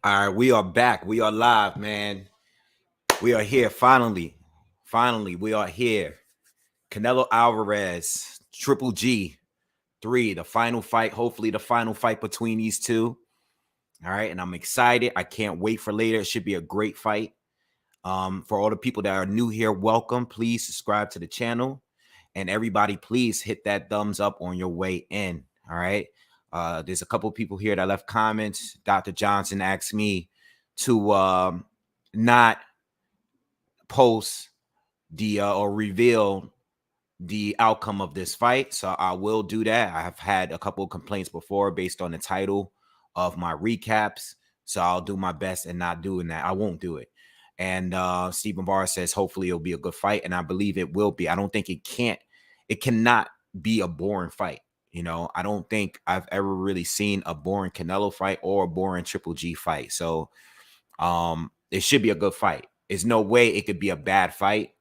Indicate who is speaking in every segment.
Speaker 1: All right, we are back. We are live, man. We are here finally. Finally, we are here. Canelo Alvarez, Triple G3, the final fight. Hopefully, the final fight between these two. All right, and I'm excited. I can't wait for later. It should be a great fight. For all the people that are new here, welcome. Please subscribe to the channel, and everybody, please hit that thumbs up on your way in. All right. There's a couple people here that left comments. Dr. Johnson asked me to not post the or reveal the outcome of this fight, so I will do that. I have had a couple of complaints before based on the title of my recaps, so I'll do my best in not doing that. I won't do it. And Stephen Barr says hopefully it'll be a good fight, and I believe it will be. I don't think it cannot be a boring fight. You know, I don't think I've ever really seen a boring Canelo fight or a boring Triple G fight. So it should be a good fight. There's no way it could be a bad fight.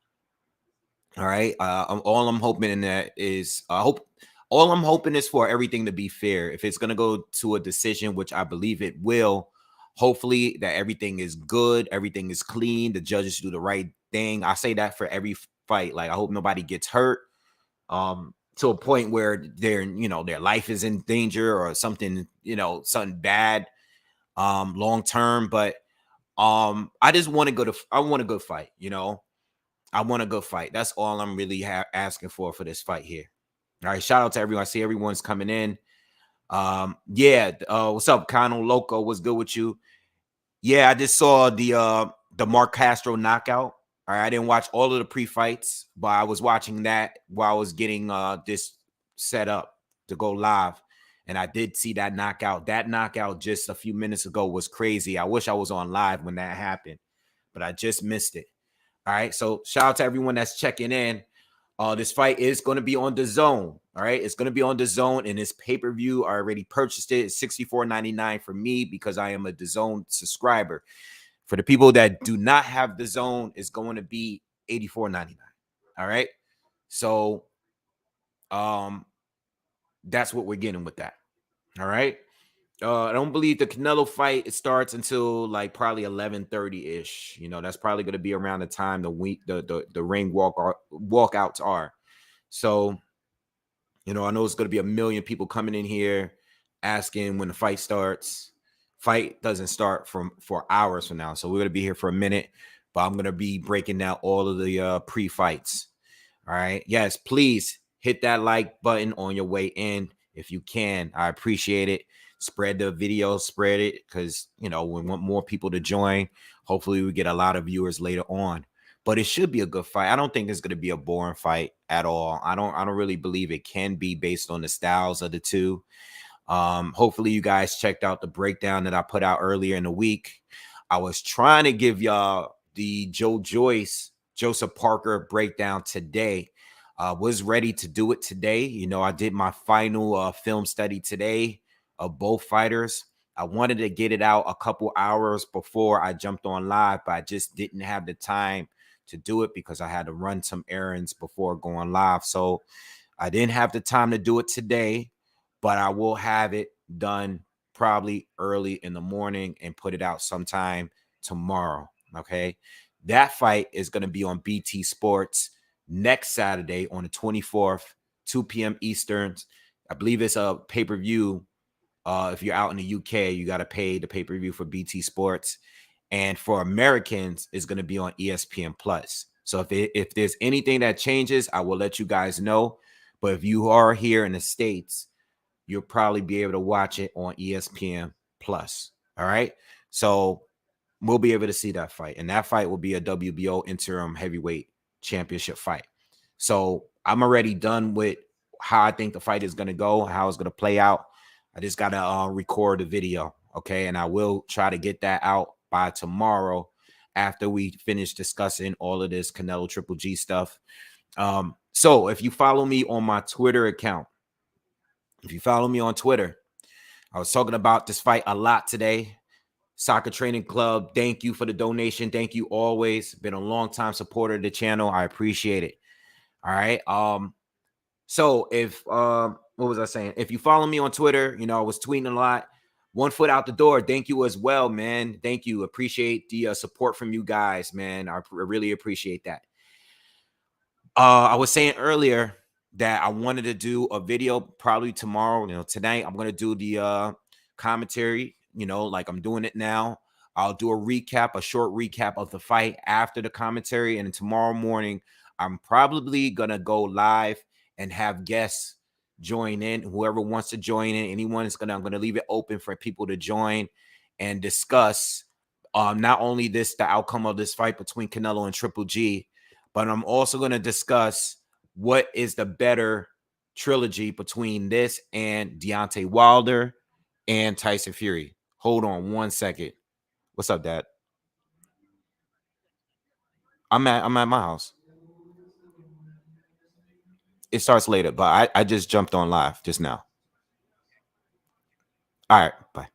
Speaker 1: All right. All I'm hoping in that is all I'm hoping is for everything to be fair. If it's gonna go to a decision, which I believe it will, hopefully that everything is good, everything is clean, the judges do the right thing. I say that for every fight. Like I hope nobody gets hurt to a point where their life is in danger or something, something bad long term. But I just want to I want a good fight, I want a good fight. That's all I'm really asking for this fight here. All right, shout out to everyone. I see everyone's coming in. What's up, Cano Loco? What's good with you? Yeah, I just saw the Mark Castro knockout. All right, I didn't watch all of the pre-fights, but I was watching that while I was getting this set up to go live. And I did see that knockout. That knockout just a few minutes ago was crazy. I wish I was on live when that happened, but I just missed it. All right, so shout out to everyone that's checking in. This fight is going to be on DAZN. All right, it's going to be on DAZN, and this pay-per-view, I already purchased it. It's $64.99 for me because I am a DAZN subscriber. For the people that do not have DAZN, it's going to be $84.99. All right, so that's what we're getting with that. All right. I don't believe the Canelo fight it starts until like probably 11:30-ish. That's probably going to be around the time the ring walkouts are. So, I know it's going to be a million people coming in here asking when the fight starts. Fight doesn't start for hours from now, so we're going to be here for a minute. But I'm going to be breaking down all of the pre-fights. All right. Yes, please hit that like button on your way in if you can. I appreciate it. Spread the video, spread it, because we want more people to join. Hopefully we get a lot of viewers later on. But it should be a good fight. I don't think it's going to be a boring fight at all. I don't really believe it can be based on the styles of the two. Hopefully you guys checked out the breakdown that I put out earlier in the week. I was trying to give y'all the Joseph Parker breakdown today. Was ready to do it today. I did my final film study today of both fighters. I wanted to get it out a couple hours before I jumped on live, but I just didn't have the time to do it because I had to run some errands before going live. So I didn't have the time to do it today, but I will have it done probably early in the morning and put it out sometime tomorrow. Okay. That fight is going to be on BT Sports next Saturday on the 24th, 2 p.m. Eastern. I believe it's a pay-per-view. If you're out in the UK, you got to pay the pay-per-view for BT Sports. And for Americans, it's going to be on ESPN Plus. So if there's anything that changes, I will let you guys know. But if you are here in the States, you'll probably be able to watch it on ESPN Plus. All right. So we'll be able to see that fight. And that fight will be a WBO interim heavyweight championship fight. So I'm already done with how I think the fight is going to go, how it's going to play out. I just got to record the video. Okay. And I will try to get that out by tomorrow after we finish discussing all of this Canelo Triple G stuff. So if you follow me on my Twitter account, if you follow me on Twitter, I was talking about this fight a lot today. Soccer Training Club, thank you for the donation. Thank you always. Been a long time supporter of the channel. I appreciate it. All right. So if what was I saying? If you follow me on Twitter, I was tweeting a lot. 1 foot out the door. Thank you as well, man. Thank you. Appreciate the support from you guys, man. I really appreciate that. I was saying earlier that I wanted to do a video probably tomorrow. Tonight I'm gonna do the commentary. Like I'm doing it now. I'll do a short recap of the fight after the commentary, and tomorrow morning I'm probably gonna go live and have guests join in. Whoever wants to join in, anyone is I'm gonna leave it open for people to join and discuss not only the outcome of this fight between Canelo and Triple G, but I'm also going to discuss what is the better trilogy between this and Deontay Wilder and Tyson Fury. Hold on 1 second. What's up, Dad? I'm at my house. It starts later, but I just jumped on live just now. All right, bye.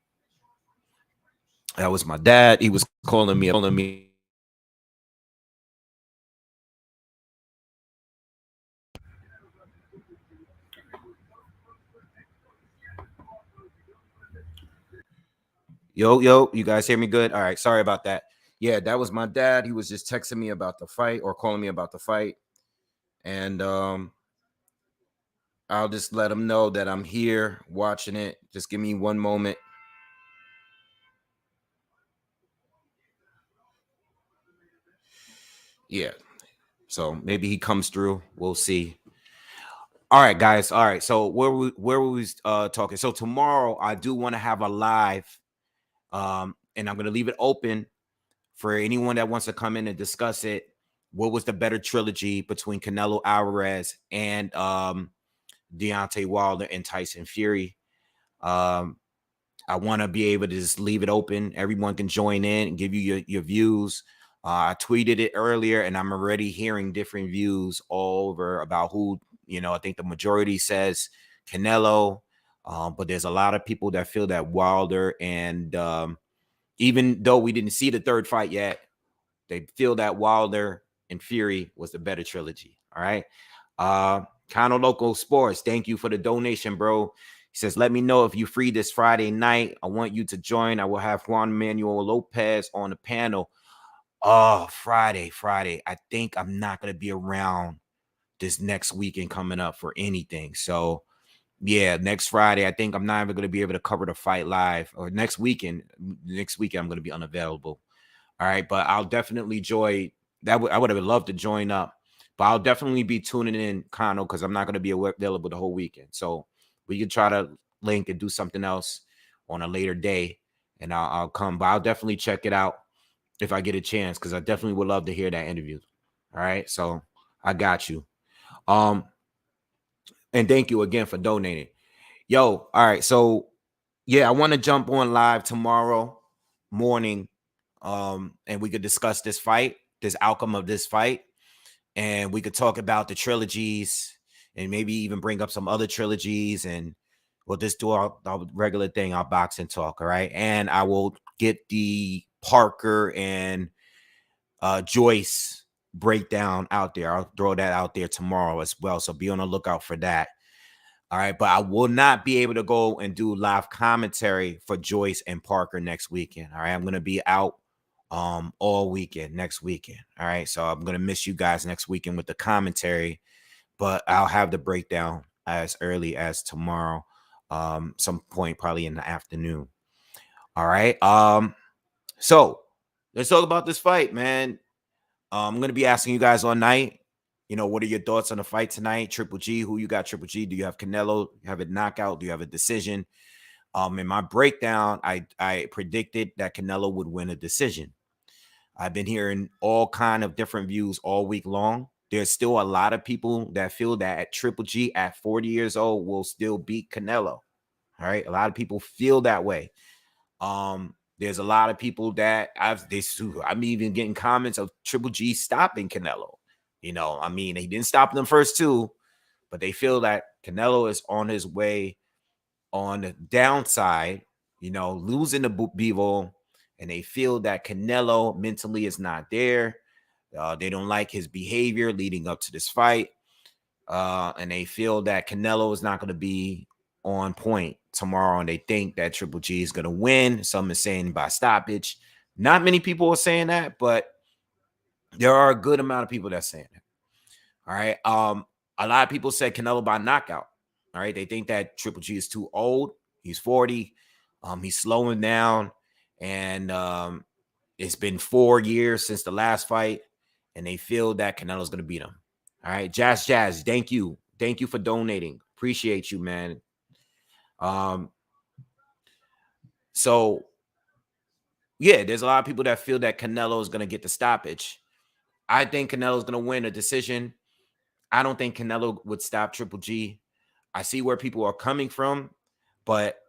Speaker 1: That was my dad. He was calling me. Yo, you guys hear me good? All right, sorry about that. Yeah, that was my dad. He was just texting me about the fight or calling me about the fight. And I'll just let him know that I'm here watching it. Just give me 1 moment. Yeah. So maybe he comes through. We'll see. All right, guys. All right. So where were we talking? So tomorrow I do want to have a live. And I'm gonna leave it open for anyone that wants to come in and discuss it. What was the better trilogy between Canelo Alvarez and Deontay Wilder and Tyson Fury? I want to be able to just leave it open. Everyone can join in and give you your views. I tweeted it earlier, and I'm already hearing different views all over about who, I think the majority says Canelo, but there's a lot of people that feel that Wilder, and even though we didn't see the third fight yet, they feel that Wilder and Fury was the better trilogy. All right. Kano Local Sports, thank you for the donation, bro. He says, let me know if you free this Friday night. I want you to join. I will have Juan Manuel Lopez on the panel. Oh, Friday. I think I'm not going to be around this next weekend coming up for anything. So, yeah, next Friday, I think I'm not even going to be able to cover the fight live. Or next weekend, I'm going to be unavailable. All right, but I'll definitely join. I would have loved to join up, but I'll definitely be tuning in, Kano, because I'm not going to be available the whole weekend. So we could try to link and do something else on a later day, and I'll come. But I'll definitely check it out if I get a chance, because I definitely would love to hear that interview. All right, so I got you. And thank you again for donating. Yo, all right, so yeah, I want to jump on live tomorrow morning, and we could discuss this outcome of this fight, and we could talk about the trilogies and maybe even bring up some other trilogies, and we'll just do our regular thing, our boxing talk. All right, and I will get the Parker and Joyce breakdown out there. I'll throw that out there tomorrow as well, so be on the lookout for that. All right, but I will not be able to go and do live commentary for Joyce and Parker next weekend. All right, I'm going to be out all weekend next weekend. All right, so I'm going to miss you guys next weekend with the commentary, but I'll have the breakdown as early as tomorrow, some point probably in the afternoon. All right, so let's talk about this fight, man. I'm going to be asking you guys all night, what are your thoughts on the fight tonight? Triple G, who you got? Triple G, do you have Canelo? Do you have a knockout? Do you have a decision? In my breakdown, I predicted that Canelo would win a decision. I've been hearing all kind of different views all week long. There's still a lot of people that feel that Triple G at 40 years old will still beat Canelo. All right, a lot of people feel that way. There's a lot of people that I'm even getting comments of Triple G stopping Canelo. He didn't stop them first two, but they feel that Canelo is on his way on the downside, losing the Bivol, and they feel that Canelo mentally is not there. They don't like his behavior leading up to this fight. And they feel that Canelo is not going to be on point tomorrow and they think that Triple G is going to win. Some are saying by stoppage. Not many people are saying that, but there are a good amount of people that's saying it. All right. A lot of people said Canelo by knockout. All right. They think that Triple G is too old. He's 40. He's slowing down. And it's been 4 years since the last fight. And they feel that Canelo's going to beat him. All right. Jazz, thank you. Thank you for donating. Appreciate you, man. So, yeah, there's a lot of people that feel that Canelo is going to get the stoppage. I think Canelo's going to win a decision. I don't think Canelo would stop Triple G. I see where people are coming from, but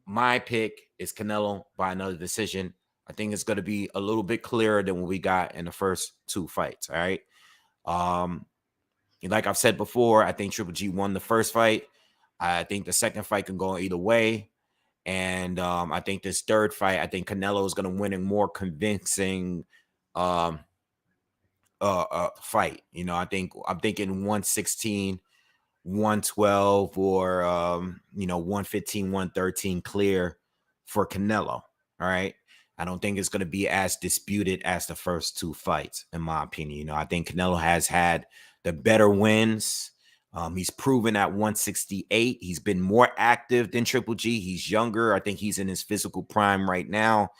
Speaker 1: my pick is Canelo by another decision. I think it's going to be a little bit clearer than what we got in the first 2 fights. All right. Like I've said before, I think Triple G won the first fight. I think the second fight can go either way. And I think this third fight, I think Canelo is going to win a more convincing fight. You know, I'm thinking 116, 112, or 115, 113 clear for Canelo. All right. I don't think it's going to be as disputed as the first 2 fights, in my opinion. You know, I think Canelo has had the better wins. He's proven at 168. He's been more active than Triple G. He's younger. I think he's in his physical prime right now.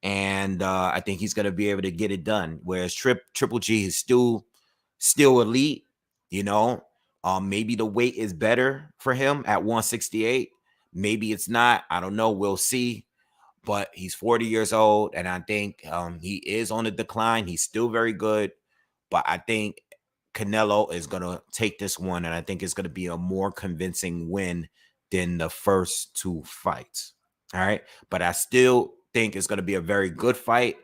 Speaker 1: And I think he's going to be able to get it done. Whereas Triple G is still elite, you know. Maybe the weight is better for him at 168. Maybe it's not. I don't know. We'll see. But he's 40 years old, and I think he is on the decline. He's still very good. But I think Canelo is going to take this one, and I think it's going to be a more convincing win than the first 2 fights. All right. But I still think it's going to be a very good fight.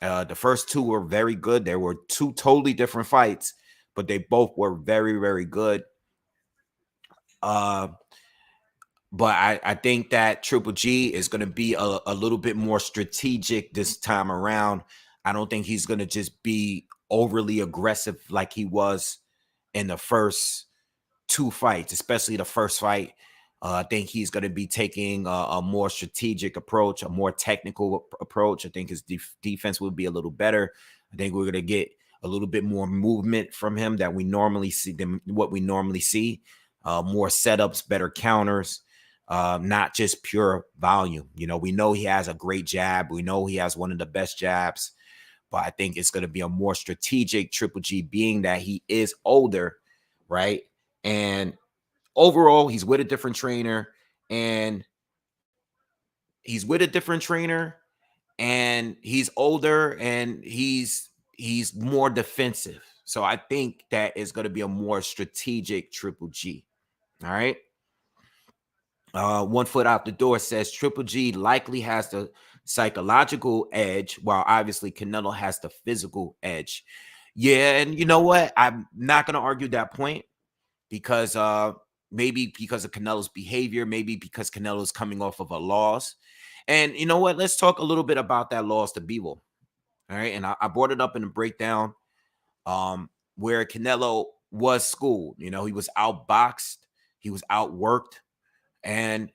Speaker 1: The first 2 were very good. There were 2 totally different fights, but they both were very, very good. But I think that Triple G is going to be a little bit more strategic this time around. I don't think he's going to just be overly aggressive like he was in the first 2 fights, especially the first fight. I think he's going to be taking a more strategic approach, a more technical approach. I think his defense will be a little better. I think we're going to get a little bit more movement from him that we normally see, than what we normally see. More setups, better counters. Not just pure volume. You know, we know he has a great jab. We know he has one of the best jabs, but I think it's going to be a more strategic Triple G, being that he is older, right? And overall, he's with a different trainer, and he's older, and he's more defensive. So I think that is going to be a more strategic Triple G. All right. 1 foot out the door says Triple G likely has the psychological edge, while obviously Canelo has the physical edge. Yeah, and you know what? I'm not going to argue that point, because maybe because of Canelo's behavior, maybe because Canelo's coming off of a loss. And you know what? Let's talk a little bit about that loss to Bivol. All right, and I brought it up in the breakdown, where Canelo was schooled. You know, he was outboxed, he was outworked. And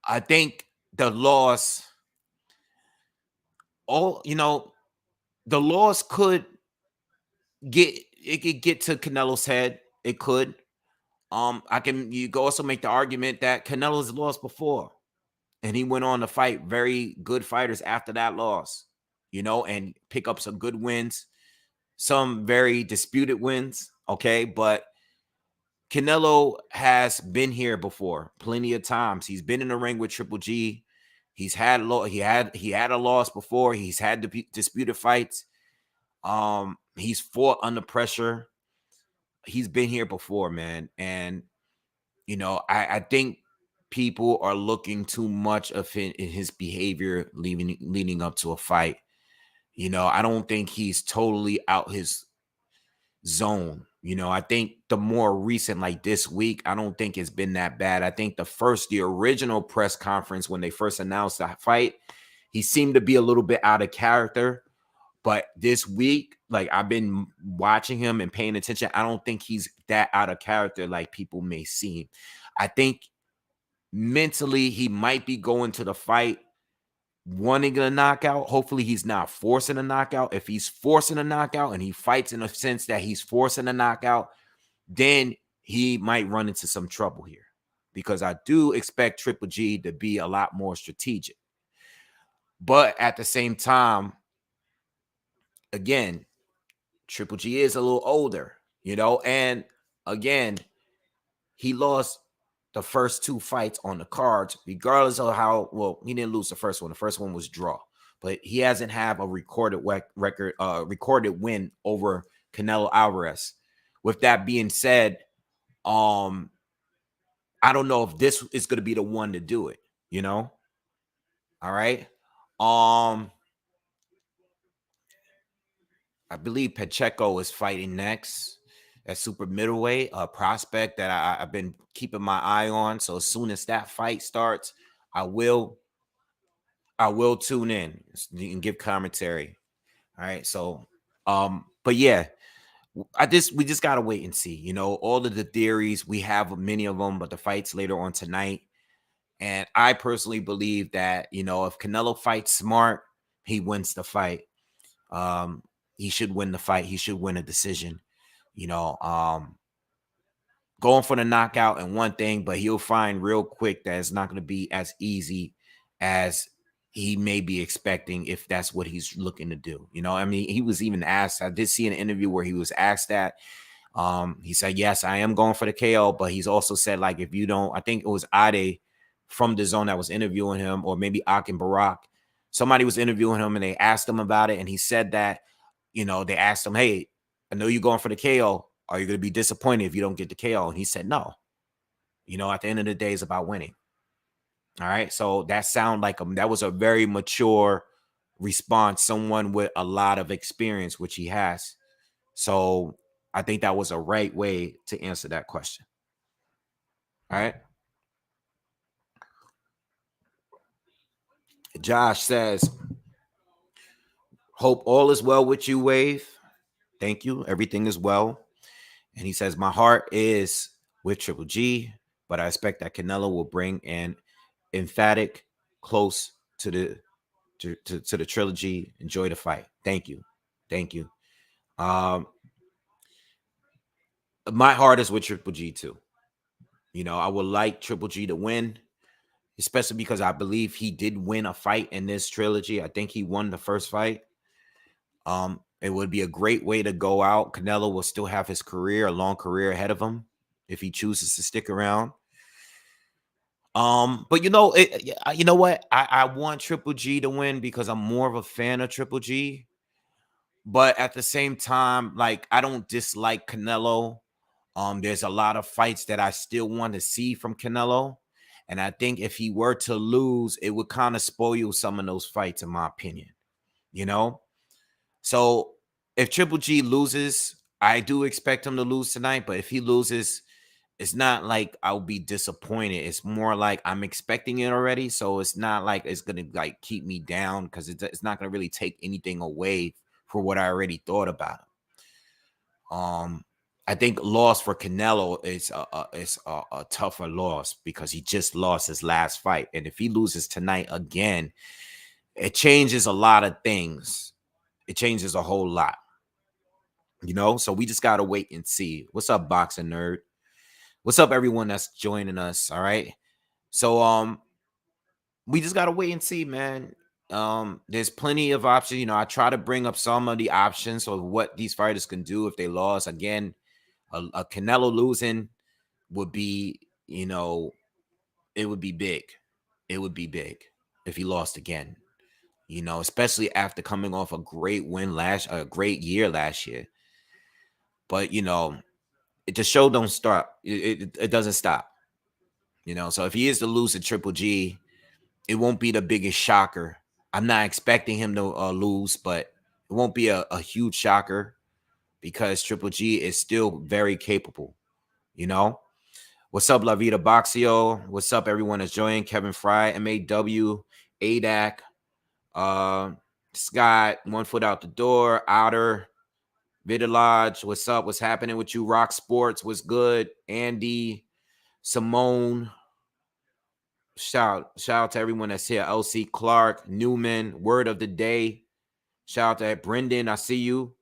Speaker 1: I think the loss, the loss could get to Canelo's head. It could. You could also make the argument that Canelo's lost before, and he went on to fight very good fighters after that loss, you know, and pick up some good wins, some very disputed wins. Okay, but Canelo has been here before plenty of times. He's been in the ring with Triple G. He's had he had a loss before. He's had disputed fights. He's fought under pressure. He's been here before, man. And you know, I think people are looking too much of his behavior leading up to a fight. You know, I don't think he's totally out his zone. You know, I think the more recent, like this week, I don't think it's been that bad. I think the original press conference, when they first announced the fight, he seemed to be a little bit out of character. But this week, like, I've been watching him and paying attention. I don't think he's that out of character like people may seem. I think mentally, he might be going to the fight wanting a knockout. Hopefully, he's not forcing a knockout. If he's forcing a knockout and he fights in a sense that he's forcing a knockout, then he might run into some trouble here, because I do expect Triple G to be a lot more strategic. But at the same time, again, Triple G is a little older, and again, he lost the first 2 fights on the cards, regardless of how well he didn't lose the first one. The first one was draw, but he hasn't have a recorded recorded win over Canelo Alvarez. With that being said, I don't know if this is going to be the one to do it. All right. I believe Pacheco is fighting next at super middleweight, a prospect that I've been keeping my eye on. So as soon as that fight starts, I will tune in and give commentary. All right. So, but yeah, we just gotta wait and see. All of the theories, we have many of them, but the fights later on tonight. And I personally believe that, if Canelo fights smart, he wins the fight. He should win the fight. He should win a decision. Going for the knockout and one thing, but he'll find real quick that it's not going to be as easy as he may be expecting if that's what he's looking to do. I mean, he was even asked, I did see an interview where he was asked that. He said, yes, I am going for the KO, but he's also said, like, if you don't, I think it was Ade from DAZN that was interviewing him, or maybe Barak. Somebody was interviewing him and they asked him about it. And he said that, they asked him, hey, I know you're going for the KO. Are you going to be disappointed if you don't get the KO? And he said, no. At the end of the day, it's about winning. All right. So that sounded like that was a very mature response, someone with a lot of experience, which he has. So I think that was a right way to answer that question. All right. Josh says, hope all is well with you, Wave. Thank you. Everything is well. And he says, my heart is with Triple G, but I expect that Canelo will bring an emphatic close to the trilogy. Enjoy the fight. Thank you. Thank you. My heart is with Triple G too. I would like Triple G to win, especially because I believe he did win a fight in this trilogy. I think he won the first fight. It would be a great way to go out. Canelo will still have his career, a long career ahead of him, if he chooses to stick around. But you know what? I want Triple G to win because I'm more of a fan of Triple G. But at the same time, like, I don't dislike Canelo. There's a lot of fights that I still want to see from Canelo. And I think if he were to lose, it would kind of spoil some of those fights, in my opinion. So if Triple G loses, I do expect him to lose tonight. But if he loses, it's not like I'll be disappointed. It's more like I'm expecting it already. So it's not like it's going to like keep me down, because it's not going to really take anything away for what I already thought about him. I think loss for Canelo is a tougher loss, because he just lost his last fight. And if he loses tonight again, it changes a lot of things. It changes a whole lot. So we just got to wait and see. What's up, Boxing Nerd? What's up, everyone that's joining us? All right. So we just gotta wait and see, man. There's plenty of options. I try to bring up some of the options of what these fighters can do if they lost. Again, a Canelo losing would be, it would be big. It would be big if he lost again. Especially after coming off a great a great year last year. But the show don't stop. It doesn't stop. So if he is to lose to Triple G, it won't be the biggest shocker. I'm not expecting him to lose, but it won't be a huge shocker, because Triple G is still very capable. What's up, La Vida Boxio? What's up, everyone that's joining? Kevin Fry, MAW, ADAC, Scott, 1 foot out the door, Outer, Vidalodge, what's up? What's happening with you? Rock Sports, what's good? Andy, Simone, Shout out to everyone that's here. LC Clark, Newman, word of the day. Shout out to Brendan. I see you.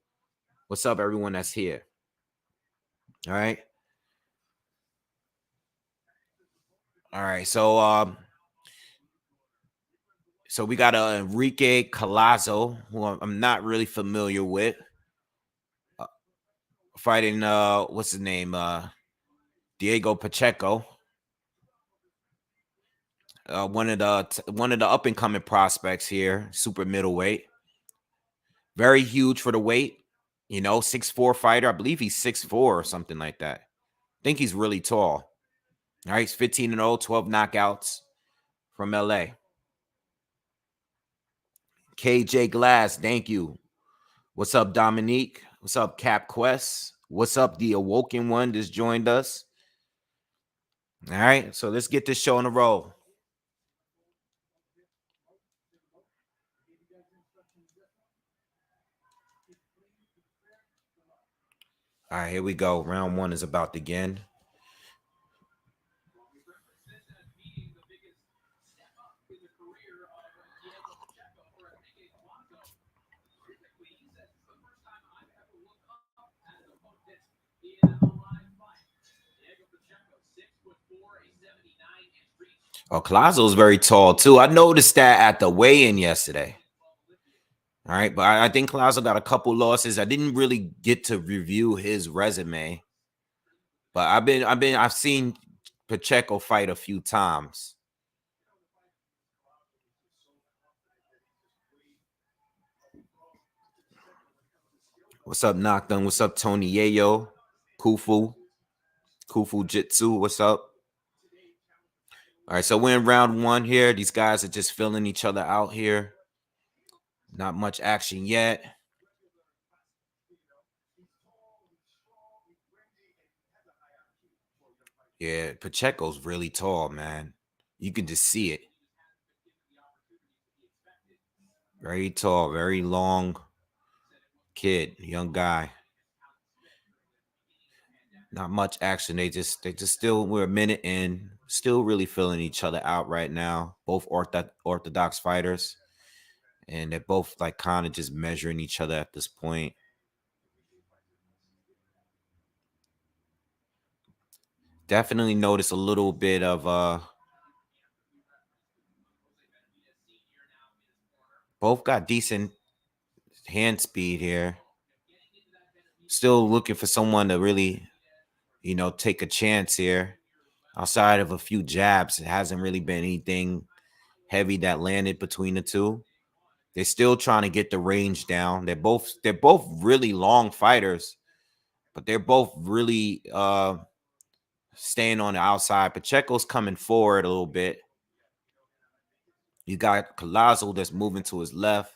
Speaker 1: What's up, everyone that's here? All right. All right. So we got Enrique Collazo, who I'm not really familiar with. Fighting what's his name? Diego Pacheco. One of the up and coming prospects here, super middleweight. Very huge for the weight, 6'4" fighter. I believe he's 6'4" or something like that. I think he's really tall. All right, he's 15-0, 12 knockouts from LA. KJ Glass, thank you. What's up, Dominique? What's up, Cap Quest? What's up, the Awoken one just joined us? All right, so let's get this show on the roll. All right, here we go. Round one is about to begin. Oh, Collazo is very tall too. I noticed that at the weigh-in yesterday. All right, but I think Collazo got a couple losses. I didn't really get to review his resume, but I've seen Pacheco fight a few times. What's up, Nocturne? What's up, Tony Yayo? Kufu Jitsu, what's up? All right, so we're in round one here. These guys are just filling each other out here. Not much action yet. Yeah, Pacheco's really tall, man. You can just see it. Very tall, very long kid, young guy. Not much action. They just still, we're a minute in, still really filling each other out right now. Both orthodox fighters, and they're both like kind of just measuring each other at this point. Definitely notice a little bit of both got decent hand speed here. Still looking for someone to really, take a chance here. Outside of a few jabs, it hasn't really been anything heavy that landed between the two. They're still trying to get the range down. They're both really long fighters, but they're both really staying on the outside. Pacheco's coming forward a little bit. You got Collazo that's moving to his left.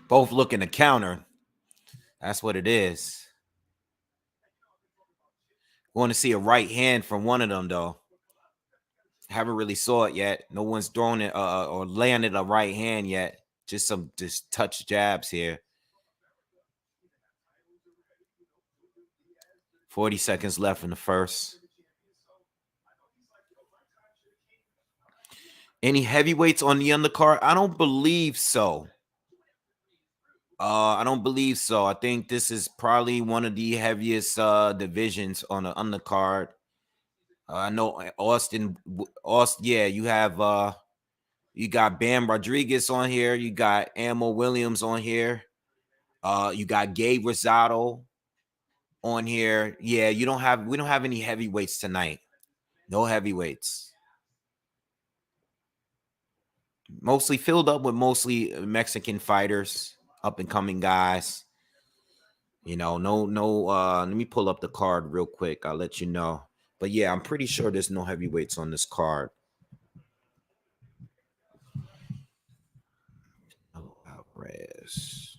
Speaker 1: Both looking to counter. That's what it is. Want to see a right hand from one of them, though. Haven't really saw it yet. No one's thrown it or landed a right hand yet. Just some touch jabs here. 40 seconds left in the first. Any heavyweights on the undercard? I don't believe so. I don't believe so. I think this is probably one of the heaviest divisions on the undercard. I know Austin. Yeah, you have you got Bam Rodriguez on here. You got Ammo Williams on here. You got Gabe Rosado on here. Yeah, we don't have any heavyweights tonight. No heavyweights. Mostly filled up with mostly Mexican fighters, up and coming guys. No, let me pull up the card real quick. I'll let you know. But yeah, I'm pretty sure there's no heavyweights on this card. Alvarez.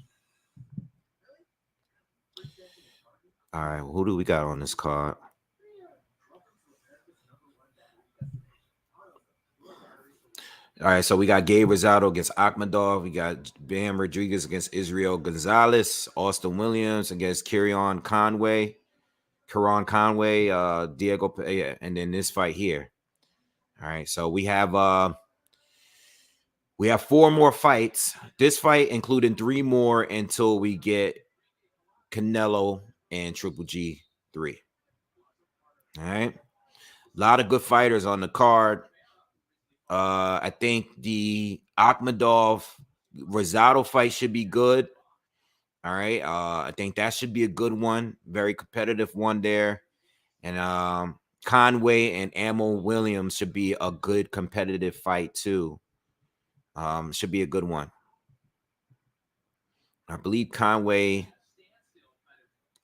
Speaker 1: All right, who do we got on this card? All right, so we got Gabe Rosado against Akhmedov. We got Bam Rodriguez against Israel Gonzalez. Austin Williams against Karan Conway. Diego, yeah, and then this fight here. All right, so we have 4 more fights. This fight, including 3 more until we get Canelo and Triple G 3. All right, a lot of good fighters on the card. I think the Akhmedov Rosado fight should be good. All right. I think that should be a good one. Very competitive one there. And Conway and Ammo Williams should be a good competitive fight too. Should be a good one. I believe Conway.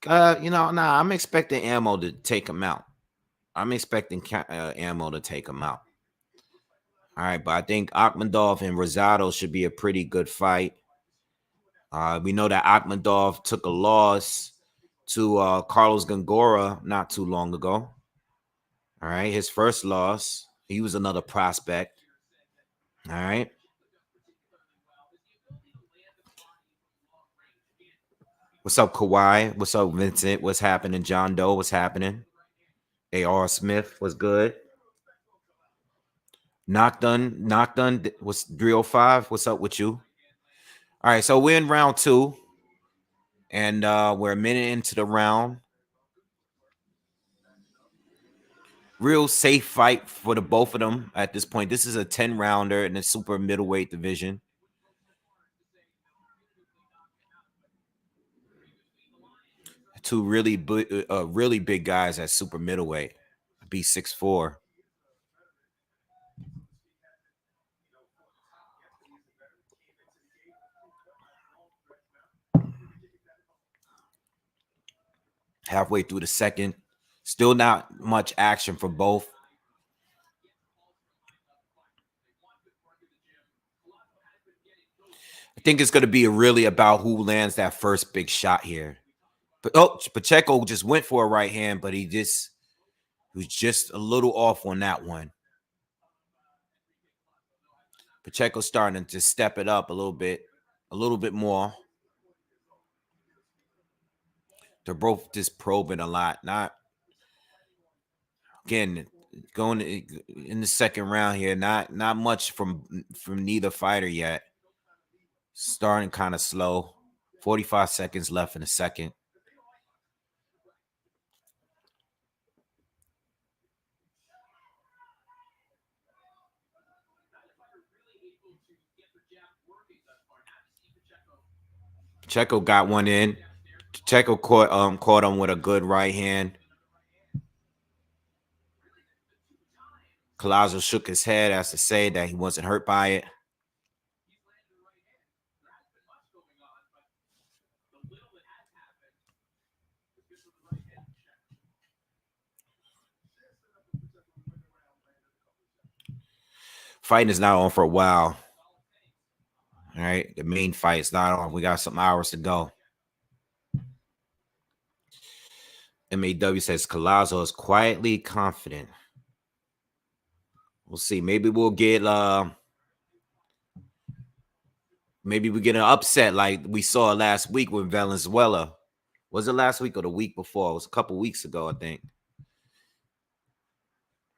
Speaker 1: I'm expecting Ammo to take him out. I'm expecting Ammo to take him out. All right, but I think Akhmedov and Rosado should be a pretty good fight. We know that Akhmedov took a loss to Carlos Gongora not too long ago. All right, his first loss. He was another prospect. All right. What's up, Kawhi? What's up, Vincent? What's happening, John Doe? What's happening? A.R. Smith was good. Knocked done was 305. What's up with you? All right, so we're in round 2, and we're a minute into the round. Real safe fight for the both of them at this point. This is a 10-rounder in the super middleweight division. Two really big guys at super middleweight. Be 6'4". Halfway through the second. Still not much action for both. I think it's going to be really about who lands that first big shot here. But Pacheco just went for a right hand, but he was just a little off on that one. Pacheco starting to step it up a little bit more. They're both just probing a lot. Not again going in the second round here. Not much from neither fighter yet. Starting kind of slow. 45 seconds left in the second. Pacheco got one in. Pacheco caught him with a good right hand. Collazo shook his head as to say that he wasn't hurt by it. Fighting is not on for a while. All right, the main fight is not on. We got some hours to go. MAW says Collazo is quietly confident. We'll see. Maybe we'll get maybe we get an upset like we saw last week with Valenzuela. Was it last week or the week before? It was a couple weeks ago, I think.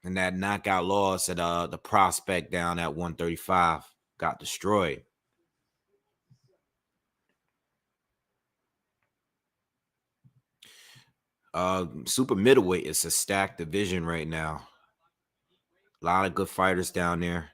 Speaker 1: And that knockout loss at the prospect down at 135 got destroyed. Super middleweight is a stacked division right now. A lot of good fighters down there.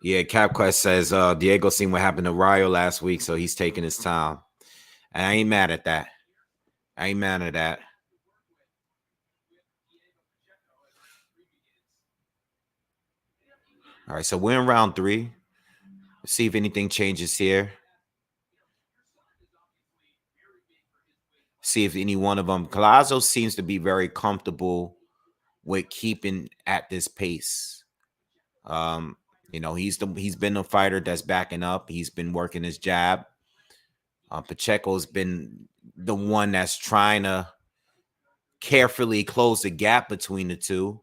Speaker 1: Yeah, CapQuest says Diego seen what happened to Ryo last week, so he's taking his time. And I ain't mad at that. I ain't mad at that. All right, so we're in round 3. Let's see if anything changes here. See if any one of them. Collazo seems to be very comfortable with keeping at this pace. You know, he's been a fighter that's backing up. He's been working his jab. Pacheco's been the one that's trying to carefully close the gap between the two.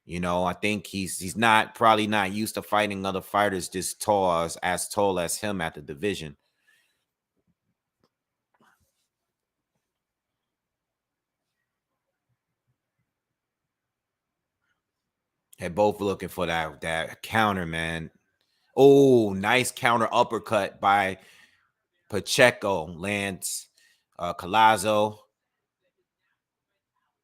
Speaker 1: You know, I think he's probably not used to fighting other fighters this tall, as tall as him at the division. They're both looking for that counter, man. Oh, nice counter uppercut by Pacheco. Lands Collazo.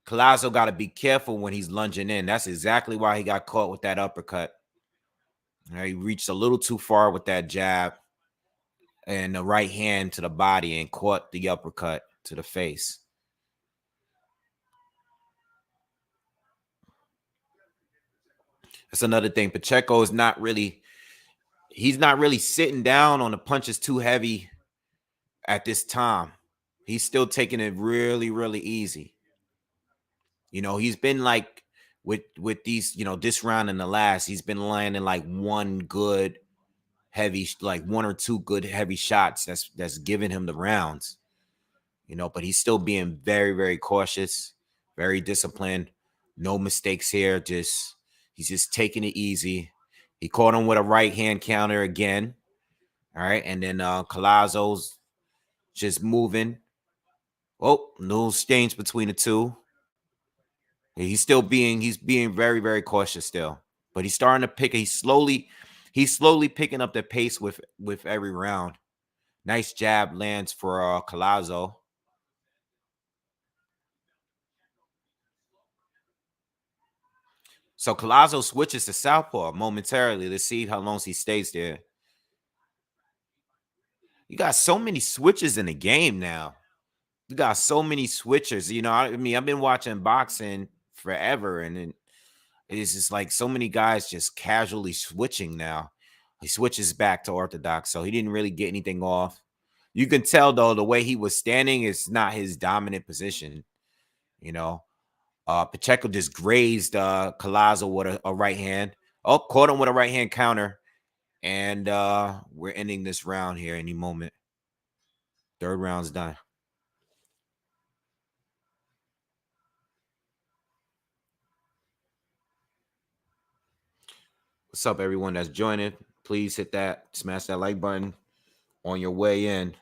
Speaker 1: Collazo got to be careful when he's lunging in. That's exactly why he got caught with that uppercut. He reached a little too far with that jab and the right hand to the body and caught the uppercut to the face. That's another thing. Pacheco is not really, he's not really sitting down on the punches too heavy at this time. He's still taking it really, really easy. You know, he's been like with these, you know, this round and the last, he's been landing like one good heavy, like one or two good heavy shots that's giving him the rounds. You know, but he's still being very, very cautious, very disciplined. No mistakes here. He's just taking it easy. He caught him with a right hand counter again. All right, and then Collazo's just moving. Oh, no exchange between the two. He's being very, very cautious still. But he's starting to pick. He's slowly picking up the pace with every round. Nice jab lands for Collazo. So Collazo switches to southpaw momentarily. Let's see how long he stays there. You got so many switches in the game now. You got so many switchers. You know, I mean, I've been watching boxing forever, and it's just like so many guys just casually switching now. He switches back to orthodox, so he didn't really get anything off. You can tell though the way he was standing is not his dominant position. You know, Pacheco just grazed Collazo with a right hand. Oh, caught him with a right hand counter. And we're ending this round here any moment. Third round's done. What's up, everyone that's joining? Please smash that like button on your way in.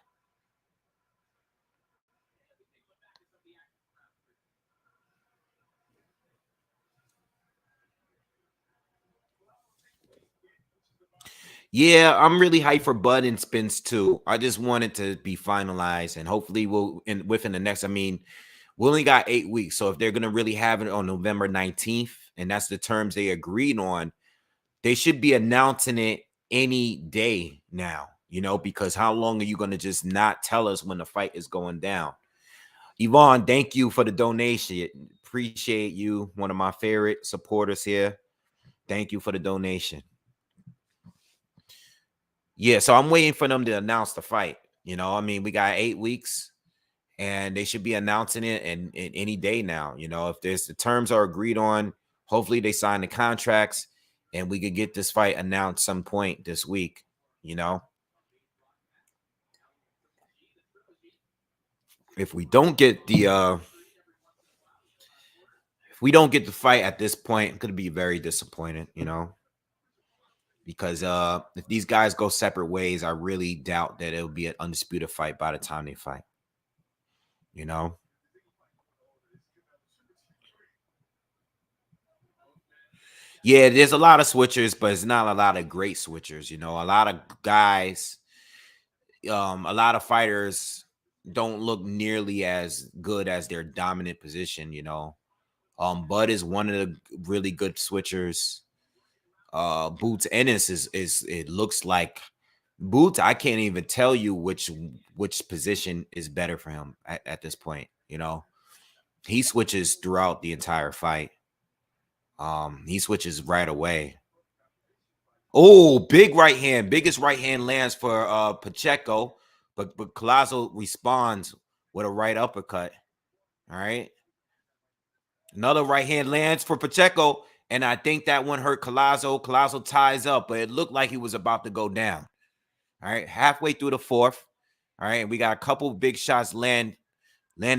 Speaker 1: Yeah, I'm really hyped for Bud and Spence too. I just want it to be finalized, and hopefully within the next. I mean, we only got 8 weeks, so if they're gonna really have it on November 19th, and that's the terms they agreed on, they should be announcing it any day now. You know, because how long are you gonna just not tell us when the fight is going down? Yvonne, thank you for the donation. Appreciate you, one of my favorite supporters here. Thank you for the donation. Yeah, so I'm waiting for them to announce the fight. You know, I mean, we got 8 weeks and they should be announcing it in any day now. You know, if there's the terms are agreed on, hopefully they sign the contracts and we could get this fight announced some point this week, you know. If we don't get the fight at this point, I'm gonna be very disappointed, you know. Because if these guys go separate ways, I really doubt that it'll be an undisputed fight by the time they fight. You know? Yeah, there's a lot of switchers, but it's not a lot of great switchers. You know, a lot of guys, a lot of fighters don't look nearly as good as their dominant position. You know, Bud is one of the really good switchers. Boots Ennis is it looks like Boots. I can't even tell you which position is better for him at this point. You know, he switches throughout the entire fight. He switches right away. Oh, big right hand, biggest right hand lands for Pacheco, but Collazo responds with a right uppercut. All right, another right hand lands for Pacheco, And I think that one hurt Collazo. Collazo ties up, but it looked like he was about to go down. All right, halfway through the fourth. All right, and we got a couple big shots landed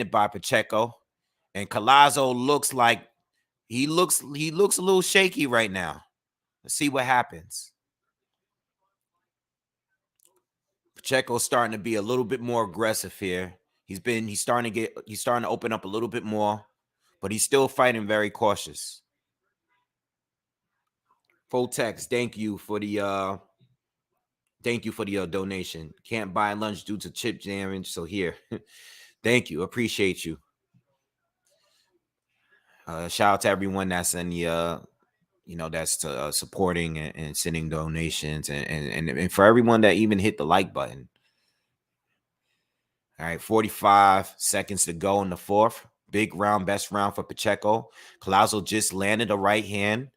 Speaker 1: by Pacheco. And Collazo looks like he looks a little shaky right now. Let's see what happens. Pacheco's starting to be a little bit more aggressive here. He's starting to open up a little bit more, but he's still fighting very cautious. Full text, thank you for the donation. Can't buy lunch due to chip damage, so here. Thank you. Appreciate you. Shout out to everyone that's in the that's supporting and sending donations, and for everyone that even hit the like button. All right, 45 seconds to go in the fourth. Big round, best round for Pacheco. Collazo just landed a right hand.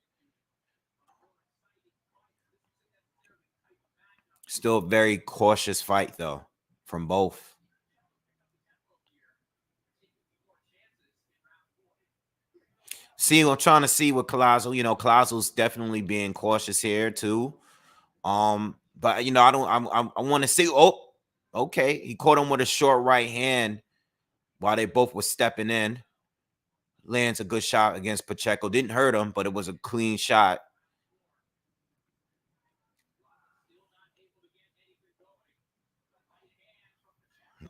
Speaker 1: Still a very cautious fight, though, from both. See, I'm trying to see what Collazo, Collazo's definitely being cautious here, too. But, I want to see, okay. He caught him with a short right hand while they both were stepping in. Lands a good shot against Pacheco. Didn't hurt him, but it was a clean shot.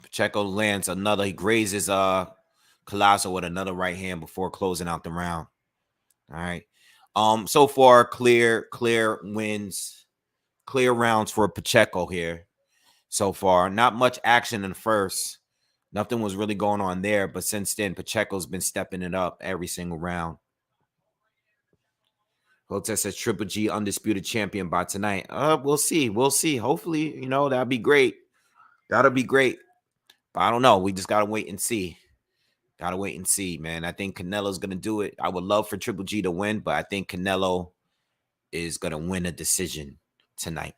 Speaker 1: Pacheco lands another. He grazes Collazo with another right hand before closing out the round. All right. So far, clear wins, clear rounds for Pacheco here. So far, not much action in the first. Nothing was really going on there, but since then, Pacheco's been stepping it up every single round. Hotel says Triple G undisputed champion by tonight. We'll see. We'll see. Hopefully, that'll be great. That'll be great. But I don't know. We just gotta wait and see. Gotta wait and see, man. I think Canelo's gonna do it. I would love for Triple G to win, but I think Canelo is gonna win a decision tonight.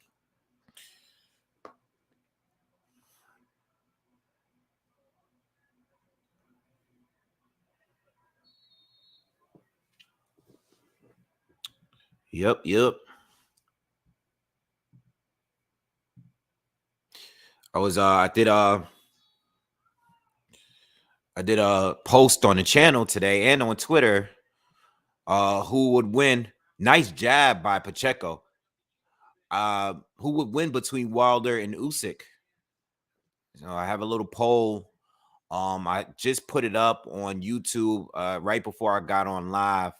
Speaker 1: Yep. I did a post on the channel today and on Twitter. Who would win? Nice jab by Pacheco. Who would win between Wilder and Usyk? So I have a little poll. I just put it up on YouTube right before I got on live.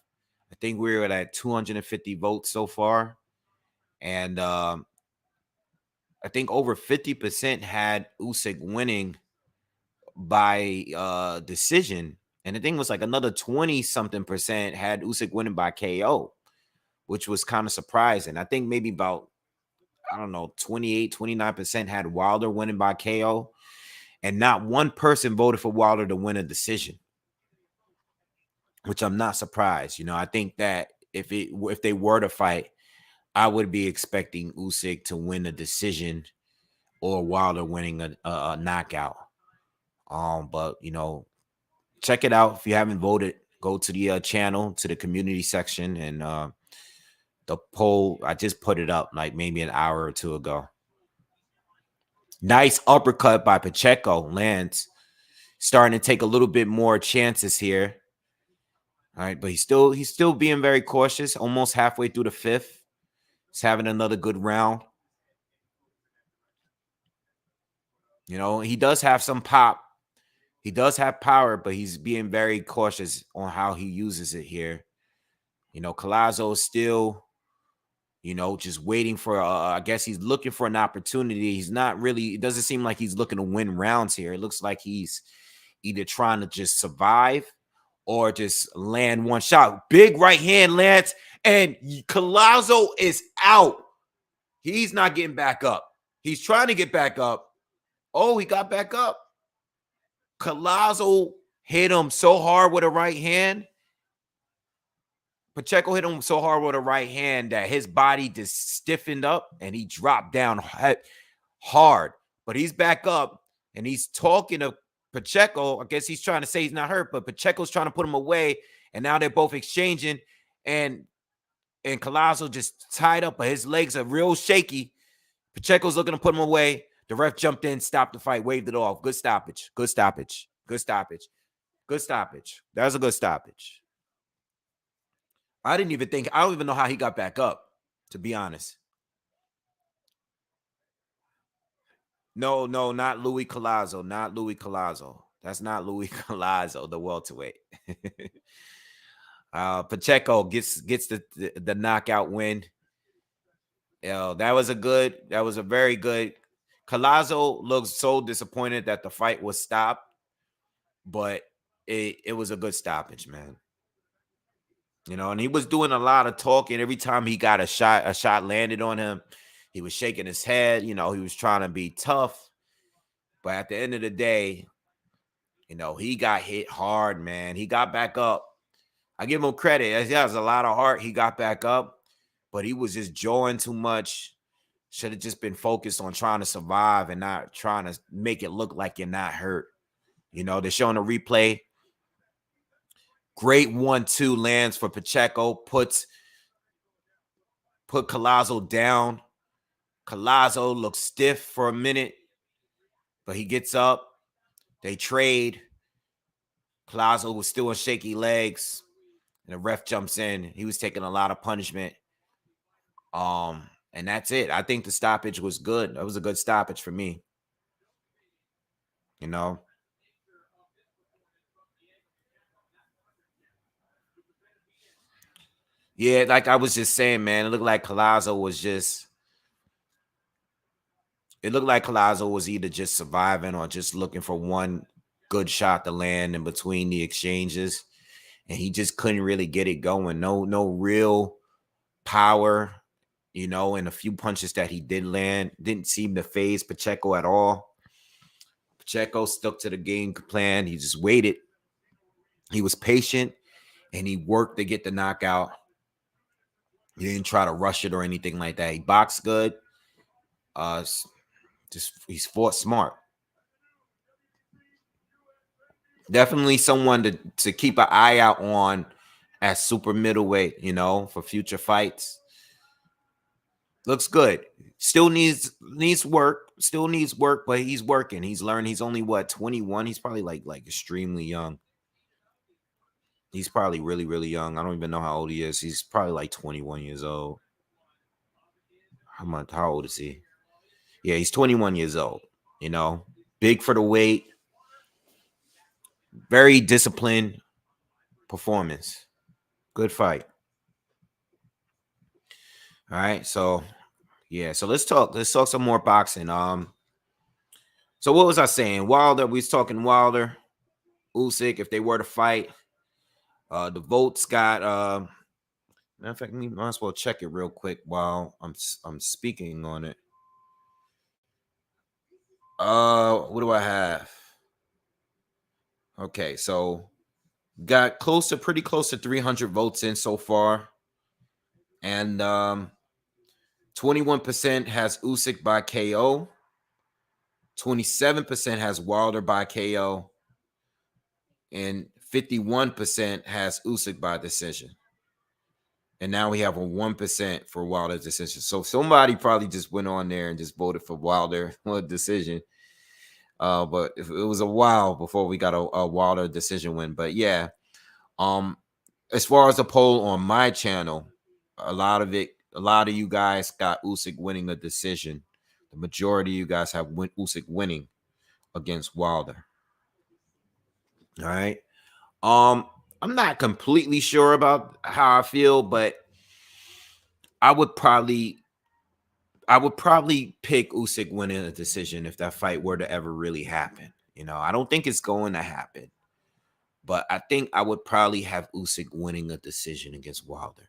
Speaker 1: I think we were at 250 votes so far, and I think over 50% had Usyk winning by decision, and the thing was like another 20-something% had Usyk winning by KO, which was kind of surprising. I think maybe about 28-29% had Wilder winning by KO, and not one person voted for Wilder to win a decision, which I'm not surprised. I think that if they were to fight, I would be expecting Usyk to win a decision or Wilder winning a knockout. But check it out if you haven't voted. Go to the channel, to the community section, and the poll. I just put it up like maybe an hour or two ago. Nice uppercut by Pacheco. Lands. Starting to take a little bit more chances here. All right, but he's still being very cautious. Almost halfway through the fifth. He's having another good round. He does have some pop. He does have power, but he's being very cautious on how he uses it here. Collazo is still, just waiting for, I guess he's looking for an opportunity. He's not really, it doesn't seem like he's looking to win rounds here. It looks like he's either trying to just survive or just land one shot. Big right hand lands, and Collazo is out. He's not getting back up. He's trying to get back up. Oh, he got back up. Collazo hit him so hard with a right hand. Pacheco hit him so hard with a right hand that his body just stiffened up and he dropped down hard. But he's back up and he's talking to Pacheco. I guess he's trying to say he's not hurt, but Pacheco's trying to put him away. And now they're both exchanging. And and Collazo just tied up, but his legs are real shaky. Pacheco's looking to put him away. The ref jumped in, stopped the fight, waved it off. Good stoppage. Good stoppage. Good stoppage. Good stoppage. That was a good stoppage. I don't even know how he got back up, to be honest. No, not Louis Collazo. Not Louis Collazo. That's not Louis Collazo, the welterweight. Pacheco gets the knockout win. That was a very good. Collazo looks so disappointed that the fight was stopped, but it was a good stoppage, man. And he was doing a lot of talking. Every time he got a shot landed on him, he was shaking his head. He was trying to be tough. But at the end of the day, he got hit hard, man. He got back up. I give him credit. He has a lot of heart. He got back up, but he was just jawing too much. Should have just been focused on trying to survive and not trying to make it look like you're not hurt. They're showing a replay. Great 1-2 lands for Pacheco. Put Collazo down. Collazo looks stiff for a minute, but he gets up. They trade. Collazo was still on shaky legs, and the ref jumps in. He was taking a lot of punishment. And that's it. I think the stoppage was good. That was a good stoppage for me. Yeah, like I was just saying, man, it looked like Collazo was either just surviving or just looking for one good shot to land in between the exchanges. And he just couldn't really get it going. No real power, and a few punches that he did land didn't seem to phase Pacheco at all. Pacheco stuck to the game plan. He just waited. He was patient, and he worked to get the knockout. He didn't try to rush it or anything like that. He boxed good. He's fought smart. Definitely someone to keep an eye out on at super middleweight, for future fights. Looks good. Still needs work. Still needs work, but he's working. He's learned. He's only 21. He's probably like extremely young. He's probably really, really young. I don't even know how old he is. He's probably like 21 years old. How old is he? Yeah, he's 21 years old. Big for the weight. Very disciplined performance. Good fight. All right, so yeah, so let's talk some more boxing. So what was I saying? Wilder, we was talking Wilder, Usyk, if they were to fight. The votes got matter of fact, we might as well check it real quick while I'm speaking on it. What do I have? Okay, so got pretty close to 300 votes in so far. And 21% has Usyk by KO. 27% has Wilder by KO. And 51% has Usyk by decision. And now we have a 1% for Wilder decision. So somebody probably just went on there and just voted for Wilder decision. But it was a while before we got a Wilder decision win. But yeah, as far as the poll on my channel, a lot of you guys got Usyk winning a decision. The majority of you guys have Usyk winning against Wilder. All right. I'm not completely sure about how I feel, but I would probably pick Usyk winning a decision if that fight were to ever really happen. I don't think it's going to happen, but I think I would probably have Usyk winning a decision against Wilder.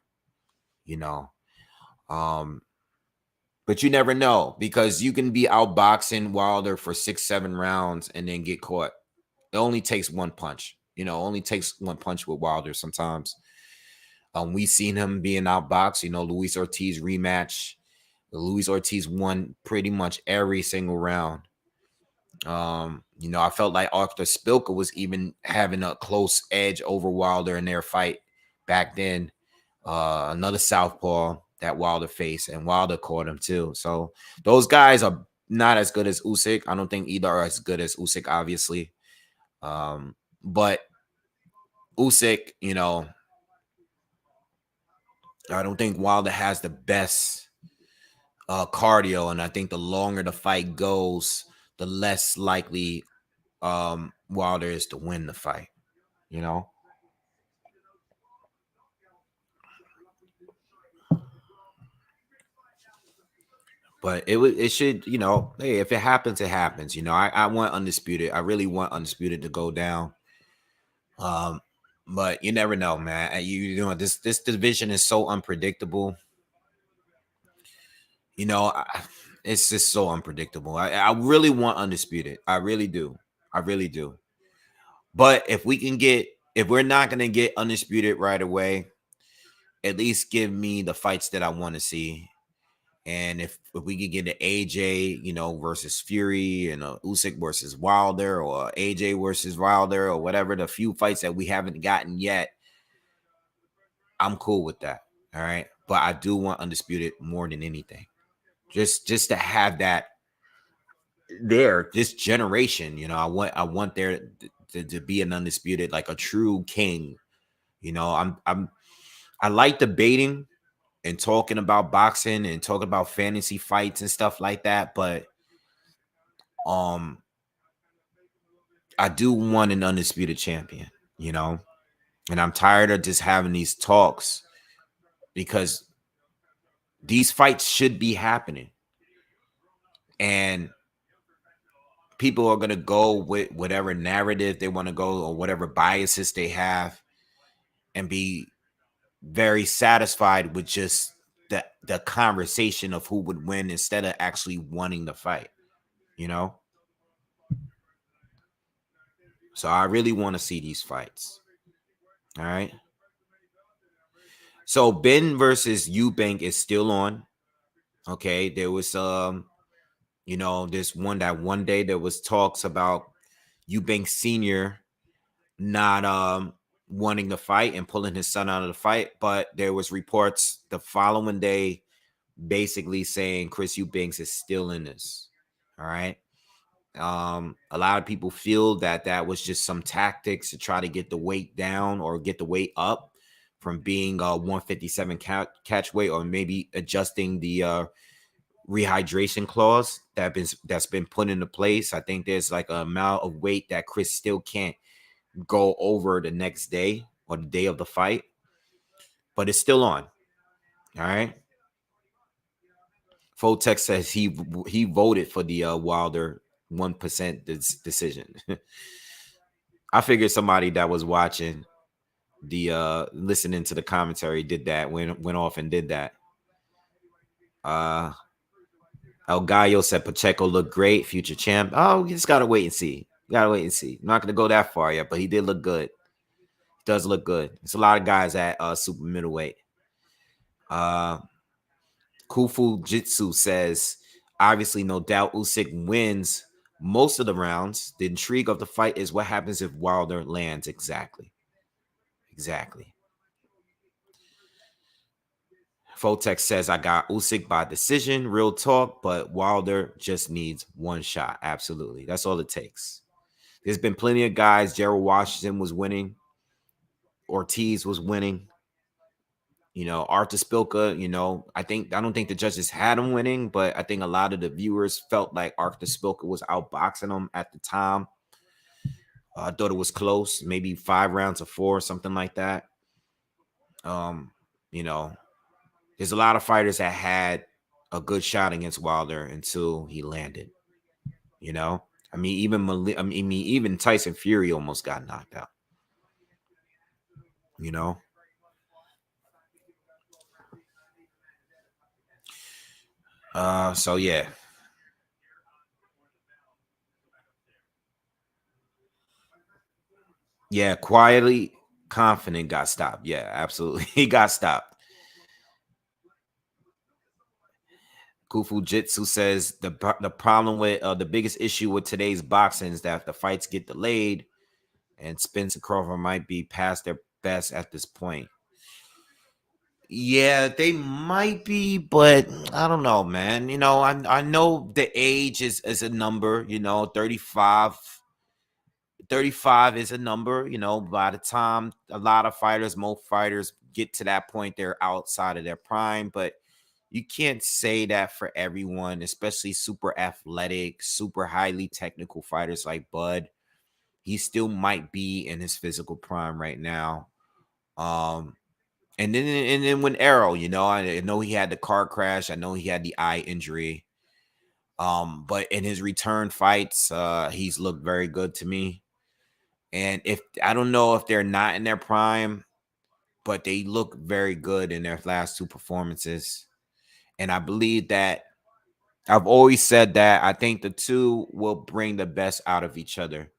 Speaker 1: But you never know, because you can be outboxing Wilder for 6-7 rounds and then get caught. It only takes one punch. Only takes one punch with Wilder sometimes. We've seen him being outboxed. Luis Ortiz rematch. Luis Ortiz won pretty much every single round. I felt like Arthur Spilka was even having a close edge over Wilder in their fight back then. another southpaw that Wilder faced, and Wilder caught him too. So those guys are not as good as Usyk. I don't think either are as good as Usyk, obviously. But Usyk, you know, I don't think Wilder has the best cardio, and I think the longer the fight goes, the less likely Wilder is to win the fight. You know. But it should, you know, hey, if it happens, it happens. You know, I want Undisputed. I really want Undisputed to go down. But you never know, man. You know, this division is so unpredictable. You know, it's just so unpredictable. I really want Undisputed. I really do. I really do. But if we're not gonna get Undisputed right away, at least give me the fights that I want to see. And if we could get an AJ, you know, versus Fury, and a Usyk versus Wilder, or AJ versus Wilder, or whatever, the few fights that we haven't gotten yet, I'm cool with that. All right. But I do want Undisputed more than anything. Just to have that there, this generation, you know, I want there to be an Undisputed, like a true king. You know, I like debating and talking about boxing and talking about fantasy fights and stuff like that, but I do want an Undisputed champion, you know, and I'm tired of just having these talks, because these fights should be happening, and people are going to go with whatever narrative they want to go, or whatever biases they have, and be very satisfied with just the conversation of who would win, instead of actually wanting the fight, you know. So I really want to see these fights. All right. So Ben versus Eubank is still on. Okay. There was you know, this one day there was talks about Eubank Sr. not wanting to fight and pulling his son out of the fight, but there was reports the following day basically saying Chris Eubanks is still in this. All right. A lot of people feel that that was just some tactics to try to get the weight down, or get the weight up from being 157 catch weight, or maybe adjusting the rehydration clause that's been put into place. I think there's like an amount of weight that Chris still can't go over the next day, or the day of the fight, but it's still on. All right. Fotex says he voted for the Wilder 1% decision. I figured somebody that was watching the listening to the commentary did that, went off and did that. El Gallo said Pacheco looked great, future champ. Oh, we just gotta wait and see. Gotta wait and see. I'm not gonna go that far yet, but he did look good. He does look good. It's a lot of guys at super middleweight. Kufu Jitsu says, obviously, no doubt Usyk wins most of the rounds. The intrigue of the fight is what happens if Wilder lands. Exactly. Fotex says, I got Usyk by decision, real talk, but Wilder just needs one shot. Absolutely. That's all it takes. There's been plenty of guys. Gerald Washington was winning. Ortiz was winning. You know, Arthur Spilka, you know, I don't think the judges had him winning, but I think a lot of the viewers felt like Arthur Spilka was outboxing him at the time. I thought it was close, maybe 5 rounds of 4, something like that. You know, there's a lot of fighters that had a good shot against Wilder until he landed. You know, I mean, even Tyson Fury almost got knocked out. You know. So yeah. Yeah, quietly confident got stopped. Yeah, absolutely. He got stopped. Kufu Jitsu says the problem with the biggest issue with today's boxing is that the fights get delayed, and Spence and Crawford might be past their best at this point. Yeah, they might be, but I don't know, man. I know the age is a number, 35 is a number, by the time a lot of fighters, most fighters get to that point, they're outside of their prime, but you can't say that for everyone, especially super athletic, super highly technical fighters like Bud. He still might be in his physical prime right now. Um, and then when Arrow, I know he had the car crash. I know he had the eye injury. But in his return fights, he's looked very good to me. And if I don't know if they're not in their prime, but they look very good in their last two performances. And I believe that I've always said that I think the two will bring the best out of each other.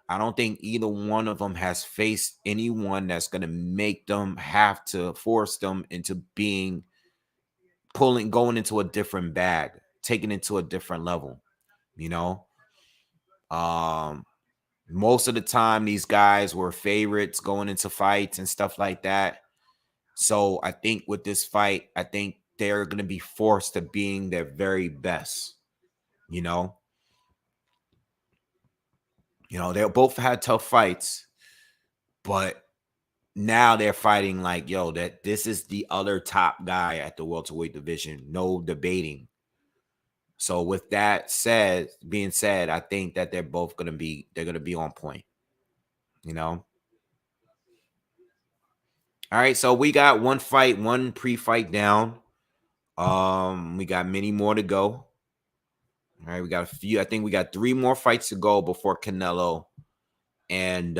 Speaker 1: I don't think either one of them has faced anyone that's going to make them have to force them into going into a different bag, taking it to a different level, you know? Um, Most of the time, these guys were favorites going into fights and stuff like that. So I think with this fight, I think they're going to be forced to being their very best, you know? They both had tough fights, but now they're fighting like, yo, that this is the other top guy at the welterweight division. No debating. So with that being said, I think that they're gonna be on point, you know. All right, so we got one pre-fight down. We got many more to go. All right, we got a few. I think we got 3 more fights to go before Canelo and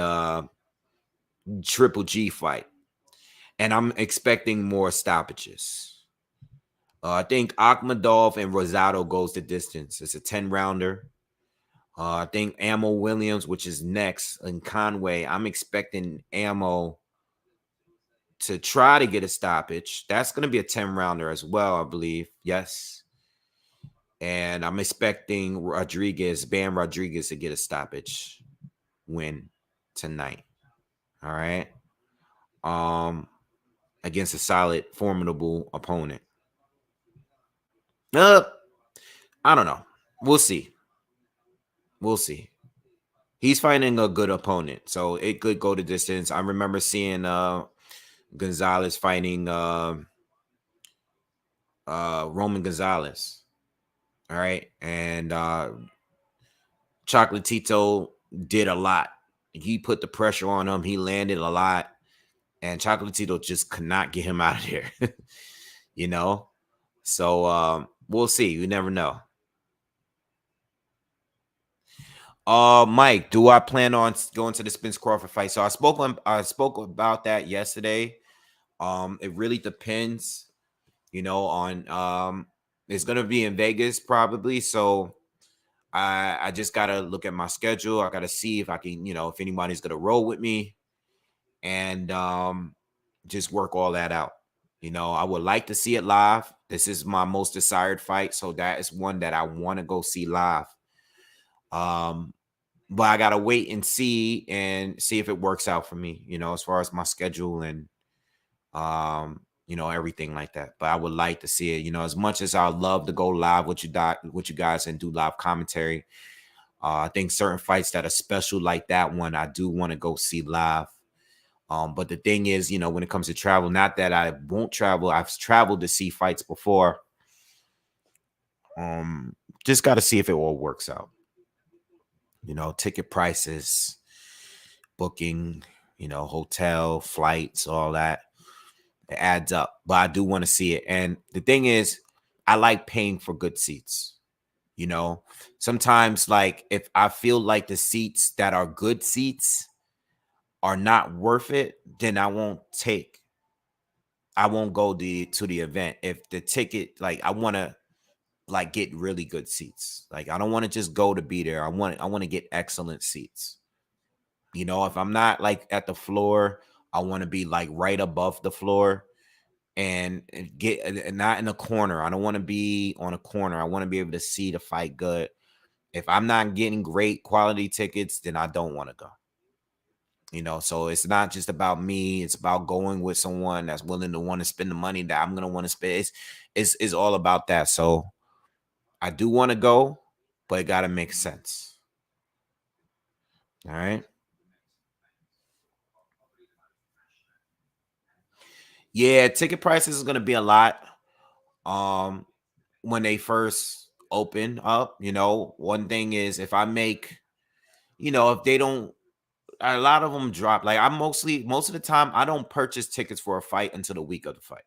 Speaker 1: Triple G fight. And I'm expecting more stoppages. I think Akhmedov and Rosado goes the distance. It's a 10-rounder. I think Ammo Williams, which is next, and Conway. I'm expecting Ammo to try to get a stoppage. That's going to be a 10-rounder as well, I believe. Yes. And I'm expecting Bam Rodriguez, to get a stoppage win tonight. All right. Against a solid, formidable opponent. I don't know. We'll see. We'll see. He's fighting a good opponent, so it could go the distance. I remember seeing Gonzalez fighting Roman Gonzalez. All right. And Chocolatito did a lot. He put the pressure on him. He landed a lot. And Chocolatito just could not get him out of there. you know? So we'll see. You never know. Mike, do I plan on going to the Spence Crawford fight? So I spoke about that yesterday. It really depends, on it's gonna be in Vegas probably. So I just gotta look at my schedule. I gotta see if I can, if anybody's gonna roll with me, and just work all that out. I would like to see it live. This is my most desired fight, so that is one that I want to go see live. But I gotta wait and see if it works out for me, as far as my schedule and everything like that. But I would like to see it, as much as I love to go live with you guys and do live commentary. I think certain fights that are special like that one, I do want to go see live. But the thing is, when it comes to travel, not that I won't travel, I've traveled to see fights before. Just got to see if it all works out. Ticket prices, booking, hotel, flights, all that. It adds up. But I do want to see it. And the thing is, I like paying for good seats. Sometimes, like, if I feel like the seats that are good seats are not worth it, then I won't go to the event. If the ticket, like, I want to like get really good seats. Like, I don't want to just go to be there. I want to get excellent seats. If I'm not like at the floor, I want to be like right above the floor and not in a corner. I don't want to be on a corner. I want to be able to see the fight good. If I'm not getting great quality tickets, then I don't want to go. You know, so it's not just about me. It's about going with someone that's willing to want to spend the money that I'm gonna want to spend. It's all about that. So I do want to go, but it gotta make sense. All right. Yeah, ticket prices is gonna be a lot. Um, when they first open up, you know, one thing is if I make, you know, if they don't, a lot of them drop. Like I most of the time, I don't purchase tickets for a fight until the week of the fight.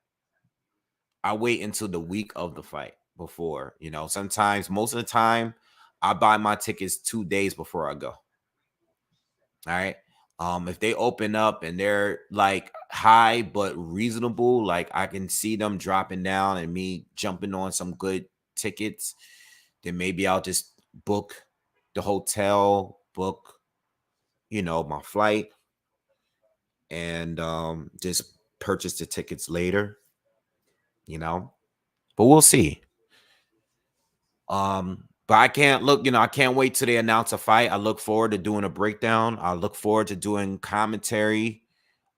Speaker 1: I wait until the week of the fight before, you know, sometimes, most of the time, I buy my tickets 2 days before I go. All right. If they open up and they're like high but reasonable, like I can see them dropping down and me jumping on some good tickets, then maybe I'll just book the hotel, book, you know, my flight, and just purchase the tickets later, you know. But we'll see. But I can't look, you know, I can't wait till they announce a fight. I look forward to doing a breakdown. I look forward to doing commentary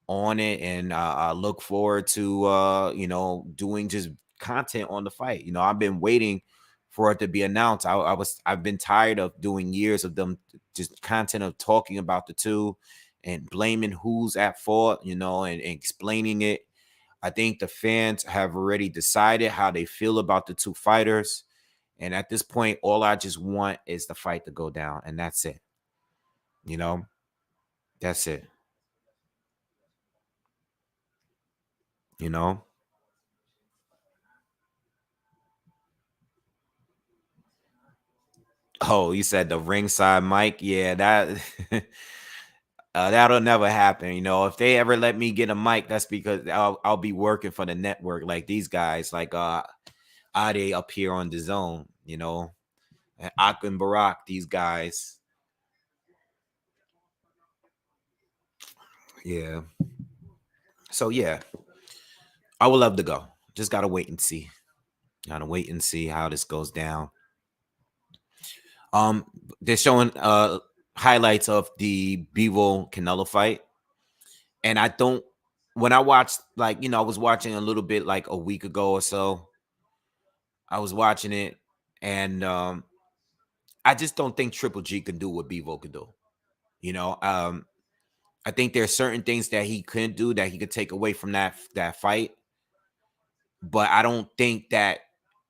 Speaker 1: on it, and I look forward to you know, doing just content on the fight. You know, I've been waiting for it to be announced. I've been tired of doing years of them just content of talking about the two and blaming who's at fault, you know, and explaining it. I think the fans have already decided how they feel about the two fighters. And at this point, all I just want is the fight to go down. And that's it. You know, that's it. You know, oh, you said the ringside mic. Yeah, that that'll never happen. You know, if they ever let me get a mic, that's because I'll be working for the network like these guys, like Ade up here on the zone, you know, and Ak and Barack, these guys. Yeah. So yeah, I would love to go. Just gotta wait and see. Gotta wait and see how this goes down. Um, they're showing highlights of the Bevo Canelo fight, and I don't. When I watched, like, you know, I was watching a little bit like a week ago or so. I was watching it, and I just don't think Triple G can do what Bevo could do. You know, I think there's certain things that he couldn't do that he could take away from that fight, but I don't think that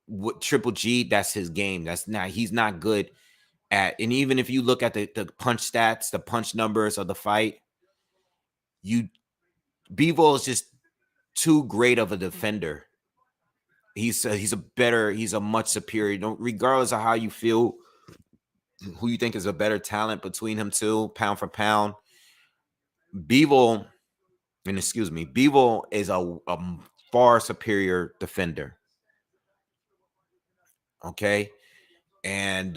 Speaker 1: what Triple G, that's his game. That's not, he's not good at, and even if you look at the punch stats, the punch numbers of the fight, you Bevo is just too great of a defender. He's a much superior. Don't, regardless of how you feel, who you think is a better talent between him two, pound for pound, Bevo, and excuse me, Bevo is a far superior defender. Okay, and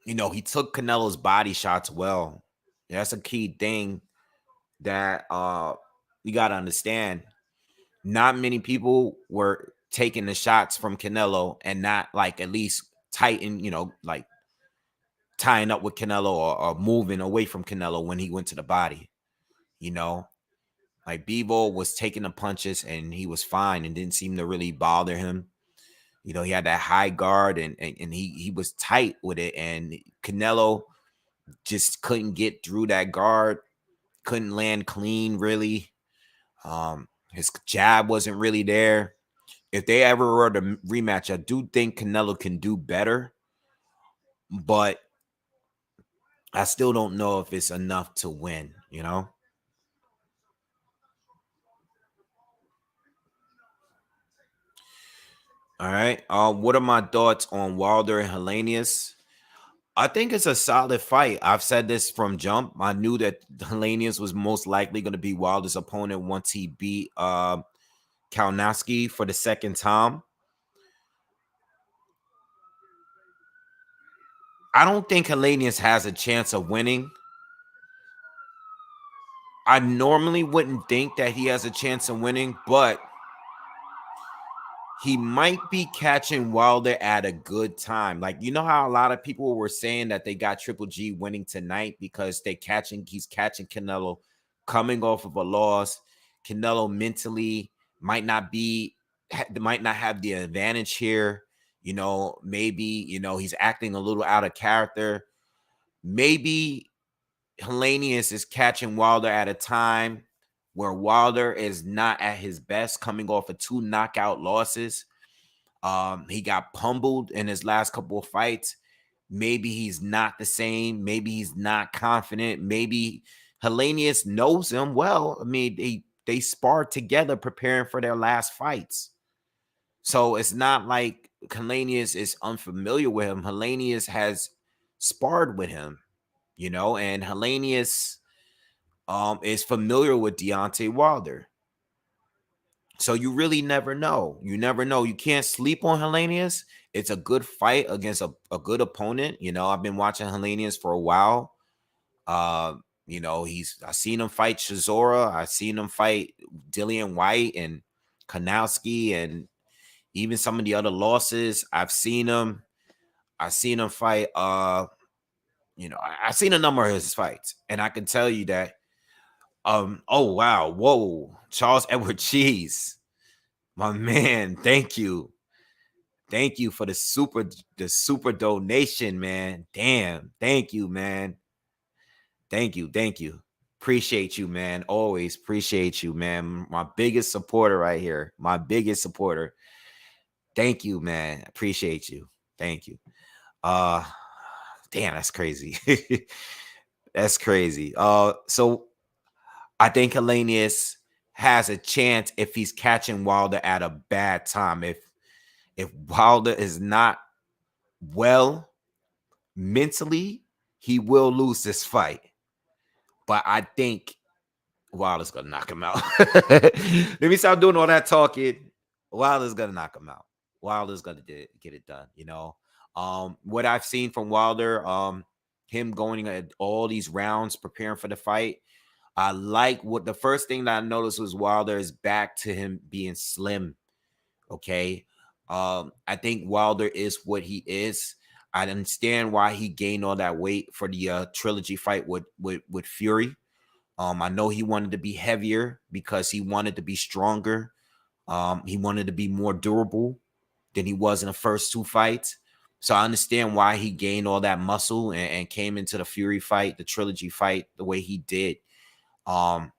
Speaker 1: you know, he took Canelo's body shots well. That's a key thing that you got to understand. Not many people were taking the shots from Canelo and not like at least tighten, you know, like tying up with Canelo, or moving away from Canelo when he went to the body. You know, like Bevo was taking the punches and he was fine and didn't seem to really bother him. You know, he had that high guard, and he was tight with it, and Canelo just couldn't get through that guard, couldn't land clean really. His jab wasn't really there. If they ever were to rematch, I do think Canelo can do better, but I still don't know if it's enough to win, you know? All right. What are my thoughts on Wilder and Helenius? I think it's a solid fight. I've said this from jump. I knew that Helenius was most likely going to be Wilder's opponent once he beat Kalinowski for the second time. I don't think Helenius has a chance of winning. I normally wouldn't think that he has a chance of winning, but he might be catching Wilder at a good time. Like, you know how a lot of people were saying that they got Triple G winning tonight because he's catching Canelo coming off of a loss. Canelo mentally might not have the advantage here. You know, maybe, you know, he's acting a little out of character. Maybe Helenius is catching Wilder at a time where Wilder is not at his best, coming off of 2 knockout losses. He got pummeled in his last couple of fights. Maybe he's not the same. Maybe he's not confident. Maybe Helenius knows him well. I mean, they sparred together preparing for their last fights. So it's not like Helenius is unfamiliar with him. Helenius has sparred with him, you know, and Helenius is familiar with Deontay Wilder. So you really never know. You never know. You can't sleep on Helenius. It's a good fight against a good opponent. You know, I've been watching Helenius for a while. You know, I've seen him fight Chisora. I've seen him fight Dillian White and Kanowski and even some of the other losses. I've seen him fight you know, I've seen a number of his fights, and I can tell you that oh wow, whoa, Charles Edward Cheese. My man, thank you. Thank you for the super donation, man. Damn. Thank you, man. Thank you. Appreciate you, man. Always appreciate you, man. My biggest supporter right here. My biggest supporter. Thank you, man. Appreciate you. Thank you. Damn, that's crazy. That's crazy. So I think Helenius has a chance if he's catching Wilder at a bad time. If Wilder is not well mentally, he will lose this fight. But I think Wilder's gonna knock him out. Let me stop doing all that talking. Wilder's gonna knock him out. Wilder's gonna get it done. You know, what I've seen from Wilder, him going at all these rounds preparing for the fight. I like what the first thing that I noticed was Wilder is back to him being slim. Okay. I think Wilder is what he is. I understand why he gained all that weight for the trilogy fight with Fury. I know he wanted to be heavier because he wanted to be stronger. He wanted to be more durable than he was in the first 2 fights. So I understand why he gained all that muscle and came into the Fury fight, the trilogy fight, the way he did. But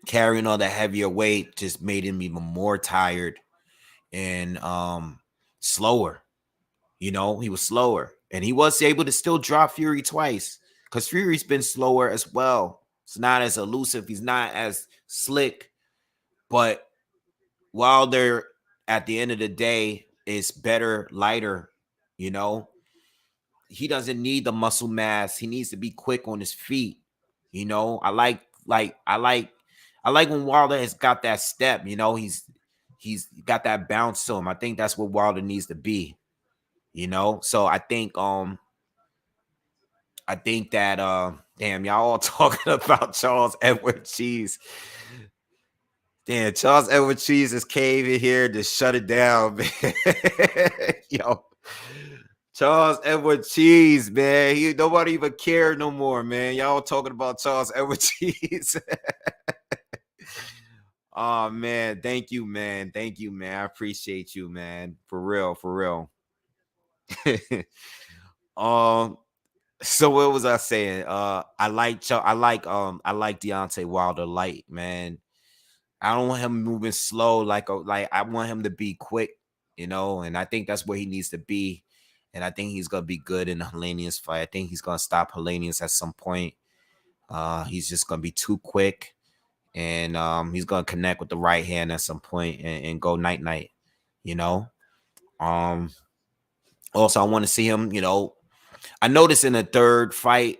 Speaker 1: carrying all that heavier weight just made him even more tired and slower. You know, he was slower. And he was able to still drop Fury twice because Fury's been slower as well. It's not as elusive. He's not as slick. But Wilder, at the end of the day, is better, lighter, you know. He doesn't need the muscle mass. He needs to be quick on his feet. You know, I like when Wilder has got that step, you know, he's got that bounce to him. I think that's what Wilder needs to be, you know. So I think that damn, y'all all talking about Charles Edward Cheese. Damn, Charles Edward Cheese is caving here to shut it down, man. Yo. Charles Edward Cheese, man. Nobody even care no more, man. Y'all talking about Charles Edward Cheese. Oh, man. Thank you, man. Thank you, man. I appreciate you, man. For real, for real. So what was I saying? I like Deontay Wilder light, man. I don't want him moving slow like I want him to be quick, you know, and I think that's where he needs to be. And I think he's gonna be good in the Helenius fight. I think he's gonna stop Helenius at some point. He's just gonna be too quick, and he's gonna connect with the right hand at some point and go night, you know. Also, I want to see him, you know. I noticed in the third fight,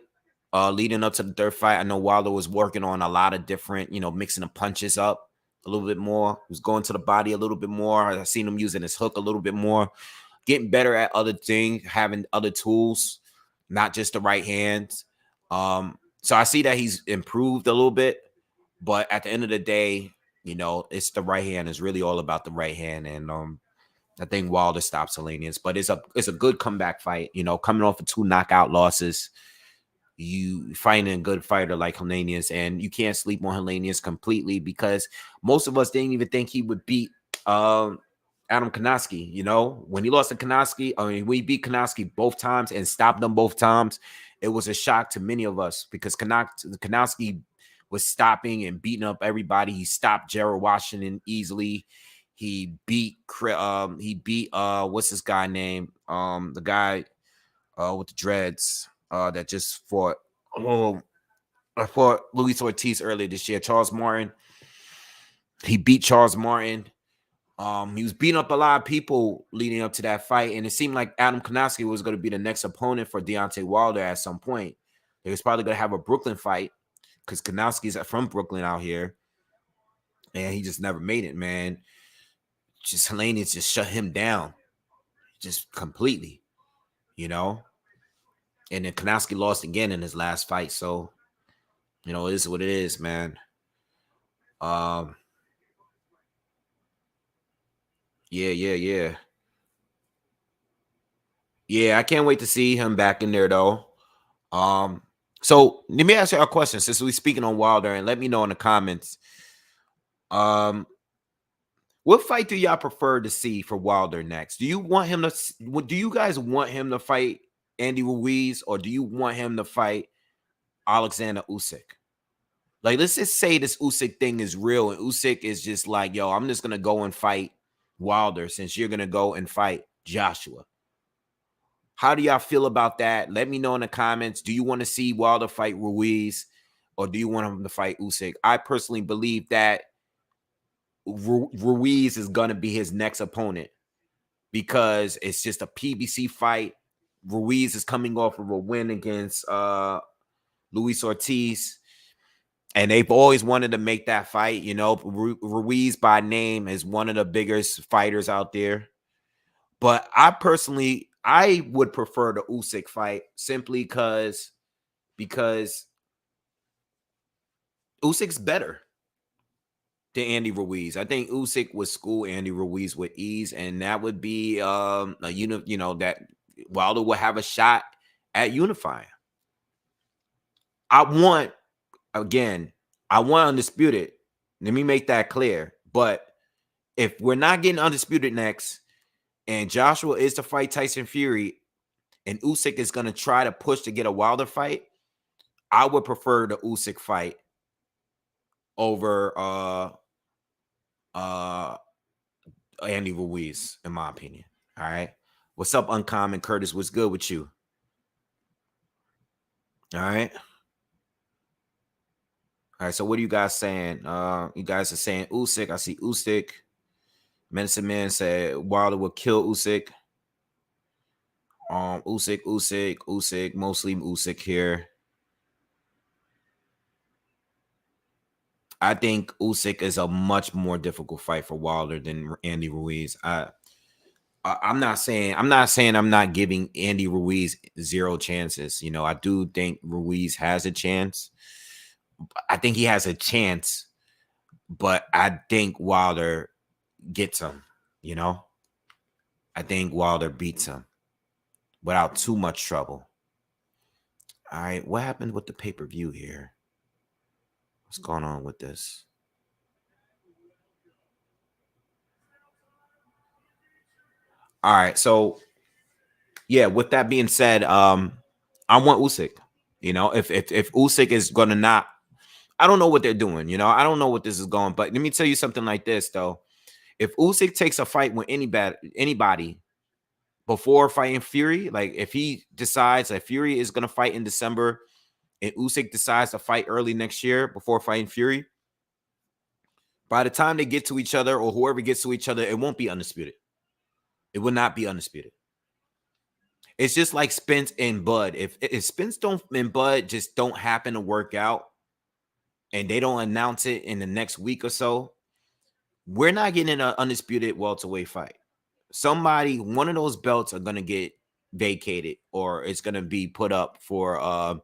Speaker 1: leading up to the third fight, I know Wilder was working on a lot of different, you know, mixing the punches up a little bit more. He was going to the body a little bit more. I've seen him using his hook a little bit more, getting better at other things, having other tools, not just the right hands. So I see that he's improved a little bit, but at the end of the day, You know, it's the right hand. It's really all about the right hand. And I think Wilder stops Helenius, but it's a good comeback fight. You know, coming off of 2 knockout losses, you fighting a good fighter like Helenius, and you can't sleep on Helenius completely because most of us didn't even think he would beat Adam Konoski. You know, when he lost to Konoski, I mean, we beat Konoski both times and stopped them both times. It was a shock to many of us because Konoski was stopping and beating up everybody. He stopped Gerald Washington easily. He beat what's this guy name? The guy with the dreads that just fought. Oh, I fought Luis Ortiz earlier this year. Charles Martin. He beat Charles Martin. He was beating up a lot of people leading up to that fight, and it seemed like Adam Konoski was going to be the next opponent for Deontay Wilder at some point. They was probably going to have a Brooklyn fight because Konoski's from Brooklyn out here, and he just never made it, man. Just Helenius just shut him down, just completely, you know. And then Konoski lost again in his last fight, so you know it is what it is, man. Yeah. I can't wait to see him back in there though. So let me ask you a question since we're speaking on Wilder, and let me know in the comments. What fight do y'all prefer to see for Wilder next? Do you want him to? Do you guys want him to fight Andy Ruiz, or do you want him to fight Alexander Usyk? Like, let's just say this Usyk thing is real, and Usyk is just like, yo, I'm just gonna go and fight Wilder since you're gonna go and fight Joshua. How do y'all feel about that? Let me know in the comments. Do you want to see Wilder fight Ruiz, or do you want him to fight Usyk? I personally believe that Ruiz is going to be his next opponent because it's just a PBC fight. Ruiz is coming off of a win against Luis Ortiz, and they've always wanted to make that fight. You know, Ruiz by name is one of the biggest fighters out there. But I would prefer the Usyk fight simply because Usyk's better than Andy Ruiz. I think Usyk would school Andy Ruiz with ease, and that would be that Wilder will have a shot at unifying. I want undisputed. Let me make that clear. But if we're not getting undisputed next, and Joshua is to fight Tyson Fury, and Usyk is going to try to push to get a Wilder fight, I would prefer the Usyk fight over Andy Ruiz, in my opinion. All right. What's up, Uncommon Curtis? What's good with you? All right. All right. So what are you guys saying? You guys are saying Usyk. I see Usyk. Medicine Man said Wilder will kill Usyk. Usyk, mostly Usyk here. I think Usyk is a much more difficult fight for Wilder than Andy Ruiz. I'm not saying I'm not giving Andy Ruiz zero chances. You know, I do think Ruiz has a chance. I think he has a chance, but I think Wilder gets him, you know? I think Wilder beats him without too much trouble. All right, what happened with the pay-per-view here? What's going on with this? All right, so yeah, with that being said, I want Usyk. You know, if Usyk is gonna not, I don't know what they're doing. You know, I don't know what this is going. But let me tell you something like this though: if Usyk takes a fight with anybody before fighting Fury, like if he decides that Fury is gonna fight in December, and Usyk decides to fight early next year before fighting Fury, by the time they get to each other or whoever gets to each other, it won't be undisputed. It will not be undisputed. It's just like Spence and Bud. If Spence and Bud just don't happen to work out and they don't announce it in the next week or so, we're not getting an undisputed welterweight fight. One of those belts are going to get vacated or it's going to be put up for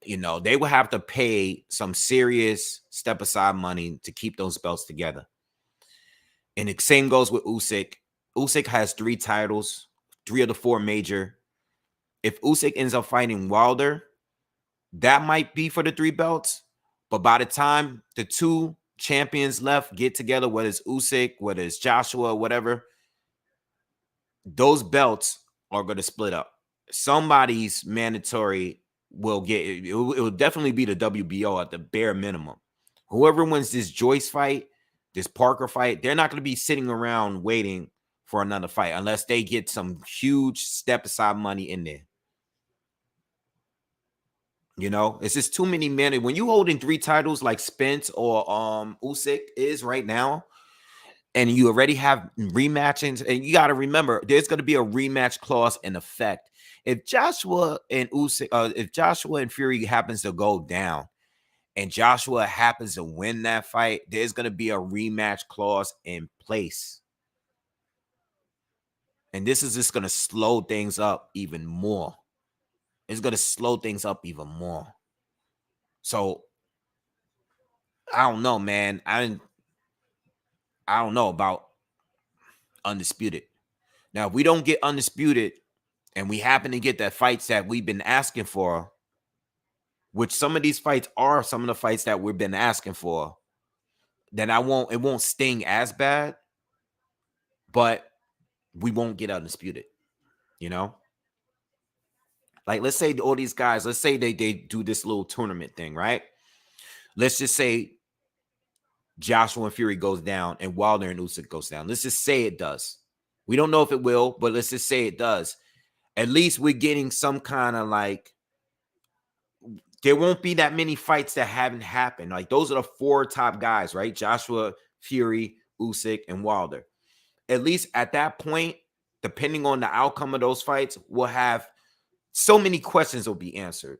Speaker 1: they will have to pay some serious step aside money to keep those belts together. And the same goes with Usyk. Usyk has 3 titles, 3 of the 4 major. If Usyk ends up fighting Wilder, that might be for the 3 belts. But by the time the 2 champions left get together, whether it's Usyk, whether it's Joshua, whatever, those belts are going to split up. Somebody's mandatory will get it. It will definitely be the WBO at the bare minimum. Whoever wins this Joyce fight, this Parker fight, they're not going to be sitting around waiting for another fight unless they get some huge step aside money in there. It's just too many men. When you holding 3 titles like Spence or Usyk is right now, and you already have rematchings, and you got to remember, there's going to be a rematch clause in effect. If Joshua and Fury happens to go down, and Joshua happens to win that fight, there's going to be a rematch clause in place. And this is just going to slow things up even more. It's going to slow things up even more. So, I don't know, man. I don't know about Undisputed. Now, if we don't get Undisputed and we happen to get that fights that we've been asking for, which some of these fights are some of the fights that we've been asking for, then it won't sting as bad, but we won't get Undisputed, Like, let's say all these guys, let's say they do this little tournament thing, right? Let's just say Joshua and Fury goes down and Wilder and Usyk goes down. Let's just say it does. We don't know if it will, but let's just say it does. At least we're getting some kind of like, there won't be that many fights that haven't happened. Like, those are the 4 top guys, right? Joshua, Fury, Usyk, and Wilder. At least at that point, depending on the outcome of those fights, we'll have so many questions will be answered.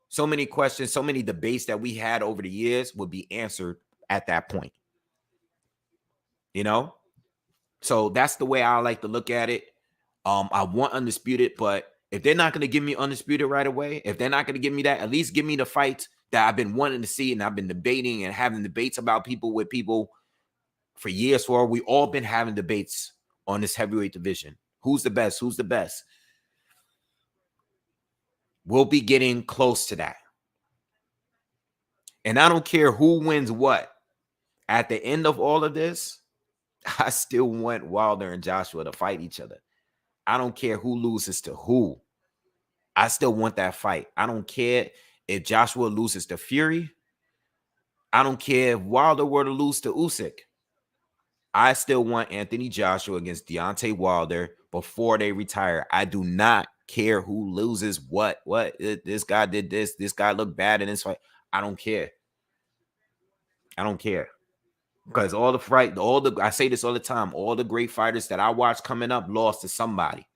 Speaker 1: So many questions, so many debates that we had over the years will be answered at that point. So that's the way I like to look at it. I want Undisputed, but if they're not going to give me Undisputed right away, if they're not going to give me that, at least give me the fights that I've been wanting to see and I've been debating and having debates about with people for years for. We all been having debates on this heavyweight division. Who's the best? Who's the best? We'll be getting close to that. And I don't care who wins what. At the end of all of this, I still want Wilder and Joshua to fight each other. I don't care who loses to who. I still want that fight. I don't care if Joshua loses to Fury. I don't care if Wilder were to lose to Usyk. I still want Anthony Joshua against Deontay Wilder before they retire. I do not care who loses what. This guy did this. This guy looked bad in this fight. I don't care. I don't care. Because I say this all the time, all the great fighters that I watch coming up lost to somebody.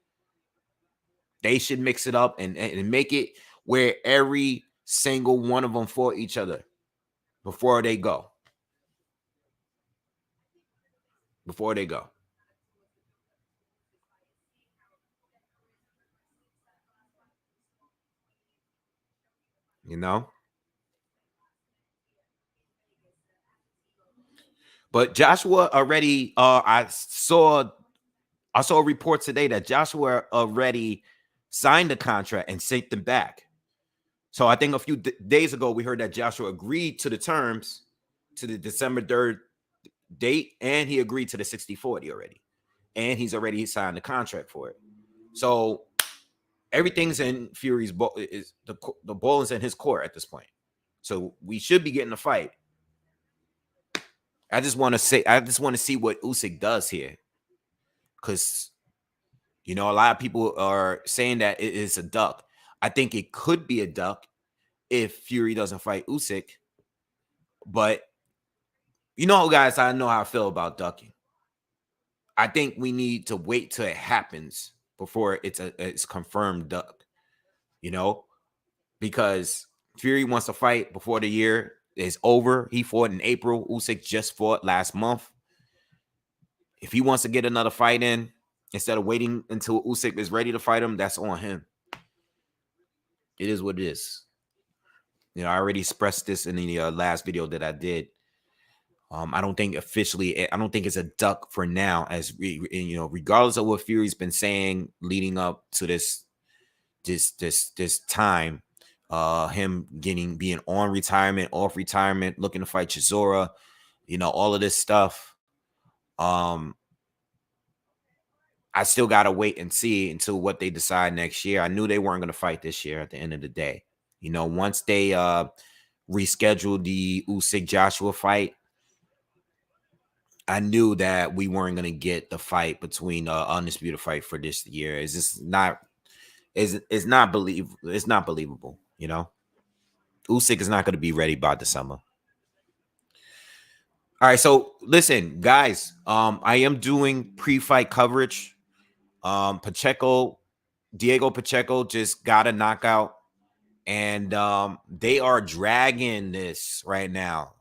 Speaker 1: They should mix it up and make it where every single one of them fought each other before they go. Before they go. But Joshua already, I saw a report today that Joshua already signed the contract and sent them back. So I think a few days ago, we heard that Joshua agreed to the terms to the December 3rd date, and he agreed to the 60-40 already. And he's already signed the contract for it. So everything's in Fury's ball. The ball is in his court at this point. So we should be getting a fight. I just want to see what Usyk does here. Because, a lot of people are saying that it is a duck. I think it could be a duck if Fury doesn't fight Usyk. But, guys, I know how I feel about ducking. I think we need to wait till it happens before it's confirmed duck. Because Fury wants to fight before the year is over. He fought in April. Usyk just fought last month. If he wants to get another fight in, instead of waiting until Usyk is ready to fight him, that's on him. It is what it is. You know, I already expressed this in the last video that I did. I don't think officially, I don't think it's a duck for now. You know, regardless of what Fury's been saying leading up to this time, him being on retirement, off retirement, looking to fight Chisora, you know, all of this stuff. I still gotta wait and see until what they decide next year. I knew they weren't gonna fight this year at the end of the day. You know, once they rescheduled the Usyk Joshua fight, I knew that we weren't gonna get the fight between undisputed fight for this year. It's just not it's not believable, you know. Usyk is not gonna be ready by December. All right, so listen, guys. I am doing pre-fight coverage. Diego Pacheco just got a knockout, and they are dragging this right now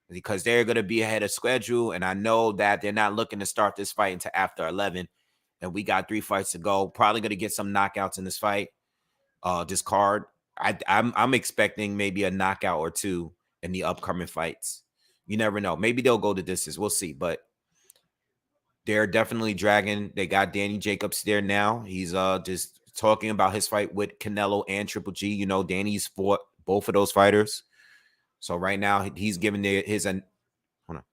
Speaker 1: because they're going to be ahead of schedule, and I know that they're not looking to start this fight until after 11, and we got 3 fights to go. Probably going to get some knockouts in this fight, this card. I'm expecting maybe a knockout or two in the upcoming fights. You never know. Maybe they'll go the distance. We'll see, but they're definitely dragging. They got Danny Jacobs there now. He's just talking about his fight with Canelo and Triple G. You know, Danny's fought both of those fighters. So right now he's giving his hold on.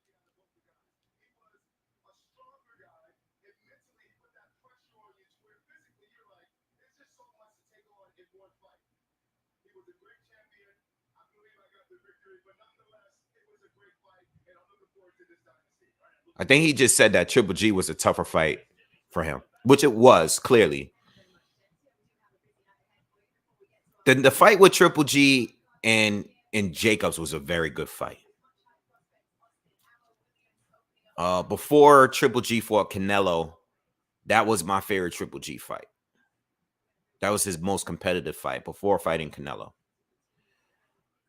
Speaker 1: I think he just said that Triple G was a tougher fight for him, which it was clearly. The fight with Triple G and Jacobs was a very good fight. Before Triple G fought Canelo, that was my favorite Triple G fight. That was his most competitive fight before fighting Canelo.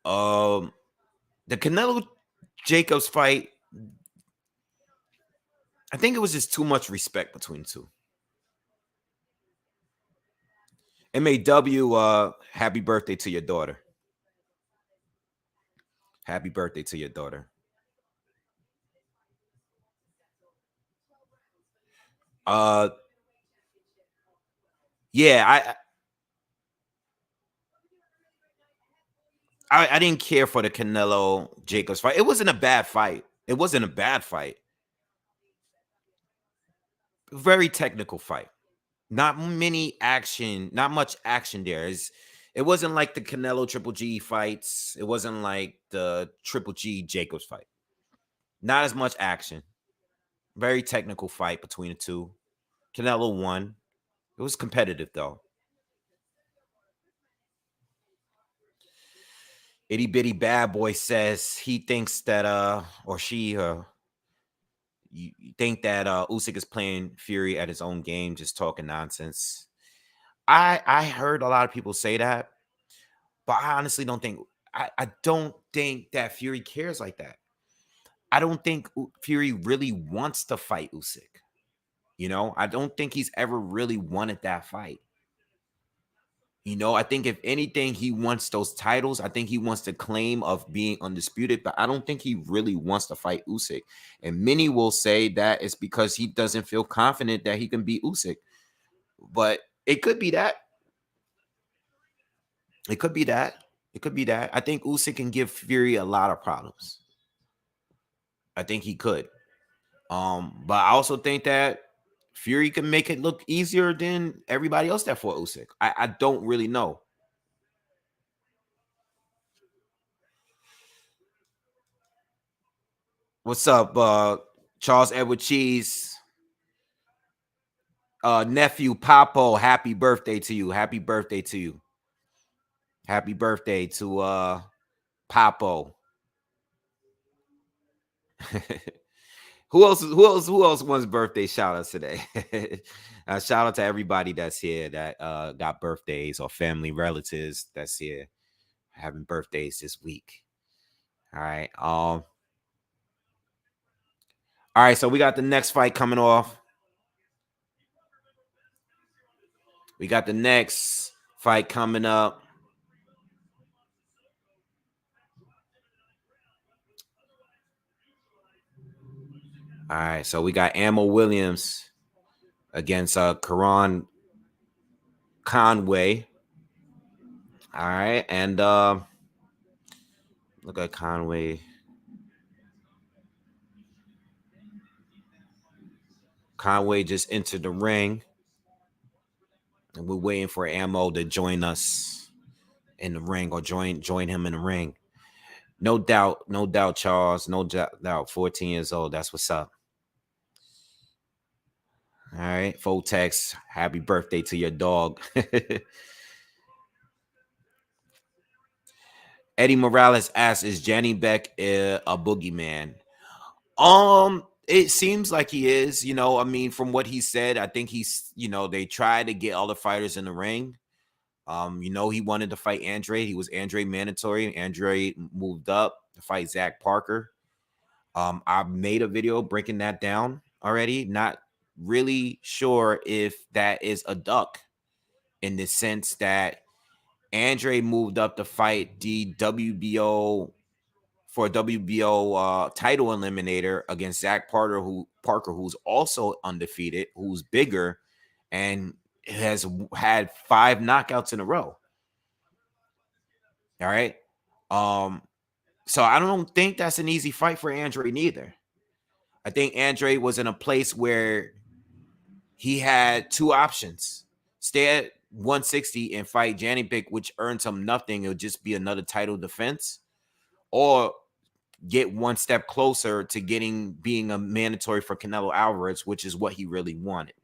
Speaker 1: The Canelo Jacobs fight, I think it was just too much respect between the two. MAW, happy birthday to your daughter. Happy birthday to your daughter. Yeah, I didn't care for the Canelo Jacobs fight. It wasn't a bad fight. It wasn't a bad fight. Very technical fight. Not much action there. It wasn't like the Canelo Triple G fights. It wasn't like the Triple G Jacobs fight. Not as much action. Very technical fight between the two. Canelo won. It was competitive though. Itty bitty bad boy says he thinks that or she you think that Usyk is playing Fury at his own game, just talking nonsense. I heard a lot of people say that, but I honestly don't think I don't think that Fury cares like that. I don't think Fury really wants to fight Usyk. You know, I don't think he's ever really wanted that fight. You know, I think if anything, he wants those titles. I think he wants the claim of being undisputed, but I don't think he really wants to fight Usyk. And many will say that it's because he doesn't feel confident that he can beat Usyk. But it could be that. It could be that. It could be that. I think Usyk can give Fury a lot of problems. I think he could. But I also think that Fury can make it look easier than everybody else that fought Usyk. I don't really know. What's up, Charles Edward Cheese? Nephew Papo, happy birthday to you. Happy birthday to you. Happy birthday to Papo. Who else wants birthday shout outs today? Shout out to everybody that's here that got birthdays or family relatives that's here having birthdays this week. All right. All right, so we got the next fight coming off. We got the next fight coming up. All right, so we got Ammo Williams against Karan Conway. All right, and look at Conway. Conway just entered the ring, and we're waiting for Ammo to join us in the ring or join him in the ring. No doubt, Charles. No doubt. 14 years old. That's what's up. All right, full text. Happy birthday to your dog. Eddie Morales asks, "Is Janny Beck a boogeyman?" It seems like he is. You know, I mean, from what he said, I think he's. You know, they tried to get all the fighters in the ring. You know, he wanted to fight Andre. He was Andre mandatory. Andre moved up to fight Zach Parker. I made a video breaking that down already. Not really sure if that is a duck in the sense that Andre moved up to fight the WBO for a WBO title eliminator against Zach Parker, who's also undefeated, who's bigger, and has had 5 knockouts in a row. All right. So I don't think that's an easy fight for Andre neither. I think Andre was in a place where he had 2 options: stay at 160 and fight Janny Bick, which earns him nothing. It would just be another title defense, or get one step closer to being a mandatory for Canelo Alvarez, which is what he really wanted.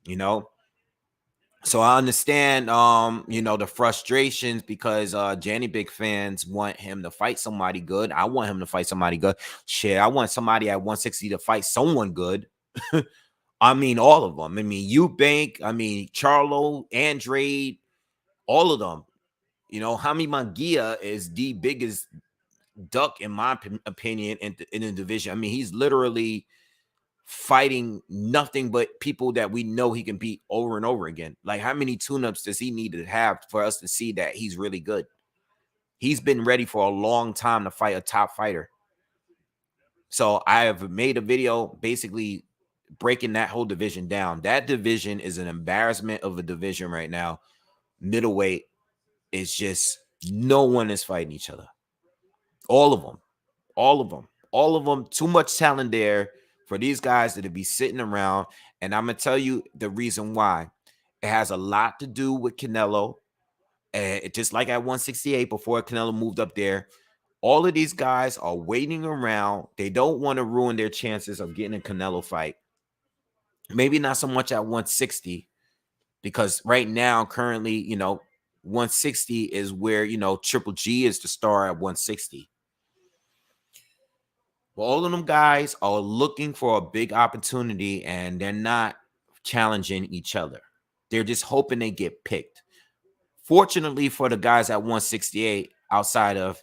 Speaker 1: You know? So I understand you know, the frustrations because Janny Big fans want him to fight somebody good. I want him to fight somebody good. Shit, I want somebody at 160 to fight someone good. I mean, all of them. I mean, Eubank, I mean, Charlo, Andre, all of them. You know, Jaime Manguia is the biggest duck, in my opinion, in the division. I mean, he's literally fighting nothing but people that we know he can beat over and over again. Like, how many tune-ups does he need to have for us to see that he's really good? He's been ready for a long time to fight a top fighter. So I have made a video basically breaking that whole division down. That division is an embarrassment of a division right now. Middleweight is just, no one is fighting each other. All of them. All of them. All of them. Too much talent there for these guys to be sitting around. And I'm going to tell you the reason why. It has a lot to do with Canelo. Just like at 168 before Canelo moved up there, all of these guys are waiting around. They don't want to ruin their chances of getting a Canelo fight. Maybe not so much at 160, because right now, currently, you know, 160 is where, you know, Triple G is the star at 160. Well, all of them guys are looking for a big opportunity, and they're not challenging each other. They're just hoping they get picked. Fortunately for the guys at 168, outside of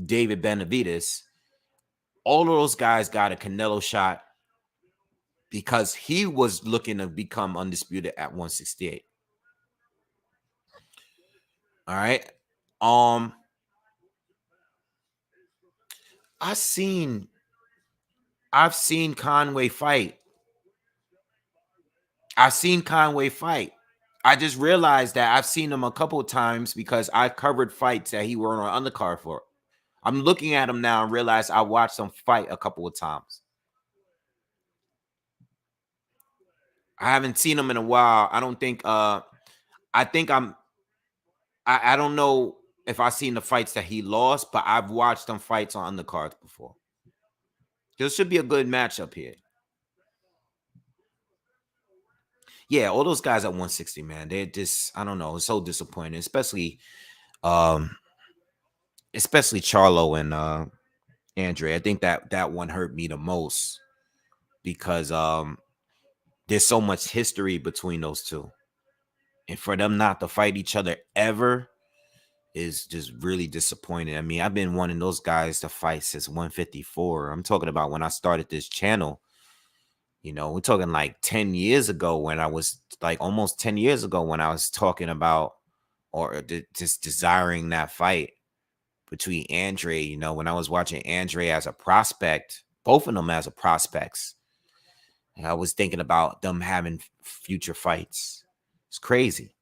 Speaker 1: David Benavidez, all of those guys got a Canelo shot because he was looking to become undisputed at 168. All right. I've seen Conway fight. I just realized that I've seen him a couple of times because I covered fights that he were on undercard for. I'm looking at him now and realize I watched him fight a couple of times. I haven't seen him in a while. I don't think I don't know if I've seen the fights that he lost, but I've watched them fights on undercards before. This should be a good matchup here. Yeah, all those guys at 160, man, they're just, I don't know, it's so disappointing, especially Charlo and Andre. I think that one hurt me the most because there's so much history between those two. And for them not to fight each other ever is just really disappointing. I mean, I've been wanting those guys to fight since 154. I'm talking about when I started this channel. You know, we're talking like 10 years ago when I was like almost 10 years ago when I was talking about or just desiring that fight between Andre. You know, when I was watching Andre as a prospect Both of them as a prospects. And I was thinking about them having future fights. It's crazy.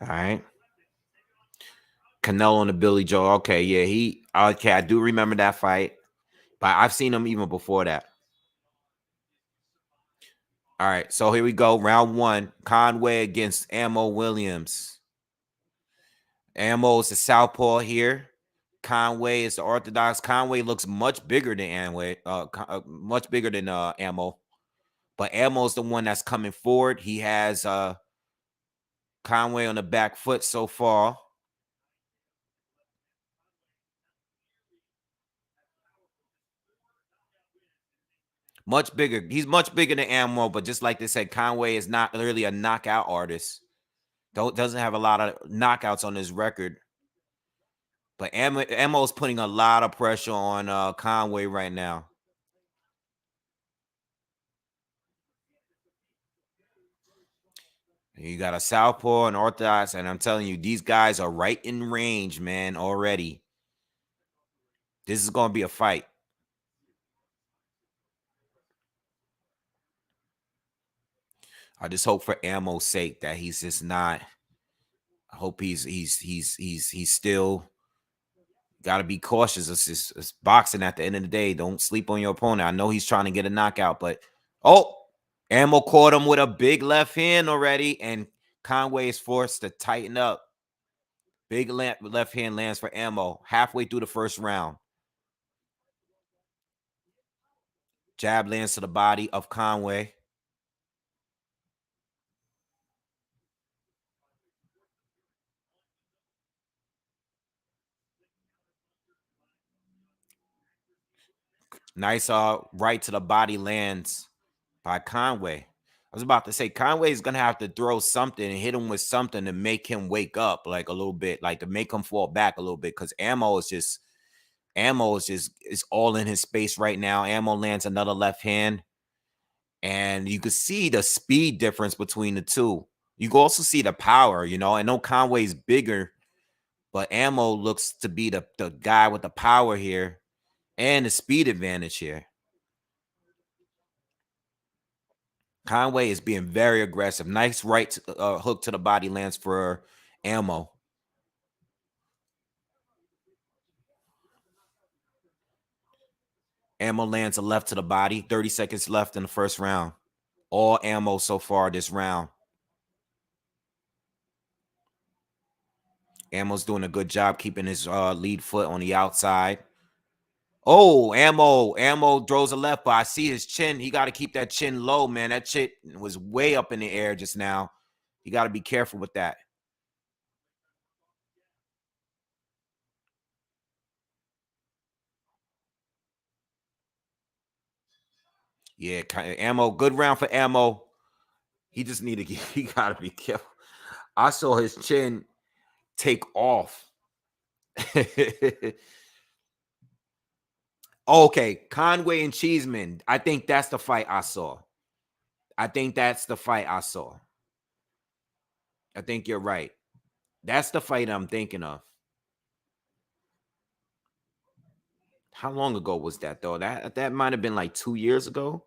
Speaker 1: All right. Canelo and the Billy Joe. Okay, yeah, okay, I do remember that fight. But I've seen him even before that. All right, so here we go. Round one. Conway against Ammo Williams. Ammo is the southpaw here. Conway is the orthodox. Conway looks much bigger than much bigger than Ammo. But Ammo's the one that's coming forward. He has Conway on the back foot so far. Much bigger. He's much bigger than Ammo, but just like they said, Conway is not really a knockout artist. Doesn't have a lot of knockouts on his record. But Ammo's putting a lot of pressure on Conway right now. You got a southpaw and orthodox, and I'm telling you, these guys are right in range, man, already. This is going to be a fight. I just hope for Ammo's sake that he's just not. I hope he's still got to be cautious. It's boxing at the end of the day. Don't sleep on your opponent. I know he's trying to get a knockout, but Ammo caught him with a big left hand already, and Conway is forced to tighten up. Big left hand lands for Ammo halfway through the first round. Jab lands to the body of Conway. Nice right to the body lands by Conway. I was about to say Conway's gonna have to throw something and hit him with something to make him wake up like a little bit, like to make him fall back a little bit, because Ammo is all in his space right now. Ammo lands another left hand, and you can see the speed difference between the two. You can also see the power. I know Conway's bigger, but Ammo looks to be the guy with the power here and the speed advantage here. Conway is being very aggressive. Nice right hook to the body lands for Ammo. Ammo lands a left to the body. 30 seconds left in the first round. All Ammo so far this round. Ammo's doing a good job keeping his lead foot on the outside. Oh, Ammo throws a left, but I see his chin. He got to keep that chin low, man. That chin was way up in the air just now. You got to be careful with that. Yeah, Ammo, good round for Ammo. He just need to he got to be careful. I saw his chin take off. Okay, Conway and Cheeseman. I think that's the fight I saw. I think you're right. That's the fight I'm thinking of. How long ago was that, though? That might have been like 2 years ago.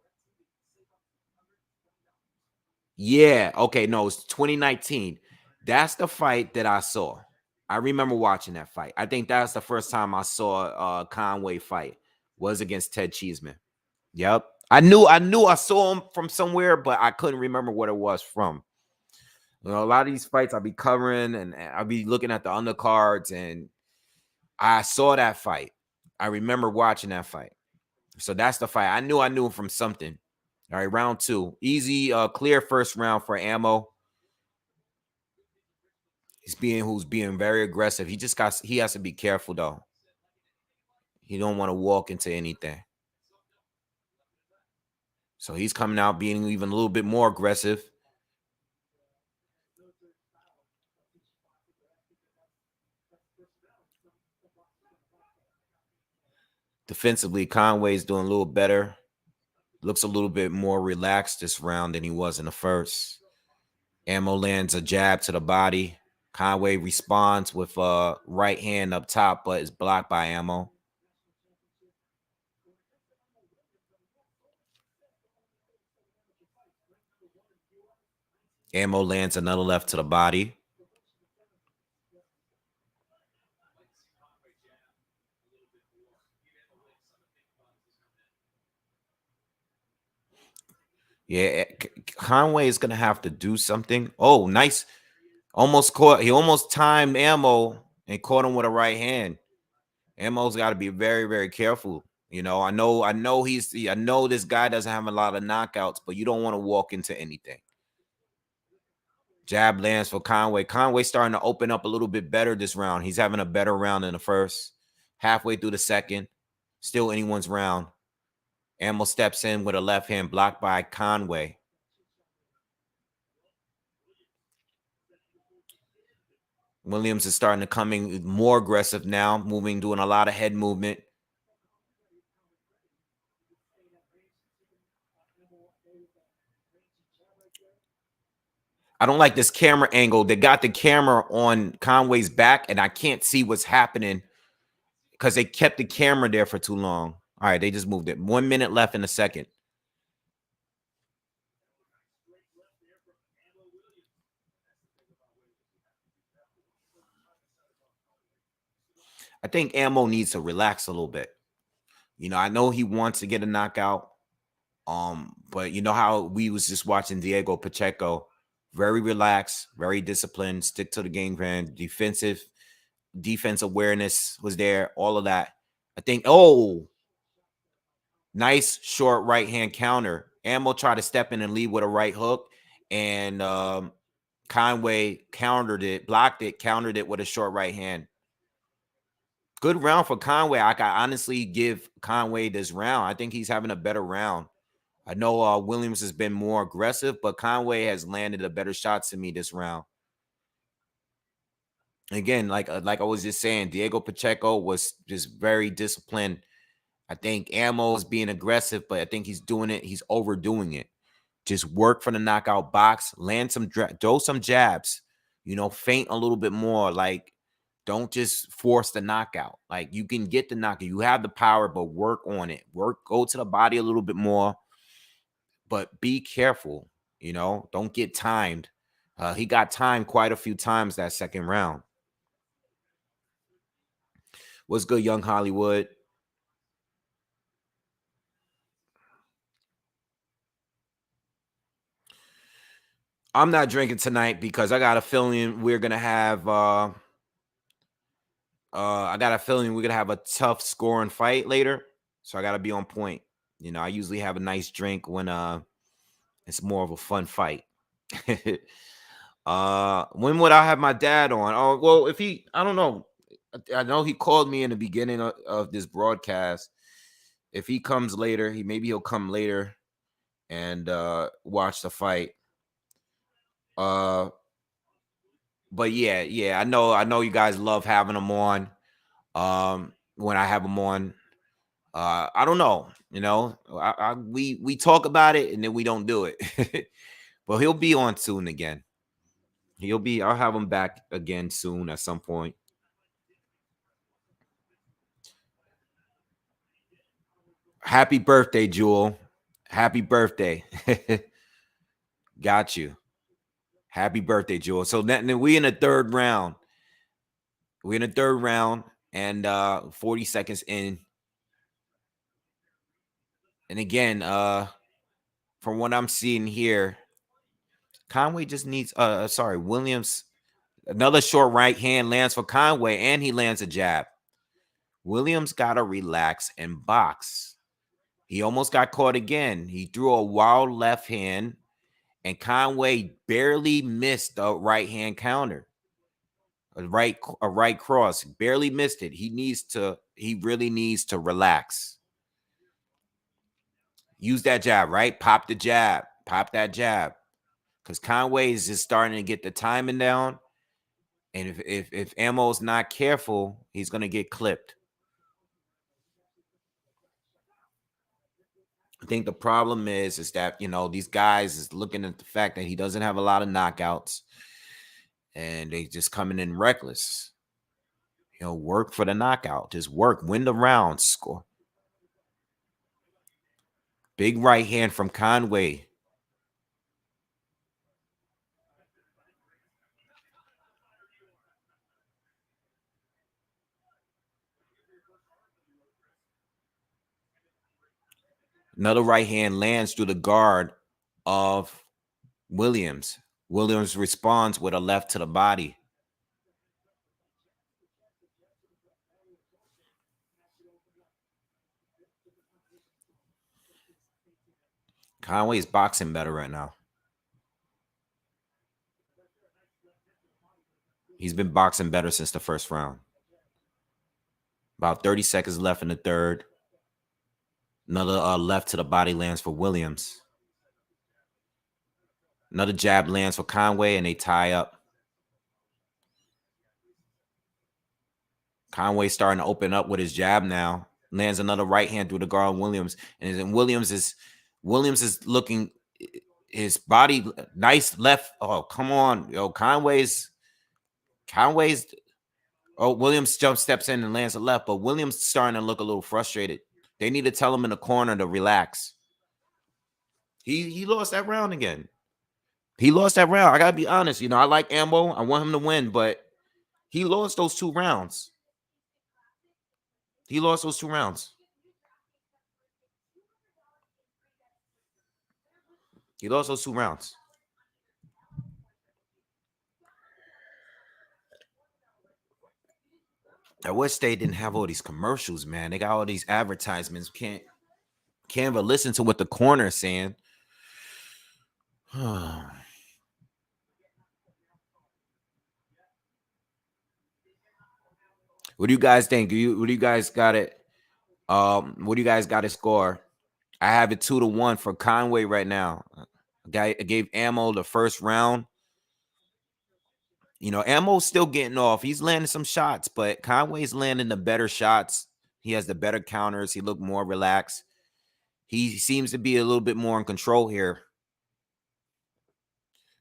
Speaker 1: Yeah. Okay. No, it's 2019. That's the fight that I saw. I remember watching that fight. I think that's the first time I saw Conway fight was against Ted Cheeseman. Yep. I knew I saw him from somewhere, but I couldn't remember what it was from. A lot of these fights I'll be covering and I'll be looking at the undercards, and I saw that fight. I remember watching that fight. So that's the fight. I knew him from something. All right, round two. Easy, clear first round for Ammo. Who's being very aggressive. He has to be careful though. He don't want to walk into anything. So he's coming out being even a little bit more aggressive. Defensively, Conway's doing a little better. Looks a little bit more relaxed this round than he was in the first. Ammo lands a jab to the body. Conway responds with a right hand up top, but is blocked by Ammo. Ammo lands another left to the body. Yeah, Conway is going to have to do something. Oh, nice. Almost caught. He almost timed Ammo and caught him with a right hand. Ammo's got to be very, very careful. You know, I know I know this guy doesn't have a lot of knockouts, but you don't want to walk into anything. Jab lands for Conway. Conway starting to open up a little bit better this round. He's having a better round in the first. Halfway through the second. Still anyone's round. Ammo steps in with a left hand blocked by Conway. Williams is starting to come in more aggressive now, doing a lot of head movement. I don't like this camera angle. They got the camera on Conway's back, and I can't see what's happening because they kept the camera there for too long. All right, they just moved it. 1 minute left in the second. I think Ammo needs to relax a little bit. You know, I know he wants to get a knockout. But you know how we was just watching Diego Pacheco, very relaxed, very disciplined, stick to the game plan, defense awareness was there, all of that. I think, nice short right hand counter. Ammo tried to step in and lead with a right hook, and Conway countered it, blocked it, countered it with a short right hand. Good round for Conway. I can honestly give Conway this round. I think he's having a better round. I know Williams has been more aggressive, but Conway has landed a better shots to me this round. Again, like I was just saying, Diego Pacheco was just very disciplined. I think Ammo is being aggressive, but I think he's doing it. He's overdoing it. Just work for the knockout box, land some, throw some jabs, you know, feint a little bit more. Like, don't just force the knockout. Like, you can get the knockout. You have the power, but work on it. Go to the body a little bit more, but be careful. You know, don't get timed. He got timed quite a few times that second round. What's good, Young Hollywood? I'm not drinking tonight because I got a feeling we're gonna have I got a feeling we're gonna have a tough scoring fight later. So I gotta be on point. You know, I usually have a nice drink when it's more of a fun fight. When would I have my dad on? Oh, well, if he, I don't know. I know he called me in the beginning of this broadcast. If he comes later, he'll come later and watch the fight. Uh but yeah, I know you guys love having him on. When I have him on, I don't know, you know, we talk about it and then we don't do it. But he'll be on soon again. I'll have him back again soon at some point. Happy birthday, Jewel. Happy birthday. Got you. Happy birthday, Jewel. So then we in the third round. We're in the third round and 40 seconds in. And again, from what I'm seeing here, Conway just needs Williams. Another short right hand lands for Conway, and he lands a jab. Williams gotta relax and box. He almost got caught again. He threw a wild left hand, and Conway barely missed the right hand counter. A right cross, barely missed it. He really needs to relax. Use that jab, right? Pop the jab. Pop that jab. Because Conway is just starting to get the timing down. And if Ammo's not careful, he's gonna get clipped. I think the problem is that, you know, these guys is looking at the fact that he doesn't have a lot of knockouts. and they just coming in reckless. You know, work for the knockout. Just work, win the round, score. Big right hand from Conway. Another right hand lands through the guard of Williams. Williams responds with a left to the body. Conway's boxing better right now. He's been boxing better since the first round. About 30 seconds left in the third. Another left to the body lands for Williams. Another jab lands for Conway, and they tie up. Conway starting to open up with his jab now. Lands another right hand through the guard on Williams. And then Williams is looking, his body, nice left. Oh, come on. Yo, Conway's, Williams steps in and lands a left, but Williams starting to look a little frustrated. They need to tell him in the corner to relax. He lost that round again. He lost that round. I gotta be honest. You know, I like Ambo. I want him to win, but he lost those 2 rounds. He lost those 2 rounds. He lost those 2 rounds. I wish they didn't have all these commercials, man. They got all these advertisements. Can't even listen to what the corner is saying. What do you guys think? What do you guys got it? What do you guys got to score? I have it 2-1 for Conway right now. I gave Ammo the first round. You know, Ammo's still getting off. He's landing some shots, but Conway's landing the better shots. He has the better counters. He looked more relaxed. He seems to be a little bit more in control here.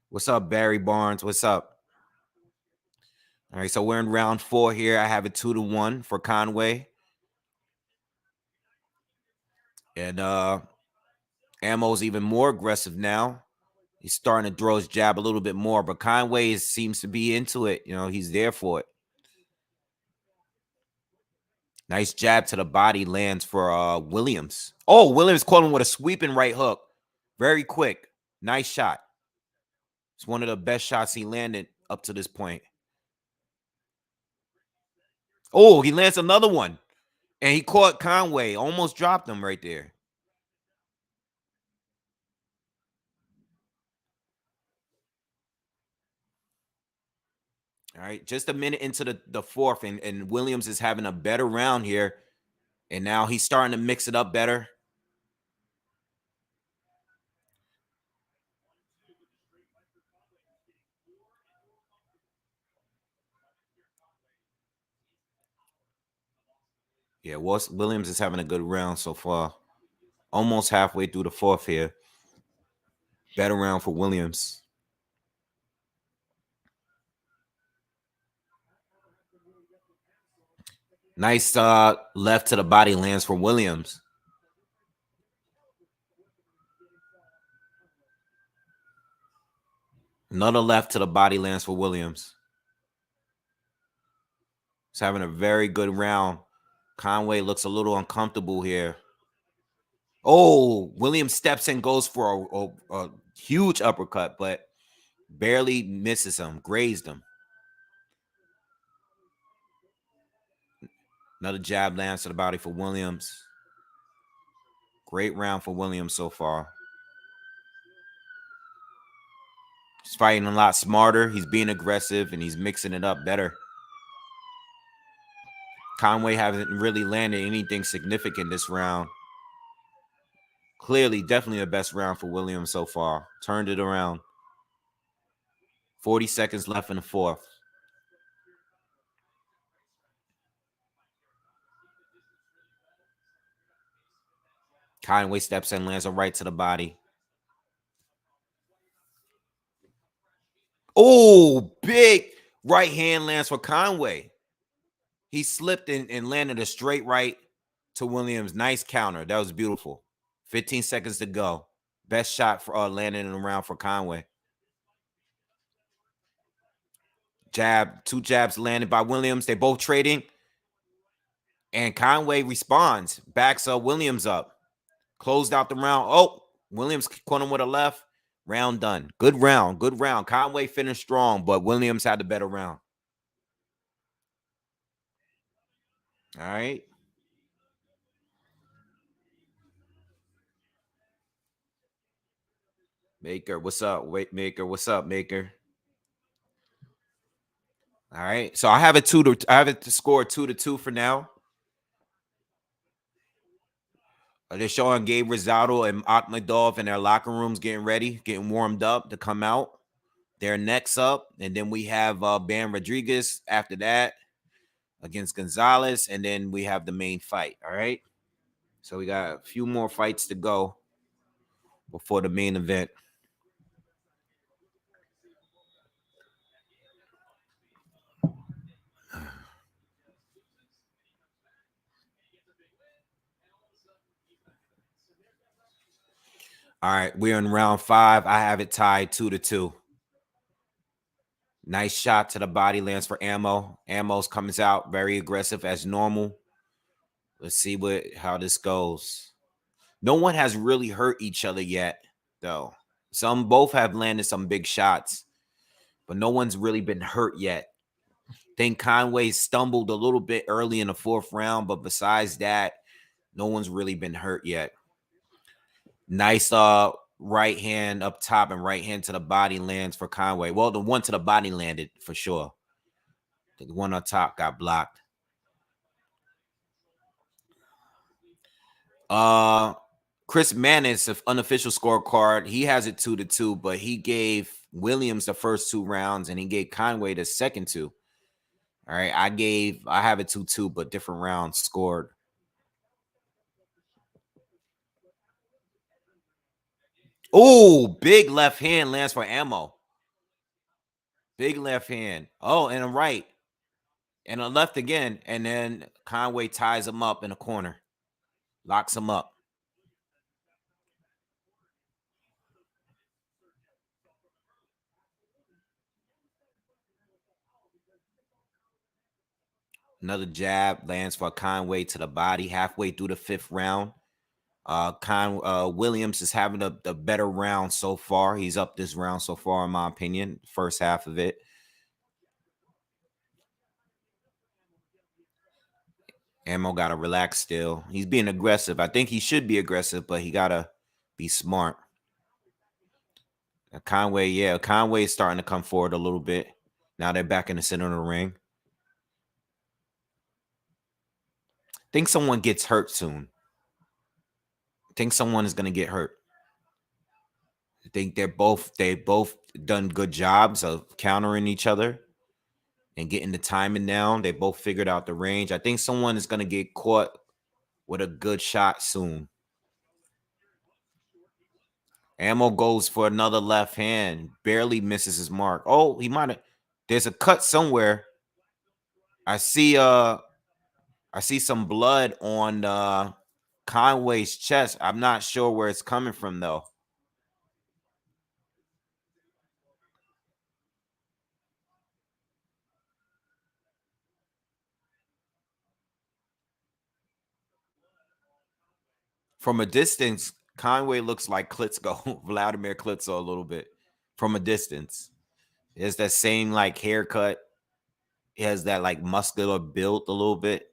Speaker 1: What's up, Barry Barnes? What's up? All right, so we're in round 4 here. I have it 2-1 for Conway. And Ammo's even more aggressive now. He's starting to throw his jab a little bit more, but Conway seems to be into it. You know, he's there for it. Nice jab to the body lands for Williams. Oh, Williams caught him with a sweeping right hook. Very quick. Nice shot. It's one of the best shots he landed up to this point. Oh, he lands another one. And he caught Conway. Almost dropped him right there. All right, just a minute into the fourth, and Williams is having a better round here. And now he's starting to mix it up better. Yeah, Williams is having a good round so far. Almost halfway through the fourth here. Better round for Williams. Nice left to the body lands for Williams. Another left to the body lands for Williams. He's having a very good round. Conway looks a little uncomfortable here. Oh, Williams steps in, goes for a huge uppercut, but barely misses him, grazed him. Another jab lands to the body for Williams. Great round for Williams so far. He's fighting a lot smarter. He's being aggressive, and he's mixing it up better. Conway hasn't really landed anything significant this round. Clearly, definitely the best round for Williams so far. Turned it around. 40 seconds left in the fourth. Conway steps in, lands a right to the body. Oh, big right hand lands for Conway. He slipped and landed a straight right to Williams. Nice counter. That was beautiful. 15 seconds to go. Best shot for landing in the round for Conway. Jab, 2 jabs landed by Williams. They both trading. And Conway responds. Backs Williams up. Closed out the round. Oh, Williams caught him with a left. Round done. Good round. Good round. Conway finished strong, but Williams had the better round. All right. Maker, what's up? Wait, Maker, what's up, Maker? All right. So I have it to score 2-2 for now. They're showing Gabe Rosado and Akhmedov in their locker rooms getting ready, getting warmed up to come out. They're next up. And then we have Bam Rodriguez after that against Gonzalez. And then we have the main fight. All right. So we got a few more fights to go before the main event. All right, we're in round 5. I have it tied 2-2. Nice shot to the body lands for Ammo. Ammo's comes out very aggressive as normal. Let's see how this goes. No one has really hurt each other yet, though. Both have landed some big shots, but no one's really been hurt yet. I think Conway stumbled a little bit early in the 4th round, but besides that, no one's really been hurt yet. Nice right hand up top and right hand to the body lands for Conway. Well, the one to the body landed for sure. The one on top got blocked. Chris Manis of unofficial scorecard, he has it 2-2, but he gave Williams the first 2 rounds and he gave Conway the second 2. All right, I have it 2-2, but different rounds scored. Oh, big left hand lands for Ammo. Big left hand. Oh, and a right. And a left again. And then Conway ties him up in the corner. Locks him up. Another jab lands for Conway to the body halfway through the 5th round. Williams is having the better round so far. He's up this round so far, in my opinion. First half of it. Ammo got to relax still. He's being aggressive. I think he should be aggressive, but he got to be smart. Conway, Conway is starting to come forward a little bit. Now they're back in the center of the ring. Think someone gets hurt soon. Think someone is going to get hurt. I think they both done good jobs of countering each other and getting the timing down. They both figured out the range. I think someone is going to get caught with a good shot soon. Ammo goes for another left hand. Barely misses his mark. Oh, he might have. There's a cut somewhere. I see some blood on Conway's chest. I'm not sure where it's coming from, though. From a distance, Conway looks like Klitschko, Vladimir Klitschko a little bit. From a distance. He has that same like haircut. He has that like muscular build a little bit.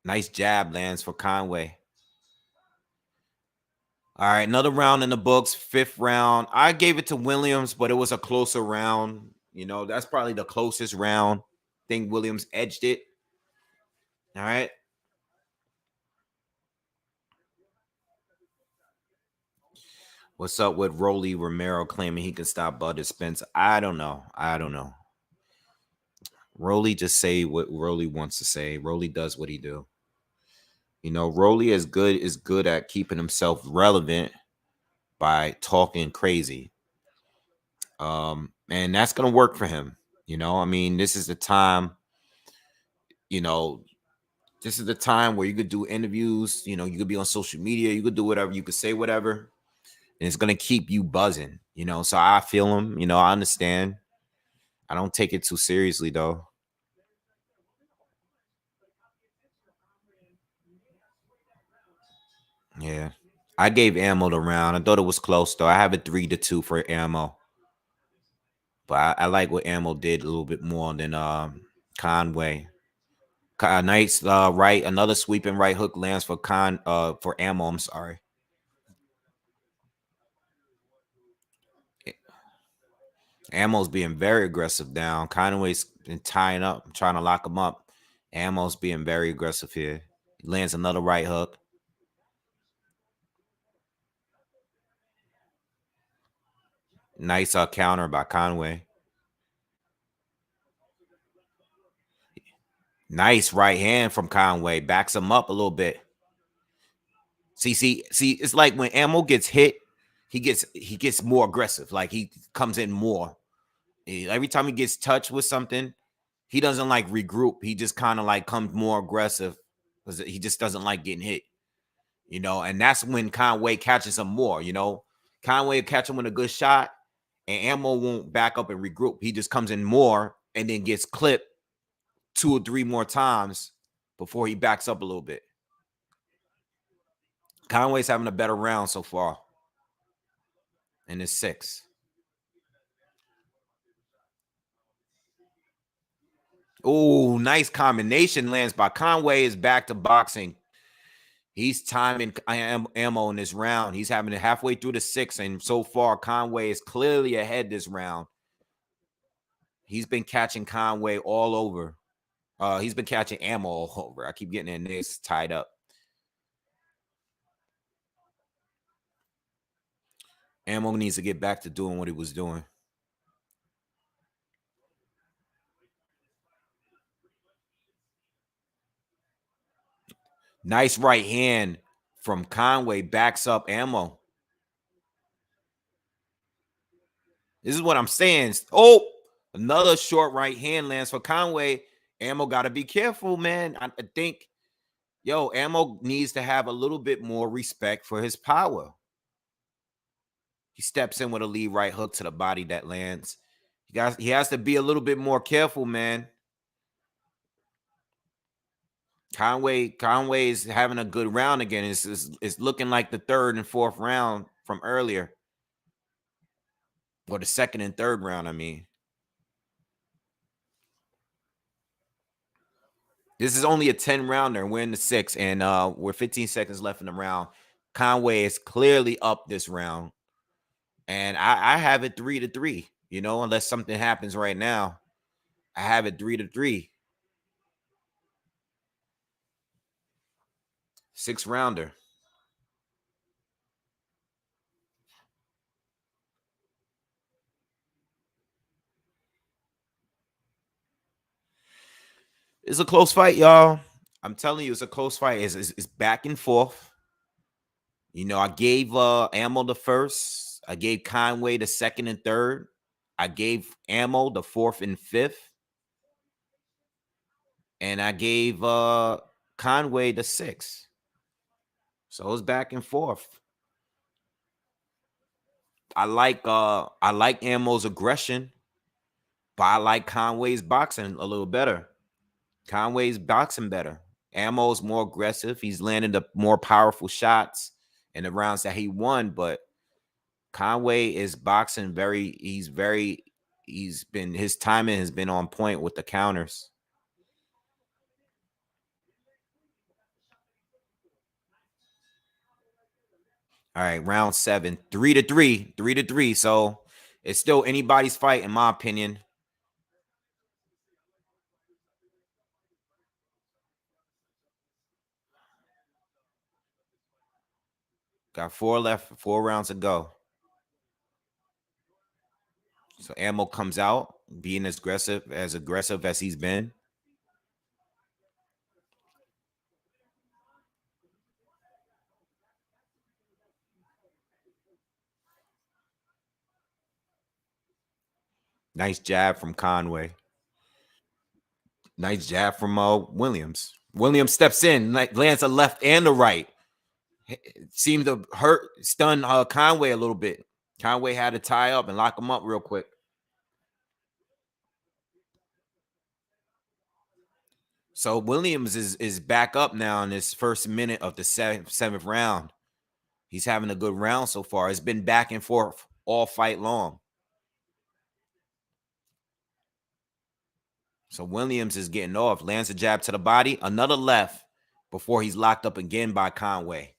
Speaker 1: Nice jab lands for Conway. All right, another round in the books, 5th round. I gave it to Williams, but it was a closer round. You know, that's probably the closest round. I think Williams edged it. All right. What's up with Rolly Romero claiming he can stop Bud Spence? I don't know. Rolly just say what Rolly wants to say. Rolly does what he do. You know, Rolly is good at keeping himself relevant by talking crazy. And that's gonna work for him. You know, I mean, this is the time, you know, this is the time where you could do interviews, you know, you could be on social media, you could do whatever, you could say whatever, and it's gonna keep you buzzing, you know. So I feel him, you know, I understand. I don't take it too seriously though. Yeah. I gave Ammo the round. I thought it was close though. I have it 3-2 for Ammo. But I like what Ammo did a little bit more than Conway. Nice right, another sweeping right hook lands for Ammo. I'm sorry. Ammo's being very aggressive down. Conway's been tying up, trying to lock him up. Ammo's being very aggressive here. He lands another right hook. Nice counter by Conway. Nice right hand from Conway. Backs him up a little bit. See, it's like when Ammo gets hit, he gets more aggressive. Like he comes in more. Every time he gets touched with something, he doesn't like regroup. He just kind of like comes more aggressive because he just doesn't like getting hit. You know, and that's when Conway catches him more. You know, Conway will catch him with a good shot, and Ammo won't back up and regroup. He just comes in more and then gets clipped 2 or 3 more times before he backs up a little bit. Conway's having a better round so far, and it's 6. Oh, nice combination lands by Conway. Is back to boxing. He's timing Ammo in this round. He's having it halfway through the 6, and so far Conway is clearly ahead this round. He's been catching Conway all over. He's been catching Ammo all over. I keep getting in this tied up. Ammo needs to get back to doing what he was doing. Nice right hand from Conway. Backs up Ammo. This is what I'm saying. Oh, another short right hand lands for Conway. Ammo got to be careful, man. I think, Ammo needs to have a little bit more respect for his power. He steps in with a lead right hook to the body that lands. He has to be a little bit more careful, man. Conway is having a good round again. It's looking like the 3rd and 4th round from earlier, or the 2nd and 3rd round. I mean, this is only a 10 rounder. We're in the 6th, and we're 15 seconds left in the round. Conway is clearly up this round, and I have it 3-3. You know, unless something happens right now, I have it 3-3. 6 rounder. It's a close fight, y'all. I'm telling you, it's a close fight. It's back and forth. You know, I gave Ammo the 1st. I gave Conway the 2nd and 3rd. I gave Ammo the 4th and 5th. And I gave Conway the 6th. So it's back and forth. I like Ammo's aggression, but I like Conway's boxing a little better. Conway's boxing better. Ammo's more aggressive. He's landing the more powerful shots in the rounds that he won, but Conway is boxing his timing has been on point with the counters. All right, round 7, 3-3, 3-3. So it's still anybody's fight, in my opinion. Got 4 left, 4 rounds to go. So Ammo comes out, being as aggressive as he's been. Nice jab from Conway. Nice jab from Williams. Williams steps in, lands a left and a right. Seemed to stun Conway a little bit. Conway had to tie up and lock him up real quick. So Williams is back up now in this first minute of the seventh round. He's having a good round so far. It's been back and forth all fight long. So Williams is getting off, lands a jab to the body, another left before he's locked up again by Conway.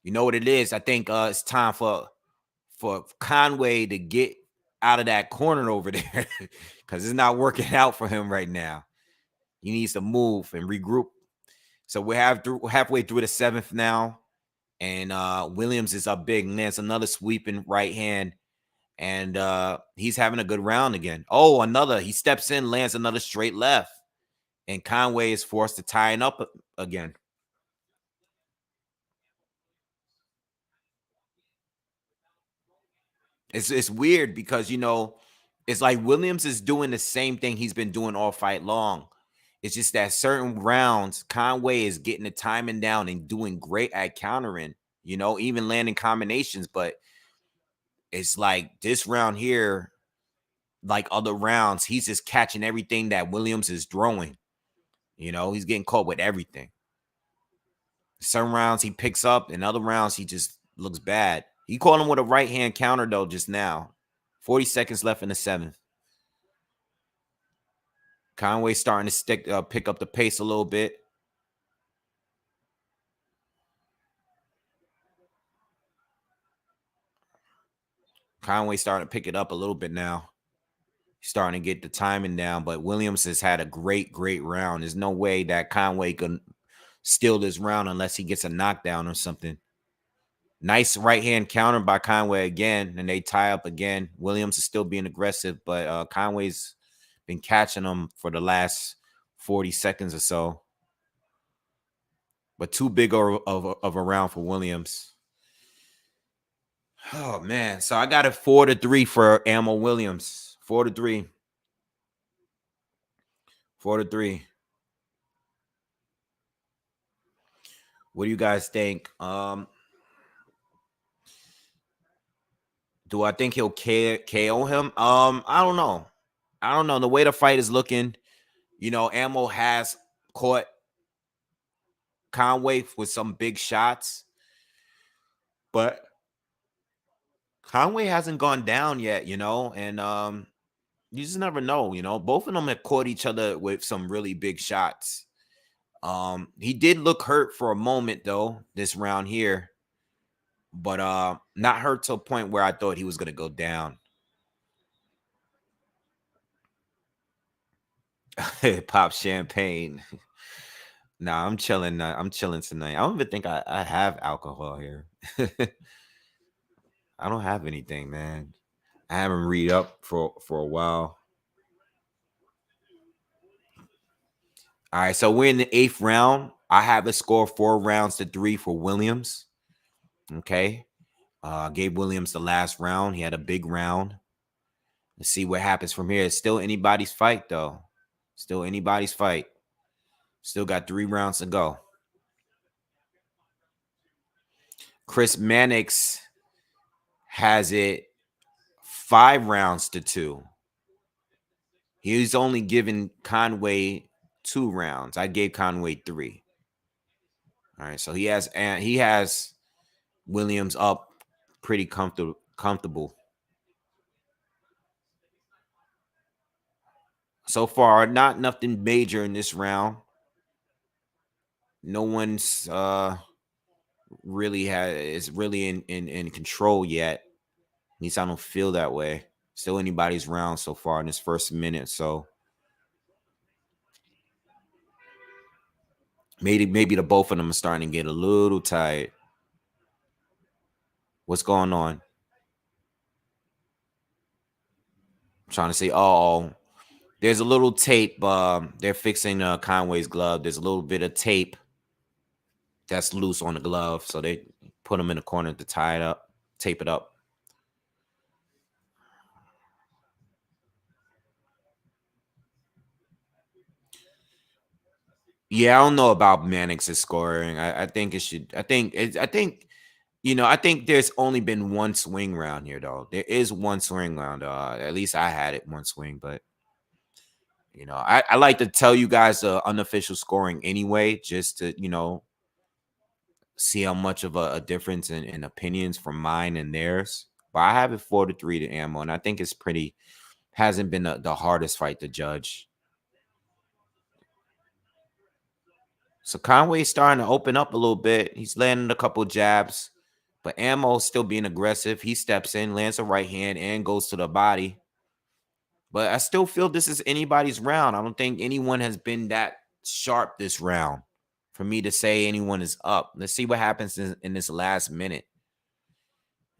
Speaker 1: You know what it is? I think it's time for Conway to get out of that corner over there because it's not working out for him right now. He needs to move and regroup. So we're halfway through the seventh now, and Williams is up big, lands another sweeping right hand, and he's having a good round again. Oh, another. He steps in, lands another straight left, and Conway is forced to tie it up again. It's weird because, you know, it's like Williams is doing the same thing he's been doing all fight long. It's just that certain rounds, Conway is getting the timing down and doing great at countering, you know, even landing combinations. But it's like this round here, like other rounds, he's just catching everything that Williams is throwing. You know, he's getting caught with everything. Some rounds he picks up, and other rounds he just looks bad. He caught him with a right hand counter, though, just now. 40 seconds left in the seventh. Conway starting to pick up the pace a little bit. Conway starting to pick it up a little bit now. He's starting to get the timing down, but Williams has had a great round. There's no way that Conway can steal this round unless he gets a knockdown or something. Nice right hand counter by Conway again, and they tie up again. Williams is still being aggressive, but Conway's been catching him for the last 40 seconds or so. But too big of a round for Williams. Oh, man. So I got it 4-3 for Ammo Williams. 4-3. 4-3. What do you guys think? Do I think he'll KO him? I don't know. I don't know. The way the fight is looking, you know, Ammo has caught Conway with some big shots, but Conway hasn't gone down yet, you know, and you just never know, you know. Both of them have caught each other with some really big shots. He did look hurt for a moment though, this round here, but not hurt to a point where I thought he was gonna go down. Pop champagne. Nah, I'm chilling. I'm chilling tonight. I don't even think I have alcohol here. I don't have anything, man. I haven't read up for a while. All right, so we're in the eighth round. I have a score 4-3 for Williams. Okay. Gabe Williams the last round. He had a big round. Let's see what happens from here. It's still anybody's fight, though. Still anybody's fight. Still got 3 rounds to go. Chris Mannix has it 5-2. He's only given Conway 2 rounds. I gave Conway 3. All right, so he has Williams up pretty comfortable. So far, not nothing major in this round. No one's is really in control yet. At least I don't feel that way. Still anybody's round so far in this first minute. So maybe the both of them are starting to get a little tired. What's going on? I'm trying to say, there's a little tape. They're fixing Conway's glove. There's a little bit of tape that's loose on the glove, so they put him in the corner to tie it up, tape it up. Yeah, I don't know about Mannix's scoring. I think it should. I think I think there's only been one swing round here, though. There is one swing round. At least I had it one swing, but I like to tell you guys the unofficial scoring anyway, just to see how much of a difference in opinions from mine and theirs. But I have it 4-3 to Ammo, and I think it's pretty hasn't been the hardest fight to judge. So Conway's starting to open up a little bit. He's landing a couple jabs, but Ammo's still being aggressive. He steps in, lands a right hand, and goes to the body. But I still feel this is anybody's round. I don't think anyone has been that sharp this round for me to say anyone is up. Let's see what happens in this last minute.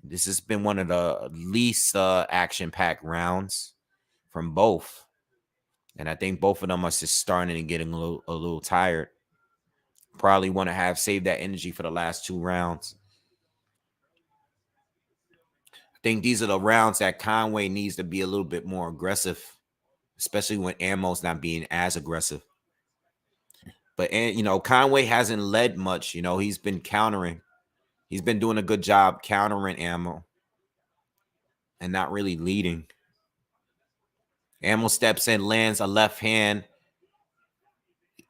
Speaker 1: This has been one of the least action-packed rounds from both. And I think both of them are just starting and getting a little tired. Probably want to have saved that energy for the last 2 rounds. I think these are the rounds that Conway needs to be a little bit more aggressive, especially when Ammo's not being as aggressive. But Conway hasn't led much. He's been countering. He's been doing a good job countering Ammo and not really leading. Ammo steps in, lands a left hand,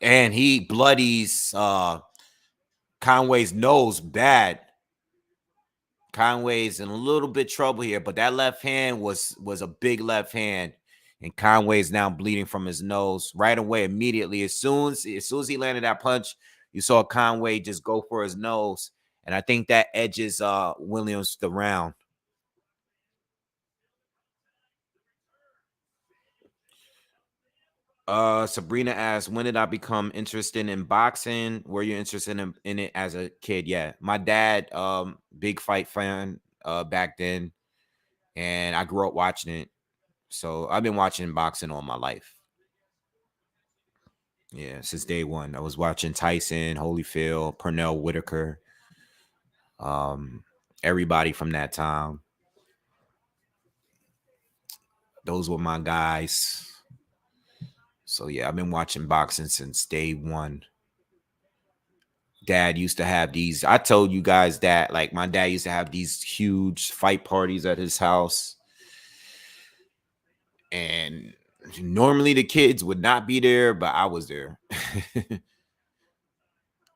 Speaker 1: and he bloodies Conway's nose bad. Conway's in a little bit trouble here, but that left hand was a big left hand, and Conway's now bleeding from his nose right away, immediately. As soon as he landed that punch, you saw Conway just go for his nose, and I think that edges Williams the round. Sabrina asks, when did I become interested in boxing? Were you interested in it as a kid? Yeah. My dad, big fight fan back then, and I grew up watching it. So I've been watching boxing all my life. Yeah, since day one. I was watching Tyson, Holyfield, Pernell Whitaker, everybody from that time. Those were my guys. So yeah, I've been watching boxing since day one. Dad used to have these. I told you guys that, like, my dad used to have these huge fight parties at his house. And normally the kids would not be there, but I was there.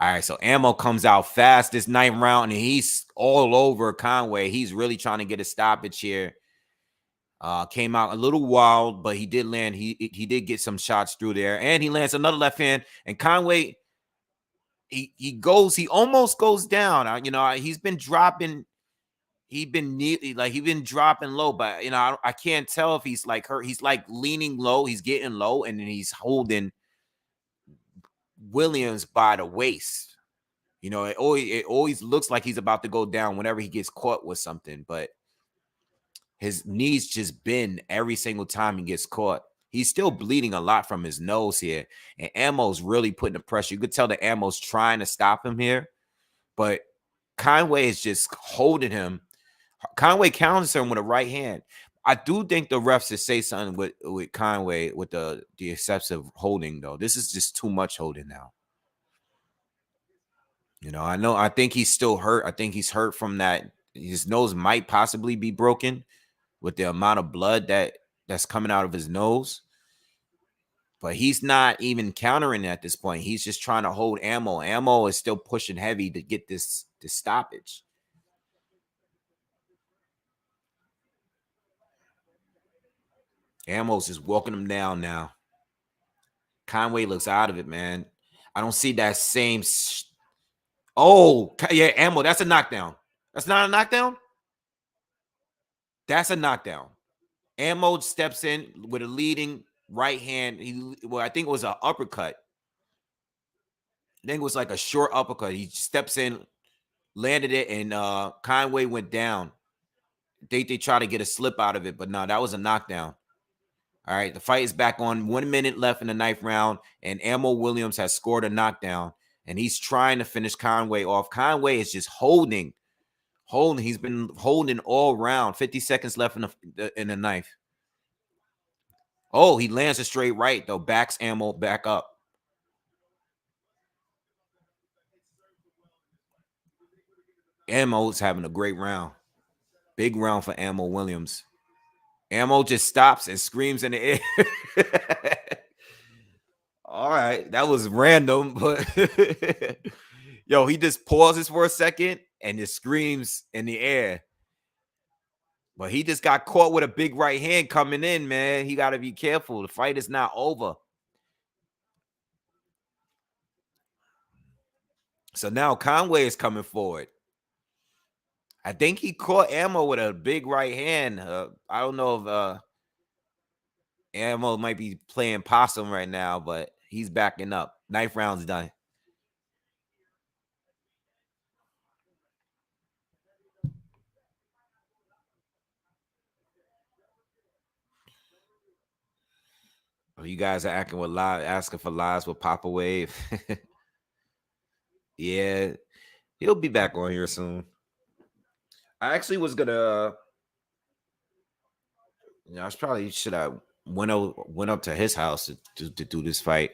Speaker 1: All right, so Ammo comes out fast this 9th round, and he's all over Conway. He's really trying to get a stoppage here. Came out a little wild, but he did land. He did get some shots through there, and he lands another left hand. And Conway, he almost goes down. He's been dropping. He's been dropping low, but I can't tell if he's like hurt. He's like leaning low. He's getting low, and then he's holding Williams by the waist. It always looks like he's about to go down whenever he gets caught with something, but his knees just bend every single time he gets caught. He's still bleeding a lot from his nose here, and Ammo's really putting the pressure. You could tell that Ammo's trying to stop him here, but Conway is just holding him. Conway counters him with a right hand. I do think the refs should say something with Conway with the excessive holding, though. This is just too much holding now. I think he's still hurt. I think he's hurt from that. His nose might possibly be broken with the amount of blood that's coming out of his nose. But he's not even countering at this point. He's just trying to hold Ammo. Ammo is still pushing heavy to get this stoppage. Ammo's just walking him down now. Conway looks out of it, man. I don't see that same. Oh, yeah, Ammo. That's a knockdown. That's not a knockdown? That's a knockdown. Ammo steps in with a leading right hand. I think it was an uppercut. I think it was like a short uppercut. He steps in, landed it, and Conway went down. They try to get a slip out of it, but no, that was a knockdown. All right, the fight is back on. 1 minute left in the 9th round, and Ammo Williams has scored a knockdown, and he's trying to finish Conway off. Conway is just holding. He's been holding all round. 50 seconds left in the 9th. Oh, he lands a straight right, though. Backs Ammo back up. Ammo's having a great round. Big round for Ammo Williams. Ammo just stops and screams in the air. All right, that was random, but yo, he just pauses for a second and just screams in the air. But he just got caught with a big right hand coming in, man. He got to be careful. The fight is not over. So now Conway is coming forward. I think he caught Ammo with a big right hand. I don't know if Ammo might be playing possum right now, but he's backing up. 9th round's done. You guys are acting with live, asking for lives with Papa Wave. Yeah, he'll be back on here soon. I actually was gonna, I probably should have went up to his house to do this fight.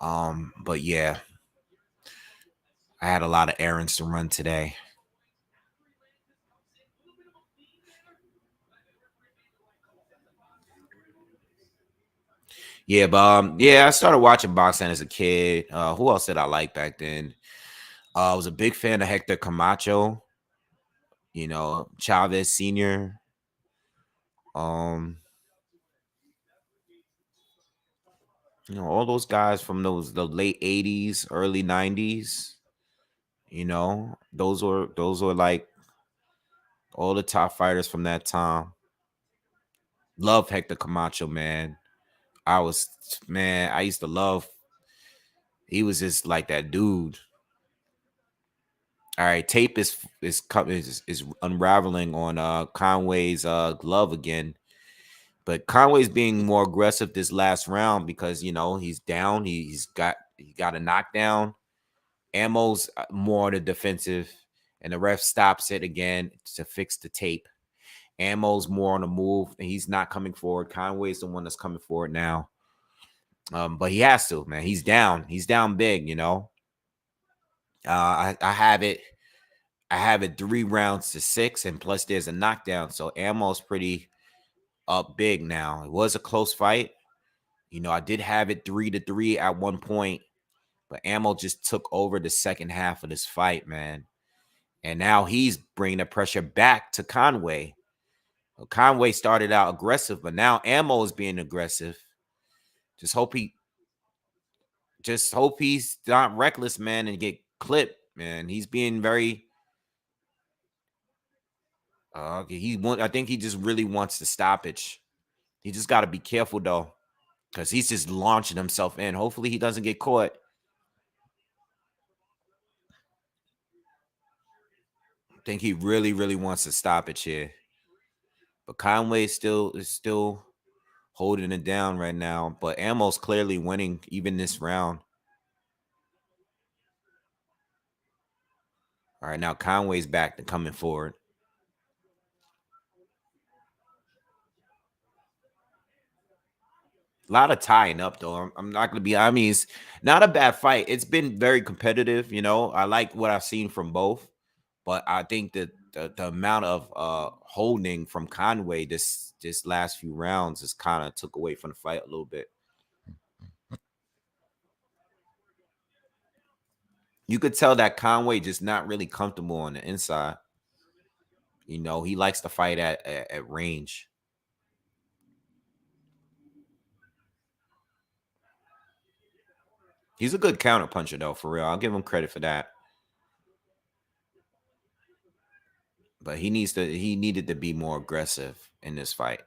Speaker 1: But yeah, I had a lot of errands to run today. Yeah, but yeah, I started watching boxing as a kid. Who else did I like back then? I was a big fan of Hector Camacho. Chavez Sr. Um, all those guys from the late 80s, early 90s. Those were like all the top fighters from that time. Love Hector Camacho, man. I used to love. He was just like that dude. All right, tape is unraveling on Conway's glove again. But Conway's being more aggressive this last round because he's down. He got a knockdown. Ammo's more the defensive, and the ref stops it again to fix the tape. Ammo's more on the move, and he's not coming forward. Conway's the one that's coming forward now. But he has to, man. He's down. He's down big, I have it. I have it 3 rounds to 6, and plus there's a knockdown. So Ammo's pretty up big now. It was a close fight. I did have it 3-3 at one point, but Ammo just took over the second half of this fight, man. And now he's bringing the pressure back to Conway. Conway started out aggressive, but now Ammo is being aggressive. Just hope he's not reckless, man, and get clipped, man. He's being very I think he just really wants the stoppage. He just got to be careful though, because he's just launching himself in. Hopefully he doesn't get caught. I think he really, really wants to stoppage here. But Conway is still holding it down right now. But Ammo's clearly winning even this round. All right, now Conway's back to coming forward. A lot of tying up though. I'm not gonna be. I mean, it's not a bad fight. It's been very competitive. I like what I've seen from both, but I think that the amount of holding from Conway this last few rounds is kind of took away from the fight a little bit. You could tell that Conway just not really comfortable on the inside. He likes to fight at range. He's a good counter puncher though, for real. I'll give him credit for that. But he needed to be more aggressive in this fight.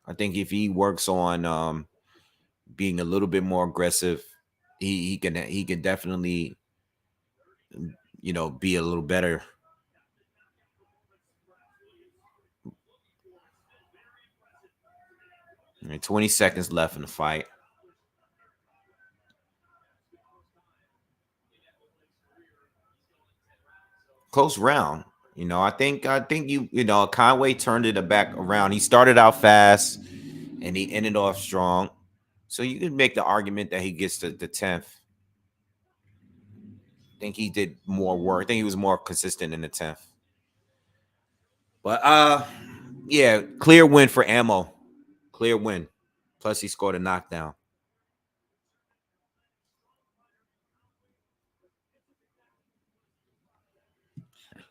Speaker 1: I think if he works on being a little bit more aggressive, he can definitely be a little better. Right, 20 seconds left in the fight. Close round. I think Conway turned it back around. He started out fast and he ended off strong. So you can make the argument that he gets to the 10th. think he did more work. I think he was more consistent in the 10th. But yeah, clear win for Ammo. Clear win. Plus he scored a knockdown.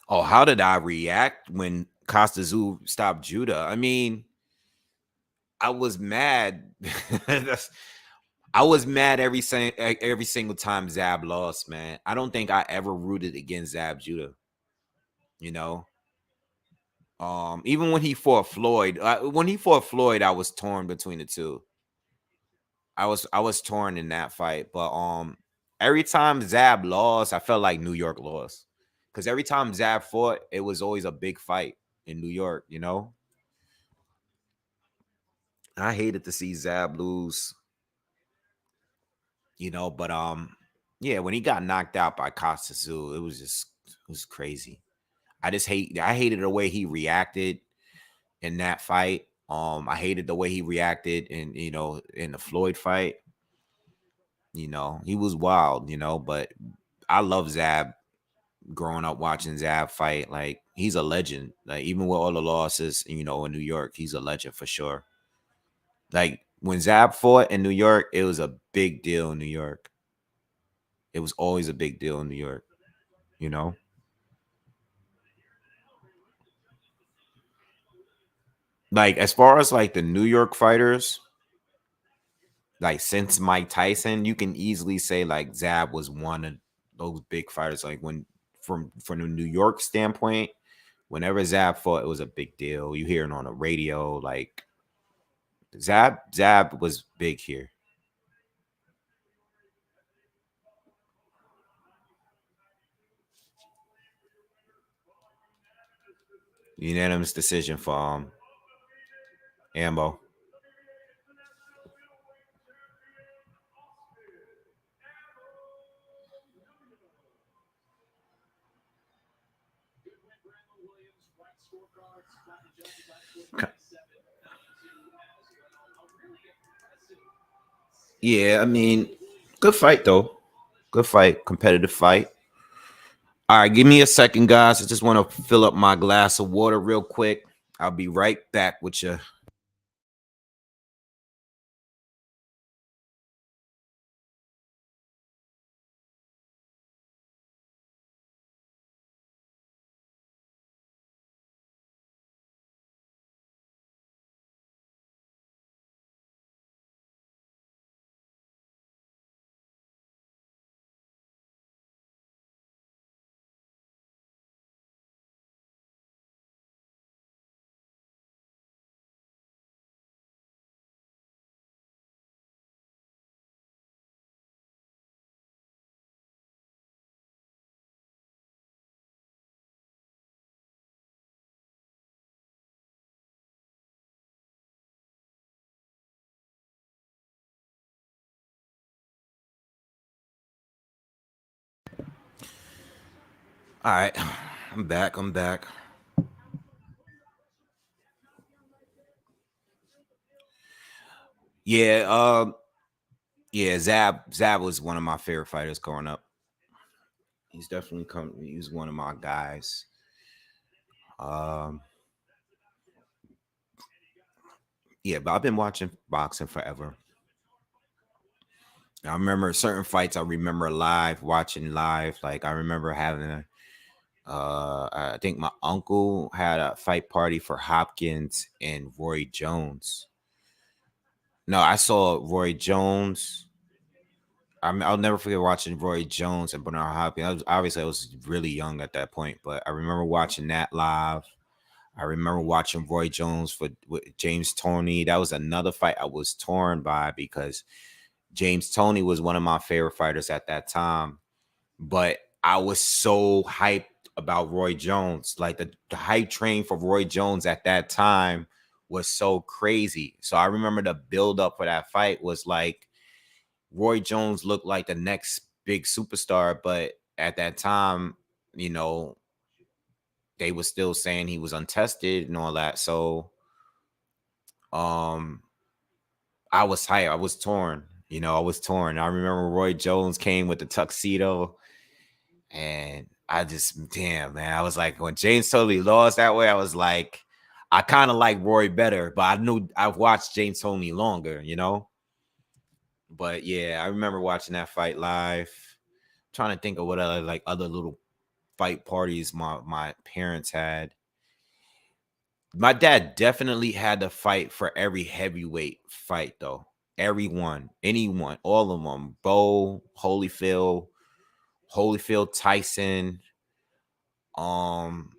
Speaker 1: Oh, how did I react when Costa Zoo stopped Judah? I mean, I was mad. I was mad every single time Zab lost, man. I don't think I ever rooted against Zab Judah. You know, even when he fought Floyd, I was torn between the two. I was torn in that fight, but every time Zab lost, I felt like New York lost because every time Zab fought, it was always a big fight in New York. You know, I hated to see Zab lose. You know, but yeah, when he got knocked out by Costa Zoo, it was crazy. I hated the way he reacted in that fight. I hated the way he reacted in in the Floyd fight. You know, he was wild, but I love Zab. Growing up watching Zab fight, like he's a legend. Like even with all the losses, in New York, he's a legend for sure. Like when Zab fought in New York, it was a big deal in New York. It was always a big deal in New York, you know? Like as far as like the New York fighters, like since Mike Tyson, you can easily say like Zab was one of those big fighters. Like when from a New York standpoint, whenever Zab fought, it was a big deal. You hear it on the radio, like Zab was big here. Unanimous decision for Ambo. Yeah, I mean, good fight though. Good fight, competitive fight. All right, give me a second, guys. I just want to fill up my glass of water real quick. I'll be right back with you. All right, I'm back. I'm back. Yeah, yeah. Zab was one of my favorite fighters growing up. He's definitely come. He's one of my guys. Um, yeah, but I've been watching boxing forever. I remember certain fights. I remember live watching live. Like I remember having a. I think my uncle had a fight party for Hopkins and Roy Jones. No, I saw Roy Jones. I'll never forget watching Roy Jones and Bernard Hopkins. Obviously, I was really young at that point, but I remember watching that live. I remember watching Roy Jones with James Toney. That was another fight I was torn by because James Toney was one of my favorite fighters at that time. But I was so hyped about Roy Jones. Like the hype train for Roy Jones at that time was so crazy. So I remember the build up for that fight was like Roy Jones looked like the next big superstar, but at that time, you know, they were still saying he was untested and all that. So um I was hyped. I was torn. I was torn. I remember Roy Jones came with the tuxedo. And I just, damn, man, I was like, when James Toney lost that way, I was like, I kind of like Roy better, but I knew I've watched James Toney longer, you know. But yeah, I remember watching that fight live. Trying to think of what other like other little fight parties my parents had. My dad definitely had to fight for every heavyweight fight though. Everyone, anyone, all of them. Holyfield, Tyson, um,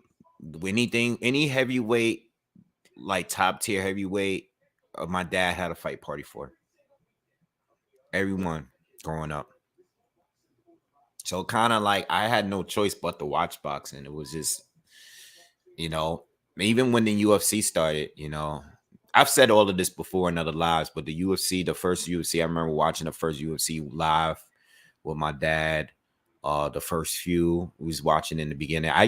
Speaker 1: anything, any heavyweight, like top tier heavyweight, my dad had a fight party for everyone growing up. So kind of like I had no choice but to watch boxing. It was just, you know, even when the UFC started, you know, I've said all of this before in other lives, but the UFC, the first UFC, I remember watching the first UFC live with my dad. The first few we was watching in the beginning. I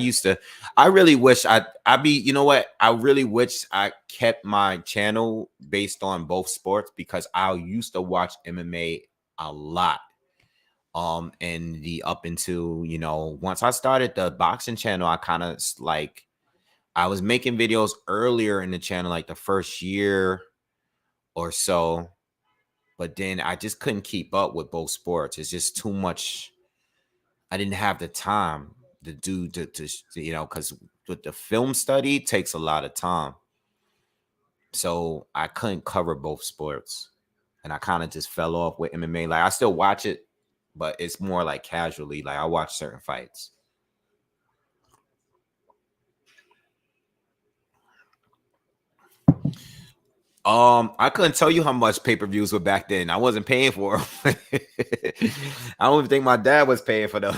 Speaker 1: really wish you know what? I really wish I kept my channel based on both sports because I used to watch MMA a lot. And the up into, you know, once I started the boxing channel, I kind of like I was making videos earlier in the channel, like the first year or so, but then I just couldn't keep up with both sports. It's just too much. I didn't have the time to do to you know, because with the film study takes a lot of time. So I couldn't cover both sports. And I kind of just fell off with MMA. Like I still watch it, but it's more like casually. Like I watch certain fights. I couldn't tell you how much pay-per-views were back then. I wasn't paying for them. I don't even think my dad was paying for them.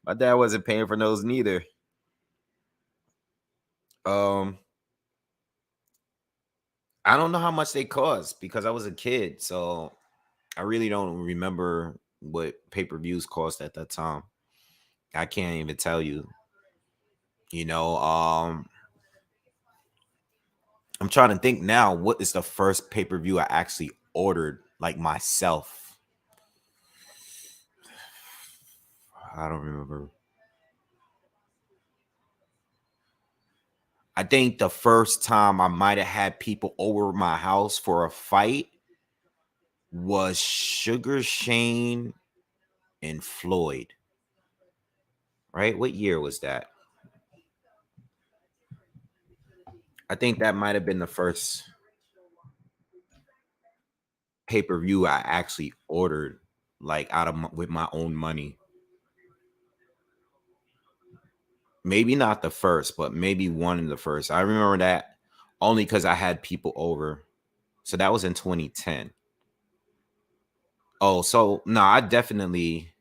Speaker 1: My dad wasn't paying for those neither. Um, I don't know how much they cost because I was a kid, so I really don't remember what pay-per-views cost at that time. I can't even tell you. You know, I'm trying to think now. What is the first pay-per-view I actually ordered, like myself? I don't remember. I think the first time I might have had people over my house for a fight was Sugar Shane and Floyd. Right? What year was that? I think that might have been the first pay-per-view I actually ordered, like out of with my own money. Maybe not the first, but maybe one of the first. I remember that only because I had people over. So that was in 2010. Oh, so no, I definitely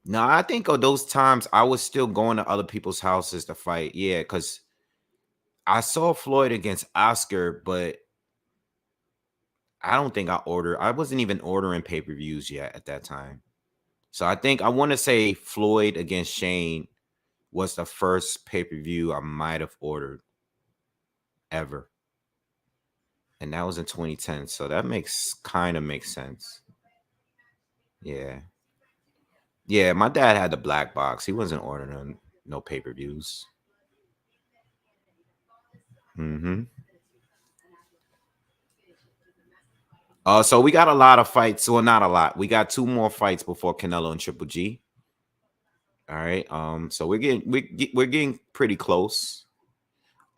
Speaker 1: no, I think of those times I was still going to other people's houses to fight. Yeah, because I saw Floyd against Oscar, but I don't think I wasn't even ordering pay-per-views yet at that time. So I think I want to say Floyd against Shane was the first pay-per-view I might have ordered ever. And that was in 2010. So that makes sense. Yeah. Yeah, my dad had the black box. He wasn't ordering no pay-per-views. Mm-hmm. So we got a lot of fights. Well, not a lot. We got two more fights before Canelo and Triple G. All right. So we're getting pretty close.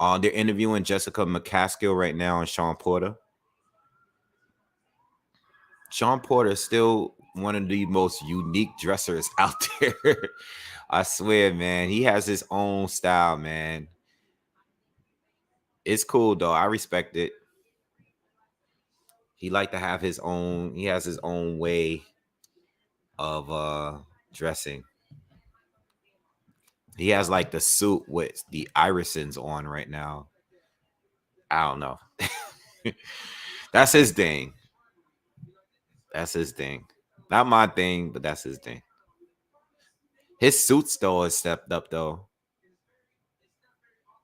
Speaker 1: They're interviewing Jessica McCaskill right now and Sean Porter. Sean Porter is still one of the most unique dressers out there. I swear, man. He has his own style, man. It's cool though. I respect it. He like to have his own, he has his own way of dressing. He has like the suit with the irisons on right now. I don't know. That's his thing. That's his thing. Not my thing, but that's his thing. His suits though has stepped up though.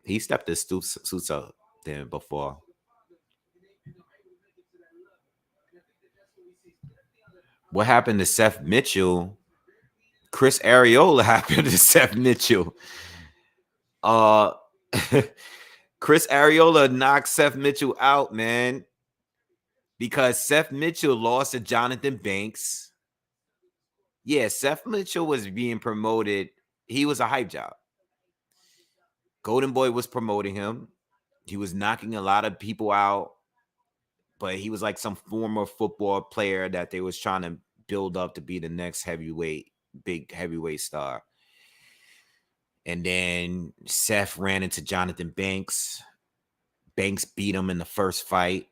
Speaker 1: He stepped his suits up than before. What happened to Seth Mitchell? Chris Arreola happened to Seth Mitchell. Chris Arreola knocked Seth Mitchell out, man, because Seth Mitchell lost to Jonathan Banks. Yeah, Seth Mitchell was being promoted. He was a hype job. Golden Boy was promoting him. He was knocking a lot of people out, but he was like some former football player that they was trying to build up to be the next big heavyweight star. And then Seth ran into Jonathan Banks. Banks beat him in the first fight.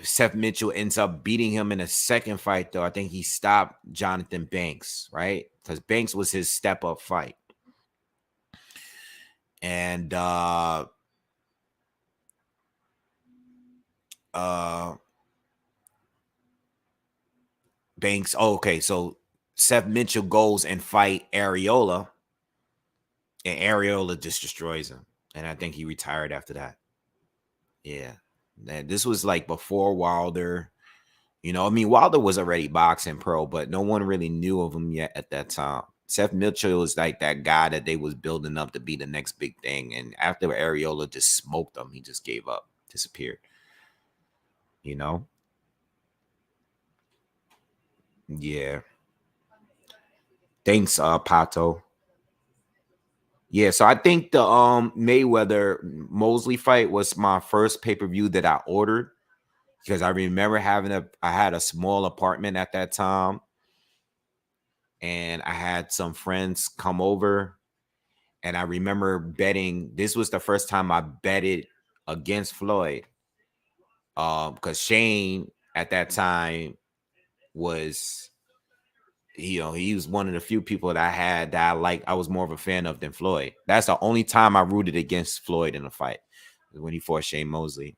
Speaker 1: Seth Mitchell ends up beating him in a second fight, though. I think he stopped Jonathan Banks, right? Because Banks was his step-up fight. And Banks, okay, so Seth Mitchell goes and fight Arreola, and Arreola just destroys him. And I think he retired after that. Yeah. This was like before Wilder. You know, I mean, Wilder was already boxing pro, but no one really knew of him yet at that time. Seth Mitchell was like that guy that they was building up to be the next big thing. And after Arreola just smoked him, he just gave up, disappeared. You know? Yeah. Thanks, Pato. Yeah, so I think the Mayweather Mosley fight was my first pay-per-view that I ordered, because I remember I had a small apartment at that time, and I had some friends come over, and I remember betting. This was the first time I betted against Floyd, because Shane at that time was, you know, he was one of the few people that I had that I was more of a fan of than Floyd. That's the only time I rooted against Floyd in a fight, when he fought Shane Mosley.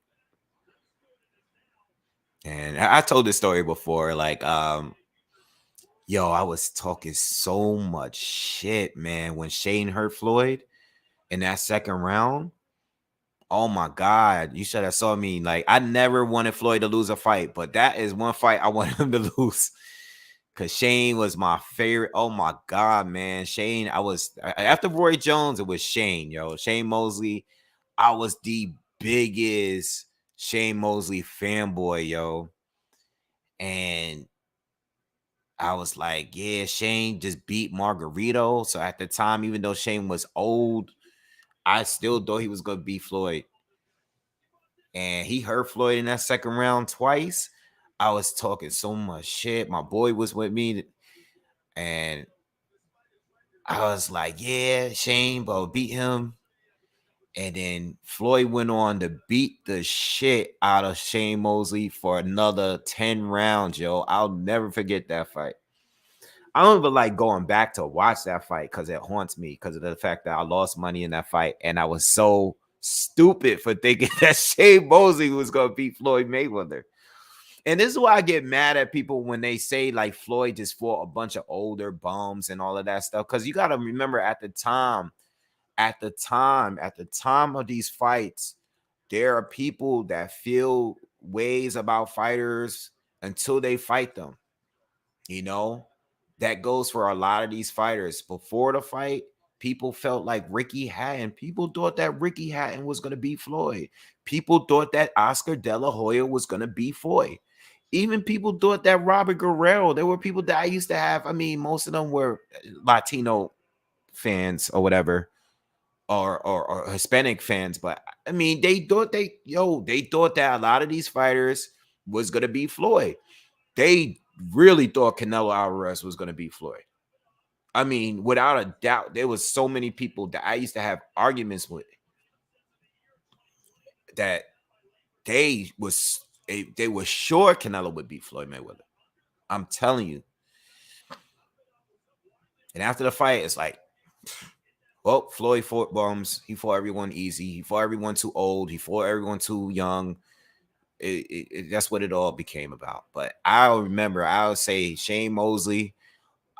Speaker 1: And I told this story before, like, yo, I was talking so much shit, man, when Shane hurt Floyd in that second round. Oh my God, you should have saw me. Like, I never wanted Floyd to lose a fight, but that is one fight I wanted him to lose, because Shane was my favorite. Oh my God, man. Shane, after Roy Jones, it was Shane, yo. Shane Mosley. I was the biggest Shane Mosley fanboy, yo. And I was like, yeah, Shane just beat Margarito. So at the time, even though Shane was old, I still thought he was going to beat Floyd. And he hurt Floyd in that second round twice. I was talking so much shit. My boy was with me. And I was like, yeah, Shane, but beat him. And then Floyd went on to beat the shit out of Shane Mosley for another 10 rounds, yo. I'll never forget that fight. I don't even like going back to watch that fight because it haunts me because of the fact that I lost money in that fight. And I was so stupid for thinking that Shane Mosley was going to beat Floyd Mayweather. And this is why I get mad at people when they say like Floyd just fought a bunch of older bums and all of that stuff. Because you got to remember at the time of these fights, there are people that feel ways about fighters until they fight them. You know, that goes for a lot of these fighters. Before the fight, people felt like Ricky Hatton. People thought that Ricky Hatton was going to beat Floyd. People thought that Oscar De La Hoya was going to beat Floyd. Even people thought that Robert Guerrero. There were people that I used to have. I mean, most of them were Latino fans or whatever, or Hispanic fans. But I mean, they thought that a lot of these fighters was going to beat Floyd. They really thought Canelo Alvarez was going to beat Floyd. I mean, without a doubt, there was so many people that I used to have arguments with that they were sure Canelo would beat Floyd Mayweather. I'm telling you. And after the fight, it's like, well, Floyd fought bums. He fought everyone easy. He fought everyone too old. He fought everyone too young. That's what it all became about. But I would say Shane Mosley.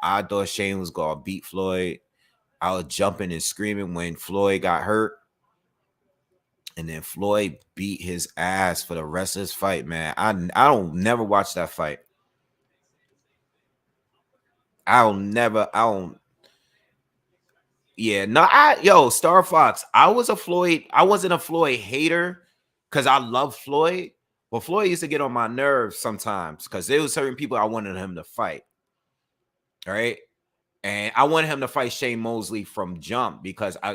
Speaker 1: I thought Shane was going to beat Floyd. I was jumping and screaming when Floyd got hurt. And then Floyd beat his ass for the rest of his fight, man. I don't never watch that fight. Yeah, no, Star Fox. I wasn't a Floyd hater because I love Floyd, but Floyd used to get on my nerves sometimes because there was certain people I wanted him to fight. All right. And I wanted him to fight Shane Mosley from jump because I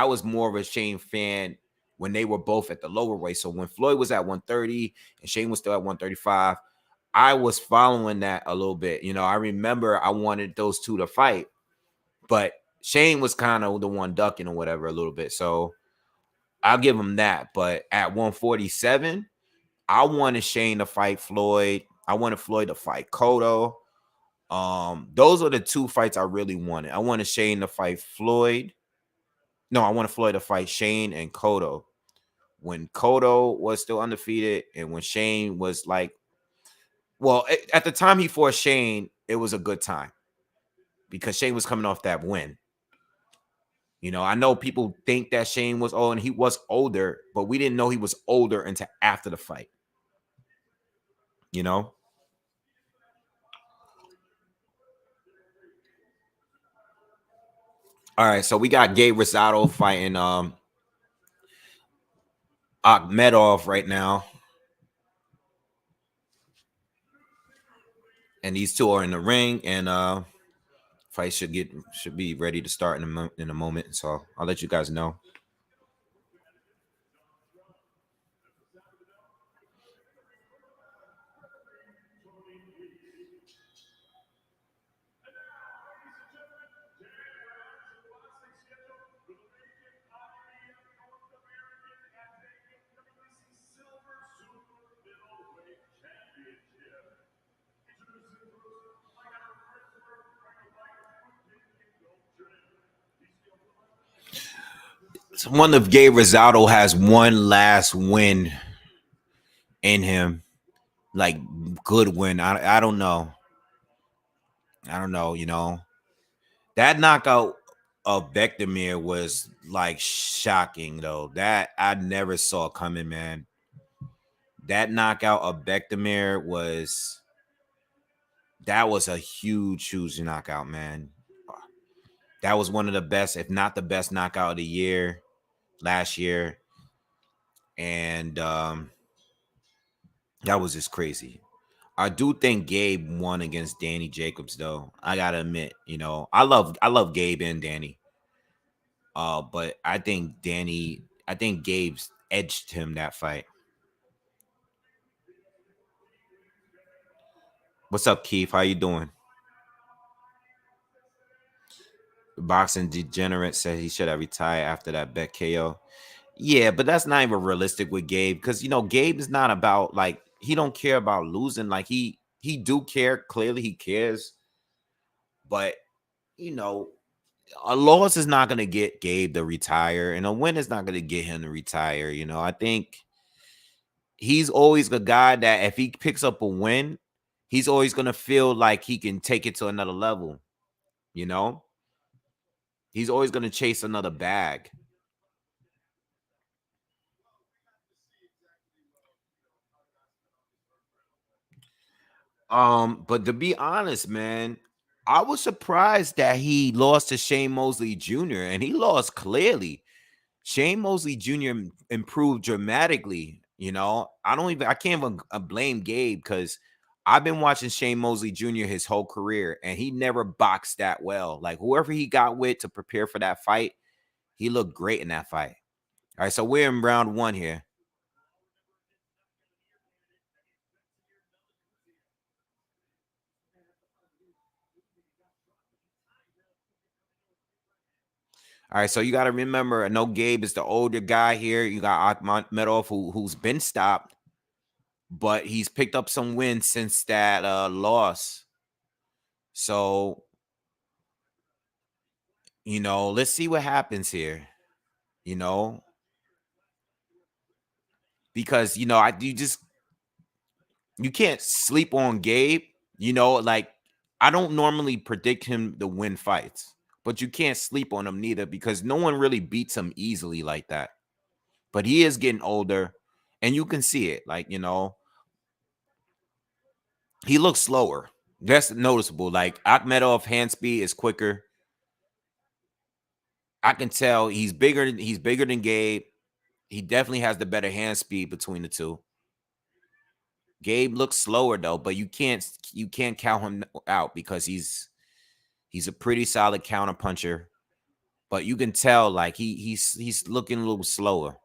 Speaker 1: was more of a Shane fan when they were both at the lower weight. So when Floyd was at 130 and Shane was still at 135, I was following that a little bit. I remember I wanted those two to fight, but Shane was kind of the one ducking or whatever a little bit. So I'll give him that. But at 147, I wanted Shane to fight Floyd. I wanted Floyd to fight Cotto. Those are the two fights I really wanted. I wanted Shane to fight Floyd. No, I wanted Floyd to fight Shane and Cotto. When Cotto was still undefeated and when Shane was at the time he fought Shane, it was a good time because Shane was coming off that win. I know people think that Shane was old and he was older, but we didn't know he was older until after the fight. All right, so we got Gabe Rosado fighting Akhmedov right now. And these two are in the ring, and fight should be ready to start in a moment. So I'll let you guys know. One of Gabe Rosado has one last win in him, like good win. I don't know. I don't know. That knockout of Bektemir was like shocking though. That I never saw coming, man. That knockout of Bektemir was a huge knockout, man. That was one of the best, if not the best knockout of the year last year. And that was just crazy. I do think Gabe won against Danny Jacobs, though. I gotta admit, I love Gabe and Danny. But I think Gabe's edged him that fight. What's up, Keith? How you doing? Boxing Degenerate said he should have retired after that bet KO. Yeah, but that's not even realistic with Gabe because Gabe is not about he don't care about losing. Like he do care. Clearly he cares, but a loss is not gonna get Gabe to retire, and a win is not gonna get him to retire. I think he's always the guy that if he picks up a win, he's always gonna feel like he can take it to another level. He's always gonna chase another bag. But to be honest, man, I was surprised that he lost to Shane Mosley Jr. and he lost clearly. Shane Mosley Jr. improved dramatically. I can't even blame Gabe because I've been watching Shane Mosley Jr. his whole career and he never boxed that well. Like whoever he got with to prepare for that fight, he looked great in that fight. All right, so we're in round one here. All right, so you got to remember, I know Gabe is the older guy here. You got Akhmedov who's been stopped, but he's picked up some wins since that loss. So, let's see what happens here. Because you can't sleep on Gabe. I don't normally predict him to win fights, but you can't sleep on him neither because no one really beats him easily like that. But he is getting older, and you can see it. He looks slower. That's noticeable. Like Akhmedov hand speed is quicker. I can tell he's bigger. He's bigger than Gabe. He definitely has the better hand speed between the two. Gabe looks slower though, but you can't count him out because he's a pretty solid counter puncher. But you can tell like he's looking a little slower.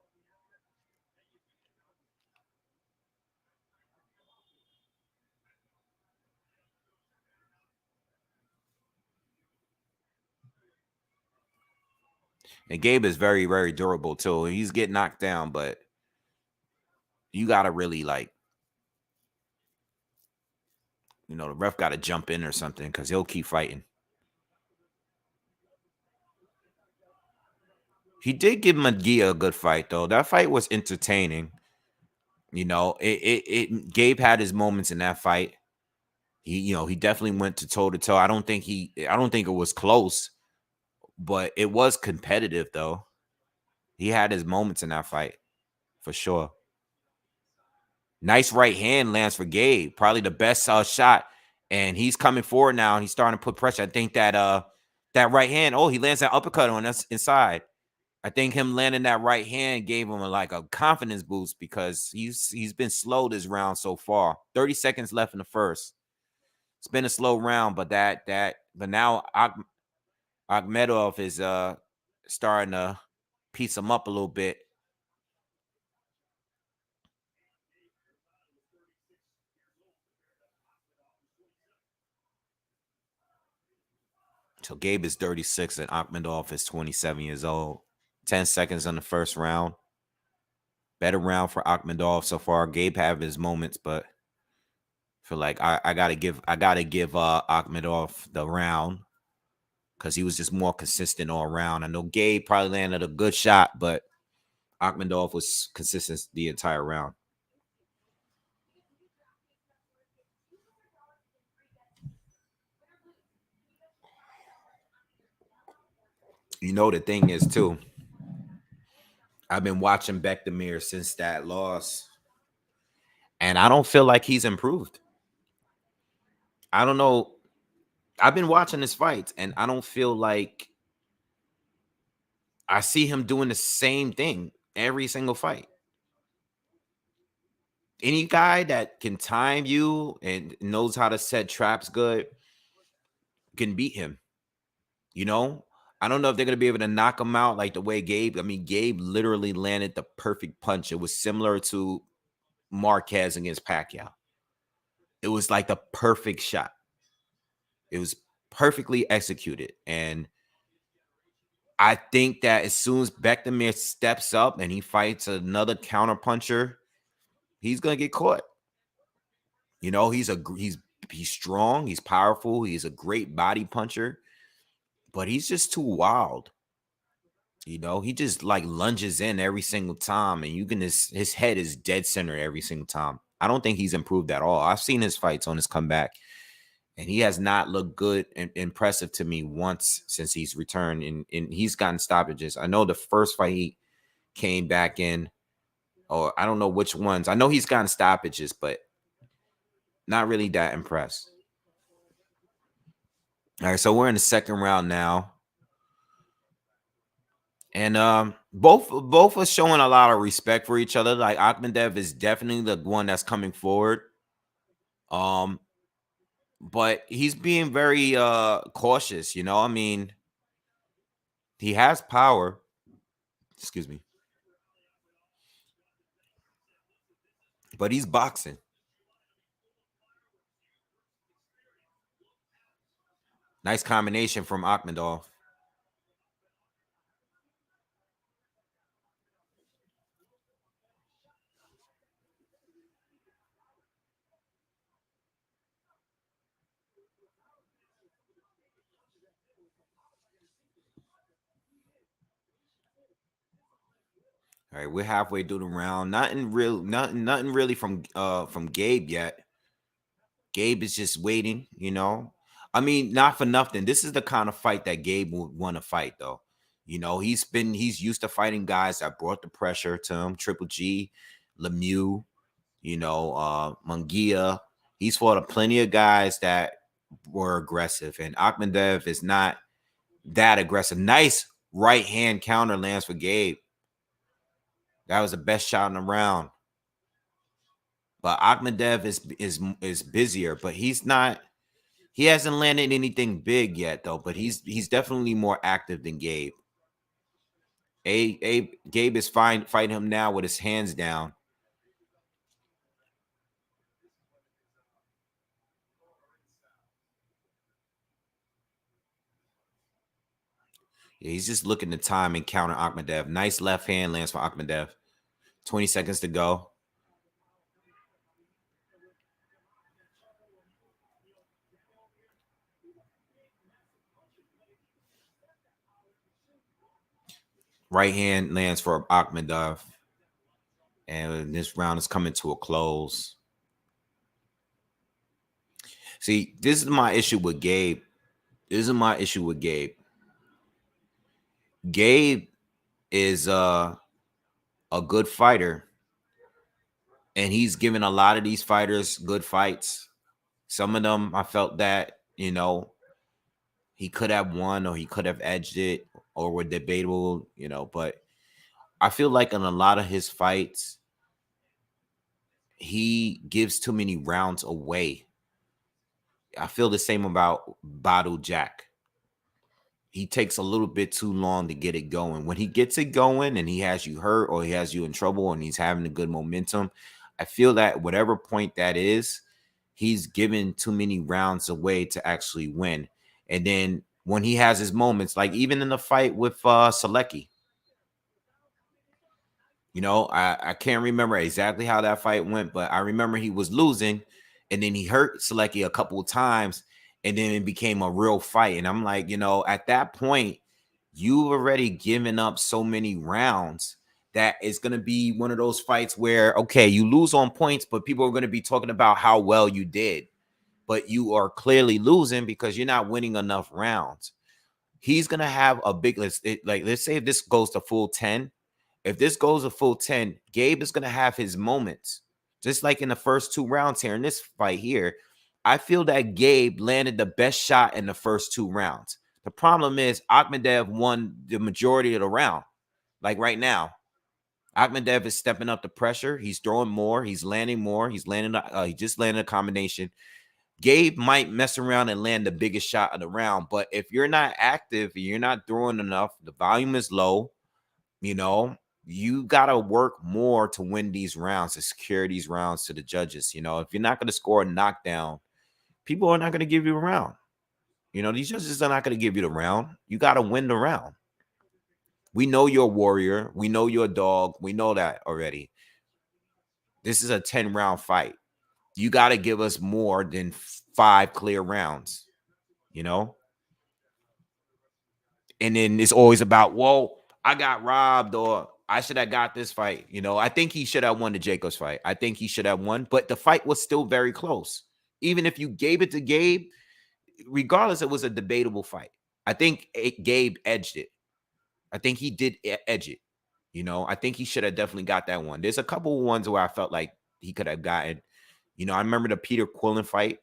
Speaker 1: And Gabe is very, very durable too. He's getting knocked down, but you gotta really like, the ref gotta jump in or something because he'll keep fighting. He did give McGee a good fight though. That fight was entertaining. Gabe had his moments in that fight. He definitely went to toe to toe. I don't think it was close, but it was competitive though. He had his moments in that fight for sure. Nice right hand lands for Gabe. Probably the best shot. And he's coming forward now. And he's starting to put pressure. I think that right hand. Oh, he lands that uppercut on us inside. I think him landing that right hand gave him a confidence boost because he's been slow this round so far. 30 seconds left in the first. It's been a slow round, but now Akhmedov is starting to piece him up a little bit. So Gabe is 36 and Akhmedov is 27 years old. 10 seconds in the first round. Better round for Akhmedov so far. Gabe have his moments, but I feel like I gotta give Akhmedov the round because he was just more consistent all around. I know Gabe probably landed a good shot, but Akhmedov was consistent the entire round. The thing is too, I've been watching Bekdamir since that loss, and I don't feel like he's improved. I don't know. I've been watching his fights, and I don't feel like I see him doing the same thing every single fight. Any guy that can time you and knows how to set traps good can beat him. You know, I don't know if they're going to be able to knock him out like the way Gabe. I mean, Gabe literally landed the perfect punch. It was similar to Marquez against Pacquiao. It was like the perfect shot. It was perfectly executed. And I think that as soon as Bekdamir steps up and he fights another counter puncher, he's going to get caught. He's strong, he's powerful, he's a great body puncher, but he's just too wild. He just like lunges in every single time, and his head is dead center every single time. I don't think he's improved at all. I've seen his fights on his comeback, and he has not looked good and impressive to me once since he's returned. And he's gotten stoppages. I know the first fight he came back in, or I don't know which ones. I know he's gotten stoppages, but not really that impressed. All right, so we're in the second round now. And both are showing a lot of respect for each other. Like Akhmedov is definitely the one that's coming forward. Um, but he's being very cautious, I mean, he has power. Excuse me. But he's boxing. Nice combination from Akhmedov. All right, we're halfway through the round. Nothing really from Gabe yet. Gabe is just waiting. I mean, not for nothing. This is the kind of fight that Gabe would want to fight, though. He's used to fighting guys that brought the pressure to him. Triple G, Lemieux, Munguia. He's fought plenty of guys that were aggressive, and Akhmedov is not that aggressive. Nice right hand counter lands for Gabe. That was the best shot in the round. But Akhmedov is busier, but he's not. He hasn't landed anything big yet, though. But he's definitely more active than Gabe. Gabe is fighting him now with his hands down. Yeah, he's just looking to time and counter Akhmedov. Nice left hand lands for Akhmedov. 20 seconds to go. Right hand lands for Akhmedov. And this round is coming to a close. See, this is my issue with Gabe. Gabe is a good fighter, and he's given a lot of these fighters good fights. Some of them, I felt that, he could have won or he could have edged it or were debatable, but I feel like in a lot of his fights, he gives too many rounds away. I feel the same about Bottle Jack. He takes a little bit too long to get it going. When he gets it going and he has you hurt or he has you in trouble and he's having a good momentum, I feel that whatever point that is, he's given too many rounds away to actually win. And then when he has his moments, like even in the fight with Selecki, I can't remember exactly how that fight went, but I remember he was losing and then he hurt Selecki a couple of times and then it became a real fight. And I'm like, at that point, you've already given up so many rounds that it's going to be one of those fights where, okay, you lose on points, but people are going to be talking about how well you did. But you are clearly losing because you're not winning enough rounds. He's going to have a big, let's say if this goes to full 10, if this goes a full 10, Gabe is going to have his moments. Just like in the first 2 rounds here in this fight here, I feel that Gabe landed the best shot in the first 2 rounds. The problem is Akhmedov won the majority of the round. Like right now, Akhmedov is stepping up the pressure. He's throwing more. He's landing more. He just landed a combination. Gabe might mess around and land the biggest shot of the round, but if you're not active, you're not throwing enough, the volume is low, you got to work more to win these rounds, to secure these rounds to the judges. If you're not going to score a knockdown, people are not going to give you a round. These judges are not going to give you the round. You got to win the round. We know you're a warrior. We know you're a dog. We know that already. This is a 10-round fight. You got to give us more than 5 clear rounds, And then it's always about, well, I got robbed or I should have got this fight. I think he should have won the Jacobs fight. I think he should have won, but the fight was still very close. Even if you gave it to Gabe, regardless, it was a debatable fight. I think Gabe edged it. I think he did edge it. I think he should have definitely got that one. There's a couple of ones where I felt like he could have gotten. I remember the Peter Quillen fight.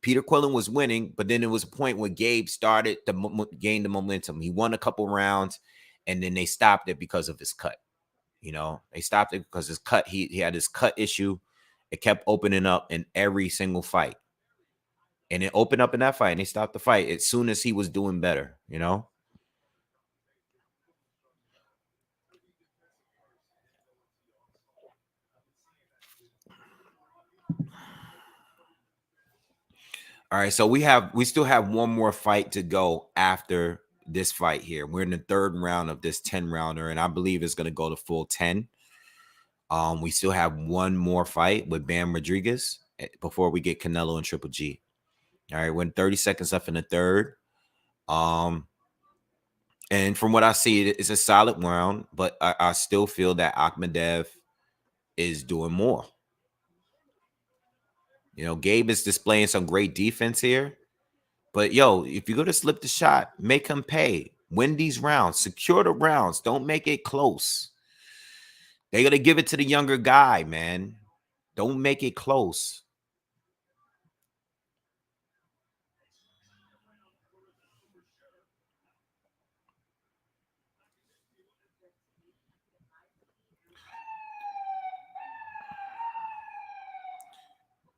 Speaker 1: Peter Quillen was winning, but then there was a point where Gabe started to gain the momentum. He won a couple rounds, and then they stopped it because of his cut. They stopped it because his cut. He had his cut issue. It kept opening up in every single fight, and it opened up in that fight, and they stopped the fight as soon as he was doing better. All right, so we still have one more fight to go after this fight here. We're in the 3rd round of this 10-rounder, and I believe it's going to go to full 10. We still have one more fight with Bam Rodriguez before we get Canelo and Triple G. All right, we're 30 seconds left in the 3rd. And from what I see, it's a solid round, but I still feel that Akhmedov is doing more. Gabe is displaying some great defense here. But, if you're going to slip the shot, make him pay. Win these rounds. Secure the rounds. Don't make it close. They're going to give it to the younger guy, man. Don't make it close.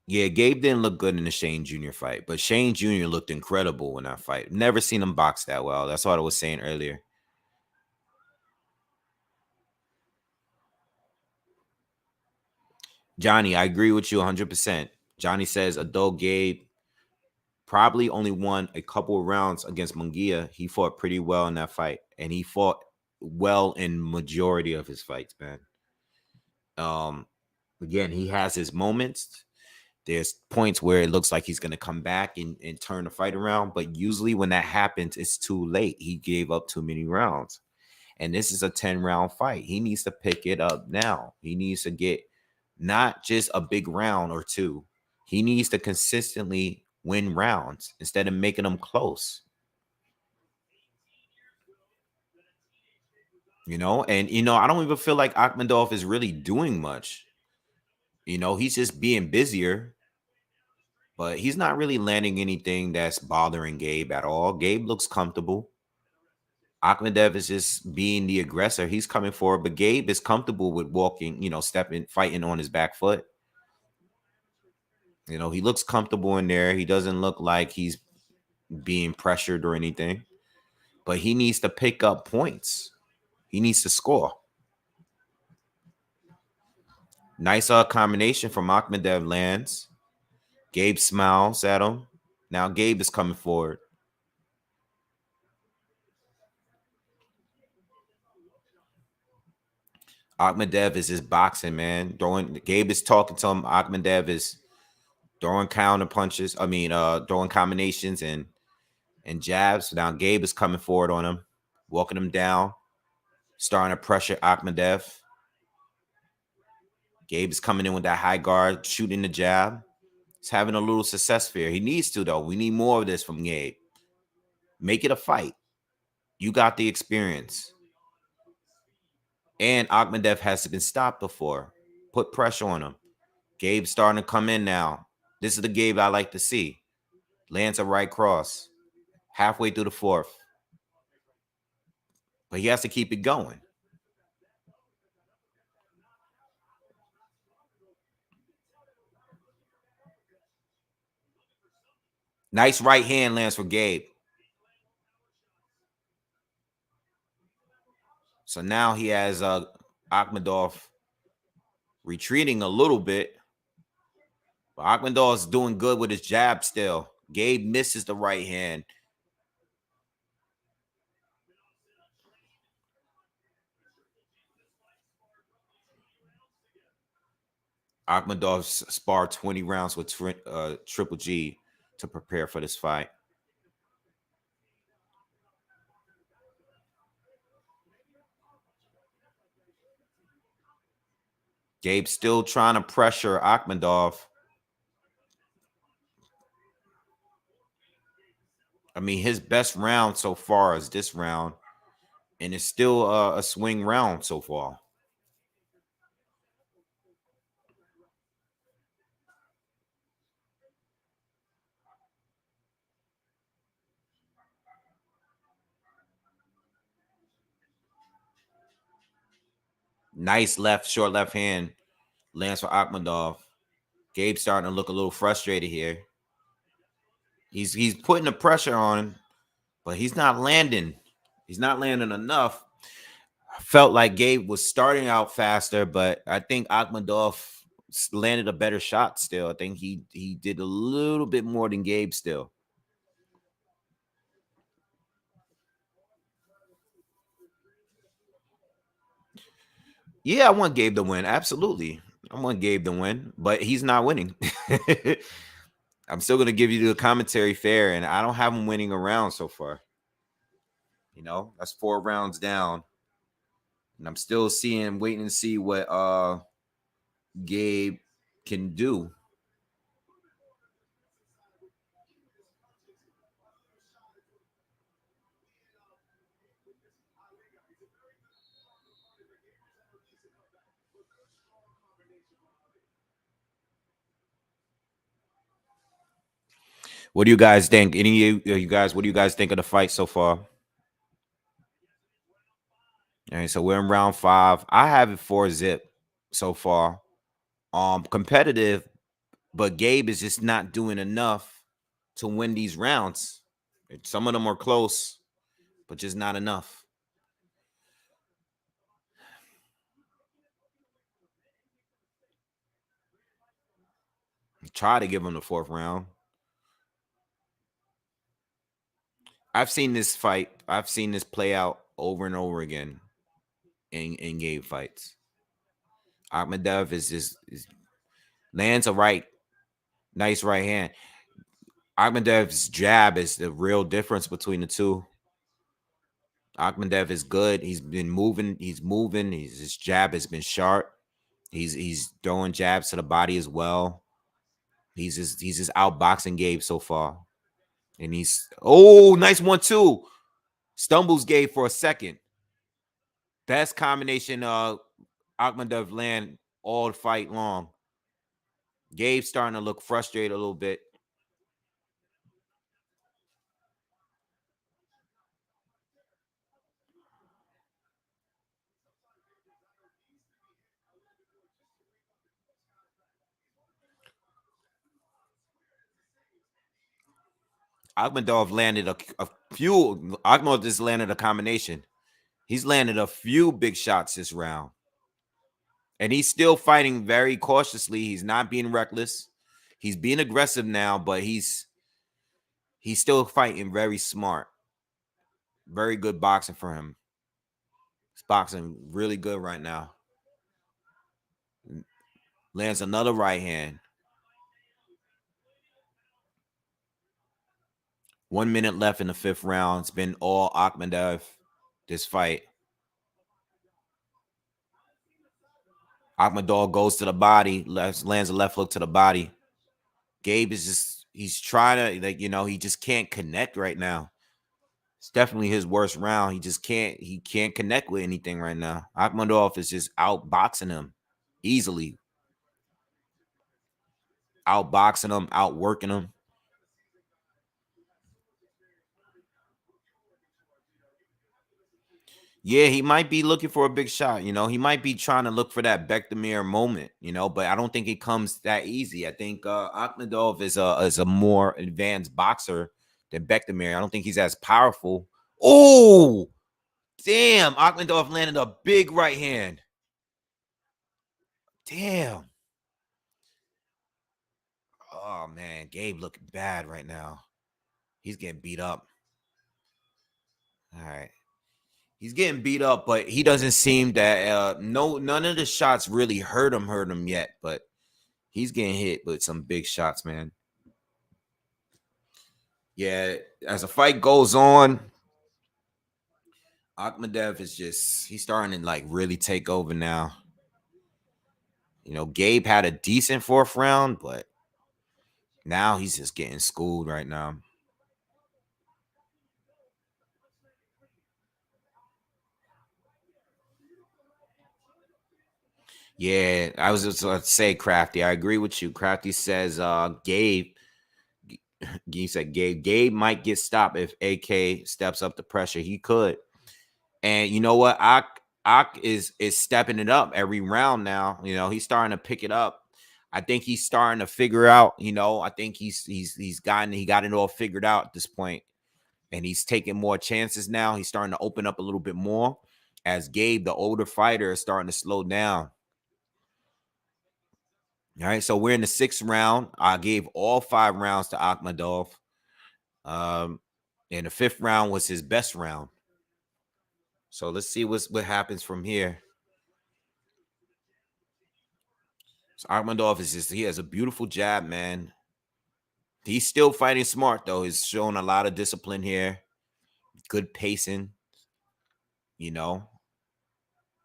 Speaker 1: Yeah, Gabe didn't look good in the Shane Jr. fight, but Shane Jr. looked incredible in that fight. Never seen him box that well. That's what I was saying earlier. Johnny, I agree with you 100%. Johnny says adult Gabe probably only won a couple of rounds against Munguia. He fought pretty well in that fight, and he fought well in majority of his fights, man. Um, Again, he has his moments. There's points where it looks like he's going to come back and turn the fight around, but usually when that happens, it's too late. He gave up too many rounds. And this is a 10-round fight. He needs to pick it up now. He needs to get not just a big round or two. He needs to consistently win rounds instead of making them close. And I don't even feel like Akhmedov is really doing much. He's just being busier, but he's not really landing anything that's bothering Gabe at all. Gabe looks comfortable. Akhmedov is just being the aggressor. He's coming forward, but Gabe is comfortable with walking, stepping, fighting on his back foot. He looks comfortable in there. He doesn't look like he's being pressured or anything, but he needs to pick up points. He needs to score. Nice combination from Akhmedov lands. Gabe smiles at him. Now Gabe is coming forward. Akhmedov is just boxing, man. Gabe is talking to him. Akhmedov is throwing counter punches. Throwing combinations and jabs. Now Gabe is coming forward on him, walking him down, starting to pressure Akhmedov. Gabe is coming in with that high guard, shooting the jab. He's having a little success fear. He needs to, though. We need more of this from Gabe. Make it a fight. You got the experience. And Akhmedov has been stopped before. Put pressure on him. Gabe's starting to come in now. This is the Gabe I like to see. Lands a right cross. Halfway through the fourth. But he has to keep it going. Nice right hand lands for Gabe. So now he has Akhmedov retreating a little bit. But Akhmedov is doing good with his jab still. Gabe misses the right hand. Akhmedov sparred 20 rounds with Triple G to prepare for this fight. Gabe still trying to pressure Akhmedov. His best round so far is this round, and it's still a swing round so far. Nice short left hand lands for Akhmedov. Gabe's starting to look a little frustrated here. He's putting the pressure on him, but he's not landing. He's not landing enough. Felt like Gabe was starting out faster, but I think Akhmedov landed a better shot still. I think he did a little bit more than Gabe still. Yeah, I want Gabe to win. Absolutely. I want Gabe to win, but he's not winning. I'm still going to give you the commentary fair, and I don't have him winning a round so far. That's 4 rounds down. And I'm still waiting to see what Gabe can do. What do you guys think? Any of you guys, what do you guys think of the fight so far? All right, so we're in round 5. I have it 4-zip so far. Competitive, but Gabe is just not doing enough to win these rounds. Some of them are close, but just not enough. Try to give him the 4th round. I've seen this fight. I've seen this play out over and over again in Gabe fights. Akhmedov lands a nice right hand. Akhmedov's jab is the real difference between the two. Akhmedov is good. He's been moving. He's moving. His jab has been sharp. He's throwing jabs to the body as well. He's just outboxing Gabe so far. And nice 1-2. Stumbles Gabe for a second. Best combination Akhmedov land all fight long. Gabe's starting to look frustrated a little bit. Akhmedov landed a few. Akhmedov just landed a combination. He's landed a few big shots this round. And he's still fighting very cautiously. He's not being reckless. He's being aggressive now, but he's still fighting very smart. Very good boxing for him. He's boxing really good right now. Lands another right hand. 1 minute left in the 5th round. It's been all Akhmedov this fight. Akhmedov goes to the body, lands a left hook to the body. Gabe is he's trying to, he just can't connect right now. It's definitely his worst round. He can't connect with anything right now. Akhmedov is just outboxing him easily. Outboxing him, outworking him. Yeah, he might be looking for a big shot. He might be trying to look for that Bektemir moment. But I don't think it comes that easy. I think Akhmedov is a more advanced boxer than Bektemir. I don't think he's as powerful. Oh, damn! Akhmedov landed a big right hand. Damn. Oh man, Gabe looking bad right now. He's getting beat up. All right. He's getting beat up, but he doesn't seem that none of the shots really hurt him yet, but he's getting hit with some big shots, man. Yeah, as the fight goes on, Akhmedov he's starting to really take over now. Gabe had a decent 4th round, but now he's just getting schooled right now. Yeah, I was just going to say, Crafty. I agree with you. Crafty says Gabe. He said Gabe might get stopped if AK steps up the pressure. He could. And you know what? Ak is stepping it up every round now. He's starting to pick it up. I think he's starting to figure out, I think he got it all figured out at this point. And he's taking more chances now. He's starting to open up a little bit more as Gabe, the older fighter, is starting to slow down. All right, so we're in the 6th round. I gave all 5 rounds to Akhmedov. And the 5th round was his best round. So let's see what happens from here. So Akhmedov he has a beautiful jab, man. He's still fighting smart, though. He's showing a lot of discipline here. Good pacing.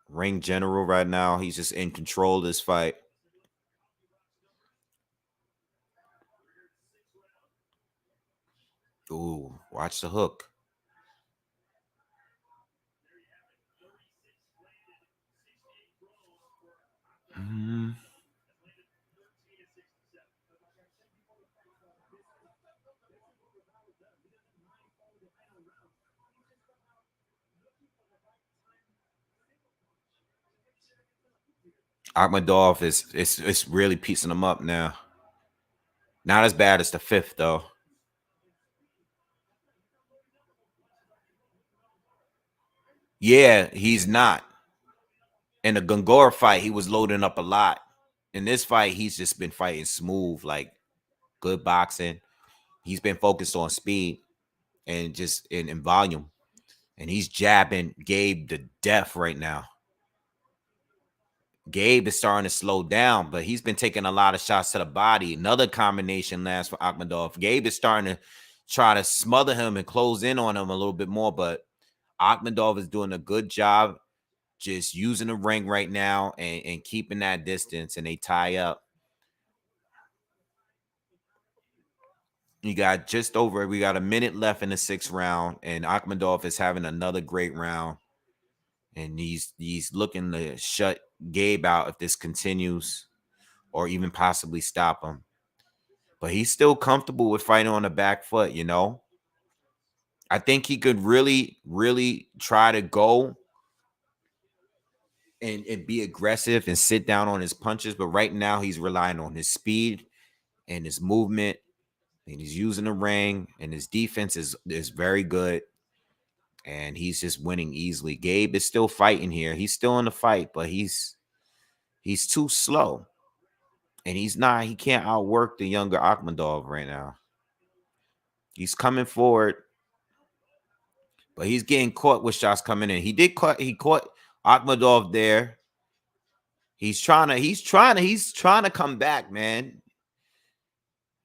Speaker 1: Ring general right now. He's just in control of this fight. Ooh, watch the hook. Akhmedov is really piecing him up now. Not as bad as the 5th, though. Yeah, he's not. In the Gongora fight, he was loading up a lot. In this fight, he's just been fighting smooth, like good boxing. He's been focused on speed and just in volume. And he's jabbing Gabe to death right now. Gabe is starting to slow down, but he's been taking a lot of shots to the body. Another combination lands for Akhmedov. Gabe is starting to try to smother him and close in on him a little bit more, but Akhmedov is doing a good job just using the ring right now and keeping that distance, and they tie up. We got a minute left in the 6th round, and Akhmedov is having another great round. And he's looking to shut Gabe out if this continues, or even possibly stop him. But he's still comfortable with fighting on the back foot, you know. I think he could really, really try to go and be aggressive and sit down on his punches. But right now he's relying on his speed and his movement, and he's using the ring, and his defense is very good. And he's just winning easily. Gabe is still fighting here. He's still in the fight, but he's too slow. And he can't outwork the younger Akhmedov right now. He's coming forward, but he's getting caught with shots coming in. He caught Akhmedov there. He's trying to come back, man.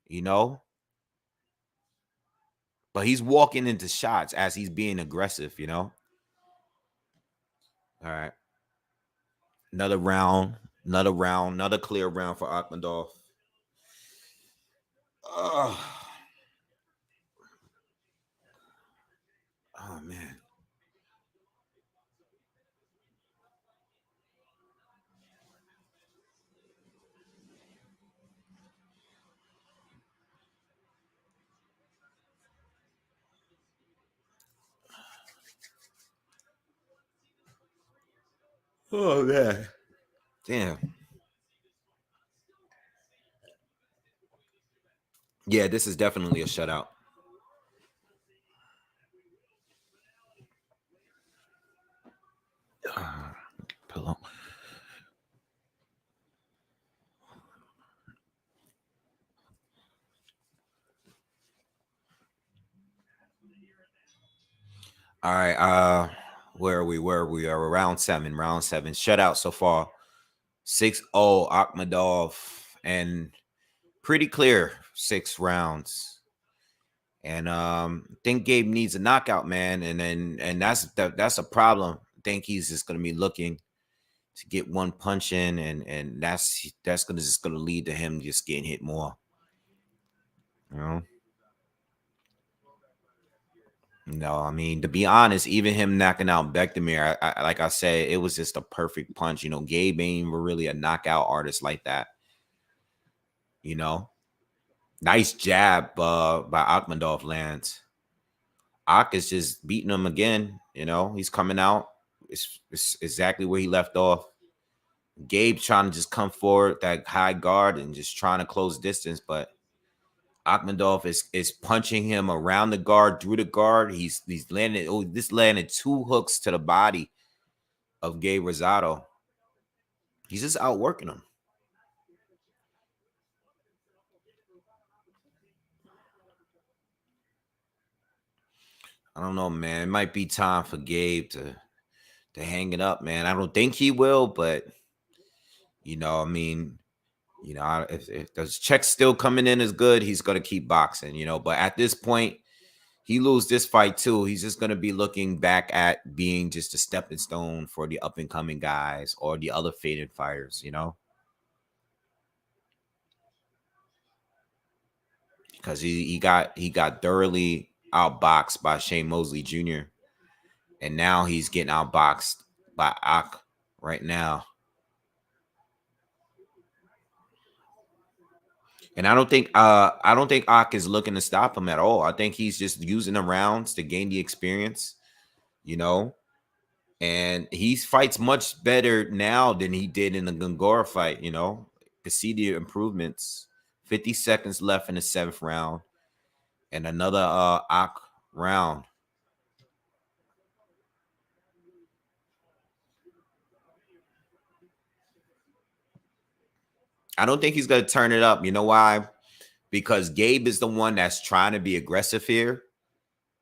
Speaker 1: You know? But he's walking into shots as he's being aggressive, you know? All right. Another clear round for Akhmedov. Oh man. Oh man. Damn. Yeah, this is definitely a shutout. Pillow. All right. Where are we? We are round 7. Round 7. Shutout so far. 6-0 Akhmedov, and pretty clear 6 rounds. And I think Gabe needs a knockout, man. And that's a problem. I think he's just gonna be looking to get one punch in, and that's gonna lead to him just getting hit more. You know? No, I mean, to be honest, even him knocking out Bekdamir, like I said, it was just a perfect punch. You know, Gabe ain't really a knockout artist like that. You know, nice jab by Akhmedov lands. Ak is just beating him again. You know, he's coming out. It's exactly where he left off. Gabe trying to just come forward that high guard and just trying to close distance, but Akhmedov is punching him around the guard, through the guard. He's landed. Oh, this landed 2 hooks to the body of Gabe Rosado. He's just outworking him. I don't know, man. It might be time for Gabe to hang it up, man. I don't think he will, but you know, I mean, you know, if those checks still coming in as good, he's gonna keep boxing, you know. But at this point, he lose this fight too, he's just gonna be looking back at being just a stepping stone for the up and coming guys or the other faded fighters, you know, because he got thoroughly outboxed by Shane Mosley Jr. and now he's getting outboxed by Ak right now. And I don't think Ak is looking to stop him at all. I think he's just using the rounds to gain the experience, you know. And he fights much better now than he did in the Gongora fight, you know. To see the improvements 50 seconds left in the 7th round. And another Ak round. I don't think he's going to turn it up. You know why? Because Gabe is the one that's trying to be aggressive here.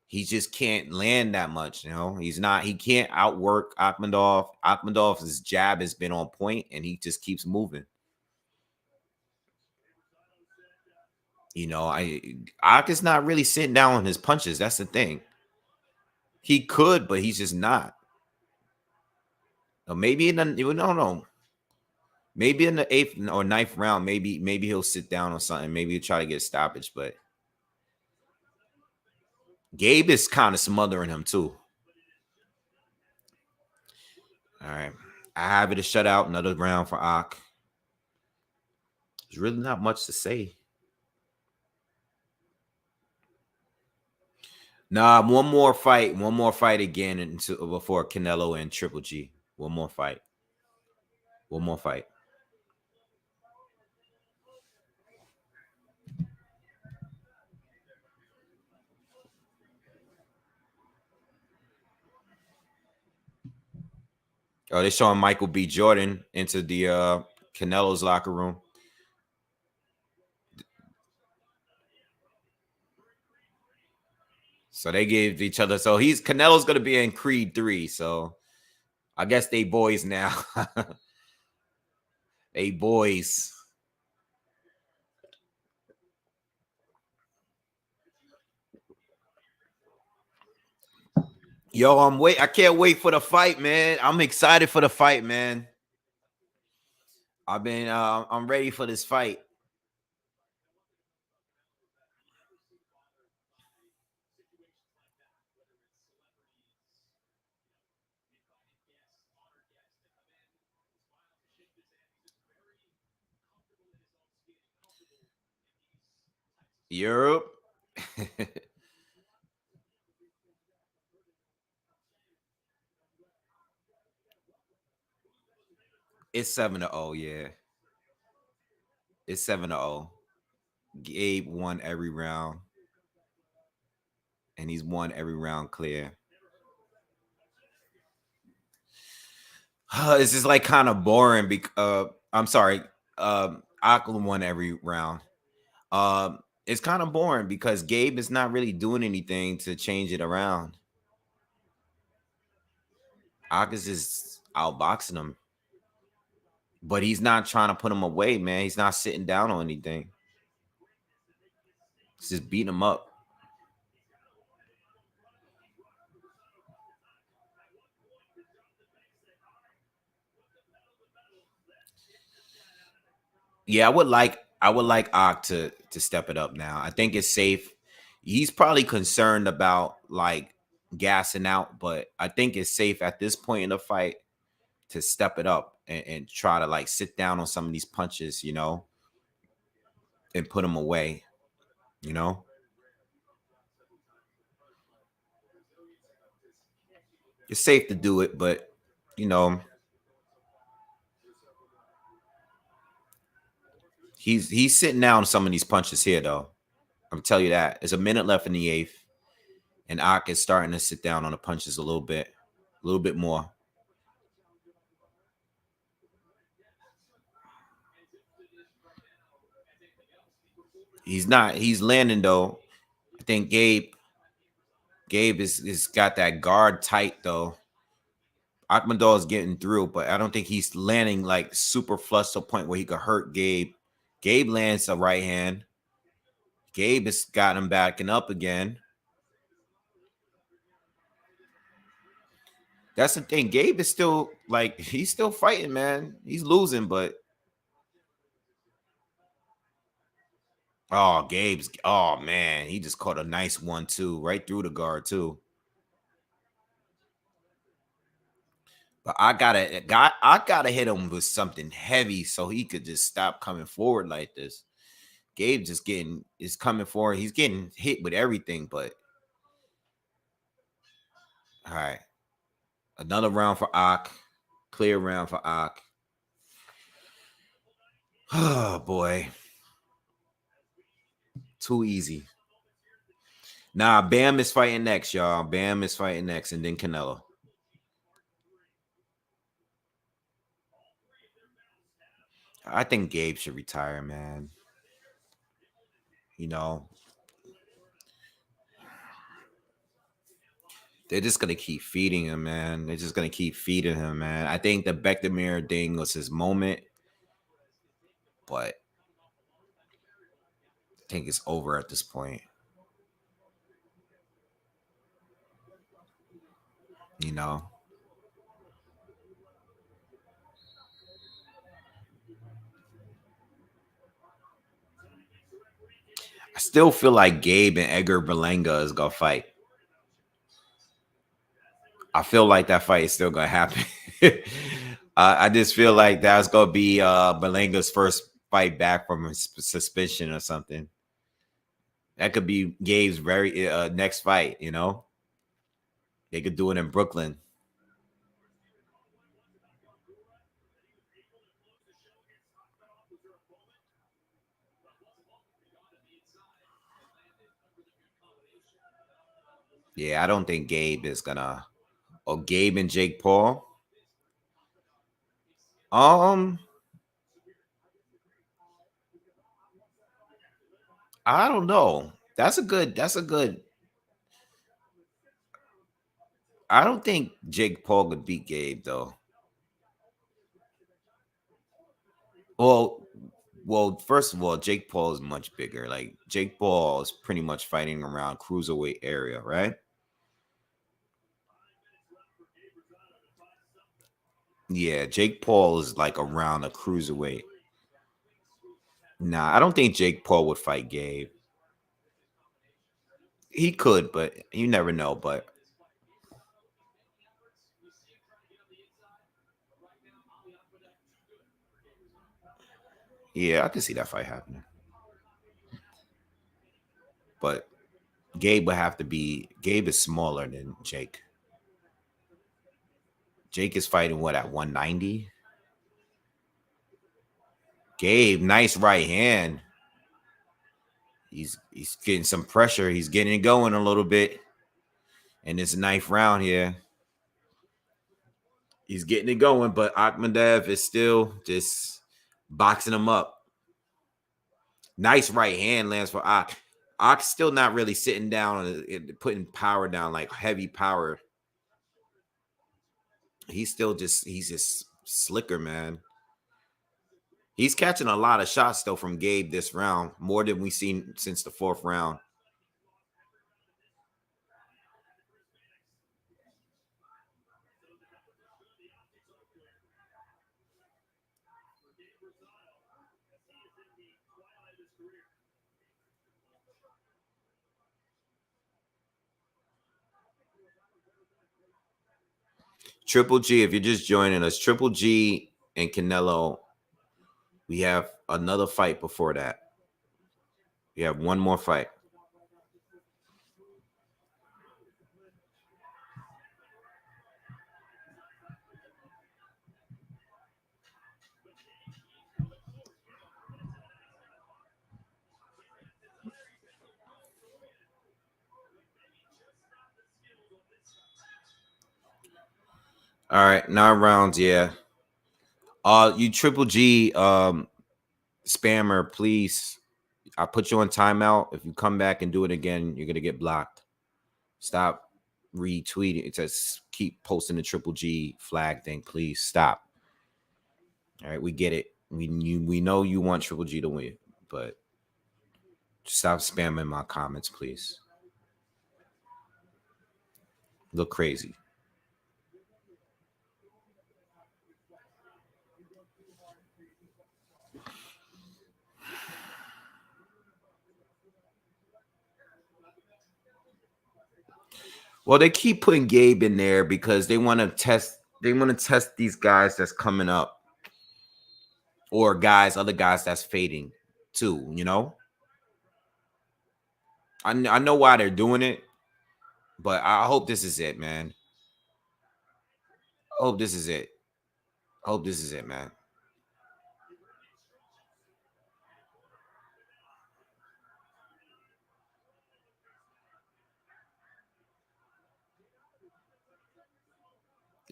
Speaker 1: He just can't land that much, you know. He can't outwork Akhmedov. Akhmedov's jab has been on point, and he just keeps moving. You know, Ak is not really sitting down on his punches. That's the thing. He could, but he's just not. Or maybe in the no. Maybe in the 8th or 9th round, maybe he'll sit down on something. Maybe he'll try to get a stoppage, but Gabe is kind of smothering him too. All right. I have it a shutout. Another round for Ak. There's really not much to say. Nah, one more fight again before Canelo and Triple G. One more fight. Oh, they're showing Michael B. Jordan into the Canelo's locker room. So they gave each other. So Canelo's gonna be in Creed 3. So I guess they boys now. They boys. Yo, I can't wait for the fight, man. I'm excited for the fight, man. I'm ready for this fight. Europe. It's 7-0, yeah. It's 7-0. Gabe won every round. And he's won every round clear. This is like kind of boring because I'm sorry. Akhmedov won every round. It's kind of boring because Gabe is not really doing anything to change it around. Akhmedov is outboxing him. But he's not trying to put him away, man. He's not sitting down on anything. He's just beating him up. Yeah, I would like Ak to step it up now. I think it's safe. He's probably concerned about like gassing out, but I think it's safe at this point in the fight to step it up and try to like sit down on some of these punches, you know, and put them away, you know. It's safe to do it, but you know, he's sitting down on some of these punches here though. I'm tell you that. There's a minute left in the 8th, and Ak is starting to sit down on the punches a little bit more. He's not. He's landing though. I think Gabe is got that guard tight though. Akhmedov is getting through, but I don't think he's landing like super flush to a point where he could hurt Gabe. Gabe lands a right hand. Gabe has got him backing up again. That's the thing. Gabe is still like he's still fighting, man. He's losing, but oh man, he just caught a nice 1-2 right through the guard too. But I gotta hit him with something heavy so he could just stop coming forward like this. Gabe just is coming forward. He's getting hit with everything, but all right. Another round for Ak. Clear round for Ak. Oh boy. Too easy. Nah, Bam is fighting next, y'all. Bam is fighting next, and then Canelo. I think Gabe should retire, man. You know, they're just gonna keep feeding him, man. They're just gonna keep feeding him, man. I think the Bektemir thing was his moment, but I think it's over at this point. You know, I still feel like Gabe and Edgar Berlanga is gonna fight. I feel like that fight is still gonna happen. I just feel like that's gonna be Berlanga's first fight back from a suspension or something. That could be Gabe's very next fight. You know, they could do it in Brooklyn. Yeah, I don't think Gabe is gonna. Or Gabe and Jake Paul. Um, I don't know. That's a good. That's a good. I don't think Jake Paul could beat Gabe though. Well, first of all, Jake Paul is much bigger. Like Jake Paul is pretty much fighting around cruiserweight area, right? Yeah, Jake Paul is like around a cruiserweight. Nah, I don't think Jake Paul would fight Gabe. He could, but you never know. But yeah, I can see that fight happening. But Gabe would have to be. Gabe is smaller than Jake. Jake is fighting what at 190? Gabe, nice right hand. He's getting some pressure. He's getting it going a little bit in this ninth round here. He's getting it going, but Akhmedov is still just boxing him up. Nice right hand lands for Ak. Ak's still not really sitting down and putting power down, like heavy power. He's just slicker, man. He's catching a lot of shots though from Gabe this round, more than we've seen since the fourth round. Triple G, if you're just joining us, Triple G and Canelo, we have another fight before that. We have one more fight. All right, 9 rounds, yeah. You Triple G spammer, please. I put you on timeout. If you come back and do it again, you're gonna get blocked. Stop retweeting. It says keep posting the Triple G flag thing. Please stop. All right, we get it. We know you want Triple G to win, but stop spamming my comments, please. Look crazy. Well, they keep putting Gabe in there because they want to test. They want to test these guys that's coming up, or other guys that's fading too. You know, I know why they're doing it, but I hope this is it, man. Hope this is it. Hope this is it, man.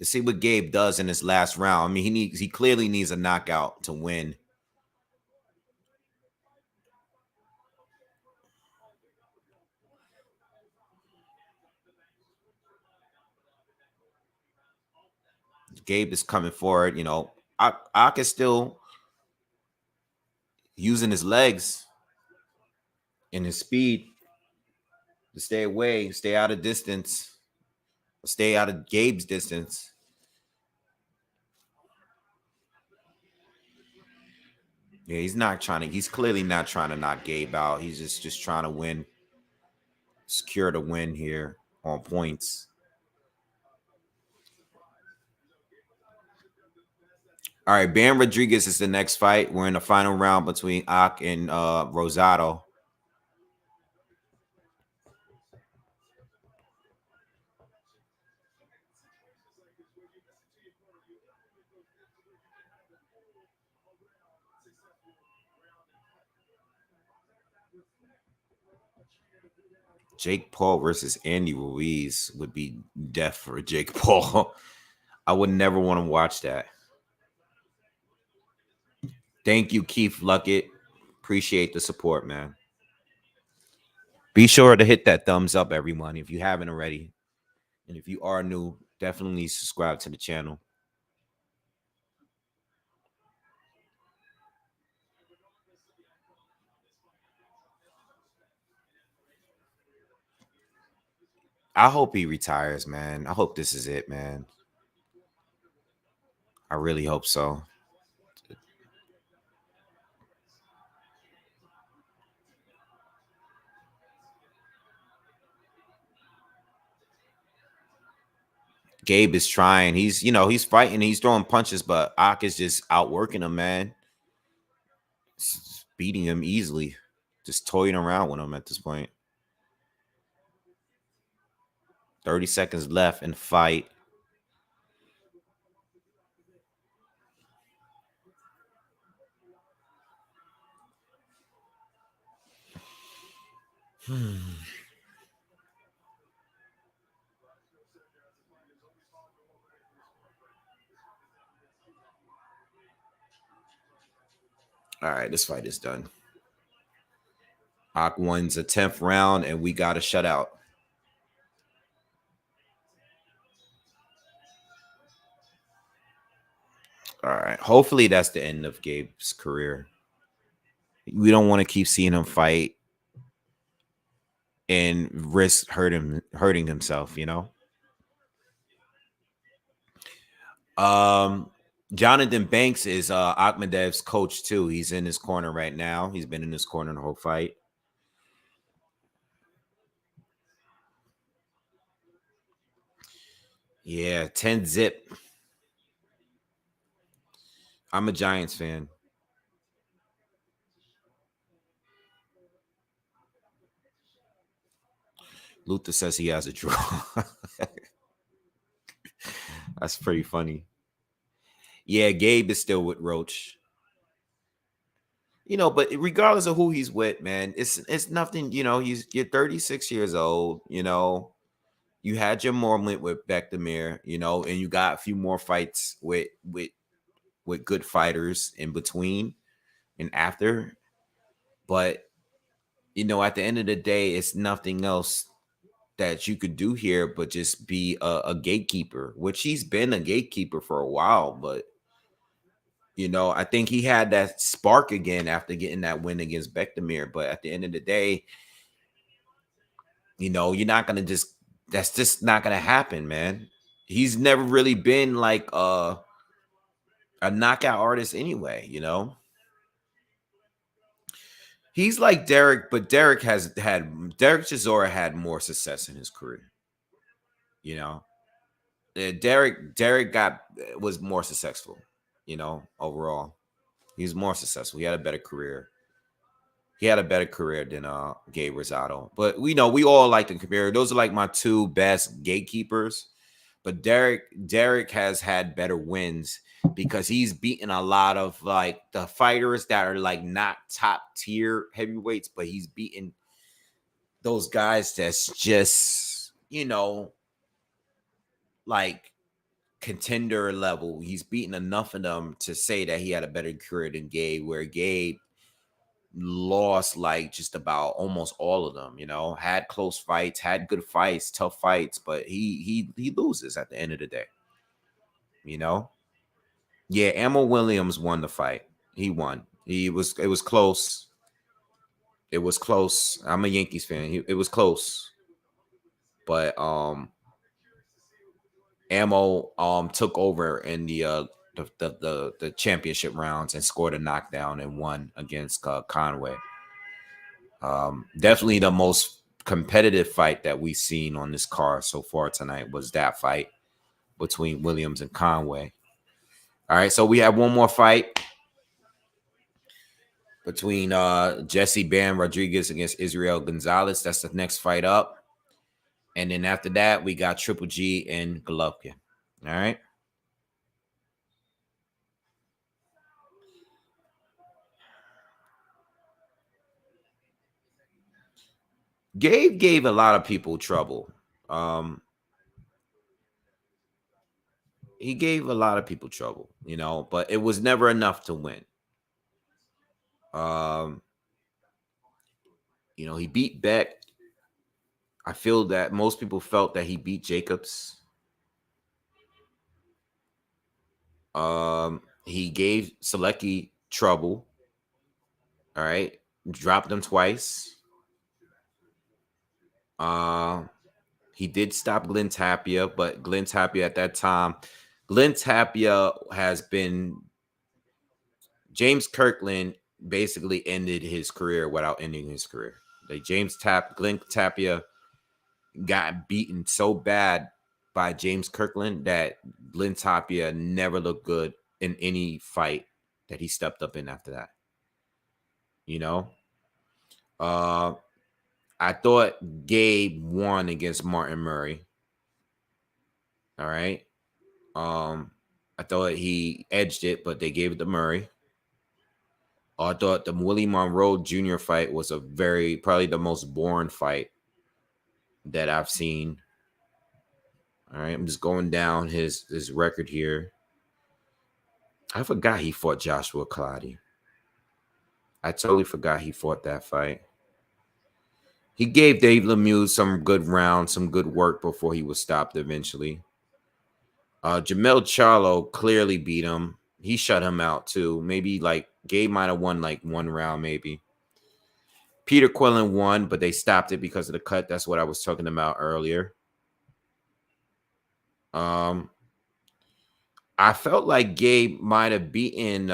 Speaker 1: Let's see what Gabe does in this last round. I mean, he clearly needs a knockout to win. Gabe is coming forward. You know, Ak is still using his legs and his speed to stay away, stay out of distance, stay out of Gabe's distance. Yeah, he's clearly not trying to knock Gabe out. He's just trying to win, secure the win here on points. All right, Bam Rodriguez is the next fight. We're in the final round between Ak and Rosado. Jake Paul versus Andy Ruiz would be death for Jake Paul. I would never want to watch that. Thank you, Keith Luckett. Appreciate the support, man. Be sure to hit that thumbs up, everyone, if you haven't already. And if you are new, definitely subscribe to the channel. I hope he retires, man. I hope this is it, man. I really hope so. Gabe is trying. He's fighting. He's throwing punches, but Ak is just outworking him, man. Beating him easily. Just toying around with him at this point. 30 seconds left in the fight. All right, this fight is done. Ak wins the 10th round, and we got a shutout. All right. Hopefully that's the end of Gabe's career. We don't want to keep seeing him fight and risk hurting himself, you know? Jonathan Banks is Akhmedov's coach too. He's in his corner right now. He's been in his corner the whole fight. Yeah, 10-0. I'm a Giants fan. Luther says he has a draw. That's pretty funny. Yeah, Gabe is still with Roach. You know, but regardless of who he's with, man, it's nothing. You know, you're 36 years old. You know, you had your moment with Bekdamir. You know, and you got a few more fights with good fighters in between and after. But you know, at the end of the day, it's nothing else that you could do here but just be a gatekeeper, which he's been a gatekeeper for a while. But you know, I think he had that spark again after getting that win against Bekdamir. But at the end of the day, you know, you're not gonna just that's just not gonna happen, man. He's never really been like a knockout artist anyway, you know. He's like Derek, but Derek Chisora had more success in his career, you know. Derek was more successful, you know, overall. He was more successful. He had a better career. He had a better career than Gabe Rosado. But we know we all like to compare. Those are like my two best gatekeepers. But Derek has had better wins because he's beaten a lot of like the fighters that are like not top tier heavyweights, but he's beaten those guys that's just, you know, like contender level. He's beaten enough of them to say that he had a better career than Gabe, where Gabe lost like just about almost all of them, had close fights, had good fights, tough fights, but he loses at the end of the day. Yeah, Ammo Williams won the fight. He won. It was close. It was close. I'm a Yankees fan. It was close. But Ammo took over in the championship rounds and scored a knockdown and won against Conway. Definitely the most competitive fight that we've seen on this card so far tonight was that fight between Williams and Conway. All right, so we have one more fight between Jesse Bam Rodriguez against Israel Gonzalez. That's the next fight up. And then after that, we got Triple G and Golovkin. All right. Gabe gave a lot of people trouble. He gave a lot of people trouble, but it was never enough to win. He beat Beck. I feel that most people felt that he beat Jacobs. He gave Selecki trouble. All right. Dropped him twice. He did stop Glenn Tapia, but Glenn Tapia at that time, Glenn Tapia has been, James Kirkland basically ended his career without ending his career. Like Glenn Tapia got beaten so bad by James Kirkland that Glenn Tapia never looked good in any fight that he stepped up in after that. I thought Gabe won against Martin Murray. All right. I thought he edged it, but they gave it to Murray. I thought the Willie Monroe Jr. fight was probably the most boring fight that I've seen. All right, I'm just going down his record here. I forgot he fought Joshua Clottey. I totally forgot he fought that fight. He gave Dave Lemieux some good rounds, some good work before he was stopped eventually. Jamel Charlo clearly beat him. He shut him out too. Maybe like Gabe might have won like one round, maybe. Peter Quillen won, but they stopped it because of the cut. That's what I was talking about earlier. I felt like Gabe might have beaten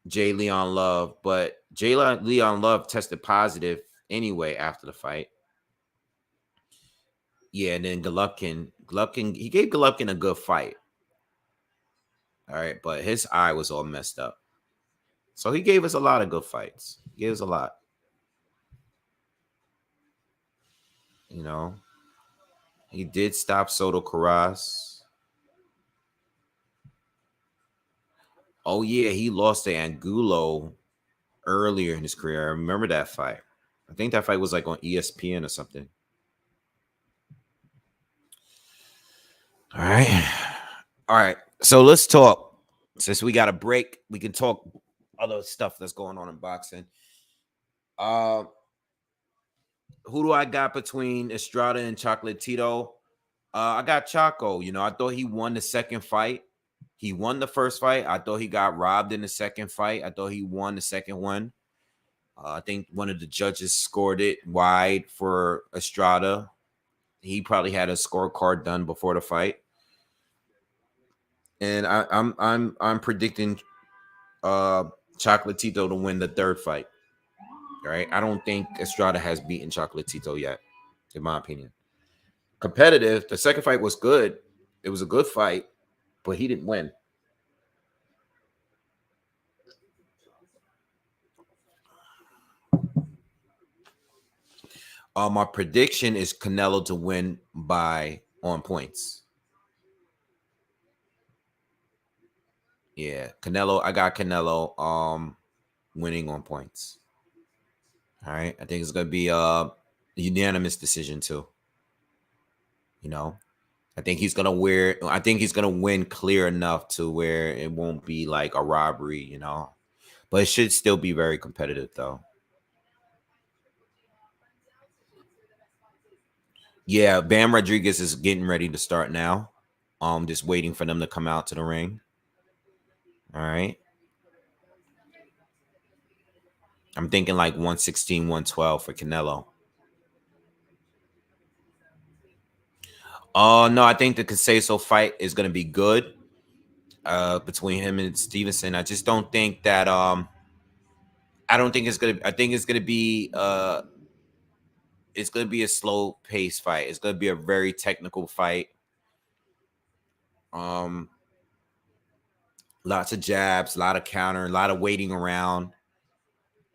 Speaker 1: Jay Leon Love, but Jay Leon Love tested positive anyway after the fight. Yeah, and then Golovkin, he gave Golovkin a good fight. All right, but his eye was all messed up. So he gave us a lot of good fights. He gave us a lot. He did stop Soto Carras. Oh, yeah, he lost to Angulo earlier in his career. I remember that fight. I think that fight was like on ESPN or something. All right. So let's talk. Since we got a break, we can talk other stuff that's going on in boxing. Who do I got between Estrada and Chocolatito? I got Chaco. I thought he won the second fight. He won the first fight. I thought he got robbed in the second fight. I thought he won the second one. I think one of the judges scored it wide for Estrada. He probably had a scorecard done before the fight. And I'm predicting Chocolatito to win the third fight. All right. I don't think Estrada has beaten Chocolatito yet, in my opinion. Competitive. The second fight was good. It was a good fight, but he didn't win. My prediction is Canelo to win on points. Yeah, Canelo. I got Canelo winning on points. All right. I think it's gonna be a unanimous decision too. I think he's gonna win clear enough to where it won't be like a robbery, you know. But it should still be very competitive though. Yeah, Bam Rodriguez is getting ready to start now. Just waiting for them to come out to the ring. All right. I'm thinking like 116, 112 for Canelo. Oh no, I think the Collazo fight is gonna be good. Between him and Stevenson. I just don't think that I don't think it's gonna I think it's gonna be a slow pace fight. It's gonna be a very technical fight. Um Lots of jabs, a lot of counter, a lot of waiting around.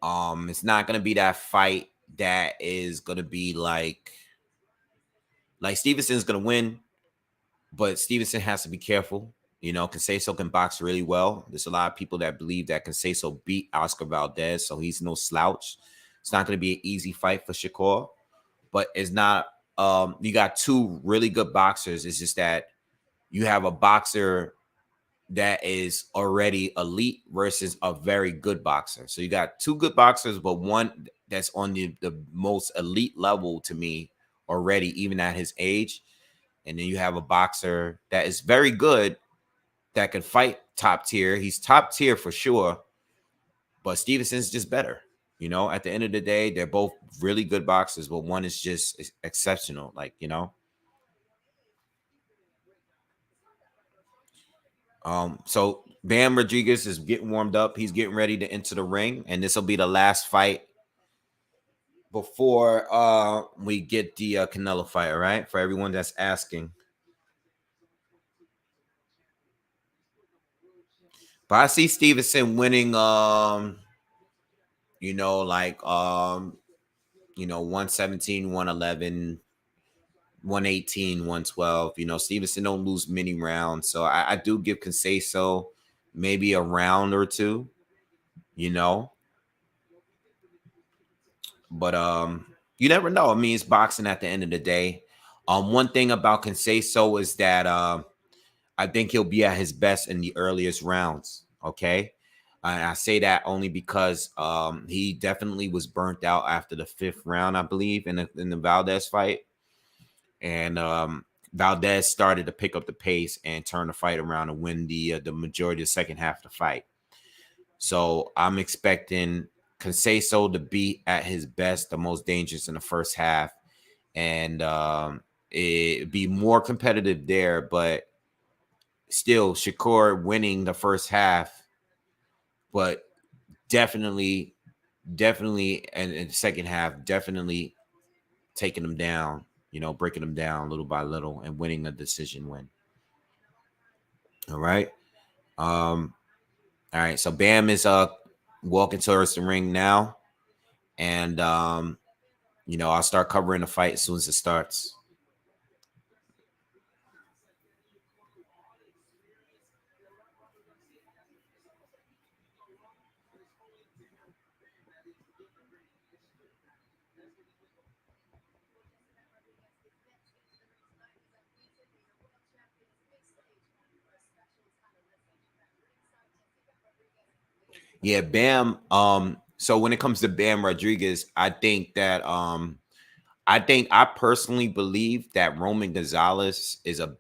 Speaker 1: It's not gonna be that fight that is gonna be like Stevenson's gonna win, but Stevenson has to be careful. You know, Canelo can box really well. There's a lot of people that believe that Canelo beat Oscar Valdez, so he's no slouch. It's not going to be an easy fight for Shakur, but it's not. You got two really good boxers. It's just that you have a boxer that is already elite versus a very good boxer. So you got two good boxers, but one that's on the most elite level to me already, even at his age. And then you have a boxer that is very good that can fight top tier. He's top tier for sure, but Stevenson's just better. You know, at the end of the day, they're both really good boxers, but one is just exceptional. Like, you know. So Bam Rodriguez is getting warmed up. He's getting ready to enter the ring, and this will be the last fight before we get the Canelo fight. All right, for everyone that's asking. But I see Stevenson winning. You know, like 117, 111, 118, 112. You know, Stevenson don't lose many rounds. So I do give Canelo maybe a round or two, you know. But you never know. I mean, it's boxing at the end of the day. One thing about Canelo is that I think he'll be at his best in the earliest rounds. Okay. I say that only because he definitely was burnt out after the fifth round, I believe, in the Valdez fight. And Valdez started to pick up the pace and turn the fight around and win the majority of the second half of the fight. So I'm expecting Canelo to be at his best, the most dangerous in the first half, and it be more competitive there. But still, Shakur winning the first half, but definitely, and in the second half, definitely taking them down. You know, breaking them down little by little and winning a decision win. All right. Um, all right. So Bam is walking towards the ring now. And I'll start covering the fight as soon as it starts. Yeah, Bam. So when it comes to Bam Rodriguez, I personally believe that Roman Gonzalez is a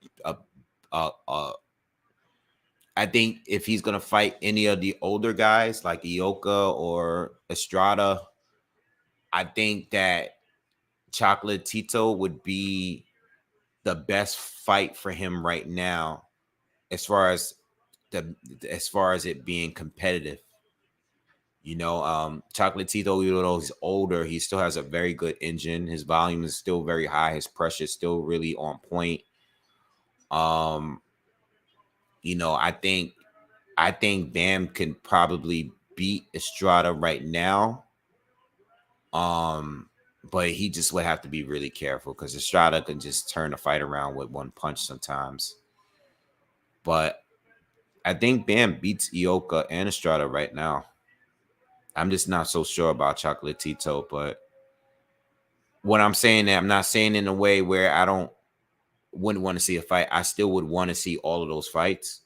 Speaker 1: I think if he's gonna fight any of the older guys like Ioka or Estrada, I think that Chocolate Tito would be the best fight for him right now, as far as it being competitive. You know, Chocolatito, even though he's older, he still has a very good engine. His volume is still very high. His pressure is still really on point. Um, I think Bam can probably beat Estrada right now. Um, but he just would have to be really careful because Estrada can just turn the fight around with one punch sometimes. But I think Bam beats Ioka and Estrada right now. I'm just not so sure about Chocolatito, but what I'm saying, that I'm not saying in a way where I don't wouldn't want to see a fight. I still would want to see all of those fights.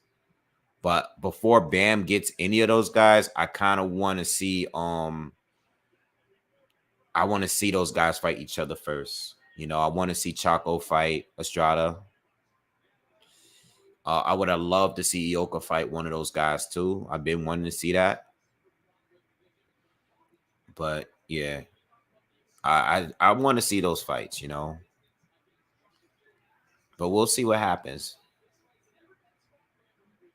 Speaker 1: But before Bam gets any of those guys, I kind of want to see I want to see those guys fight each other first. You know, I want to see Chaco fight Estrada. I would have loved to see Ioka fight one of those guys too. I've been wanting to see that. But yeah, I want to see those fights, you know. But we'll see what happens.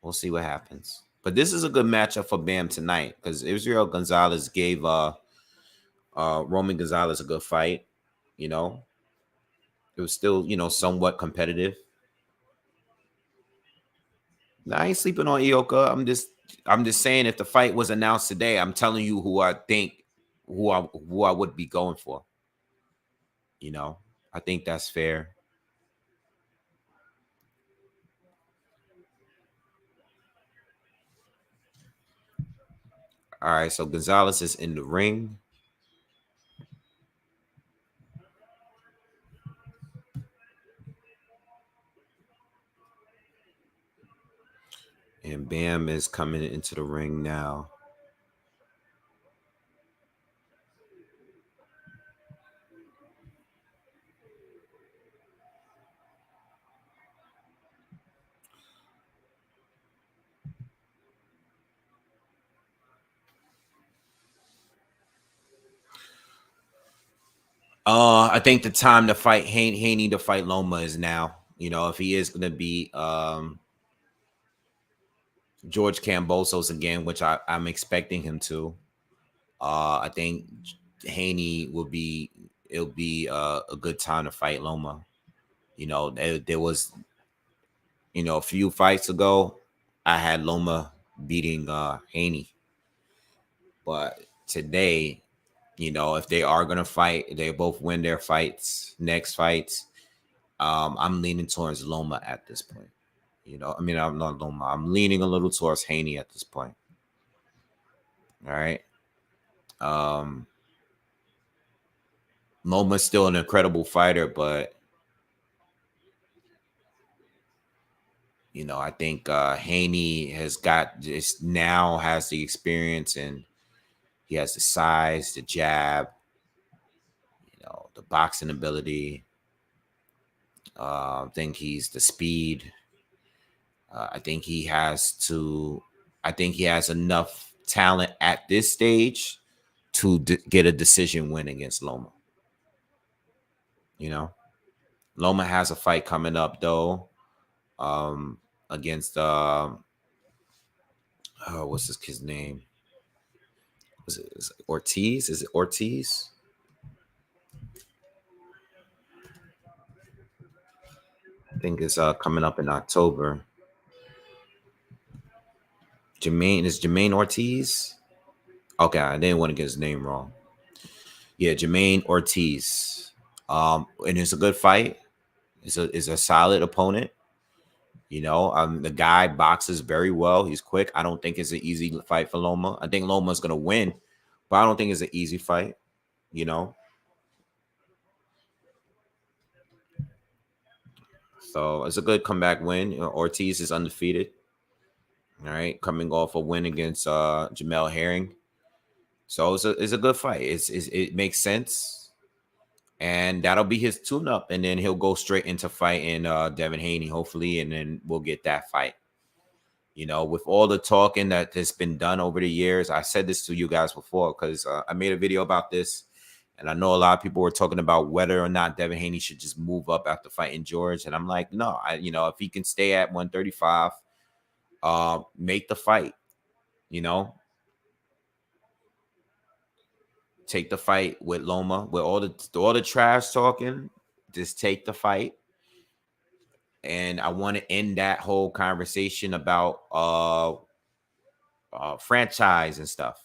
Speaker 1: We'll see what happens. But this is a good matchup for Bam tonight because Israel Gonzalez gave Roman Gonzalez a good fight. You know, it was still, you know, somewhat competitive. Now, I ain't sleeping on Ioka. I'm just saying if the fight was announced today, I'm telling you who I think who I would be going for. You know, I think that's fair. All right, so Gonzalez is in the ring. And Bam is coming into the ring now. I think the time to fight Haney to fight Loma is now. You know, if he is going to be George Kambosos again, which I'm expecting him to. I think Haney it'll be a good time to fight Loma. You know, there was, you know, a few fights ago, I had Loma beating Haney. But today, you know, if they are gonna fight, they both win their next fights. I'm leaning towards Loma at this point. You know, I mean, I'm not Loma. I'm leaning a little towards Haney at this point. All right. Loma's still an incredible fighter, but you know, I think Haney has the experience and he has the size, the jab, you know, the boxing ability. I think he's the speed. I think he has enough talent at this stage to get a decision win against Loma. You know, Loma has a fight coming up though, against what's this kid's name? Is it Ortiz? Is it Ortiz? I think it's coming up in October. Jermaine Ortiz? Okay, I didn't want to get his name wrong. Yeah, Jermaine Ortiz. And it's a good fight. It's a solid opponent. You know, the guy boxes very well. He's quick. I don't think it's an easy fight for Loma. I think Loma's gonna win, but I don't think it's an easy fight. You know, so it's a good comeback win. You know, Ortiz is undefeated. All right, coming off a win against Jamel Herring. So it's a good fight. It makes sense, and that'll be his tune-up, and then he'll go straight into fighting Devin Haney, hopefully, and then we'll get that fight. You know, with all the talking that has been done over the years, I said this to you guys before because I made a video about this, and I know a lot of people were talking about whether or not Devin Haney should just move up after fighting George, and I'm like, no, if he can stay at 135, make the fight, you know, take the fight with Loma, with all the trash talking, just take the fight. And I want to end that whole conversation about franchise and stuff.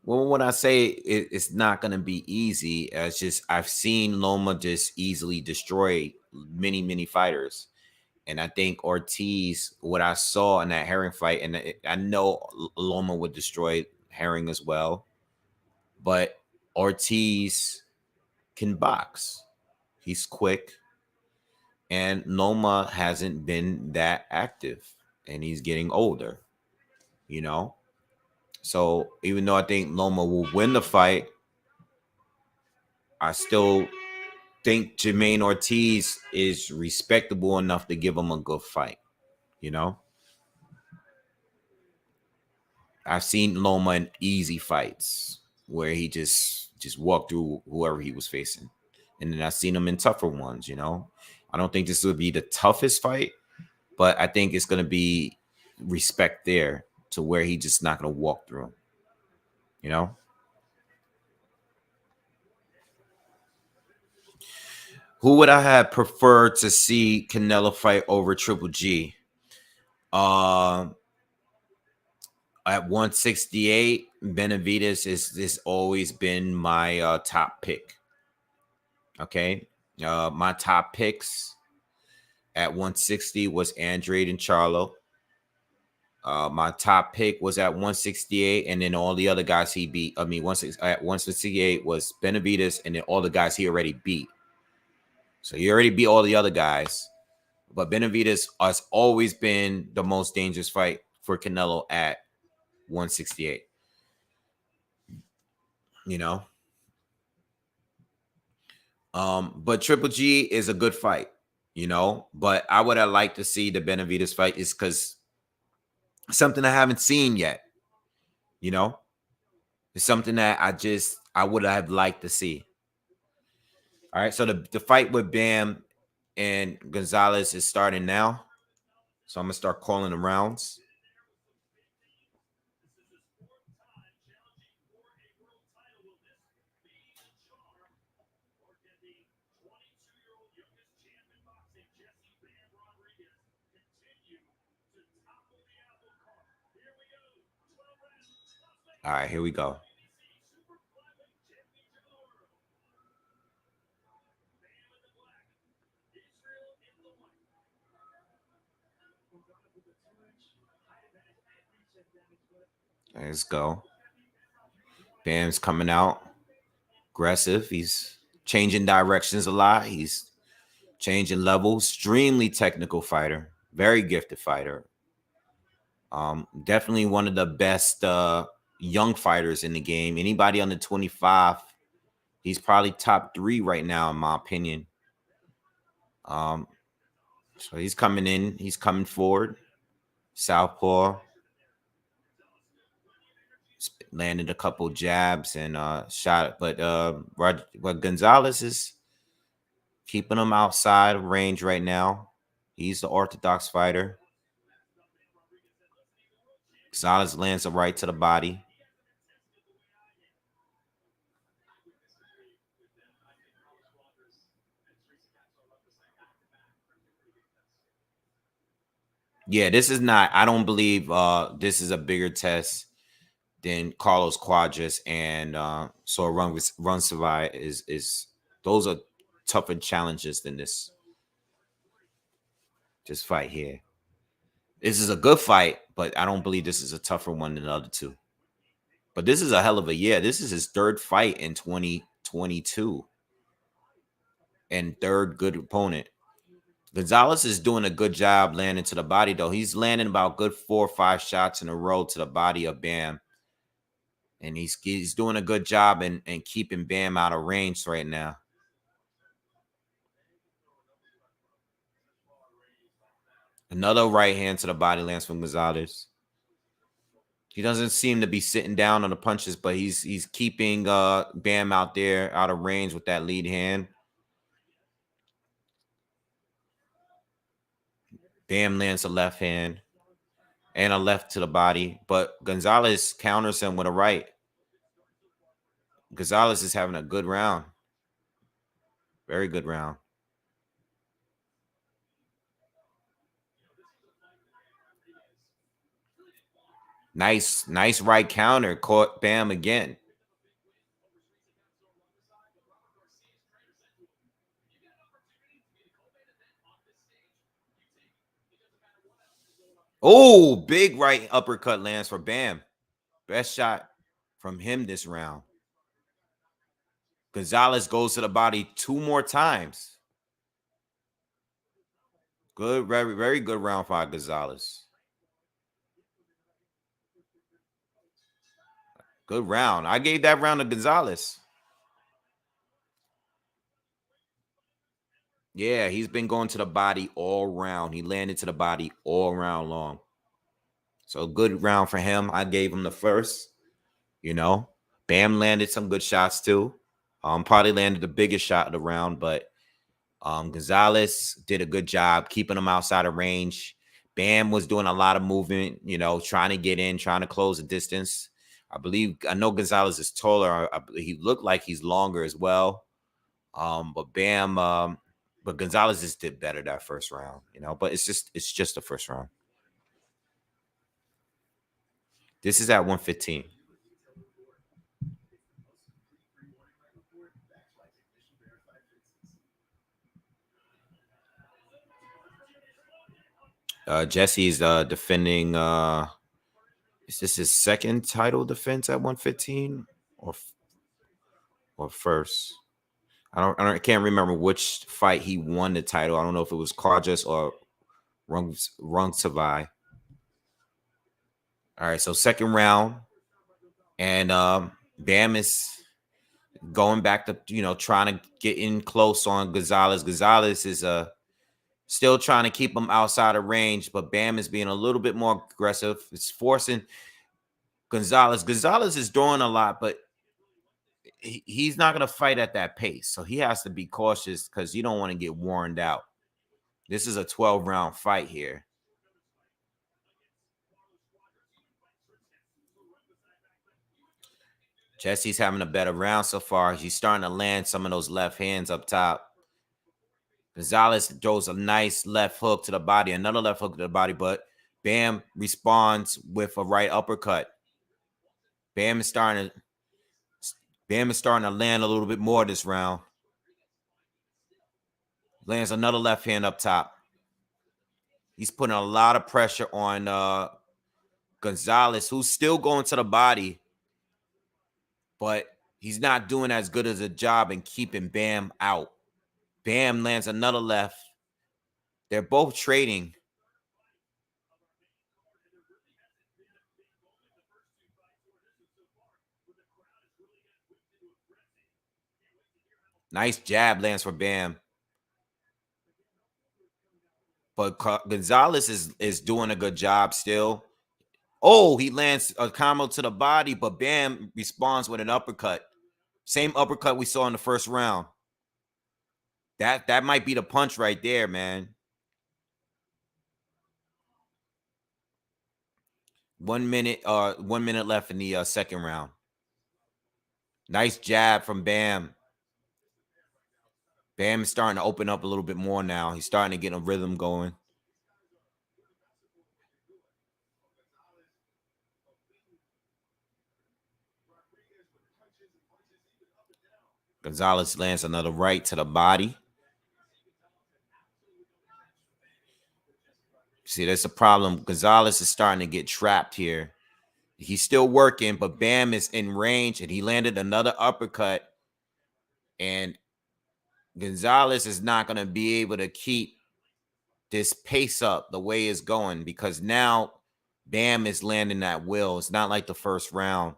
Speaker 1: Well, when I say it's not going to be easy, it's just I've seen Loma just easily destroy many fighters. And I think Ortiz, what I saw in that Herring fight, and I know Loma would destroy Herring as well. but Ortiz can box. He's quick, and Loma hasn't been that active, and he's getting older, you know? So even though I think Loma will win the fight, I still think Jermaine Ortiz is respectable enough to give him a good fight, you know? I've seen Loma in easy fights where he just walked through whoever he was facing. And then I've seen him in tougher ones, you know? I don't think this would be the toughest fight, but I think it's going to be respect there to where he just not going to walk through him, you know? Who would I have preferred to see Canelo fight over Triple G? At 168, Benavidez is always been my top pick. Okay. My top picks at 160 was Andrade and Charlo. My top pick was at 168, and then all the other guys he beat. I mean, at 168 was Benavidez, and then all the guys he already beat. So he already beat all the other guys. But Benavidez has always been the most dangerous fight for Canelo at 168. You know? But Triple G is a good fight, you know. But I would have liked to see the Benavidez fight is because something I haven't seen yet, you know. It's something that I would have liked to see. All right, so the fight with Bam and Gonzalez is starting now. So I'm gonna start calling the rounds. All right, here we go. Let's go. Bam's coming out aggressive. He's changing directions a lot. He's changing levels. Extremely technical fighter. Very gifted fighter. Definitely one of the best young fighters in the game. Anybody under 25, he's probably top 3 right now, in my opinion. So he's coming in. He's coming forward. Southpaw. Landed a couple jabs and shot, but Gonzalez is keeping him outside of range right now. He's the orthodox fighter. Gonzalez lands a right to the body. Yeah, this is not. I don't believe this is a bigger test than Carlos Cuadras and so run survive is those are tougher challenges than this fight here. This is a good fight, but I don't believe this is a tougher one than the other two. But this is a hell of a year. This is his third fight in 2022 and third good opponent. Gonzalez is doing a good job landing to the body, though. He's landing about good 4 or 5 shots in a row to the body of Bam. And he's doing a good job in keeping Bam out of range right now. Another right hand to the body lands from Gonzalez. He doesn't seem to be sitting down on the punches, but he's keeping Bam out there out of range with that lead hand. Bam lands a left hand and a left to the body, but Gonzalez counters him with a right. Gonzalez is having a good round. Very good round. Nice right counter. Caught Bam again. Oh, big right uppercut lands for Bam. Best shot from him this round. Gonzalez goes to the body 2 more times. Good, very, very good round 5, Gonzalez. Good round. I gave that round to Gonzalez. Yeah, he's been going to the body all round. He landed to the body all round long. So good round for him. I gave him the first. You know, Bam landed some good shots too. Probably landed the biggest shot of the round, but Gonzalez did a good job keeping him outside of range. Bam was doing a lot of movement, you know, trying to get in, trying to close the distance. I know Gonzalez is taller. He looked like he's longer as well. But Gonzalez just did better that first round, you know. But it's just the first round. This is at 115. Jesse's defending. Is this his second title defense at 115 or first? I can't remember which fight he won the title. I don't know if it was Carjas or Rungsavai. All right, so second round, and Bam is going back to, you know, trying to get in close on Gonzalez. Gonzalez is still trying to keep him outside of range, but Bam is being a little bit more aggressive. It's forcing Gonzalez. Gonzalez is throwing a lot, but he's not going to fight at that pace. So he has to be cautious because you don't want to get worn out. This is a 12-round fight here. Jesse's having a better round so far. He's starting to land some of those left hands up top. Gonzalez throws a nice left hook to the body, another left hook to the body, but Bam responds with a right uppercut. Bam is starting to land a little bit more this round. Lands another left hand up top. He's putting a lot of pressure on Gonzalez, who's still going to the body, but he's not doing as good as a job in keeping Bam out. Bam lands another left. They're both trading. Nice jab lands for Bam. But Gonzalez is doing a good job still. Oh, he lands a combo to the body, but Bam responds with an uppercut. Same uppercut we saw in the first round. That might be the punch right there, man. 1 minute, 1 minute left in the second round. Nice jab from Bam. Bam is starting to open up a little bit more now. He's starting to get a rhythm going. Gonzalez lands another right to the body. See, that's a problem. Gonzalez is starting to get trapped here. He's still working, but Bam is in range, and he landed another uppercut. And Gonzalez is not going to be able to keep this pace up the way it's going because now Bam is landing at will. It's not like the first round.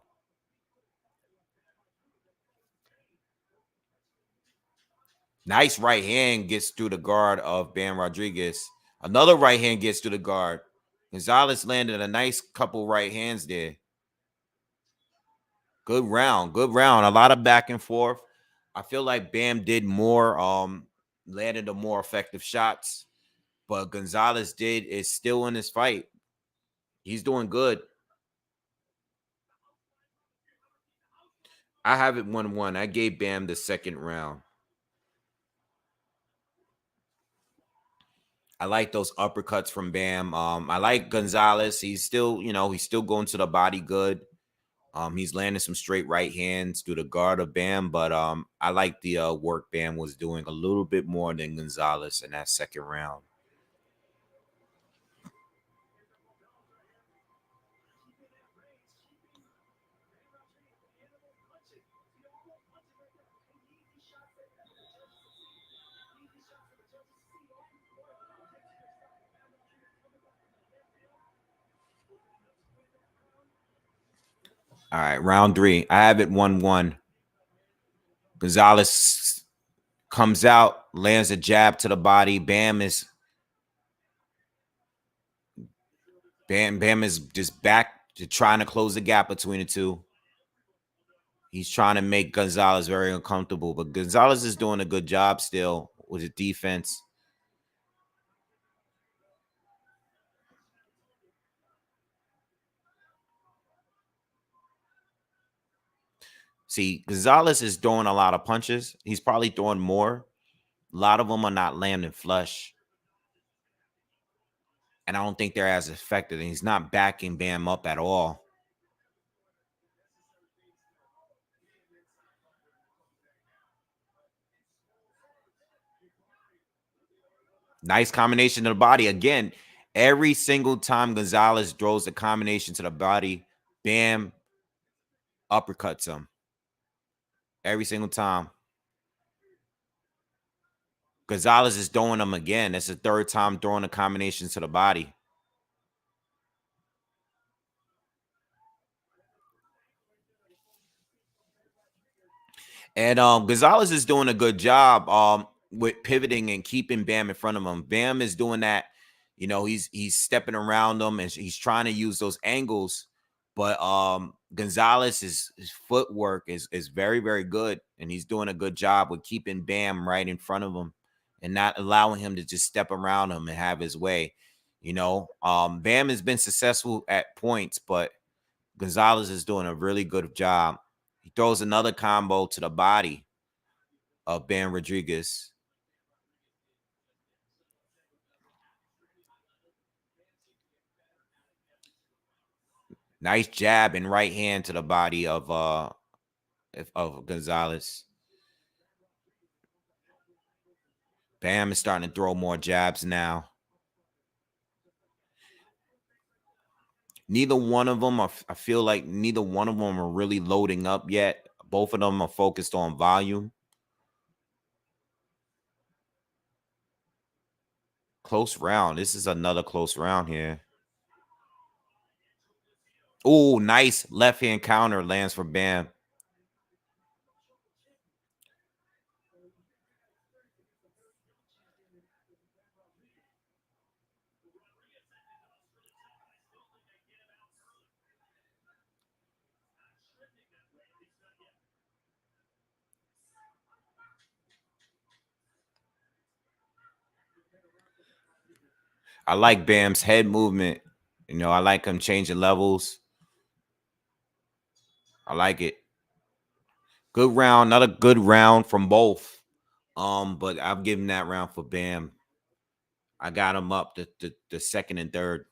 Speaker 1: Nice right hand gets through the guard of Bam Rodriguez. Another right hand gets through the guard. Gonzalez landed a nice couple right hands there. Good round. Good round. A lot of back and forth. I feel like Bam did more, landed the more effective shots. But Gonzalez is still in this fight. He's doing good. I have it 1-1. I gave Bam the second round. I like those uppercuts from Bam. I like Gonzalez. He's still, you know, he's still going to the body good. He's landing some straight right hands through the guard of Bam, but I like the work Bam was doing a little bit more than Gonzalez in that second round. All right, round 3. I have it 1-1. Gonzalez comes out, lands a jab to the body. Bam is just back to trying to close the gap between the two. He's trying to make Gonzalez very uncomfortable, but Gonzalez is doing a good job still with his defense. See, Gonzalez is throwing a lot of punches. He's probably throwing more. A lot of them are not landing flush. And I don't think they're as effective. And he's not backing Bam up at all. Nice combination to the body. Again, every single time Gonzalez throws the combination to the body, Bam uppercuts him. Every single time. Gonzalez is throwing them again. It's the third time throwing the combination to the body. And Gonzalez is doing a good job with pivoting and keeping Bam in front of him. Bam is doing that. You know, he's stepping around him and he's trying to use those angles. But Gonzalez, his footwork is very, very good. And he's doing a good job with keeping Bam right in front of him and not allowing him to just step around him and have his way. You know, Bam has been successful at points, but Gonzalez is doing a really good job. He throws another combo to the body of Bam Rodriguez. Nice jab and right hand to the body of Gonzalez. Bam is starting to throw more jabs now. Neither one of them I feel like neither one of them are really loading up yet. Both of them are focused on volume. Close round. This is another close round here. Oh, nice left hand counter lands for Bam. I like Bam's head movement. You know, I like him changing levels. I like it. Good round, not a good round from both. But I'm giving that round for Bam. I got him up the second and third.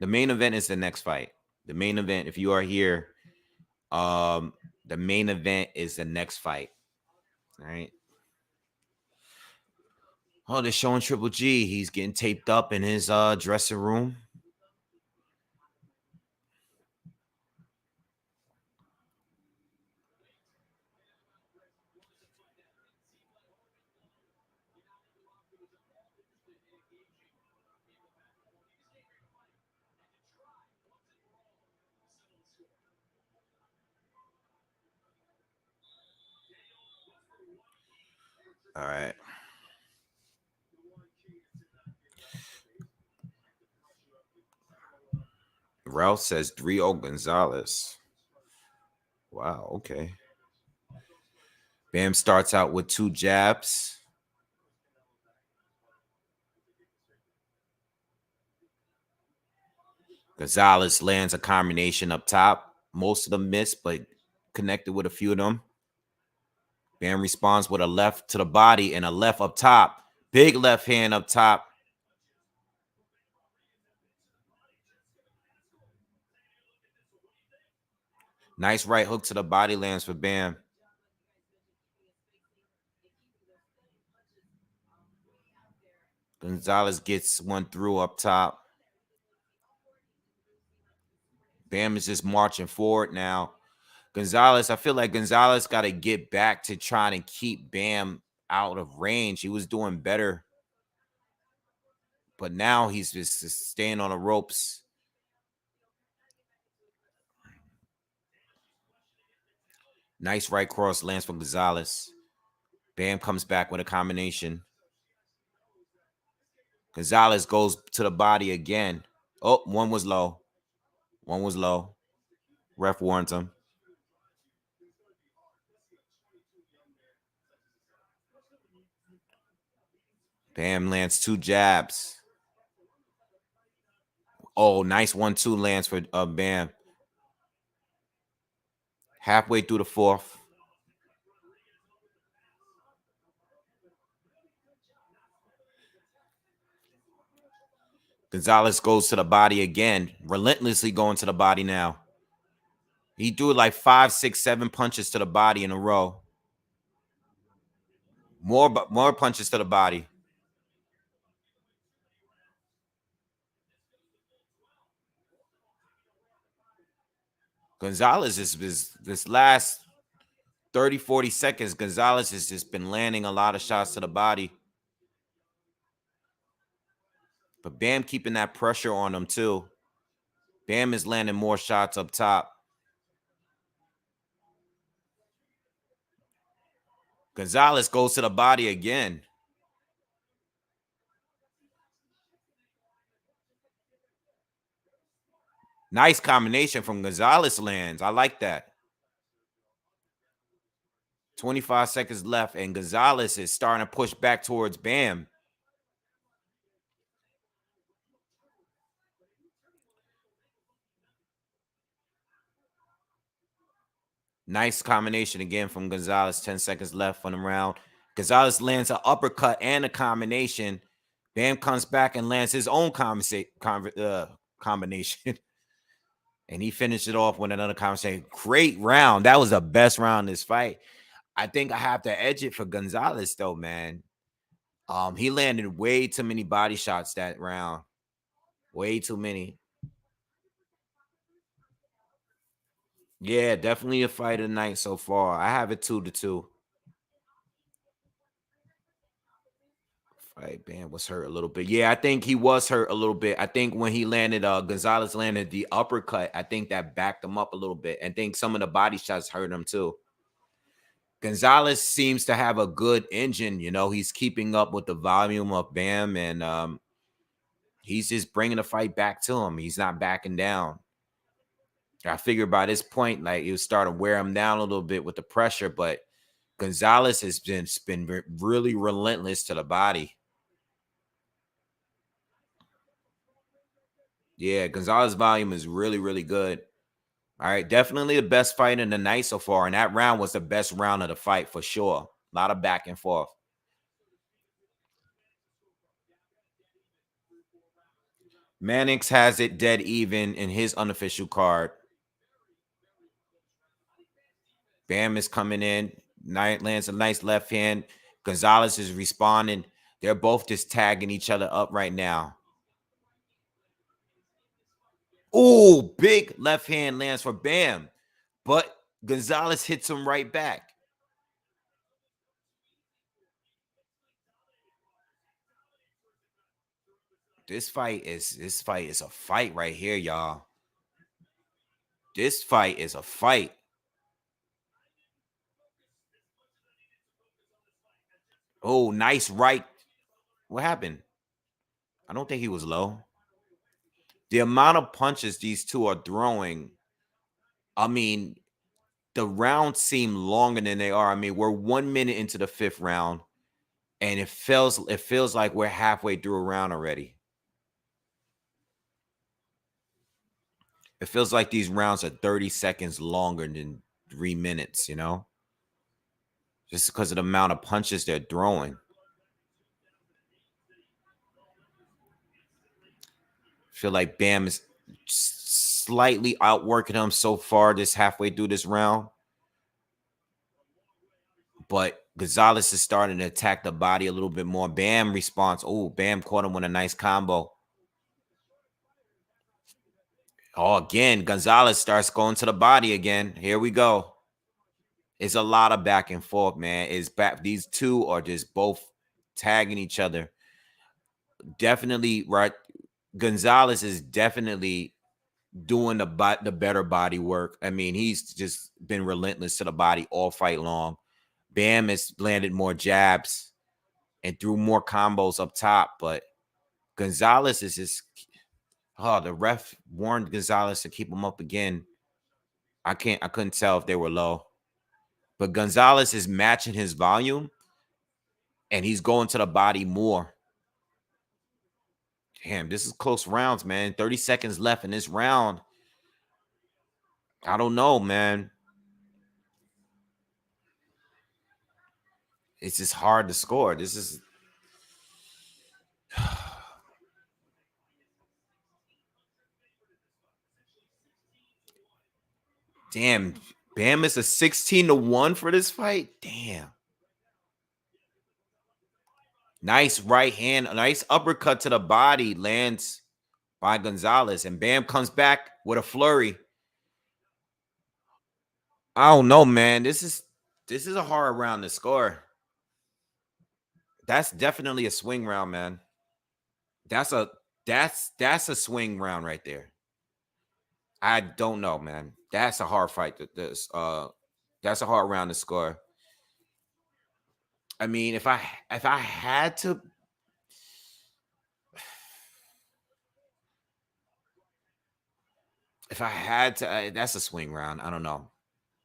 Speaker 1: The main event is the next fight. The main event, if you are here, the main event is the next fight. All right. Oh, they're showing Triple G. He's getting taped up in his dressing room. All right. Ralph says 3-0 Gonzalez. Wow, okay. Bam starts out with 2 jabs. Gonzalez lands a combination up top. Most of them miss, but connected with a few of them. Bam responds with a left to the body and a left up top. Big left hand up top. Nice right hook to the body lands for Bam. Gonzalez gets one through up top. Bam is just marching forward now. Gonzalez, I feel like Gonzalez got to get back to trying to keep Bam out of range. He was doing better. But now he's just staying on the ropes. Nice right cross lands from Gonzalez. Bam comes back with a combination. Gonzalez goes to the body again. Oh, one was low. One was low. Ref warns him. Bam lands 2 jabs. Oh, nice 1-2 lands for Bam. Halfway through the 4th. Gonzalez goes to the body again, relentlessly going to the body now. He threw like 5, 6, 7 punches to the body in a row. More punches to the body. Gonzalez is this last 30, 40 seconds. Gonzalez has just been landing a lot of shots to the body. But Bam keeping that pressure on him too. Bam is landing more shots up top. Gonzalez goes to the body again. Nice combination from Gonzalez lands. I like that. 25 seconds left, and Gonzalez is starting to push back towards Bam. Nice combination again from Gonzalez. 10 seconds left on the round. Gonzalez lands an uppercut and a combination. Bam comes back and lands his own combination. And he finished it off with another combination. Great round. That was the best round in this fight. I think I have to edge it for Gonzalez, though, man. He landed way too many body shots that round. Way too many. Yeah, definitely a fight of the night so far. I have it 2-2. Fight Bam was hurt a little bit. Yeah, I think he was hurt a little bit. I think when he landed, Gonzalez landed the uppercut, I think that backed him up a little bit. And I think some of the body shots hurt him too. Gonzalez seems to have a good engine. You know, he's keeping up with the volume of Bam, and he's just bringing the fight back to him. He's not backing down. I figured by this point, like, it was starting to wear him down a little bit with the pressure, but Gonzalez has been really relentless to the body. Yeah, Gonzalez volume is really, really good. All right, definitely the best fight in the night so far, and that round was the best round of the fight for sure. A lot of back and forth. Mannix has it dead even in his unofficial card. Bam is coming in. Lands a nice left hand. Gonzalez is responding. They're both just tagging each other up right now. Oh, big left hand lands for Bam. But Gonzalez hits him right back. This fight is a fight right here, y'all. This fight is a fight. Oh, nice right. What happened? I don't think he was low. The amount of punches these two are throwing, I mean, the rounds seem longer than they are. I mean, we're 1 minute into the 5th round, and it feels like we're halfway through a round already. It feels like these rounds are 30 seconds longer than 3 minutes, you know? Just because of the amount of punches they're throwing. I feel like Bam is slightly outworking him so far this halfway through this round. But Gonzalez is starting to attack the body a little bit more. Bam responds. Oh, Bam caught him with a nice combo. Oh, again, Gonzalez starts going to the body again. Here we go. It's a lot of back and forth, man. These two are just both tagging each other. Definitely, right. Gonzalez is definitely doing the better body work. I mean, he's just been relentless to the body all fight long. Bam has landed more jabs and threw more combos up top, but Gonzalez is just, oh, the ref warned Gonzalez to keep him up again. I couldn't tell if they were low, but Gonzalez is matching his volume and he's going to the body more. Damn, this is close rounds, man. 30 seconds left in this round. I don't know, man. It's just hard to score. This is damn. Bam is a 16-1 for this fight. Damn. Nice right hand, a nice uppercut to the body lands by Gonzalez, and Bam comes back with a flurry. I don't know, man. This is a hard round to score. That's definitely a swing round, man. That's a swing round right there. I don't know, man. That's a hard fight. That's a hard round to score. I mean, if I had to, that's a swing round. I don't know.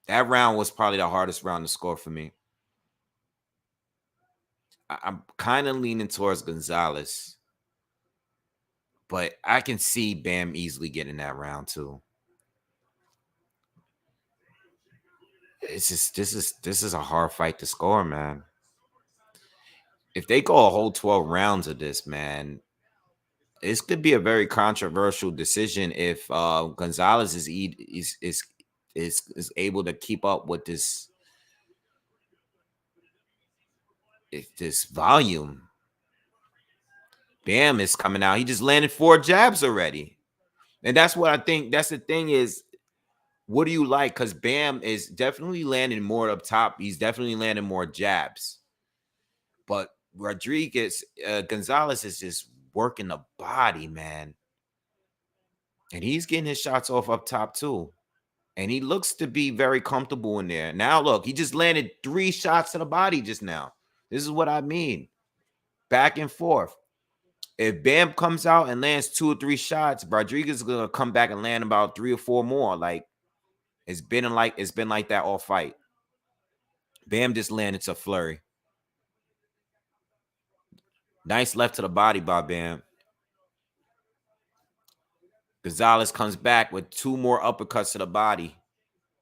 Speaker 1: That round was probably the hardest round to score for me. I'm kind of leaning towards Gonzalez, but I can see Bam easily getting that round too. It's just this is a hard fight to score, man. If they go a whole 12 rounds of this, man, this could be a very controversial decision if Gonzalez is able to keep up with this volume. Bam is coming out. He just landed 4 jabs already. And that's what I think. That's the thing is, what do you like? Because Bam is definitely landing more up top. He's definitely landing more jabs. But Gonzalez is just working the body, man. And he's getting his shots off up top too. And he looks to be very comfortable in there. Now, look, he just landed 3 shots to the body just now. This is what I mean. Back and forth. If Bam comes out and lands 2 or 3 shots, Rodriguez is gonna come back and land about 3 or 4 more. Like it's been like that all fight. Bam just landed to flurry. Nice left to the body by Bam. Gonzalez comes back with 2 more uppercuts to the body.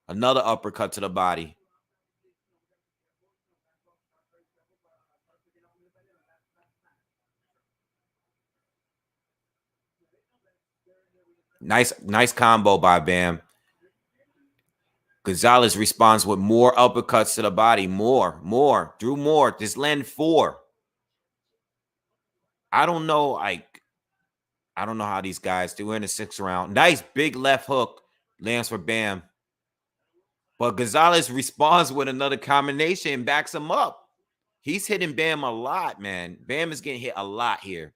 Speaker 1: Another uppercut to the body. Nice combo by Bam. Gonzalez responds with more uppercuts to the body. More. Drew more. Just landed 4. I don't know. I don't know how these guys do. We're in the 6th round. Nice big left hook lands for Bam. But Gonzalez responds with another combination and backs him up. He's hitting Bam a lot, man. Bam is getting hit a lot here.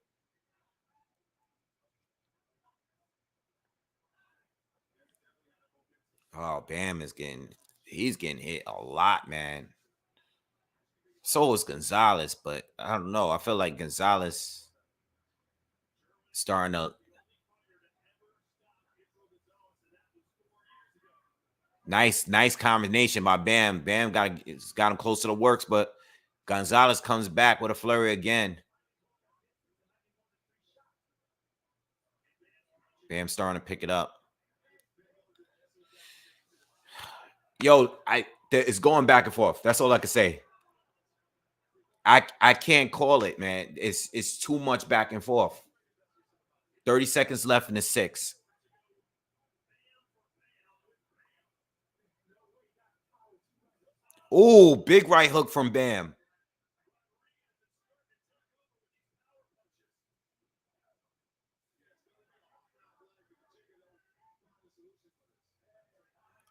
Speaker 1: Oh, Bam is he's getting hit a lot, man. So is Gonzalez, but I don't know. I feel like Gonzalez starting to nice combination by Bam. Bam got him close to the works, but Gonzalez comes back with a flurry again. Bam starting to pick it up. Yo, it's going back and forth. That's all I can say. I can't call it, man. It's too much back and forth. 30 seconds left in the 6th. Oh, big right hook from Bam.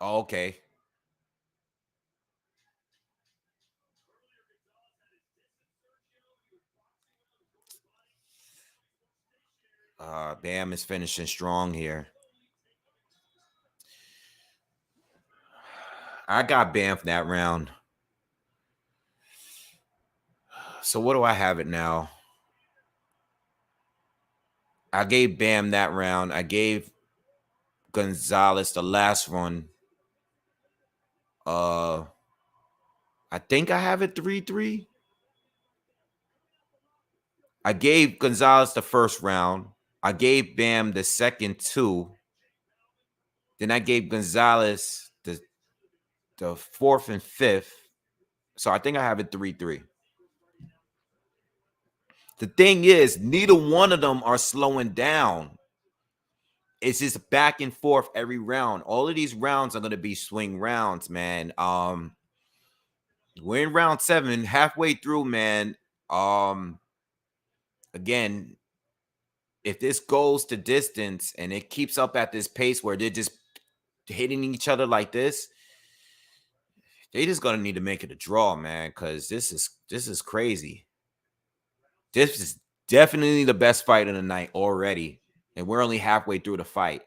Speaker 1: Oh, okay. Bam is finishing strong here. I got Bam for that round. So what do I have it now? I gave Bam that round. I gave Gonzalez the last one. I think I have it 3-3. I gave Gonzalez the first round. I gave Bam the second 2. Then I gave Gonzalez the 4th and 5th. So I think I have it 3-3. The thing is, neither one of them are slowing down. It's just back and forth every round. All of these rounds are going to be swing rounds, man. We're in round 7, halfway through, man. Again, if this goes to distance and it keeps up at this pace where they're just hitting each other like this, they just gonna need to make it a draw, man, because this is crazy. This is definitely the best fight of the night already, and we're only halfway through the fight.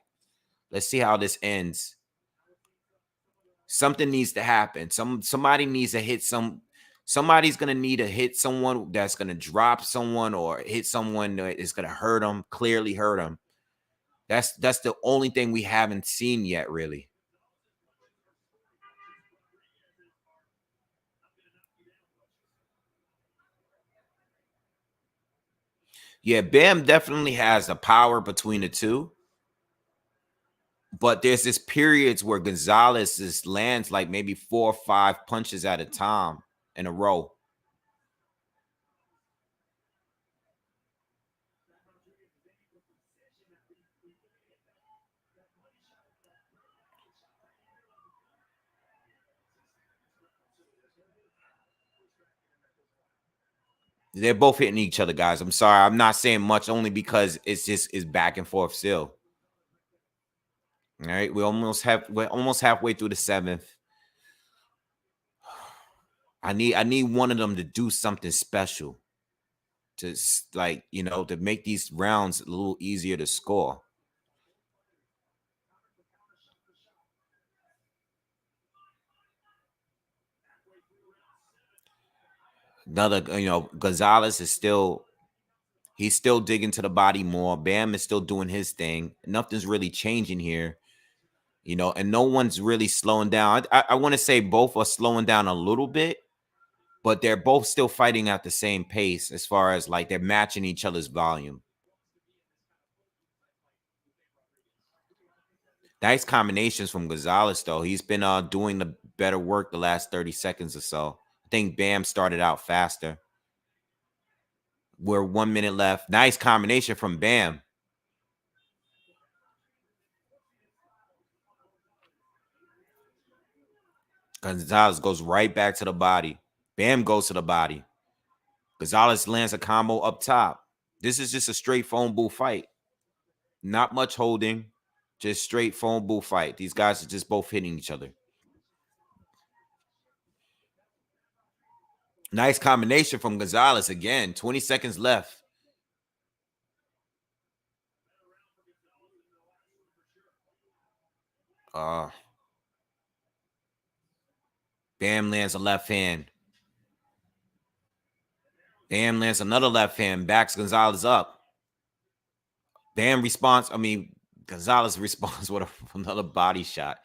Speaker 1: Let's see how this ends. Something needs to happen. Somebody needs to hit somebody's gonna need to hit someone that's gonna drop someone or hit someone that is gonna hurt them, clearly hurt them. That's the only thing we haven't seen yet, really. Yeah, Bam definitely has the power between the two. But there's this periods where Gonzalez just lands like maybe 4 or 5 punches at a time in a row. They're both hitting each other, guys. I'm sorry. I'm not saying much only because it's back and forth still. All right. We're almost halfway through the 7th. I need one of them to do something special to to make these rounds a little easier to score. Another, Gonzalez is he's still digging to the body more. Bam is still doing his thing. Nothing's really changing here, and no one's really slowing down. I want to say both are slowing down a little bit, but they're both still fighting at the same pace as far as like they're matching each other's volume. Nice combinations from Gonzalez, though. He's been doing the better work the last 30 seconds or so. I think Bam started out faster. We're 1 minute left. Nice combination from Bam. Gonzalez goes right back to the body. Bam goes to the body. Gonzalez lands a combo up top. This is just a straight phone booth fight. Not much holding. Just straight phone booth fight. These guys are just both hitting each other. Nice combination from Gonzalez again. 20 seconds left. Bam lands a left hand. Bam lands another left hand. Backs Gonzalez up. Bam responds. Gonzalez responds with another body shot.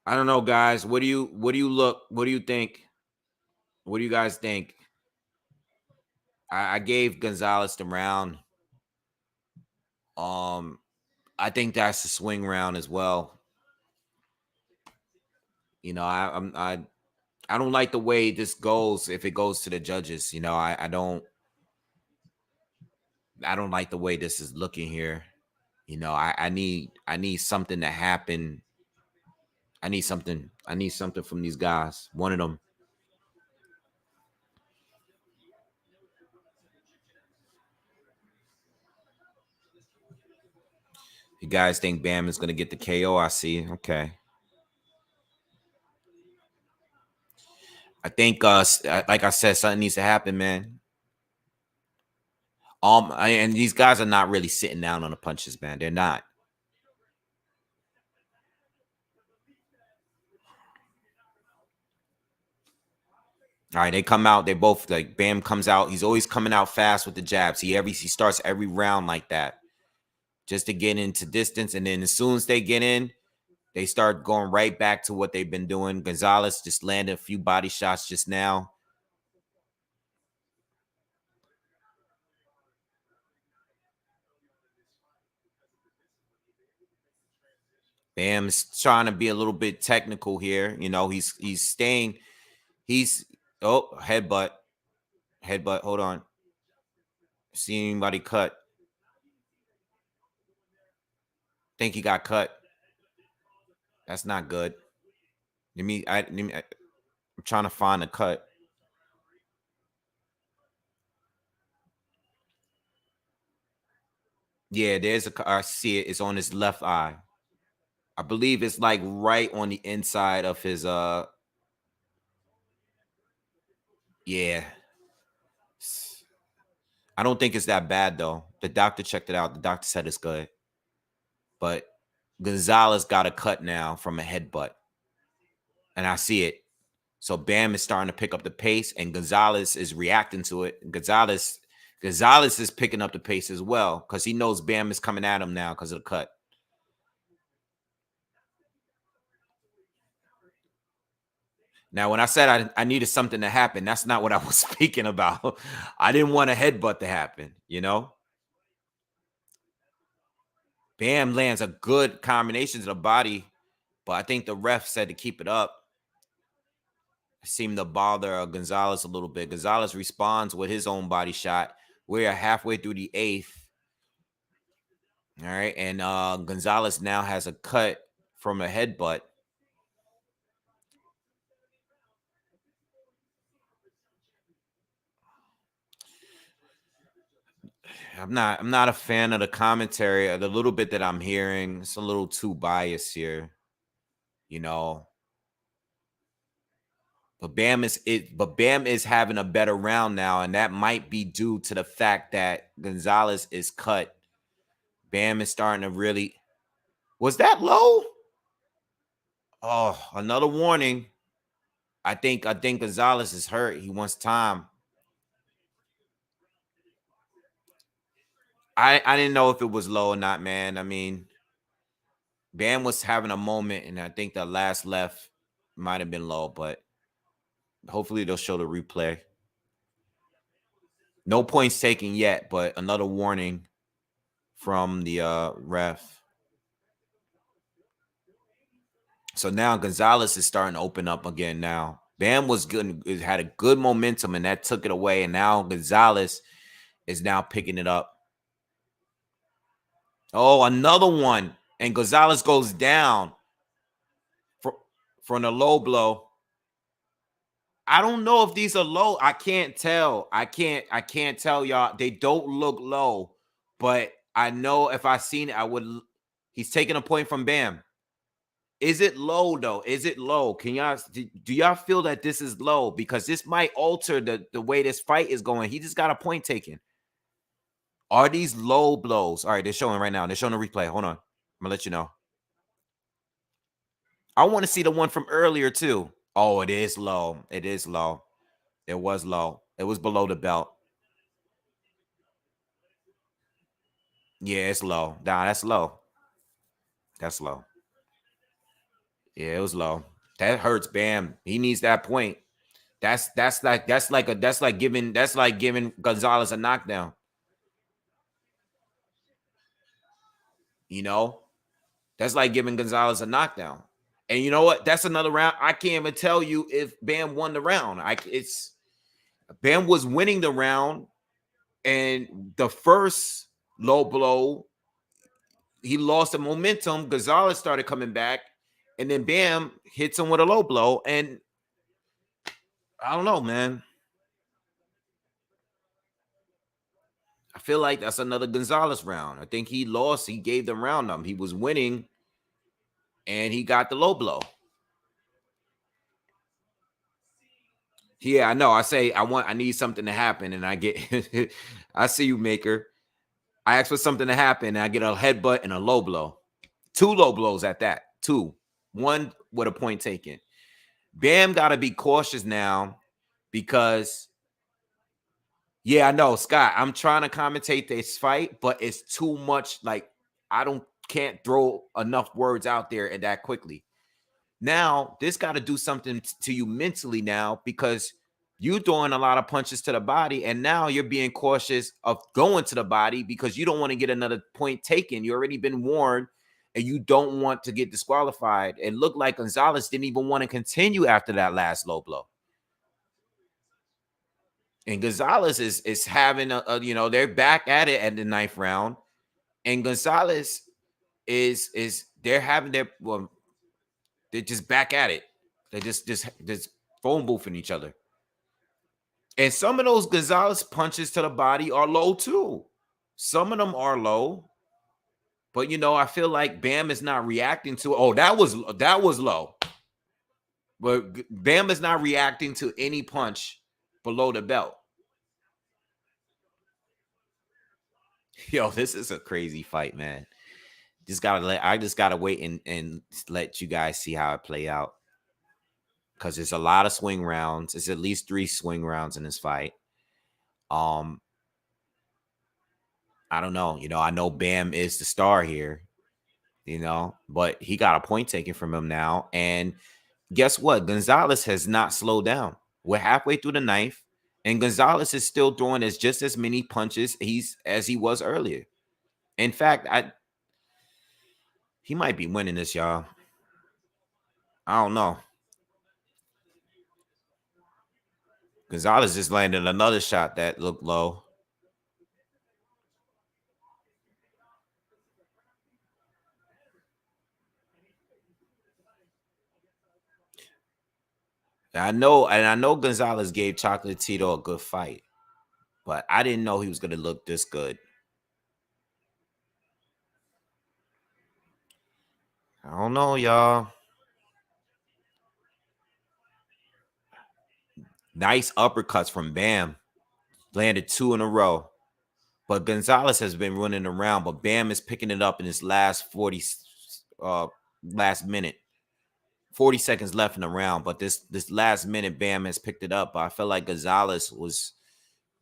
Speaker 1: I don't know, guys. What do you think? What do you guys think? I gave Gonzalez the round. I think that's the swing round as well. I don't like the way this goes if it goes to the judges. I don't like the way this is looking here. I need something to happen. I need something from these guys. One of them. You guys think Bam is going to get the KO? I see. Okay. I think, like I said, something needs to happen, man. And these guys are not really sitting down on the punches, man. They're not. All right, they come out. They both like Bam comes out. He's always coming out fast with the jabs. He starts every round like that, just to get into distance. And then as soon as they get in, they start going right back to what they've been doing. Gonzalez just landed a few body shots just now. Bam's trying to be a little bit technical here. You know, he's staying. He's headbutt. Headbutt. Hold on. See anybody cut? Think he got cut. That's not good. I'm trying to find a cut. Yeah, there's I see it. It's on his left eye. I believe it's like right on the inside of his yeah. I don't think it's that bad though. The doctor checked it out. The doctor said it's good. But Gonzalez got a cut now from a headbutt. And I see it. So Bam is starting to pick up the pace, and Gonzalez is reacting to it. Gonzalez is picking up the pace as well because he knows Bam is coming at him now because of the cut. Now, when I said I needed something to happen, that's not what I was speaking about. I didn't want a headbutt to happen, you know? Bam lands a good combination to the body, but I think the ref said to keep it up. Seemed to bother Gonzalez a little bit. Gonzalez responds with his own body shot. We're halfway through the 8th. All right, and Gonzalez now has a cut from a headbutt. I'm not a fan of the commentary. The little bit that I'm hearing, it's a little too biased here, you know. But Bam is having a better round now, and that might be due to the fact that Gonzalez is cut. Bam is starting to really. Was that low? Oh, another warning. I think Gonzalez is hurt. He wants time. I didn't know if it was low or not, man. I mean, Bam was having a moment, and I think the last left might have been low, but hopefully they'll show the replay. No points taken yet, but another warning from the ref. So now Gonzalez is starting to open up again now. Bam was good, had a good momentum, and that took it away. And now Gonzalez is now picking it up. Oh, another one. And Gonzalez goes down from the low blow. I don't know if these are low. I can't tell. I can't tell y'all. They don't look low, but I know if I seen it, I would. He's taking a point from Bam. Is it low though? Is it low? Can y'all do y'all feel that this is low? Because this might alter the way this fight is going. He just got a point taken. Are these low blows? All right, they're showing right now. They're showing a replay. Hold on. I'm gonna let you know. I want to see the one from earlier too. Oh, it is low. It is low. It was low. It was below the belt. Yeah, it's low. Nah, that's low. That's low. Yeah, it was low. That hurts Bam. He needs that point. That's like giving Gonzalez a knockdown. You know? That's like giving Gonzalez a knockdown. And you know what? That's another round. I can't even tell you if Bam won the round. Bam was winning the round, and the first low blow, he lost the momentum. Gonzalez started coming back, and then Bam hits him with a low blow. And I don't know, man. I feel like that's another Gonzalez round. I think he lost. He gave the round up. He was winning, and he got the low blow. Yeah, I know. I need something to happen, and I get. I see you, Maker. I ask for something to happen, and I get a headbutt and a low blow. 2 low blows at that. 2. 1 with a point taken. Bam got to be cautious now because yeah, I know, Scott. I'm trying to commentate this fight, but it's too much. Like I can't throw enough words out there and that quickly. Now, this got to do something to you mentally now because you're throwing a lot of punches to the body, and now you're being cautious of going to the body because you don't want to get another point taken. You already been warned, and you don't want to get disqualified. It looked like Gonzalez didn't even want to continue after that last low blow. And Gonzalez is having they're back at it at the 9th round, and Gonzalez is they're having their they're just back at it. They're just phone boofing each other. And some of those Gonzalez punches to the body are low too. Some of them are low, but I feel like Bam is not reacting to. Oh, that was low. But Bam is not reacting to any punch below the belt. Yo, this is a crazy fight, man. I just gotta wait and let you guys see how it play out. Because there's a lot of swing rounds. It's at least 3 swing rounds in this fight. I don't know. I know Bam is the star here, but he got a point taken from him now. And guess what? Gonzalez has not slowed down. We're halfway through the 9th, and Gonzalez is still throwing just as many punches as he was earlier. In fact, he might be winning this, y'all. I don't know. Gonzalez just landed another shot that looked low. I know Gonzalez gave Chocolatito a good fight, but I didn't know he was going to look this good. I don't know, y'all. Nice uppercuts from Bam. Landed 2 in a row. But Gonzalez has been running around, but Bam is picking it up in his last minute. 40 seconds left in the round, but this last minute Bam has picked it up. But I felt like Gonzalez was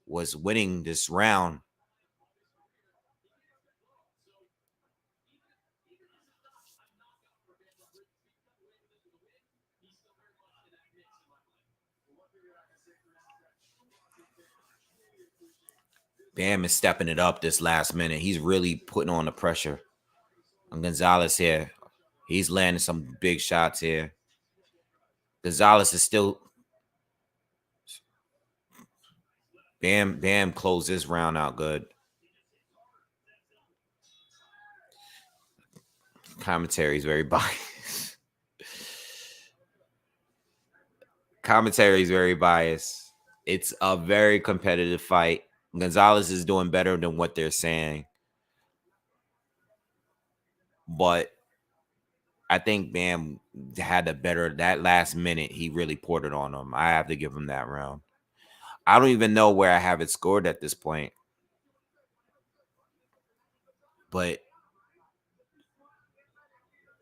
Speaker 1: winning this round. Bam is stepping it up this last minute. He's really putting on the pressure on Gonzalez here. He's landing some big shots here. Gonzalez is still. Bam closed this round out good. Commentary is very biased. Commentary is very biased. It's a very competitive fight. Gonzalez is doing better than what they're saying. But I think Bam had that last minute. He really poured it on him. I have to give him that round. I don't even know where I have it scored at this point. But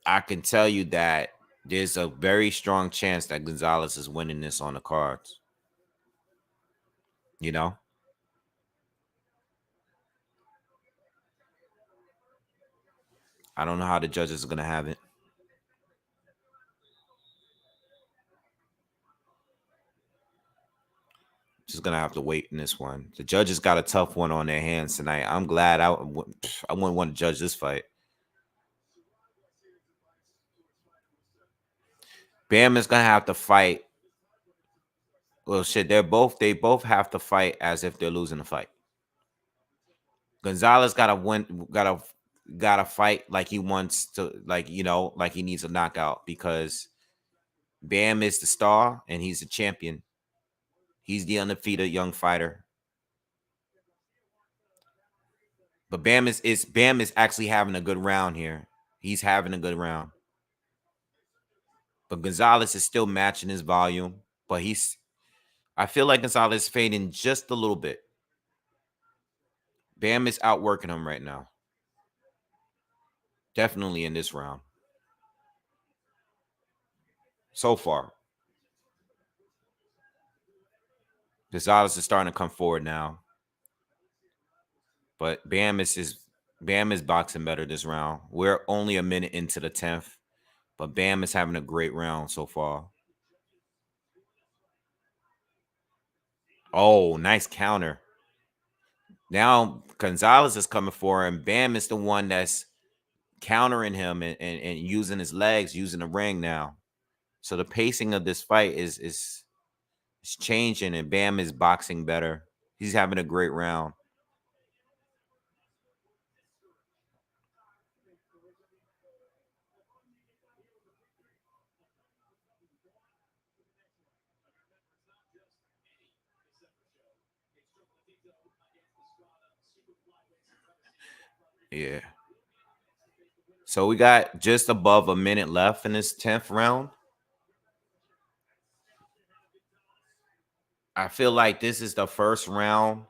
Speaker 1: I can tell you that there's a very strong chance that Gonzalez is winning this on the cards. I don't know how the judges are going to have it. Just going to have to wait in this one. The judges got a tough one on their hands tonight. I'm glad I wouldn't want to judge this fight. Bam is going to have to fight. Well, shit, they both have to fight as if they're losing the fight. Gonzalez got to win, got to fight like he wants to, like he needs a knockout, because Bam is the star and he's the champion. He's the undefeated young fighter. But Bam is actually having a good round here. He's having a good round. But Gonzalez is still matching his volume. But I feel like Gonzalez is fading just a little bit. Bam is outworking him right now. Definitely in this round. So far. Gonzalez is starting to come forward now. But Bam is boxing better this round. We're only a minute into the 10th, but Bam is having a great round so far. Oh, nice counter. Now Gonzalez is coming for him. Bam is the one that's countering him and using his legs, using the ring now. So the pacing of this fight is changing, and Bam is boxing better. He's having a great round. Yeah. So we got just above a minute left in this 10th round. I feel like this is the first round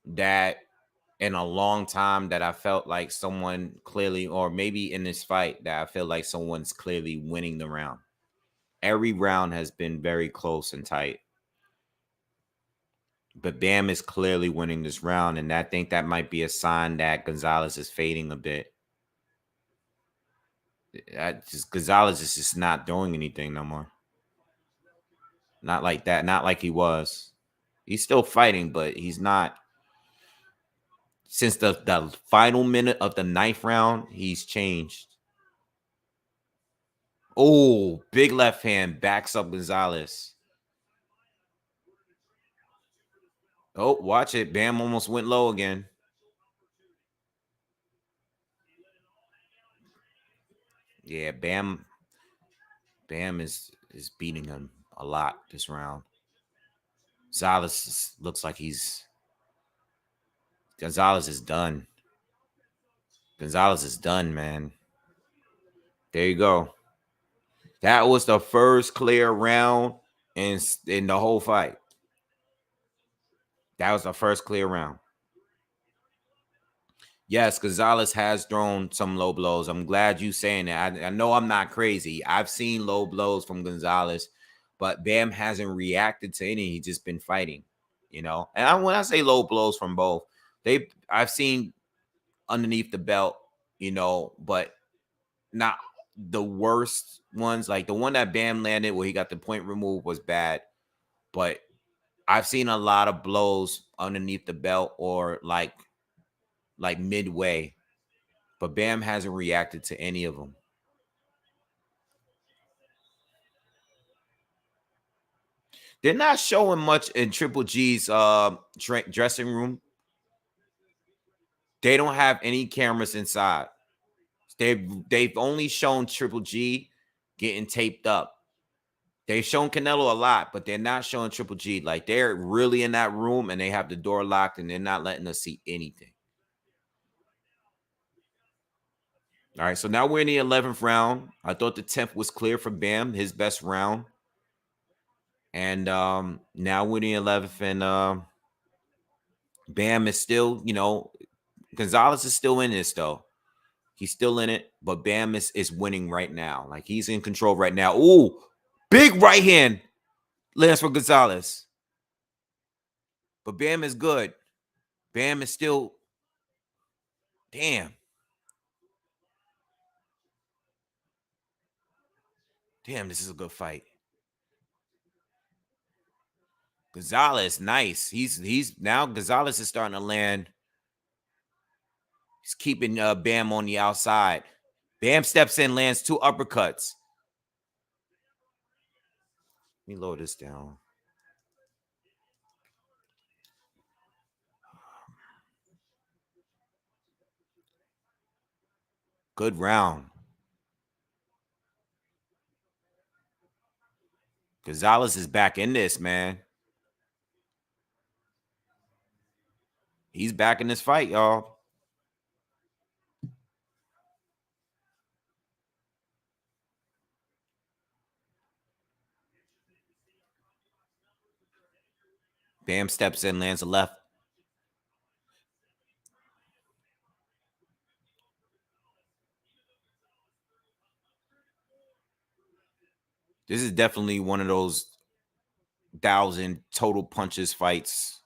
Speaker 1: that in a long time that I felt like someone clearly, or maybe in this fight, that I feel like someone's clearly winning the round. Every round has been very close and tight. But Bam is clearly winning this round, and I think that might be a sign that Gonzalez is fading a bit. Gonzalez is just not doing anything no more. Not like that. Not like he was. He's still fighting, but he's not. Since the final minute of the 9th round, he's changed. Oh, big left hand backs up Gonzalez. Oh, watch it. Bam almost went low again. Yeah, Bam is beating him a lot this round. Gonzalez looks like Gonzalez is done. Gonzalez is done, man. There you go. That was the first clear round in the whole fight. That was the first clear round. Yes, Gonzalez has thrown some low blows. I'm glad you saying that. I know I'm not crazy. I've seen low blows from Gonzalez, but Bam hasn't reacted to any. He's just been fighting, you know. And when I say low blows from both, I've seen underneath the belt, you know, but not the worst ones. Like the one that Bam landed where he got the point removed was bad, but I've seen a lot of blows underneath the belt or like midway, but Bam hasn't reacted to any of them. They're not showing much in Triple G's dressing room. They don't have any cameras inside. They've only shown Triple G getting taped up. They've shown Canelo a lot, but they're not showing Triple G. Like they're really in that room and they have the door locked and they're not letting us see anything. All right, so now we're in the 11th round. I thought the 10th was clear for Bam, his best round. And now we're in the 11th, and Bam is still, you know, Gonzalez is still in this though. He's still in it, but Bam is winning right now. Like he's in control right now. Ooh, big right hand lands for Gonzalez. But Bam is good. Bam is still, damn. Damn, this is a good fight. Gonzalez, nice. He's now Gonzalez is starting to land. He's keeping Bam on the outside. Bam steps in, lands 2 uppercuts. Let me lower this down. Good round. Gonzalez is back in this, man. He's back in this fight, y'all. Bam steps in, lands a left. This is definitely one of those 1,000 total punches fights.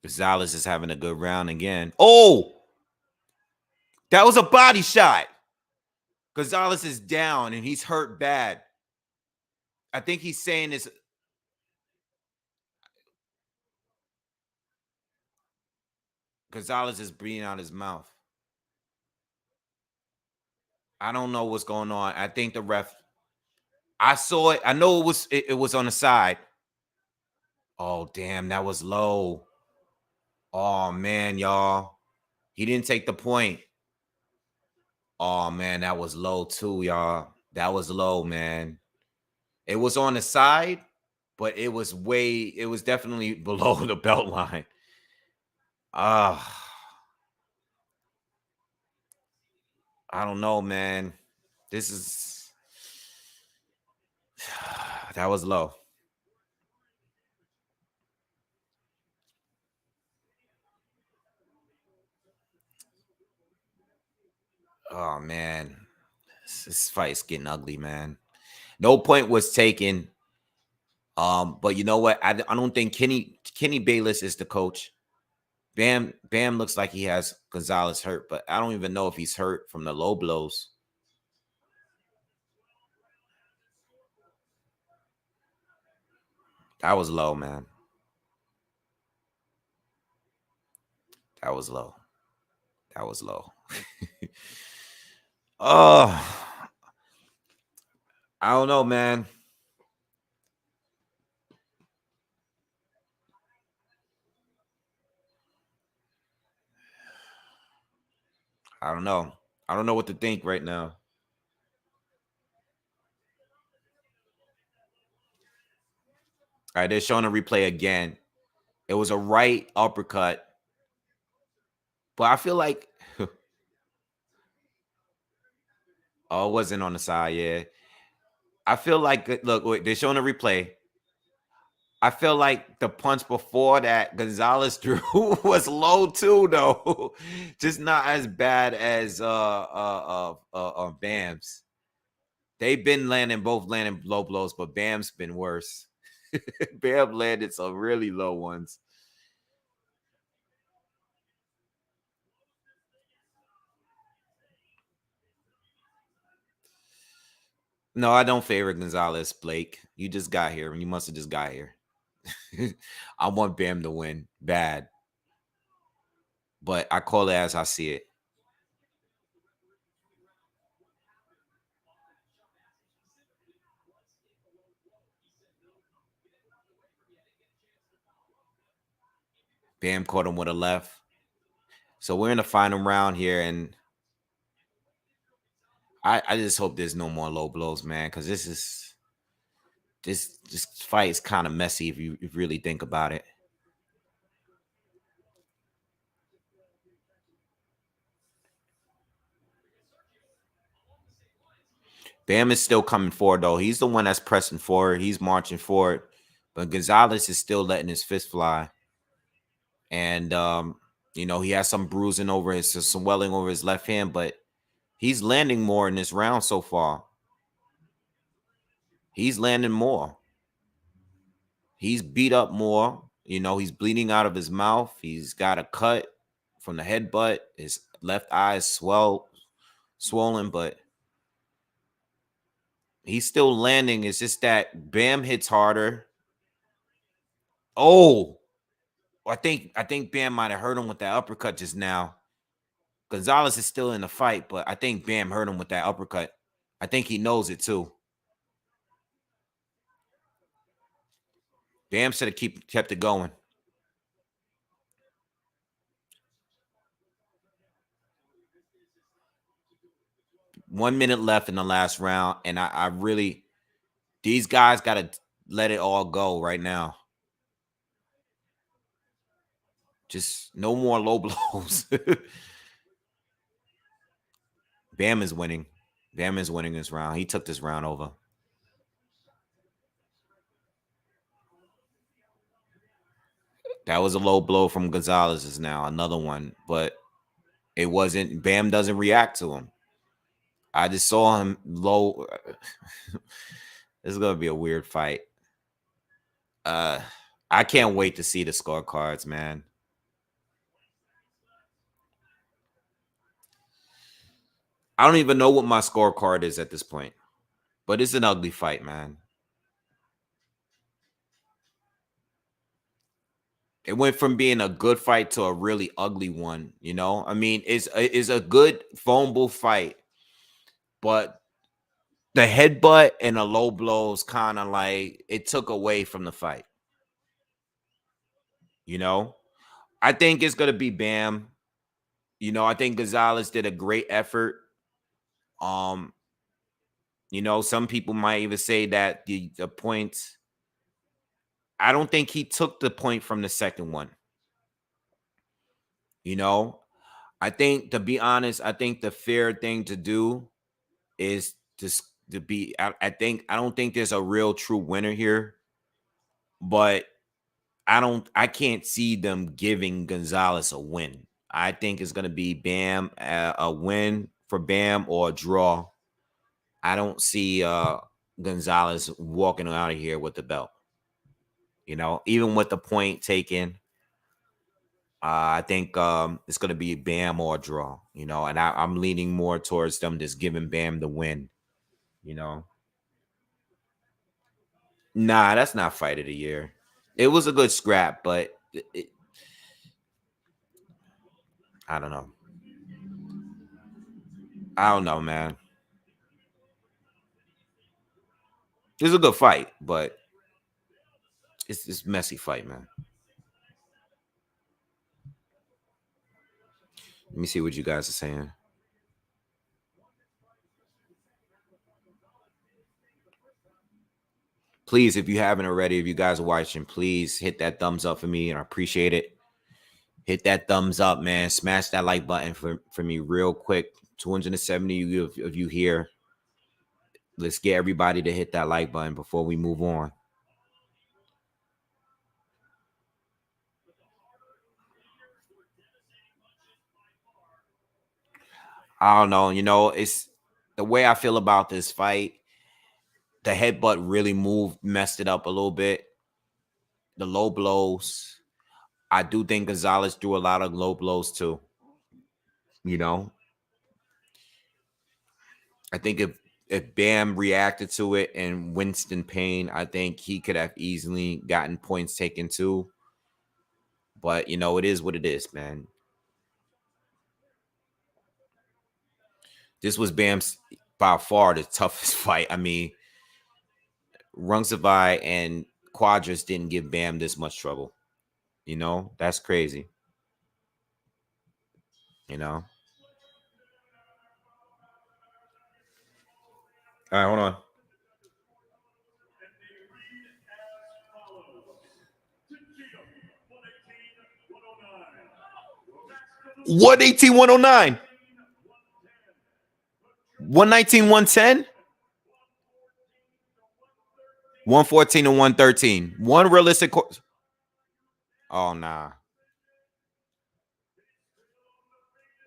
Speaker 1: Gonzalez is having a good round again. Oh, that was a body shot. Gonzalez is down and he's hurt bad. I think he's saying this. Gonzalez is breathing out his mouth. I don't know what's going on. I think the ref. I saw it. I know it was on the side. Oh, damn, that was low. Oh, man, y'all. He didn't take the point. Oh, man, that was low too, y'all. That was low, man. It was on the side, but it was definitely below the belt line. I don't know, man. This is that was low. Oh, man. This fight's getting ugly, man. No point was taken. But you know what? I don't think Kenny Bayless is the coach. Bam looks like he has Gonzalez hurt, but I don't even know if he's hurt from the low blows. That was low, man. That was low. That was low. Oh, I don't know, man. I don't know. I don't know what to think right now. All right, they're showing a replay again. It was a right uppercut. But I feel like oh, it wasn't on the side, yeah. I feel like look, wait, they're showing a replay. I feel like the punch before that Gonzalez drew was low too, though. Just not as bad as Bam's. They've been landing low blows, but Bam's been worse. Bam landed some really low ones. No, I don't favor Gonzalez, Blake. You just got here. You must have just got here. I want Bam to win bad. But I call it as I see it. Bam caught him with a left. So we're in the final round here, and I just hope there's no more low blows, man, because this fight is kind of messy if you really think about it. Bam is still coming forward, though. He's the one that's pressing forward. He's marching forward. But Gonzalez is still letting his fist fly. And, you know, he has some bruising over some swelling over his left hand, but he's landing more in this round so far. He's landing more. He's beat up more. You know, he's bleeding out of his mouth. He's got a cut from the headbutt. His left eye is swollen, but he's still landing. It's just that Bam hits harder. Oh, I think Bam might have hurt him with that uppercut just now. Gonzalez is still in the fight, but I think Bam hurt him with that uppercut. I think he knows it too. Bam should have kept it going. One minute left in the last round, and I really, these guys got to let it all go right now. Just no more low blows. Bam is winning. Bam is winning this round. He took this round over. That was a low blow from Gonzalez now. Another one, but it wasn't. Bam doesn't react to him. I just saw him low. This is gonna be a weird fight. I can't wait to see the scorecards, man. I don't even know what my scorecard is at this point, but it's an ugly fight, man. It went from being a good fight to a really ugly one. You know, I mean, it's a good fumble fight, but the headbutt and the low blows kind of like it took away from the fight. You know, I think it's gonna be Bam. You know, I think Gonzalez did a great effort. Um, you know, some people might even say that the points. I don't think he took the point from the second one. You know, I think to be honest, I think the fair thing to do is to be. I don't think there's a real true winner here, but I can't see them giving Gonzalez a win. I think it's gonna be Bam a win for Bam or a draw. I don't see Gonzalez walking out of here with the belt. You know, even with the point taken, I think it's going to be Bam or a draw. You know, and I'm leaning more towards them just giving Bam the win. You know, nah, that's not fight of the year. It was a good scrap, but I don't know. I don't know, man. It's a good fight, but it's messy fight, man. Let me see what you guys are saying. Please, if you haven't already, if you guys are watching, please hit that thumbs up for me, and I appreciate it. Hit that thumbs up, man. Smash that like button for me real quick. 270 of you here. Let's get everybody to hit that like button before we move on. I don't know. You know, it's the way I feel about this fight. The headbutt really messed it up a little bit. The low blows. I do think Gonzalez threw a lot of low blows too. You know, I think if Bam reacted to it and Winston Payne, I think he could have easily gotten points taken too. But you know, it is what it is, man. This was Bam's by far the toughest fight. I mean, Rungsavai and Quadras didn't give Bam this much trouble. You know, that's crazy. You know. All right, hold on. 118, 109. 119, 110. 114 and 113. One realistic course. Oh, nah.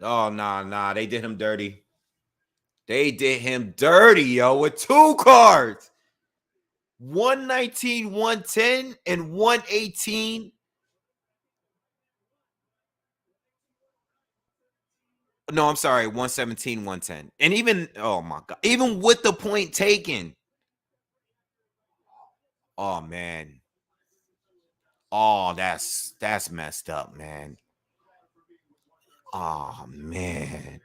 Speaker 1: Oh, nah. They did him dirty. They did him dirty, yo, with two cards. 119, 110, and 118. No, I'm sorry, 117, 110. And even, oh my God, even with the point taken. Oh man. Oh, that's messed up, man. Oh man.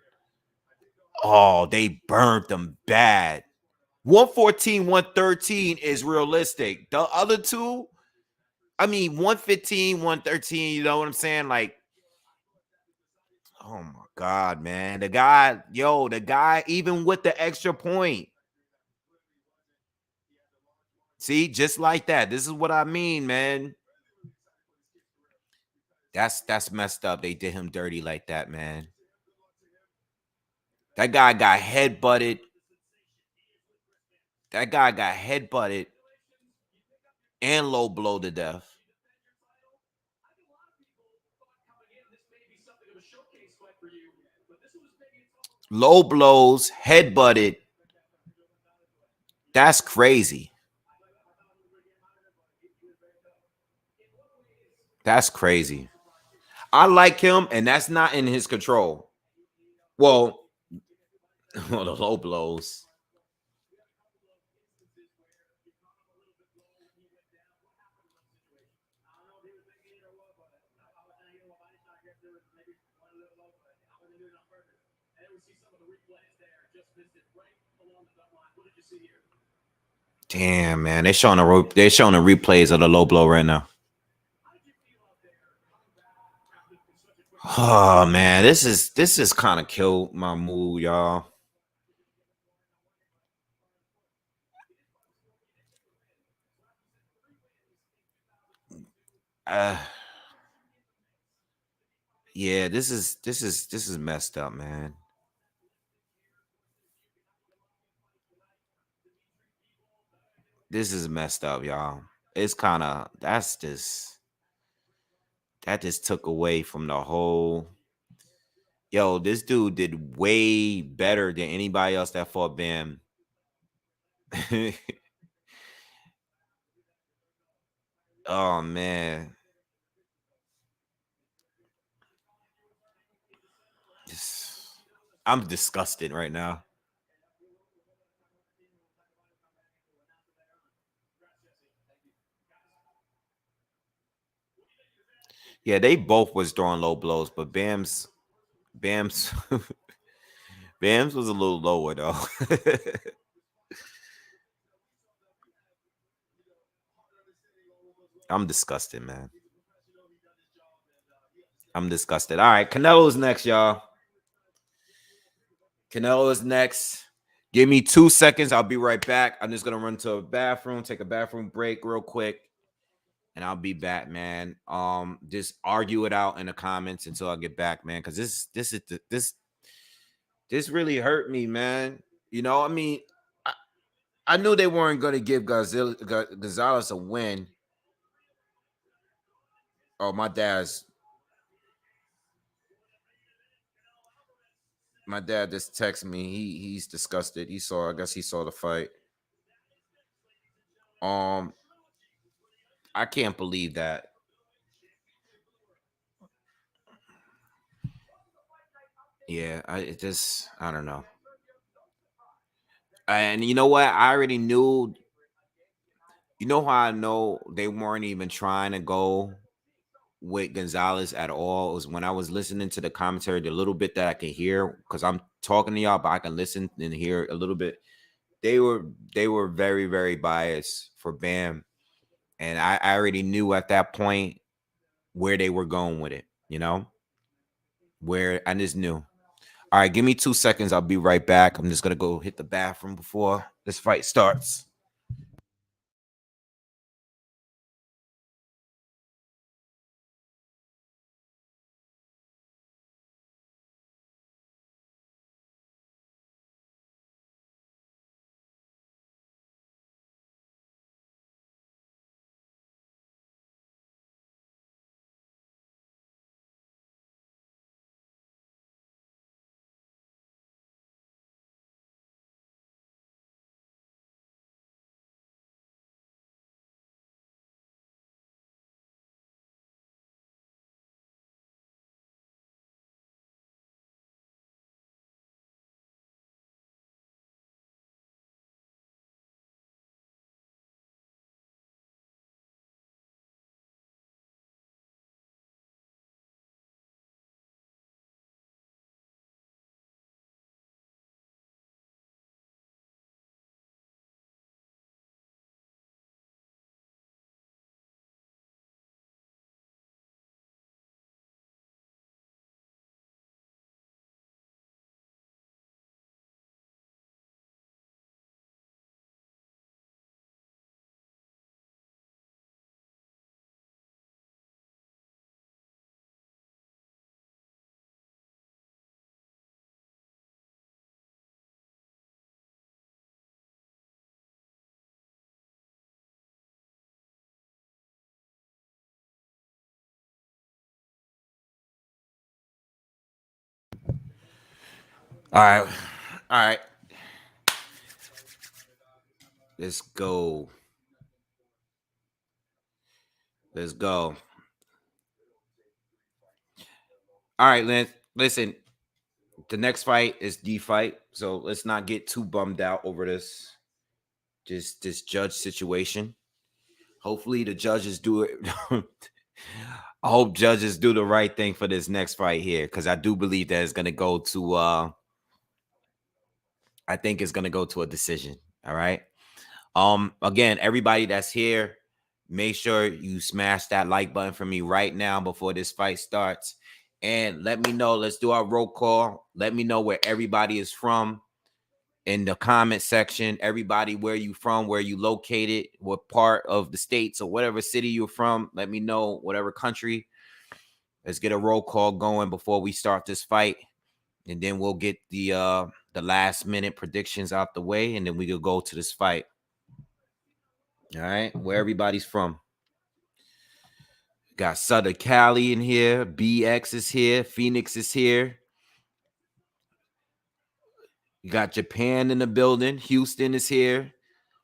Speaker 1: Oh, they burnt them bad. 114, 113 is realistic. The other two, I mean, 115, 113, you know what I'm saying? Like, oh my God, man. The guy, even with the extra point. See, just like that. This is what I mean, man. That's messed up. They did him dirty like that, man. That guy got headbutted. That guy got headbutted and low blow to death. low blows, head butted. That's crazy. That's crazy. I like him, and that's not in his control. Well, well, the low blows. Damn, man, they're showing the replays of the low blow right now. Oh man, this is kind of killed my mood, y'all. Uh, yeah, this is messed up, man. This is messed up, y'all. It's kind of that just took away from the whole. Yo, this dude did way better than anybody else that fought Bam. Oh man, I'm disgusted right now. Yeah, they both was throwing low blows, but Bam's Bam's was a little lower though. I'm disgusted, man. I'm disgusted. All right, Canelo's next, y'all. Canelo is next. Give me 2 seconds. I'll be right back. I'm just gonna run to a bathroom, take a bathroom break real quick, and I'll be back, man. Just argue it out in the comments until I get back, man. Because this really hurt me, man. You know, I mean, I knew they weren't gonna give Gonzalez a win. Oh, my dad just texted me. He's disgusted. I guess he saw the fight. Um, I can't believe that. Yeah, I don't know. And you know what? I already knew. You know how I know they weren't even trying to go with Gonzalez at all? It was when I was listening to the commentary, the little bit that I could hear, because I'm talking to y'all, but I can listen and hear a little bit. They were they were very, very biased for Bam. And I already knew at that point where they were going with it, you know? Where I just knew. All right, give me 2 seconds. I'll be right back. I'm just gonna go hit the bathroom before this fight starts. All right. All right. Let's go. Let's go. All right, Lance. Listen, the next fight is the fight. So let's not get too bummed out over this. Just this judge situation. Hopefully the judges do it. I hope judges do the right thing for this next fight here. Because I do believe that it's gonna go to I think it's gonna go to a decision. All right. Again, everybody that's here, make sure you smash that like button for me right now before this fight starts. And let me know. Let's do our roll call. Let me know where everybody is from in the comment section. Everybody, where you from, where you located, what part of the states or whatever city you're from. Let me know, whatever country. Let's get a roll call going before we start this fight. And then we'll get the last minute predictions out the way, and then we could go to this fight. All right, where everybody's from. Got Southern Cali in here. BX is here. Phoenix is here. You got Japan in the building. Houston is here.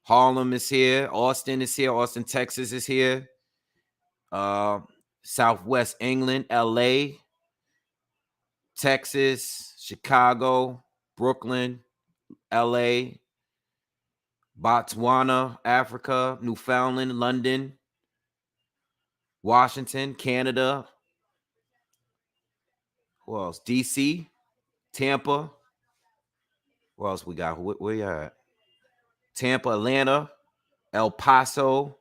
Speaker 1: Harlem is here. Austin is here. Austin, Texas is here. Southwest England, LA, Texas, Chicago, Brooklyn, LA, Botswana, Africa, Newfoundland, London, Washington, Canada. Who else? DC, Tampa. What else we got? Where you at? Tampa, Atlanta, El Paso,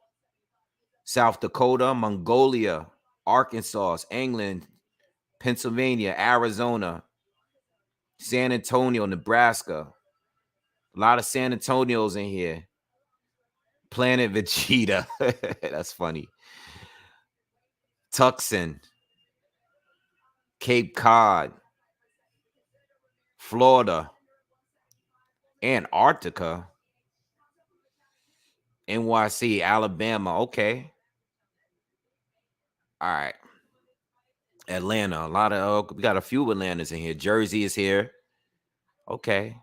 Speaker 1: South Dakota, Mongolia, Arkansas, England, Pennsylvania, Arizona, San Antonio, Nebraska. A lot of San Antonios in here. Planet Vegeta. That's funny. Tucson, Cape Cod, Florida, Antarctica, NYC, Alabama. Okay. All right. Atlanta. A lot of we got a few Atlantas in here. Jersey is here. Okay.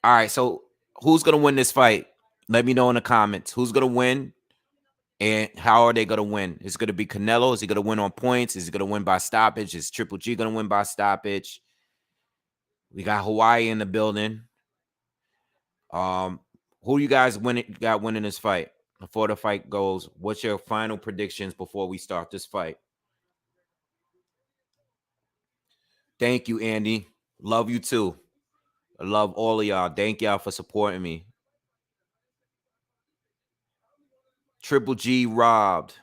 Speaker 1: All right. So who's gonna win this fight? Let me know in the comments. Who's gonna win? And how are they gonna win? Is it gonna be Canelo? Is he gonna win on points? Is he gonna win by stoppage? Is Triple G gonna win by stoppage? We got Hawaii in the building. Who you guys winning this fight? Before the fight goes, what's your final predictions before we start this fight? Thank you, Andy. Love you too. I love all of y'all. Thank y'all for supporting me. Triple G robbed.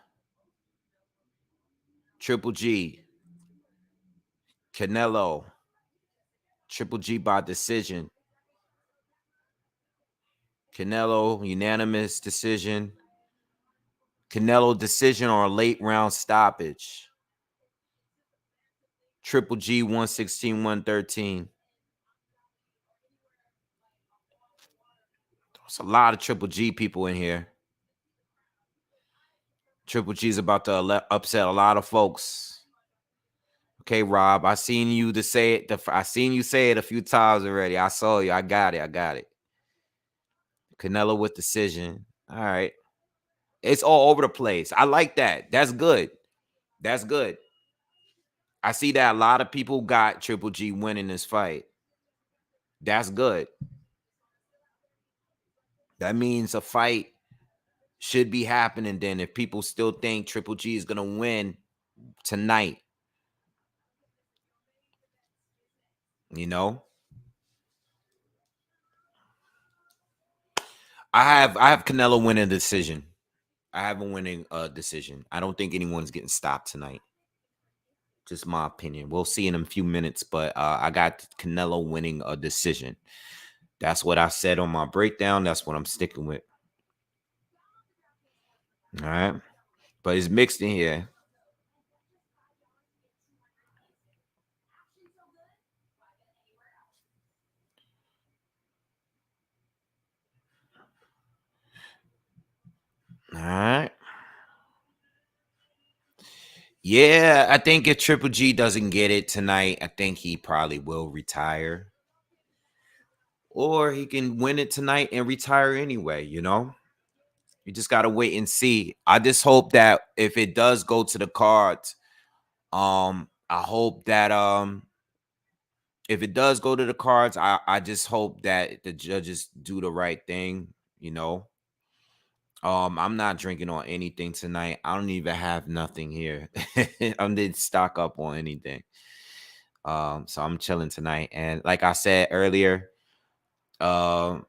Speaker 1: Triple G. Canelo. Triple G by decision. Canelo, unanimous decision. Canelo decision or a late round stoppage. Triple G 116, 113. There's a lot of Triple G people in here. Triple G is about to upset a lot of folks. Okay, Rob, I seen you say it. I seen you say it a few times already. I saw you. I got it. Canelo with decision. All right. It's all over the place. I like that. That's good. That's good. I see that a lot of people got Triple G winning this fight. That's good. That means a fight should be happening then if people still think Triple G is going to win tonight. You know? I have Canelo winning a decision. I have him winning a decision. I don't think anyone's getting stopped tonight. Just my opinion. We'll see in a few minutes, but I got Canelo winning a decision. That's what I said on my breakdown. That's what I'm sticking with. All right. But it's mixed in here. All right. Yeah, I think if Triple G doesn't get it tonight, I think he probably will retire. Or he can win it tonight and retire anyway, you know? You just gotta wait and see. I just hope that if it does go to the cards, I hope that if it does go to the cards, I just hope that the judges do the right thing, you know. I'm not drinking on anything tonight. I don't even have nothing here. I didn't stock up on anything. So I'm chilling tonight. And like I said earlier, um,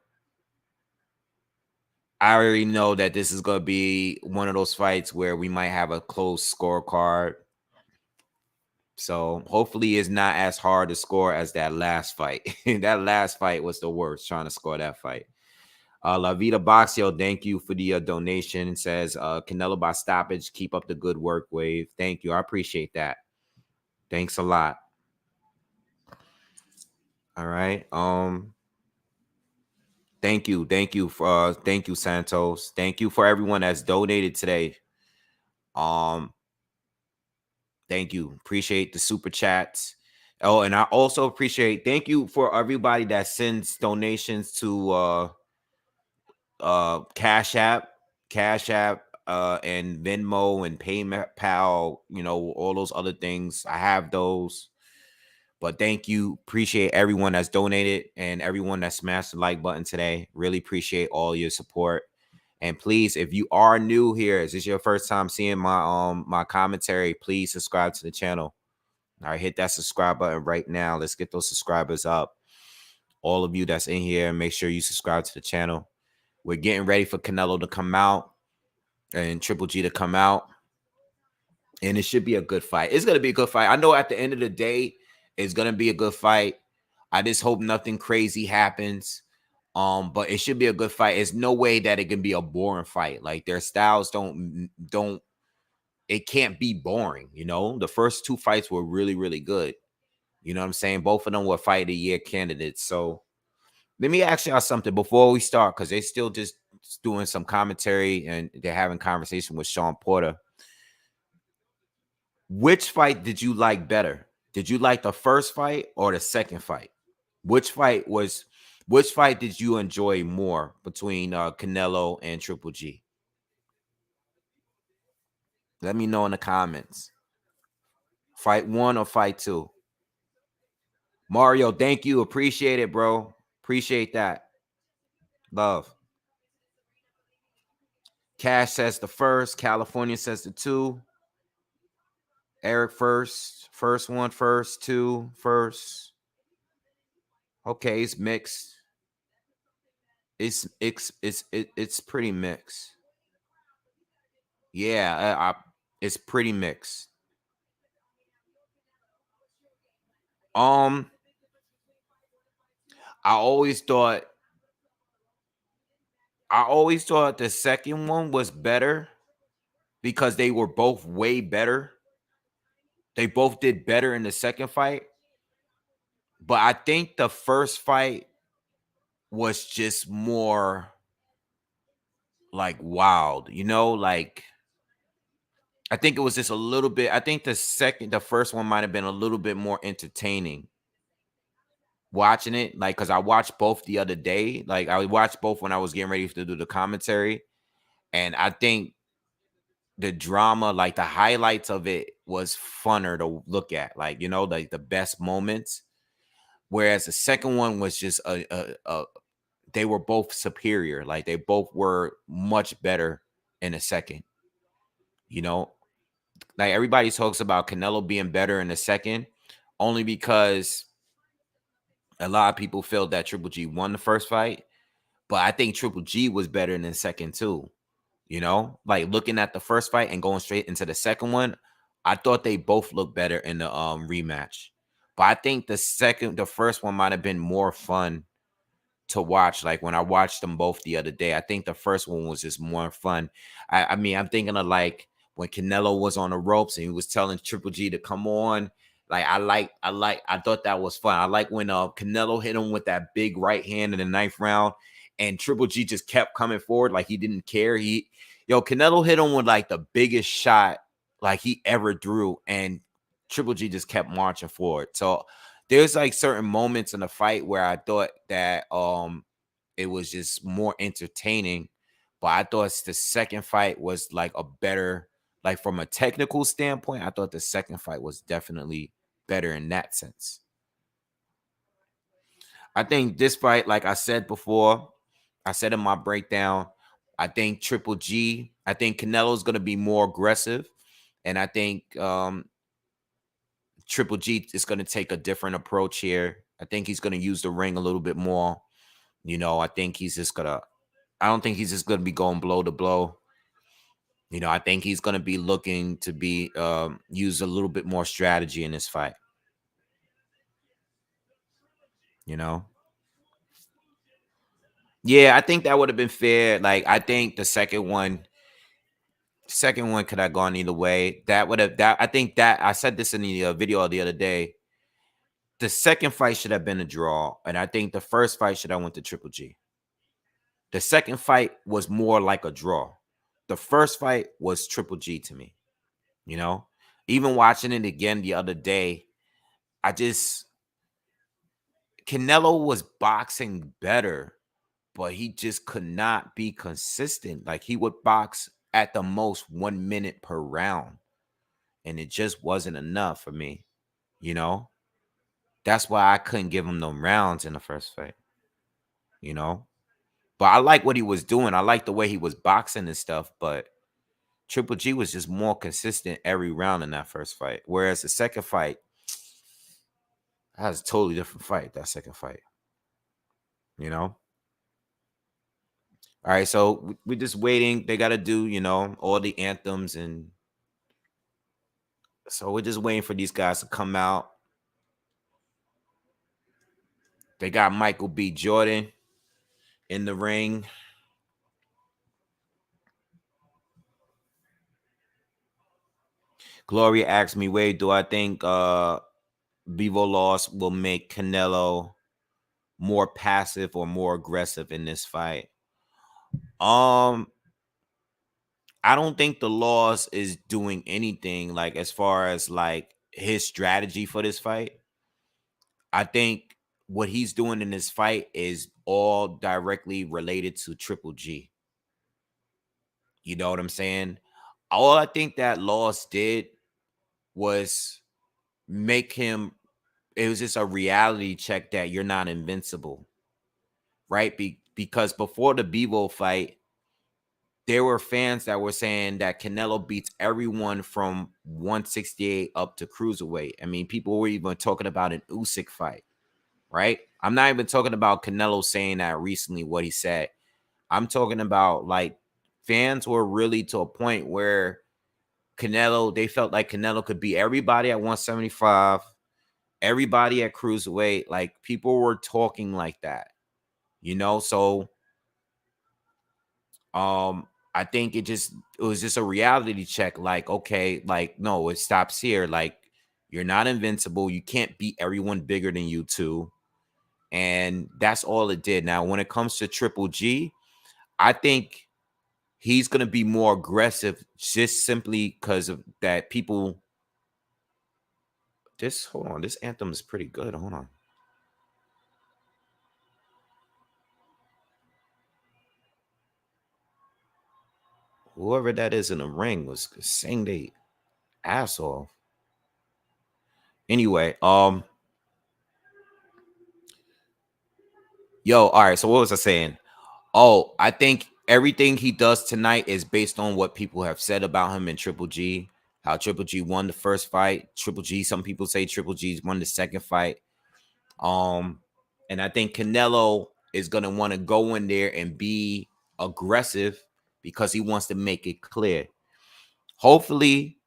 Speaker 1: I already know that this is gonna be one of those fights where we might have a close scorecard. So hopefully it's not as hard to score as that last fight. That last fight was the worst, trying to score that fight. La Vida Boxio, thank you for the donation. It says Canelo by stoppage. Keep up the good work, Wave. Thank you. I appreciate that. Thanks a lot. All right. Thank you. Thank you, Santos. Thank you for everyone that's donated today. Um, thank you. Appreciate the super chats. Oh, and I also appreciate thank you for everybody that sends donations to Cash App, and Venmo and PayPal, you know, all those other things. I have those. But thank you. Appreciate everyone that's donated and everyone that smashed the like button today. Really appreciate all your support. And please, if you are new here, is this your first time seeing my commentary, please subscribe to the channel. All right, hit that subscribe button right now. Let's get those subscribers up. All of you that's in here, make sure you subscribe to the channel. We're getting ready for Canelo to come out and Triple G to come out. And it should be a good fight. It's going to be a good fight. I know at the end of the day, it's going to be a good fight. I just hope nothing crazy happens. But it should be a good fight. There's no way that it can be a boring fight. Like their styles don't it can't be boring, you know. The first two fights were really, really good. You know what I'm saying? Both of them were fight of the year candidates. So let me ask y'all something before we start, because they still just doing some commentary and they're having conversation with Sean Porter. Which fight did you like better? Did you like the first fight or the second fight? Which fight did you enjoy more between Canelo and Triple G? Let me know in the comments. Fight one or fight two? Mario, thank you. Appreciate it, bro. Appreciate that. Love. Cash says the first. California says the two. Eric first. First one first. Two first. Okay, it's mixed. It's pretty mixed. Yeah, it's pretty mixed. Um, I always thought the second one was better because they were both way better. They both did better in the second fight. But I think the first fight was just more like wild, you know, like I think it was just a little bit. I think the first one might have been a little bit more entertaining watching it. Like, because I watched both the other day. Like, I watched both when I was getting ready to do the commentary. And I think the drama, like the highlights of it, was funner to look at. Like, you know, like the best moments. Whereas the second one was just they were both superior. Like, they both were much better in a second. You know, like everybody talks about Canelo being better in the second, only because a lot of people felt that Triple G won the first fight, but I think Triple G was better in the second too. You know, like looking at the first fight and going straight into the second one, I thought they both looked better in the rematch. But I think the first one might have been more fun to watch. Like when I watched them both the other day, I think the first one was just more fun. I mean, I'm thinking of like when Canelo was on the ropes and he was telling Triple G to come on. Like I thought that was fun. I like when Canelo hit him with that big right hand in the ninth round, and Triple G just kept coming forward like he didn't care. Canelo hit him with like the biggest shot like he ever threw, and Triple G just kept marching forward. So there's like certain moments in the fight where I thought that it was just more entertaining, but I thought the second fight was like a better, like from a technical standpoint, I thought the second fight was definitely better in that sense. I think this fight, like I said before, I said in my breakdown, I think I think Canelo's going to be more aggressive, and I think Triple G is going to take a different approach here. I think he's going to use the ring a little bit more. I think he's just going to, I don't think he's just going to be going blow to blow. I think he's going to be looking to be use a little bit more strategy in this fight. Yeah, I think that would have been fair. Like, I think the second one could have gone either way. I think that I said this in the video the other day. The second fight should have been a draw, and I think the first fight should have went to Triple G. The second fight was more like a draw. The first fight was Triple G to me. Even watching it again the other day, Canelo was boxing better, but he just could not be consistent. Like, he would box at the most 1 minute per round, and it just wasn't enough for me. That's why I couldn't give him no rounds in the first fight. But I like what he was doing. I like the way he was boxing and stuff, but Triple G was just more consistent every round in that first fight. Whereas the second fight, that was a totally different fight, that second fight. All right, so we're just waiting. They got to do, all the anthems. And so we're just waiting for these guys to come out. They got Michael B. Jordan in the ring. Gloria asked me, wait, do I think Bivol loss will make Canelo more passive or more aggressive in this fight? I don't think the loss is doing anything like as far as like his strategy for this fight. I think what he's doing in this fight is all directly related to Triple G. You know what I'm saying? All I think that loss did was make him, it was just a reality check that you're not invincible, right? Because before the Bivol fight, there were fans that were saying that Canelo beats everyone from 168 up to cruiserweight. I mean, people were even talking about an Usyk fight, right? I'm not even talking about Canelo saying that recently, what he said. I'm talking about like fans were really to a point where they felt like Canelo could beat everybody at 175, everybody at cruiserweight. Like, people were talking like that, so I think it was just a reality check. Like, okay, like, no, it stops here. Like, you're not invincible. You can't beat everyone bigger than you too. And that's all it did. Now, when it comes to Triple G, I think he's going to be more aggressive just simply because of that. Hold on, this anthem is pretty good. Hold on. Whoever that is in the ring was saying they ass off. Anyway, all right. So what was I saying? Oh, I think everything he does tonight is based on what people have said about him and Triple G. How Triple G won the first fight. Some people say Triple G won the second fight. And I think Canelo is gonna want to go in there and be aggressive because he wants to make it clear. Hopefully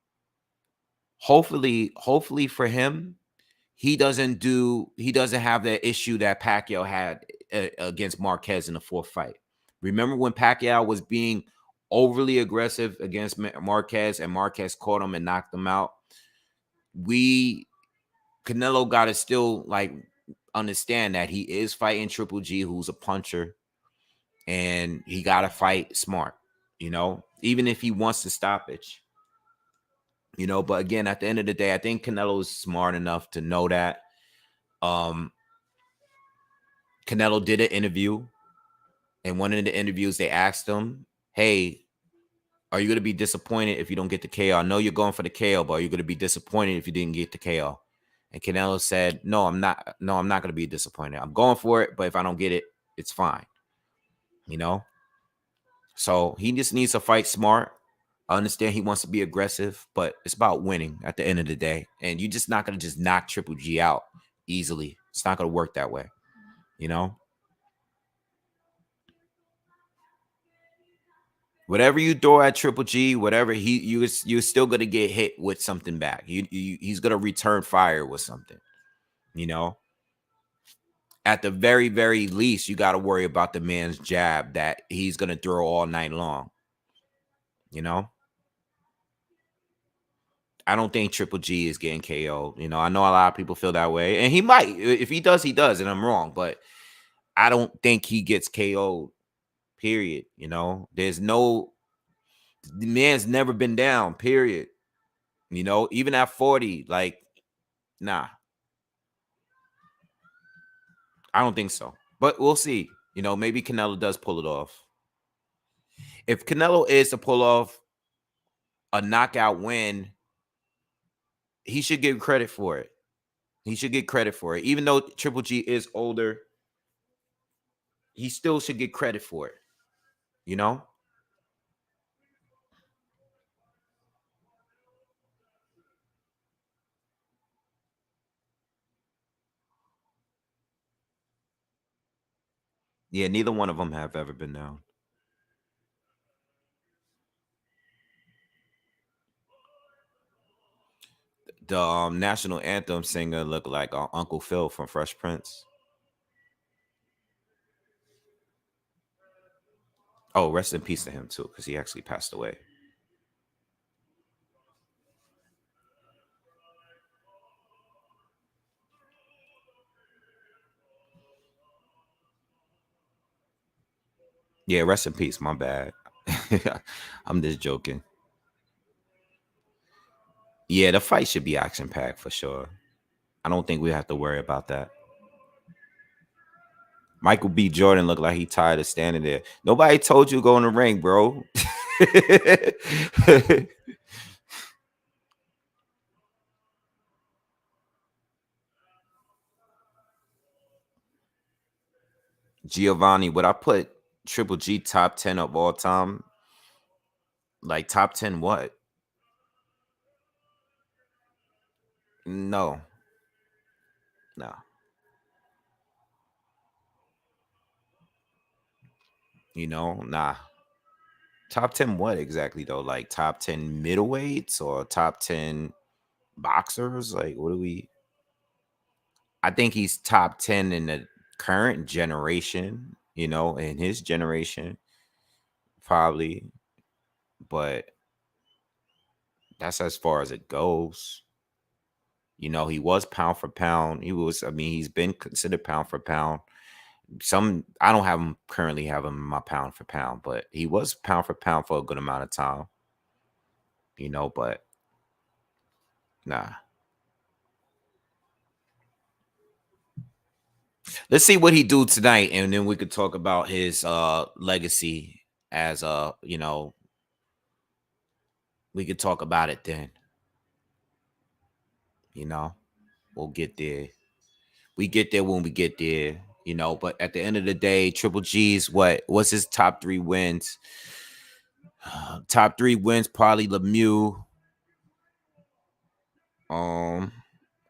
Speaker 1: for him, he doesn't have that issue that Pacquiao had against Marquez in the fourth fight. Remember when Pacquiao was being overly aggressive against Marquez and Marquez caught him and knocked him out? Canelo got to still like understand that he is fighting Triple G, who's a puncher, and he got to fight smart, even if he wants the stoppage. You know, but again, at the end of the day, I think Canelo is smart enough to know that. Um, Canelo did an interview, and one of the interviews they asked him, "Hey, are you going to be disappointed if you don't get the KO? I know you're going for the KO, but are you going to be disappointed if you didn't get the KO?" And Canelo said, "No, I'm not. No, I'm not going to be disappointed. I'm going for it, but if I don't get it, it's fine." You know, so he just needs to fight smart. I understand he wants to be aggressive, but it's about winning at the end of the day. And you're just not going to just knock Triple G out easily. It's not going to work that way. You know, whatever you throw at Triple G, whatever you're still going to get hit with something back. He's going to return fire with something. You know, at the very, very least, you got to worry about the man's jab that he's going to throw all night long. You know, I don't think Triple G is getting KO'd. You know, I know a lot of people feel that way, and he might. If he does, he does, and I'm wrong. But I don't think he gets KO'd. Period. You know, the man's never been down. Period. You know, even at 40, like, nah, I don't think so. But we'll see. You know, maybe Canelo does pull it off. If Canelo is to pull off a knockout win, he should get credit for it. He should get credit for it. Even though Triple G is older, he still should get credit for it. You know? Yeah, neither one of them have ever been down. The national anthem singer looked like Uncle Phil from Fresh Prince. Oh, rest in peace to him too, because he actually passed away. Yeah, rest in peace. My bad. I'm just joking. Yeah, the fight should be action packed for sure. I don't think we have to worry about that. Michael B. Jordan looked like he tired of standing there. Nobody told you to go in the ring, bro. Giovanni, would I put Triple G top 10 of all time? Like top 10 what? No. No. You know, nah. Top 10 what exactly though? Like top 10 middleweights or top 10 boxers? Like what do we I think he's top 10 in the current generation, you know, in his generation, probably. But that's as far as it goes. You know, he was pound for pound. I mean, he's been considered pound for pound. I don't have him currently have him in my pound for pound, but he was pound for pound for a good amount of time, you know, but nah. Let's see what he do tonight, and then we could talk about his legacy as you know, we could talk about it then. You know, we'll get there. We get there when we get there, you know. But at the end of the day, Triple G's what's his top three wins? Top three wins, probably Lemieux. Um,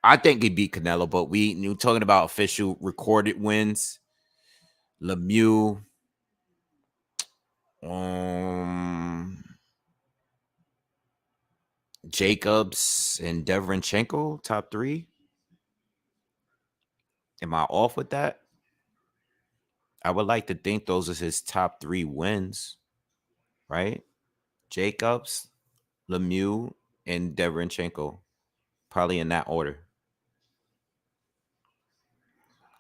Speaker 1: I think he beat Canelo, but we're talking about official recorded wins. Lemieux, um, Jacobs, and Deverenchenko, top three. Am I off with that? I would like to think those are his top three wins, right? Jacobs, Lemieux, and Deverenchenko, probably in that order.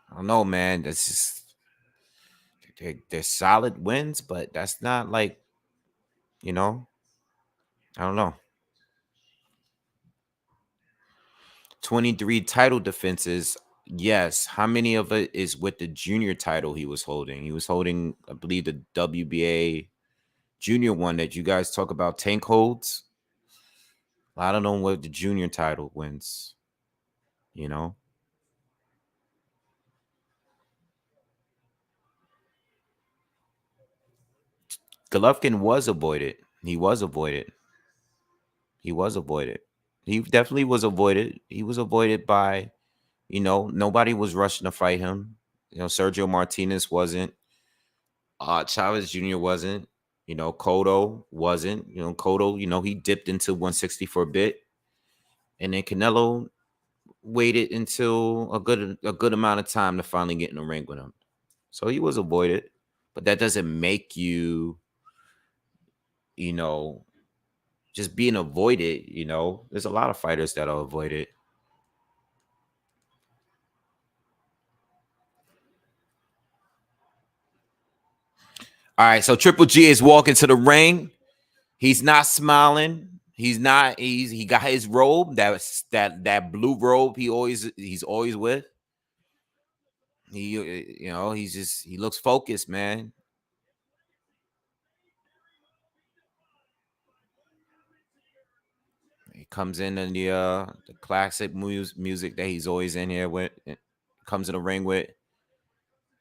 Speaker 1: I don't know, man. That's just they're solid wins, but that's not like, you know, I don't know. 23 title defenses. Yes. How many of it is with the junior title he was holding? He was holding, I believe, the WBA junior one that you guys talk about, Tank holds. I don't know what the junior title wins, you know? Golovkin was avoided. He was avoided. He was avoided. He definitely was avoided. He was avoided by, nobody was rushing to fight him. Sergio Martinez wasn't. Chavez Jr. wasn't. Cotto wasn't. Cotto, he dipped into 160 for a bit. And then Canelo waited until a good amount of time to finally get in the ring with him. So he was avoided. But that doesn't make you, you know, just being avoided, there's a lot of fighters that are avoided. All right, so Triple G is walking to the ring. He's not smiling. He got his robe, that blue robe he's always with. He looks focused, man. He comes in the classic music that he's always in here with, comes in the ring with.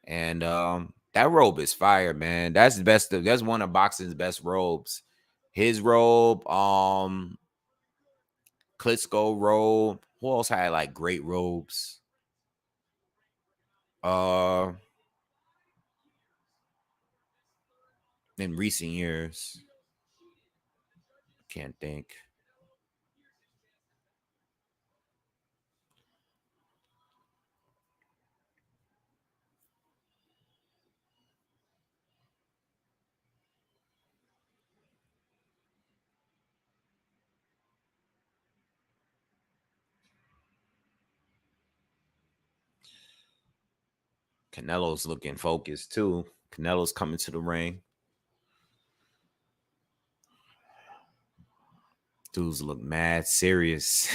Speaker 1: And that robe is fire, man. That's the best. That's one of boxing's best robes. His robe, Klitschko robe. Who else had like great robes? Uh, in recent years, can't think. Canelo's looking focused too. Canelo's coming to the ring. Dudes look mad serious.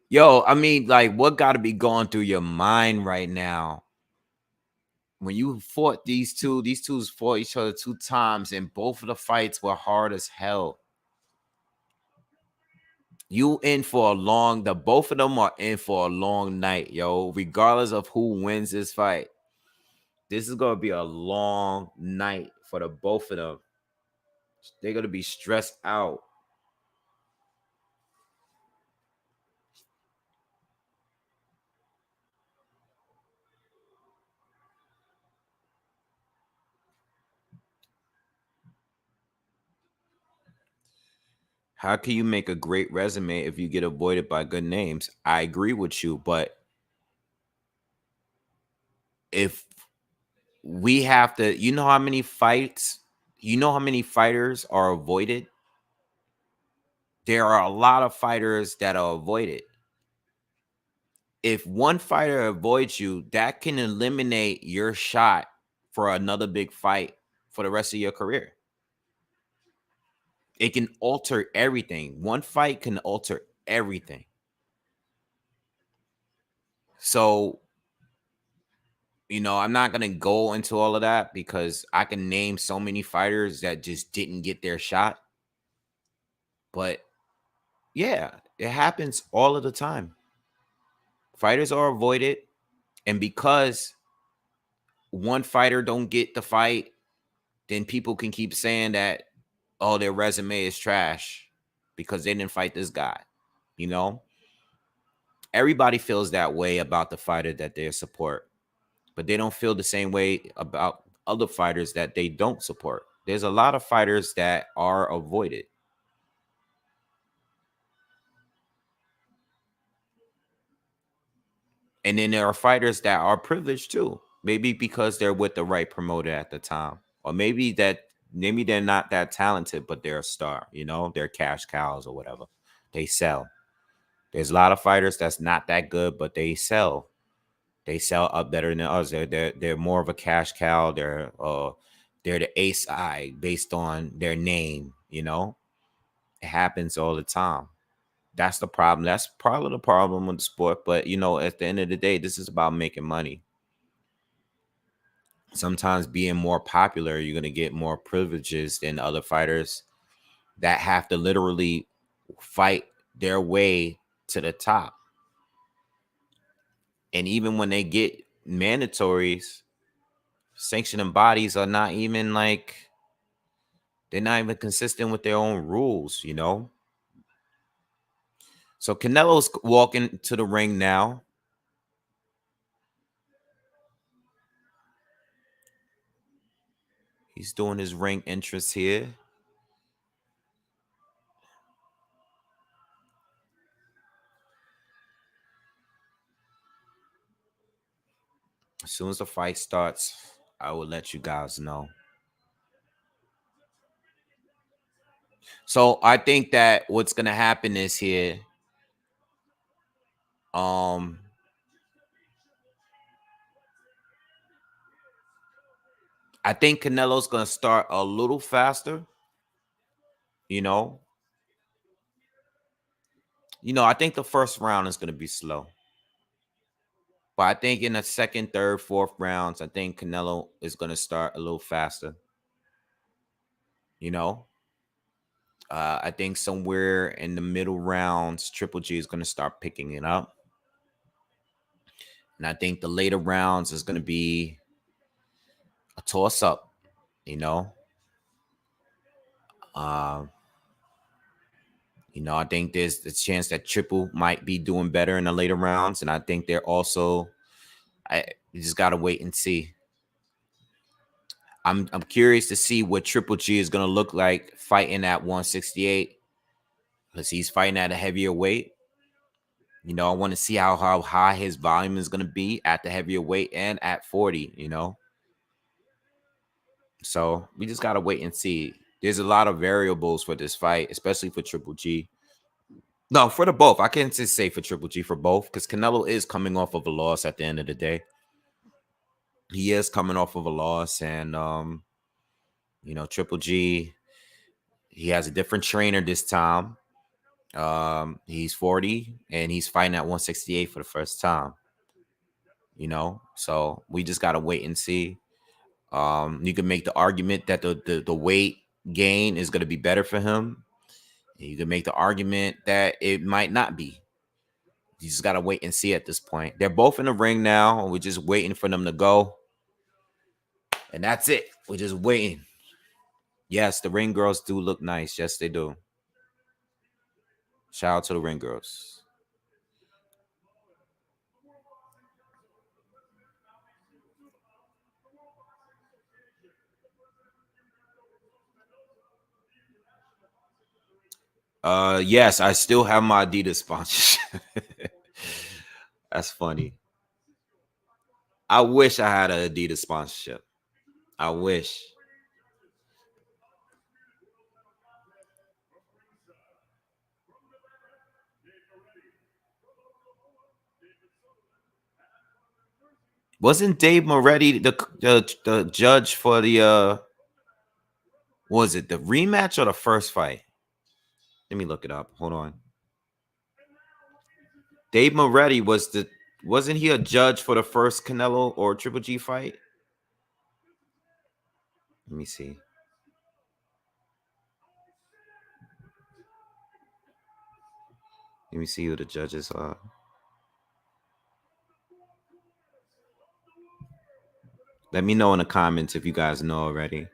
Speaker 1: Yo, I mean, like, what got to be going through your mind right now when you fought these two fought each other 2 times, and both of the fights were hard as hell. You in for a both of them are in for a long night, yo. Regardless of who wins this fight, this is gonna be a long night for the both of them. They're gonna be stressed out. How can you make a great resume if you get avoided by good names? I agree with you, but if we have to, how many fights, how many fighters are avoided? There are a lot of fighters that are avoided. If one fighter avoids you, that can eliminate your shot for another big fight for the rest of your career. It can alter everything. One fight can alter everything. So, I'm not going to go into all of that because I can name so many fighters that just didn't get their shot. But yeah, it happens all of the time. Fighters are avoided, and because one fighter don't get the fight, then people can keep saying that, oh, their resume is trash because they didn't fight this guy. Everybody feels that way about the fighter that they support, but they don't feel the same way about other fighters that they don't support. There's a lot of fighters that are avoided. And then there are fighters that are privileged too. Maybe because they're with the right promoter at the time. Or maybe they're not that talented, but they're a star, they're cash cows or whatever. They sell. There's a lot of fighters that's not that good, but they sell. They sell up better than others. They're more of a cash cow. They're the ace eye based on their name, It happens all the time. That's the problem. That's part of the problem with the sport. But you know, at the end of the day, this is about making money. Sometimes being more popular, you're gonna get more privileges than other fighters that have to literally fight their way to the top. And even when they get mandatories, sanctioning bodies are not even like, they're not even consistent with their own rules, you know? So Canelo's walking to the ring now. He's doing his ring entrance here. As soon as the fight starts, I will let you guys know. So I think that what's gonna happen is here. Um, I think Canelo's gonna start a little faster. You know, I think the first round is gonna be slow, but I think in the second, third, fourth rounds, I think Canelo is gonna start a little faster. You know, I think somewhere in the middle rounds, Triple G is gonna start picking it up, and I think the later rounds is gonna be a toss up. You know, um, I think there's the chance that Triple might be doing better in the later rounds, and I think they're also. You just gotta wait and see. I'm curious to see what Triple G is gonna look like fighting at 168, because he's fighting at a heavier weight. I want to see how high his volume is gonna be at the heavier weight and at 40. So we just gotta wait and see. There's a lot of variables for this fight, especially for Triple G. No, for the both. I can't just say for Triple G, for both, because Canelo is coming off of a loss at the end of the day. He is coming off of a loss, and Triple G, he has a different trainer this time. He's 40 and he's fighting at 168 for the first time. So we just gotta wait and see. You can make the argument that the weight gain is gonna be better for him. You can make the argument that it might not be. You just gotta wait and see at this point. They're both in the ring now, and we're just waiting for them to go. And that's it. We're just waiting. Yes, the ring girls do look nice. Yes, they do. Shout out to the ring girls. Yes, I still have my Adidas sponsorship. That's funny. I wish I had an Adidas sponsorship. I wish. Wasn't Dave Moretti the judge for the was it the rematch or the first fight? Let me look it up. Hold on. Dave Moretti wasn't he a judge for the first Canelo or Triple G fight? Let me see. Let me see who the judges are. Let me know in the comments if you guys know already.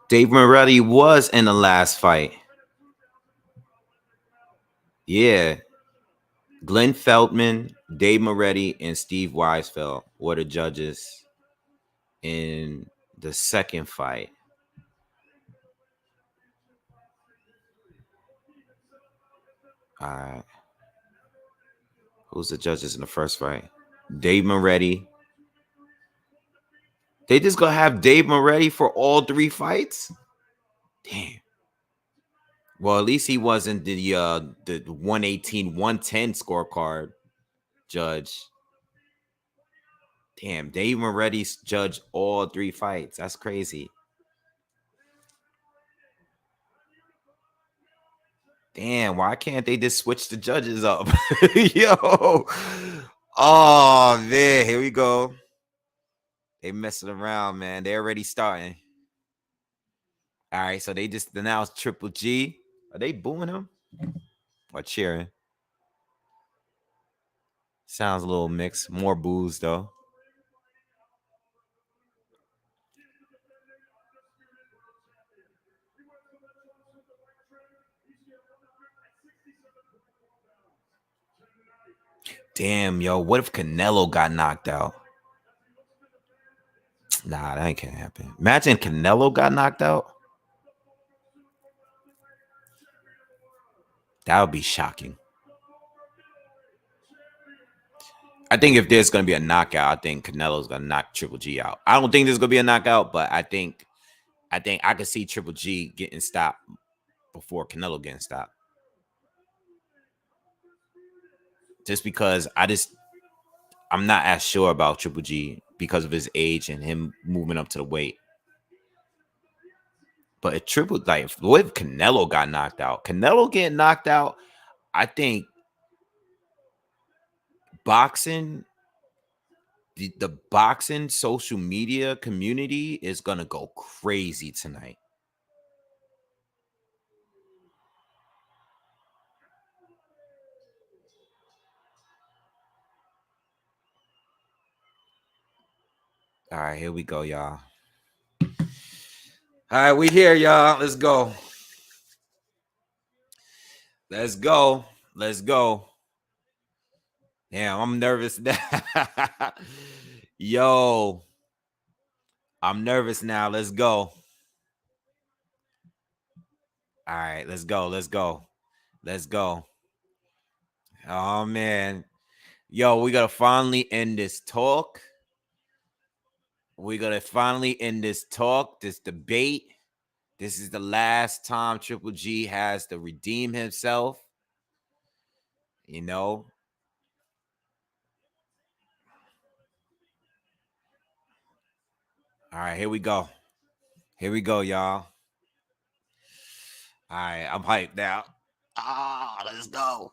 Speaker 1: Dave Moretti was in the last fight. Yeah. Glenn Feldman, Dave Moretti, and Steve Weisfeld were the judges in the second fight. All right. Who's the judges in the first fight? Dave Moretti, They just gonna have Dave Moretti for all 3 fights? Damn. Well, at least he wasn't the 118, 110 scorecard judge. Damn, Dave Moretti's judged all 3 fights. That's crazy. Damn, why can't they just switch the judges up? Yo. Oh, man. Here we go. They messing around, man. They already starting. All right, so they just announced Triple G. Are they booing him or cheering? Sounds a little mixed. More boos, though. Damn, yo, what if Canelo got knocked out? Nah, that ain't gonna happen. Imagine Canelo got knocked out. That would be shocking. I think if there's gonna be a knockout, I think Canelo's gonna knock Triple G out. I don't think there's gonna be a knockout, but I think I could see Triple G getting stopped before Canelo getting stopped. Just because I'm not as sure about Triple G because of his age and him moving up to the weight. But if what if Canelo got knocked out? Canelo getting knocked out, I think boxing, the boxing social media community is gonna go crazy tonight. All right, here we go, y'all. All right, we here, y'all. Let's go. Let's go. Let's go. Damn, I'm nervous now. Yo, I'm nervous now. Let's go. All right, let's go. Let's go. Let's go. Oh, man. Yo, we got to finally end this talk. We're going to finally end this talk, this debate. This is the last time Triple G has to redeem himself. You know? All right, here we go. Here we go, y'all. All right, I'm hyped now. Let's go.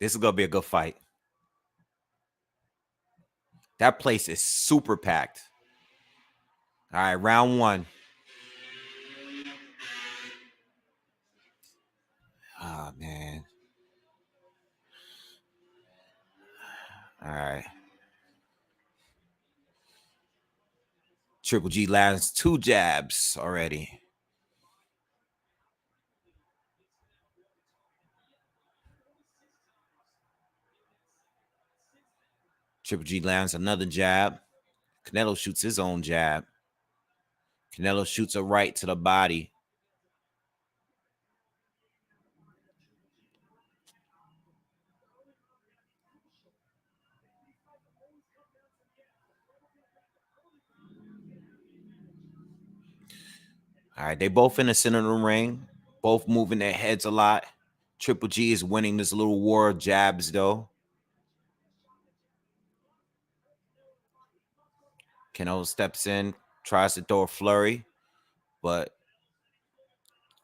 Speaker 1: This is going to be a good fight. That place is super packed. All right, round 1. Oh, man. All right. Triple G lands 2 jabs already. Triple G lands another jab. Canelo shoots his own jab. Canelo shoots a right to the body. All right, they both in the center of the ring, both moving their heads a lot. Triple G is winning this little war of jabs, though. Canelo steps in, tries to throw a flurry, but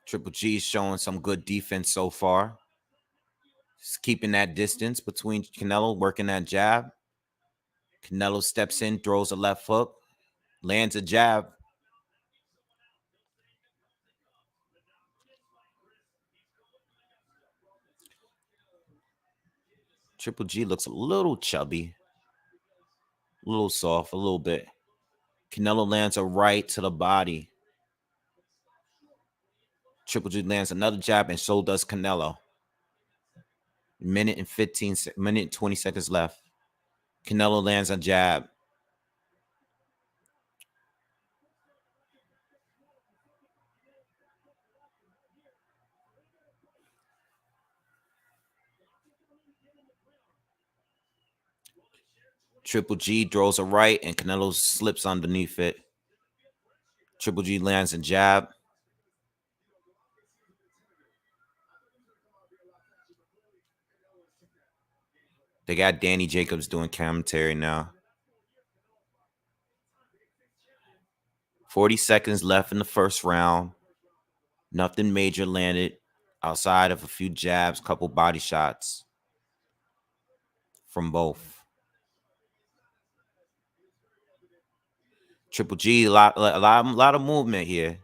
Speaker 1: Triple G is showing some good defense so far. Just keeping that distance between Canelo, working that jab. Canelo steps in, throws a left hook, lands a jab. Triple G looks a little chubby, a little soft, a little bit. Canelo lands a right to the body. Triple G lands another jab, and so does Canelo. Minute and 20 seconds left. Canelo lands a jab. Triple G throws a right, and Canelo slips underneath it. Triple G lands a jab. They got Danny Jacobs doing commentary now. 40 seconds left in the first round. Nothing major landed outside of a few jabs, couple body shots from both. Triple G, a lot of movement here.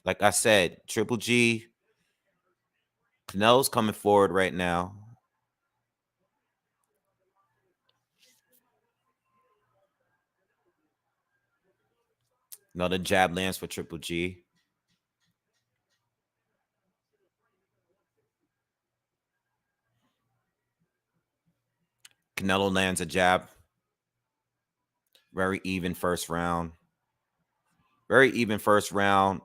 Speaker 1: Like I said, Triple G, Canelo's coming forward right now. Another jab lands for Triple G. Canelo lands a jab. Very even first round. Very even first round.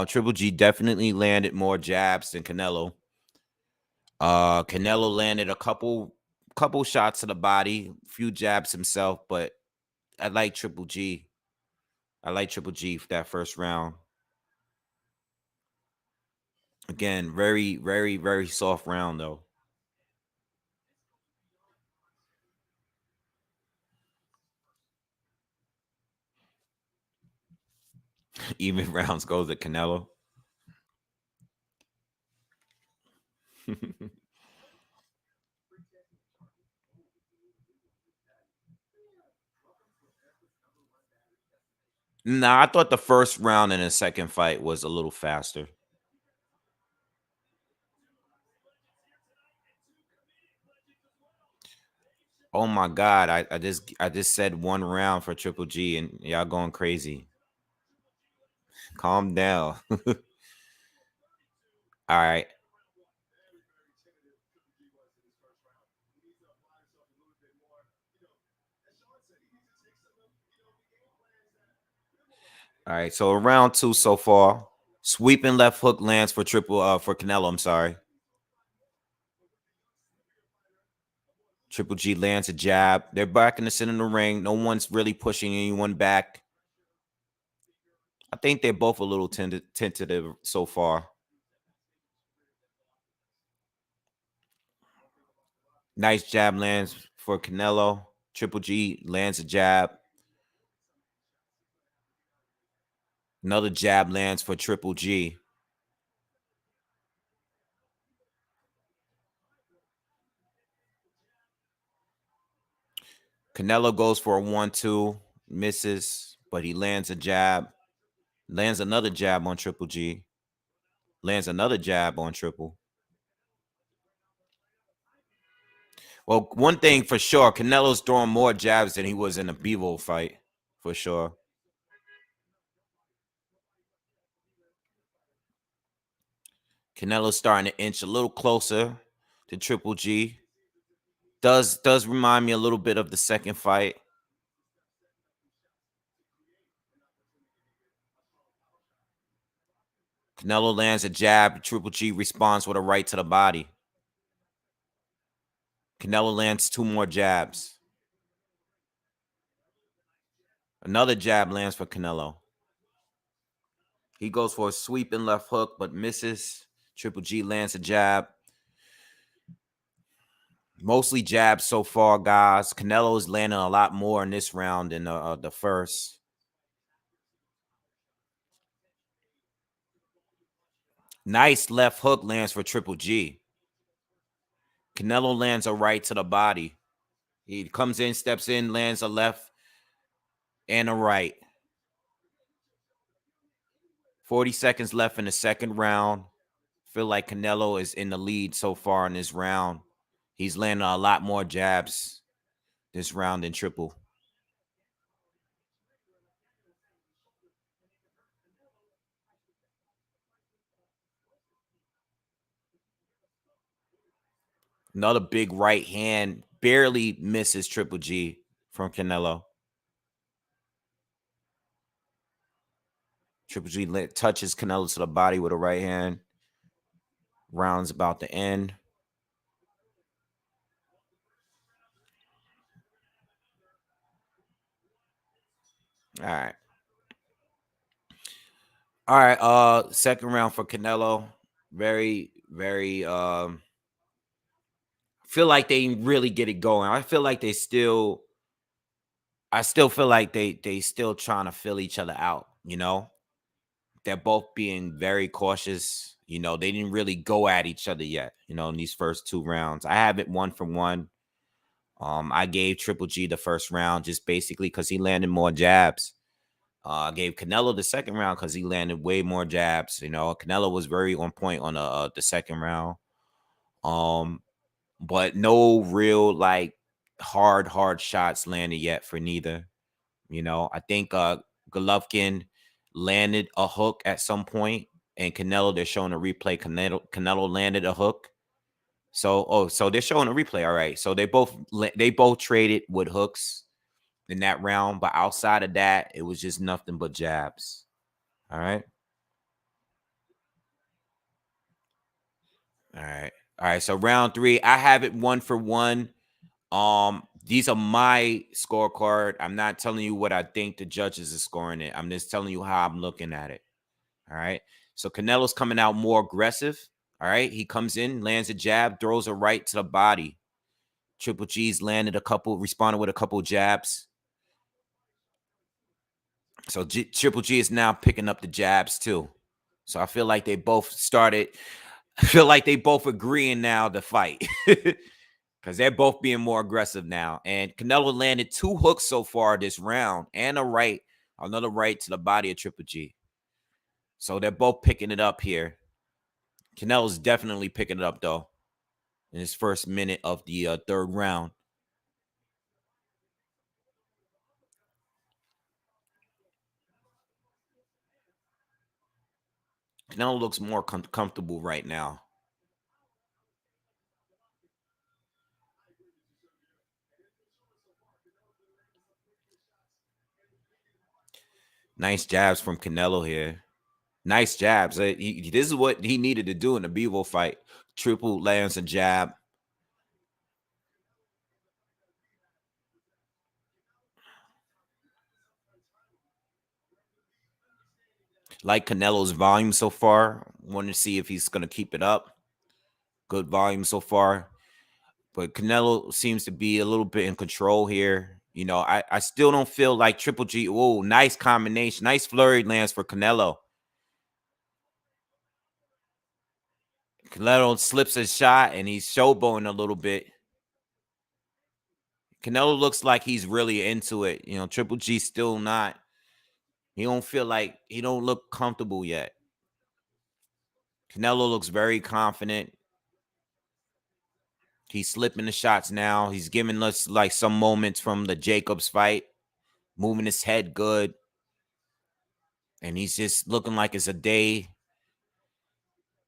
Speaker 1: Triple G definitely landed more jabs than Canelo. Canelo landed a couple shots to the body, few jabs himself, but I like Triple G. I like Triple G for that first round. Again, very, very, very soft round though. Even rounds goes to Canelo. Nah, I thought the first round in the second fight was a little faster. Oh my God. I just said one round for Triple G and y'all going crazy. Calm down. All right. All right. So round two so far. Sweeping left hook lands for for Canelo. I'm sorry. Triple G lands a jab. They're back in the center of the ring. No one's really pushing anyone back. I think they're both a little tentative so far. Nice jab lands for Canelo. Triple G lands a jab. Another jab lands for Triple G. Canelo goes for a 1-2, misses, but he lands a jab. Lands another jab on Triple G. Lands another jab on Triple. Well, one thing for sure, Canelo's throwing more jabs than he was in the Bivol fight, for sure. Canelo's starting to inch a little closer to Triple G. Does remind me a little bit of the second fight. Canelo lands a jab. Triple G responds with a right to the body. Canelo lands two more jabs. Another jab lands for Canelo. He goes for a sweeping left hook, but misses. Triple G lands a jab. Mostly jabs so far, guys. Canelo is landing a lot more in this round than the first. Nice left hook lands for Triple G. Canelo lands a right to the body. He comes in, steps in, lands a left and a right. 40 seconds left in the second round. Feel like Canelo is in the lead so far in this round. He's landing a lot more jabs this round than Triple. Another big right hand barely misses Triple G from Canelo. Triple G touches Canelo to the body with a right hand. Round's about to end. All right. All right. Second round for Canelo. Very, very feel like they really get it going. I feel like I still feel like they still trying to fill each other out, you know? They're both being very cautious. You know, they didn't really go at each other yet, you know, in these first 2 rounds. I have it 1-for-1. I gave Triple G the first round just basically because he landed more jabs. I gave Canelo the second round because he landed way more jabs. You know, Canelo was very on point on the second round. Um, but no real like hard shots landed yet for neither. You know, I think Golovkin landed a hook at some point, and Canelo, they're showing a replay. Canelo landed a hook. So they're showing a replay. All right. So they both traded with hooks in that round, but outside of that, it was just nothing but jabs. All right. All right. All right. So round 3, I have it 1-for-1. These are my scorecard. I'm not telling you what I think the judges are scoring it. I'm just telling you how I'm looking at it. All right. So Canelo's coming out more aggressive. All right. He comes in, lands a jab, throws a right to the body. Triple G's responded with a couple jabs. So Triple G is now picking up the jabs too. So I feel like they both started. I feel like they both agreeing now to fight because they're both being more aggressive now. And Canelo landed 2 hooks so far this round and another right to the body of Triple G. So they're both picking it up here. Canelo's definitely picking it up though in his first minute of the third round. Canelo looks more comfortable right now. Nice jabs from Canelo here. Nice jabs. This is what he needed to do in the Bivol fight. Triple lands a jab. Like Canelo's volume so far. Want to see if he's going to keep it up. Good volume so far. But Canelo seems to be a little bit in control here. You know, I still don't feel like Triple G. Oh, nice combination. Nice flurry lands for Canelo. Canelo slips a shot and he's showboating a little bit. Canelo looks like he's really into it. You know, Triple G still not. He don't look comfortable yet. Canelo looks very confident. He's slipping the shots now. He's giving us like some moments from the Jacobs fight, moving his head good. And he's just looking like it's a day.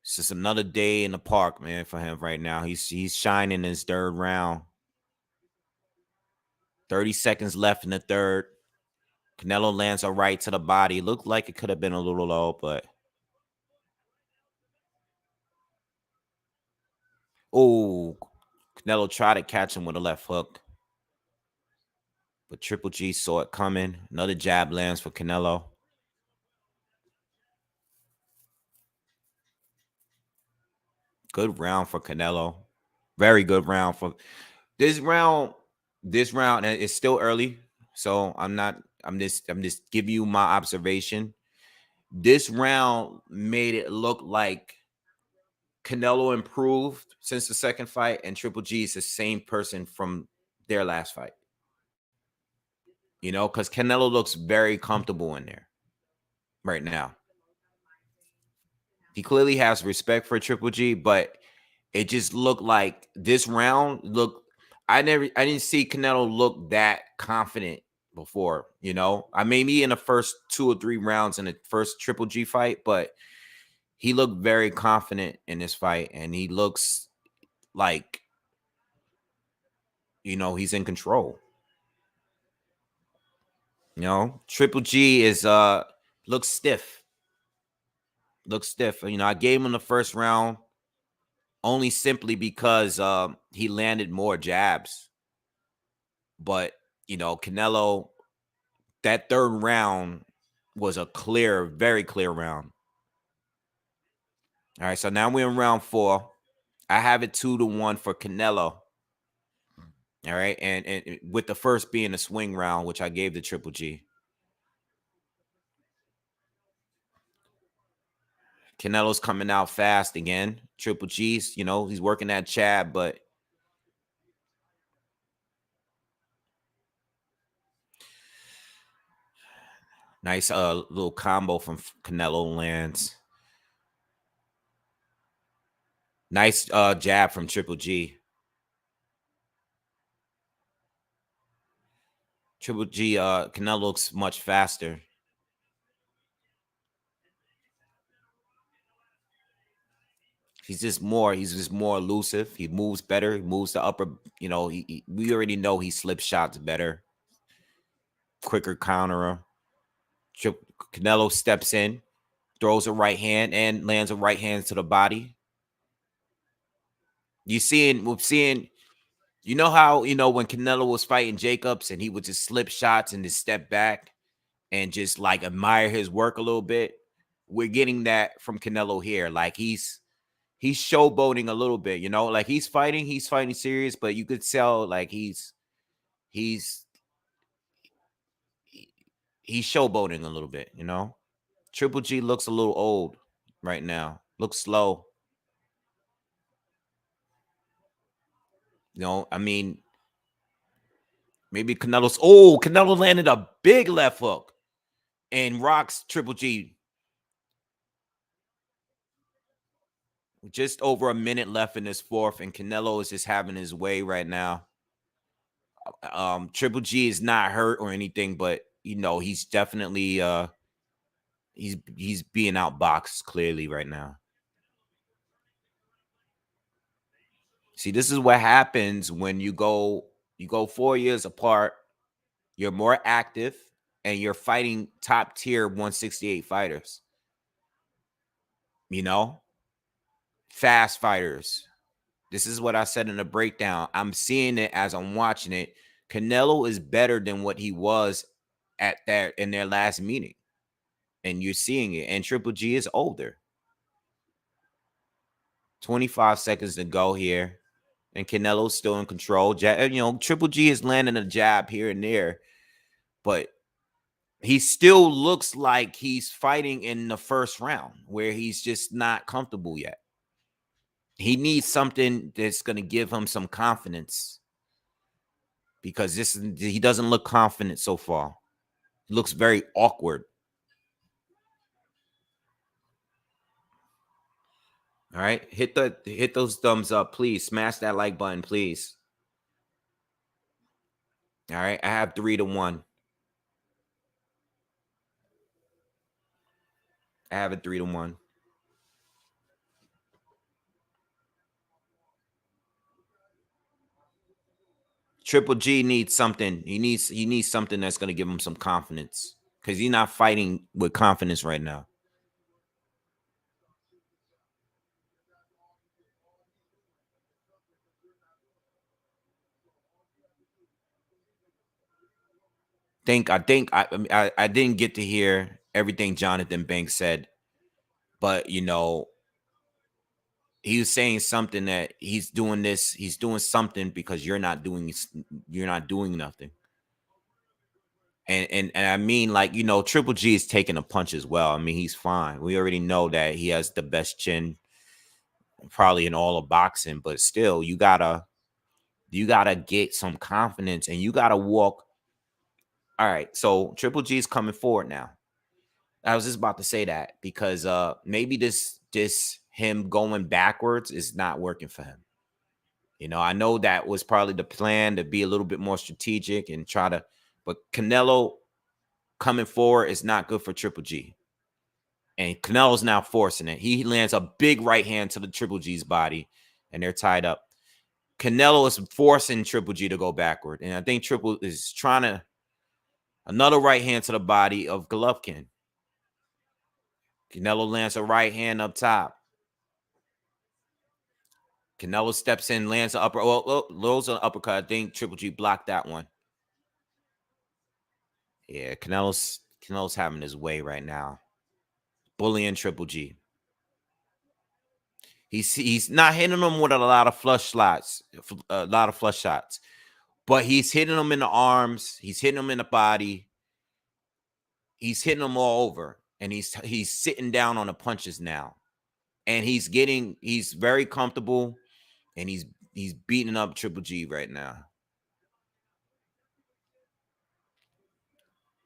Speaker 1: It's just another day in the park, man, for him right now. He's shining in his third round. 30 seconds left in the third. Canelo lands a right to the body. Looked like it could have been a little low, but oh, Canelo tried to catch him with a left hook. But Triple G saw it coming. Another jab lands for Canelo. Good round for Canelo. Very good round for this round. This round, and it's still early, so I'm just giving you my observation. This round made it look like Canelo improved since the second fight, and Triple G is the same person from their last fight. You know, because Canelo looks very comfortable in there right now. He clearly has respect for Triple G, but it just looked like this round I didn't see Canelo look that confident before, you know. I maybe in the first 2 or 3 rounds in the first Triple G fight, but he looked very confident in this fight and he looks like, you know, he's in control. You know, Triple G is looks stiff. Looks stiff. You know, I gave him the first round only simply because he landed more jabs. But, you know, Canelo that third round was a clear, very clear round. All right, so now we're in round 4. I have it 2-1 for Canelo. All right, and with the first being a swing round, which I gave the Triple G. Canelo's coming out fast again. Triple G's, he's working that jab, but nice little combo from Canelo lands. Nice jab from Triple G. Triple G, Canelo looks much faster. He's just more elusive. He moves better. He moves the upper, we already know he slips shots better. Quicker counterer. Canelo steps in, throws a right hand, and lands a right hand to the body. We're seeing, you know how, when Canelo was fighting Jacobs and he would just slip shots and just step back and just like admire his work a little bit. We're getting that from Canelo here. Like he's showboating a little bit, like he's fighting serious, but you could tell like he's showboating a little bit, Triple G looks a little old right now. Looks slow. I mean, maybe Canelo landed a big left hook and rocks Triple G. Just over a minute left in this fourth, and Canelo is just having his way right now. Triple G is not hurt or anything, but he's definitely he's being outboxed clearly right now. See, this is what happens when you go 4 years apart. You're more active and you're fighting top tier 168 fighters. Fast fighters. This is what I said in the breakdown. I'm seeing it as I'm watching it. Canelo is better than what he was in their last meeting. And you're seeing it. And Triple G is older. 25 seconds to go here. And Canelo's still in control. Triple G is landing a jab here and there. But he still looks like he's fighting in the first round where he's just not comfortable yet. He needs something that's going to give him some confidence because he doesn't look confident so far. He looks very awkward. All right, hit those thumbs up, please. Smash that like button, please. All right, I have 3-1. I have it 3-1. Triple G needs something. He needs something that's going to give him some confidence because he's not fighting with confidence right now. I didn't get to hear everything Jonathan Banks said, but he was saying something that he's doing something because you're not doing nothing. And I mean, like, Triple G is taking a punch as well. I mean, he's fine. We already know that he has the best chin probably in all of boxing, but still you gotta get some confidence and you gotta walk. All right, so Triple G is coming forward now. I was just about to say that because maybe this him going backwards is not working for him. I know that was probably the plan to be a little bit more strategic and but Canelo coming forward is not good for Triple G. And Canelo's now forcing it. He lands a big right hand to the Triple G's body, and they're tied up. Canelo is forcing Triple G to go backward. And I think Triple is trying to another right hand to the body of Golovkin. Canelo lands a right hand up top. Canelo steps in, lands an upper. Well, those an uppercut. I think Triple G blocked that one. Yeah, Canelo's having his way right now. Bullying Triple G. He's not hitting him with a lot of flush shots, but he's hitting him in the arms. He's hitting him in the body. He's hitting him all over, and he's sitting down on the punches now, and he's very comfortable, and he's beating up Triple G right now.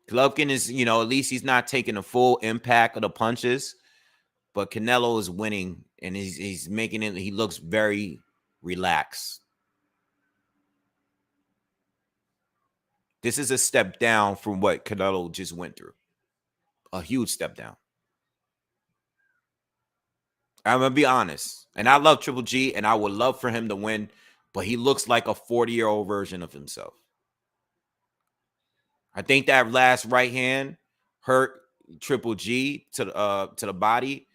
Speaker 1: Golovkin is, at least he's not taking the full impact of the punches, but Canelo is winning, and he's making it. He looks very relaxed. This is a step down from what Canelo just went through. A huge step down. I'm gonna be honest, and I love Triple G, and I would love for him to win, but he looks like a 40-year-old version of himself. I think that last right hand hurt Triple G to the body.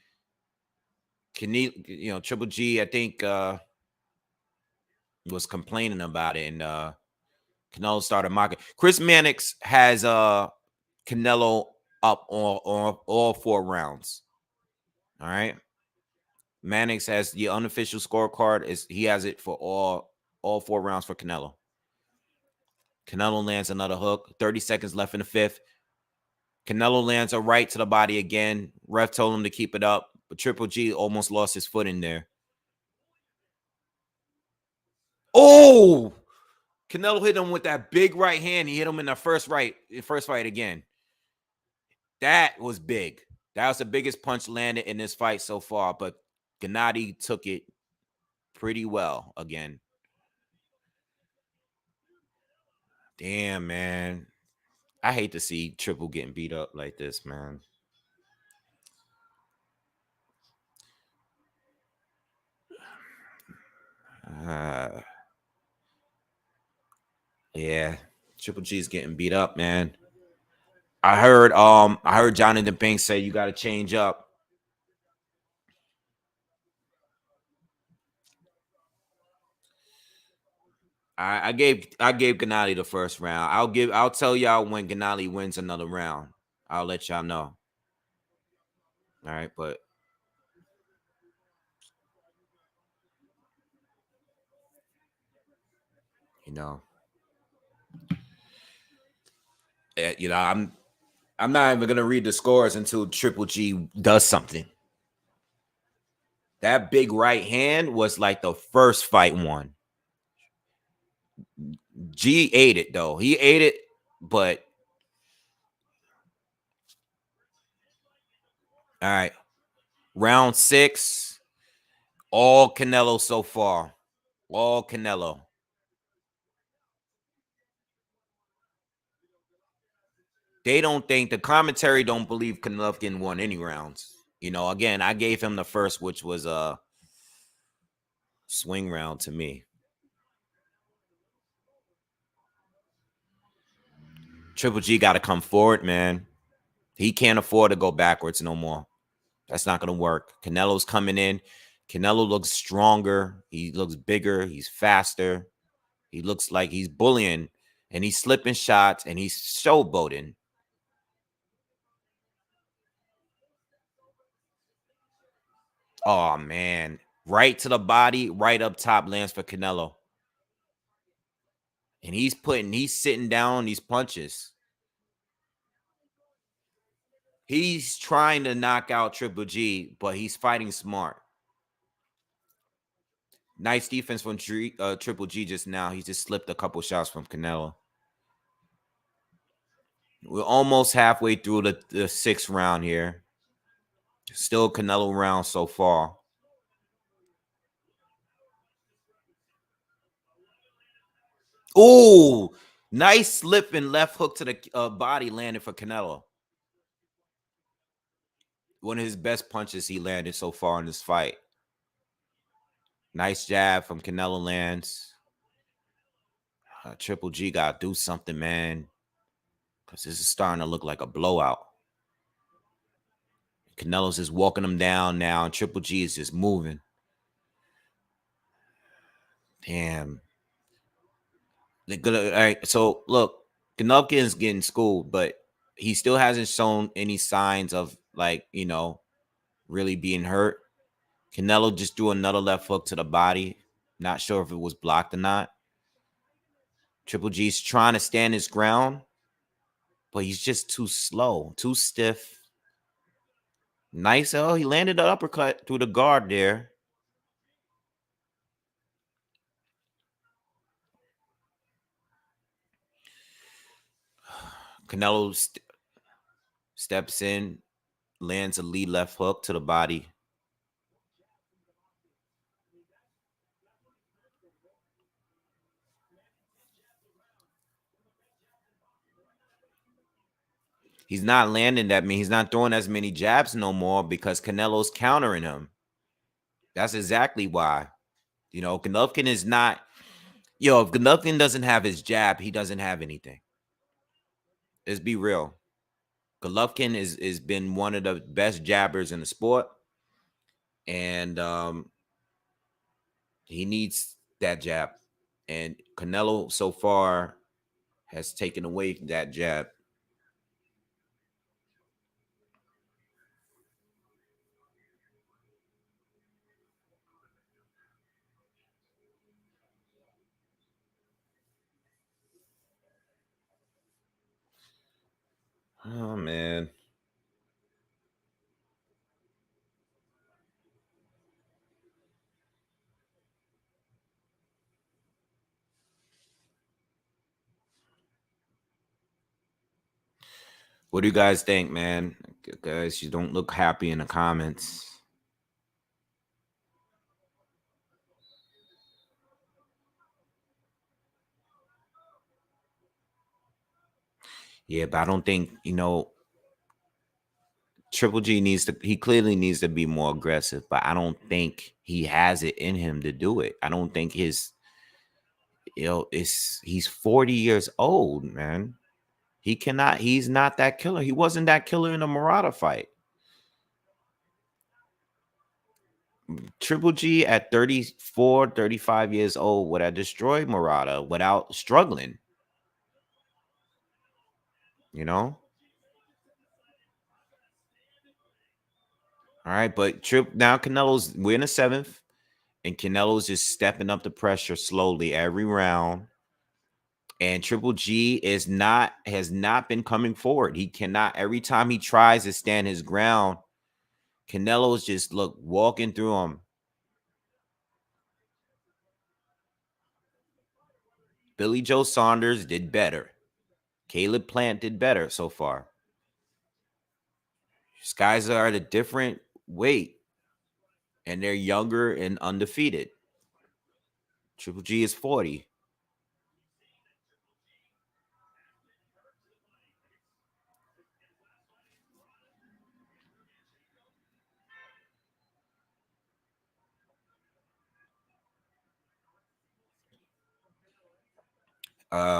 Speaker 1: Triple G, I think, was complaining about it, and Canelo started mocking. Chris Mannix has Canelo up on all 4 rounds. All right. Mannix has the unofficial scorecard. He has it for all 4 rounds for Canelo. Canelo lands another hook. 30 seconds left in the 5th. Canelo lands a right to the body again. Ref told him to keep it up, but Triple G almost lost his foot in there. Oh! Canelo hit him with that big right hand. He hit him in the first fight again. That was big. That was the biggest punch landed in this fight so far, but Gennady took it pretty well again. Damn, man. I hate to see Triple getting beat up like this, man. Yeah, Triple G's getting beat up, man. I heard Jonathan Banks say you got to change up. I gave Gennady the first round. I'll tell y'all when Gennady wins another round. I'll let y'all know. All right, but I'm not even gonna read the scores until Triple G does something. That big right hand was like the first fight one. G ate it though. He ate it, but all right. Round 6, all Canelo so far. All Canelo. They don't think, the commentary don't believe Golovkin won any rounds. Again, I gave him the first, which was a swing round to me. Triple G got to come forward, man. He can't afford to go backwards no more. That's not going to work. Canelo's coming in. Canelo looks stronger. He looks bigger. He's faster. He looks like he's bullying, and he's slipping shots, and he's showboating. Oh, man. Right to the body, right up top lands for Canelo. And he's sitting down on these punches. He's trying to knock out Triple G, but he's fighting smart. Nice defense from Triple G just now. He just slipped a couple shots from Canelo. We're almost halfway through the 6th round here. Still Canelo round so far. Oh, nice slip and left hook to the body landed for Canelo. One of his best punches he landed so far in this fight. Nice jab from Canelo lands. Triple G got to do something, man, because this is starting to look like a blowout. Canelo's just walking him down now, and Triple G is just moving. Damn. All right, so look, Golovkin's getting schooled, but he still hasn't shown any signs of, like, really being hurt. Canelo just threw another left hook to the body. Not sure if it was blocked or not. Triple G's trying to stand his ground, but he's just too slow, too stiff. Nice. Oh, he landed an uppercut through the guard there. Canelo steps in, lands a lead left hook to the body. He's not landing that mean. He's not throwing as many jabs no more because Canelo's countering him. That's exactly why. Golovkin is not. If Golovkin doesn't have his jab, he doesn't have anything. Let's be real. Golovkin is been one of the best jabbers in the sport, and he needs that jab. And Canelo so far has taken away that jab. Oh man. What do you guys think, man? Guys, you don't look happy in the comments. Yeah, but I don't think, Triple G he clearly needs to be more aggressive, but I don't think he has it in him to do it. I don't think he's 40 years old, man. He's not that killer. He wasn't that killer in the Murata fight. Triple G at 34, 35 years old would have destroyed Murata without struggling. All right, but now we're in the 7th, and Canelo's just stepping up the pressure slowly every round. And Triple G has not been coming forward. He cannot. Every time he tries to stand his ground, Canelo's just walking through him. Billy Joe Saunders did better. Caleb Plant did better so far. These guys are at a different weight, and they're younger and undefeated. Triple G is 40.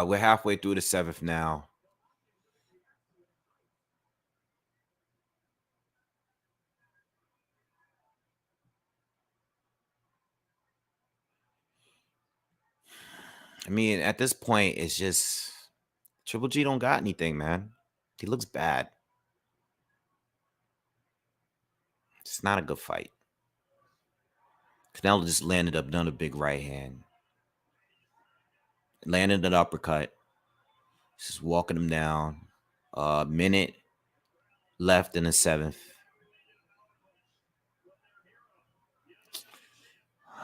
Speaker 1: We're halfway through the 7th now. I mean, at this point, it's just Triple G don't got anything, man. He looks bad. It's not a good fight. Canelo just landed another big right hand. Landed an uppercut. Just walking him down. A minute left in the 7th.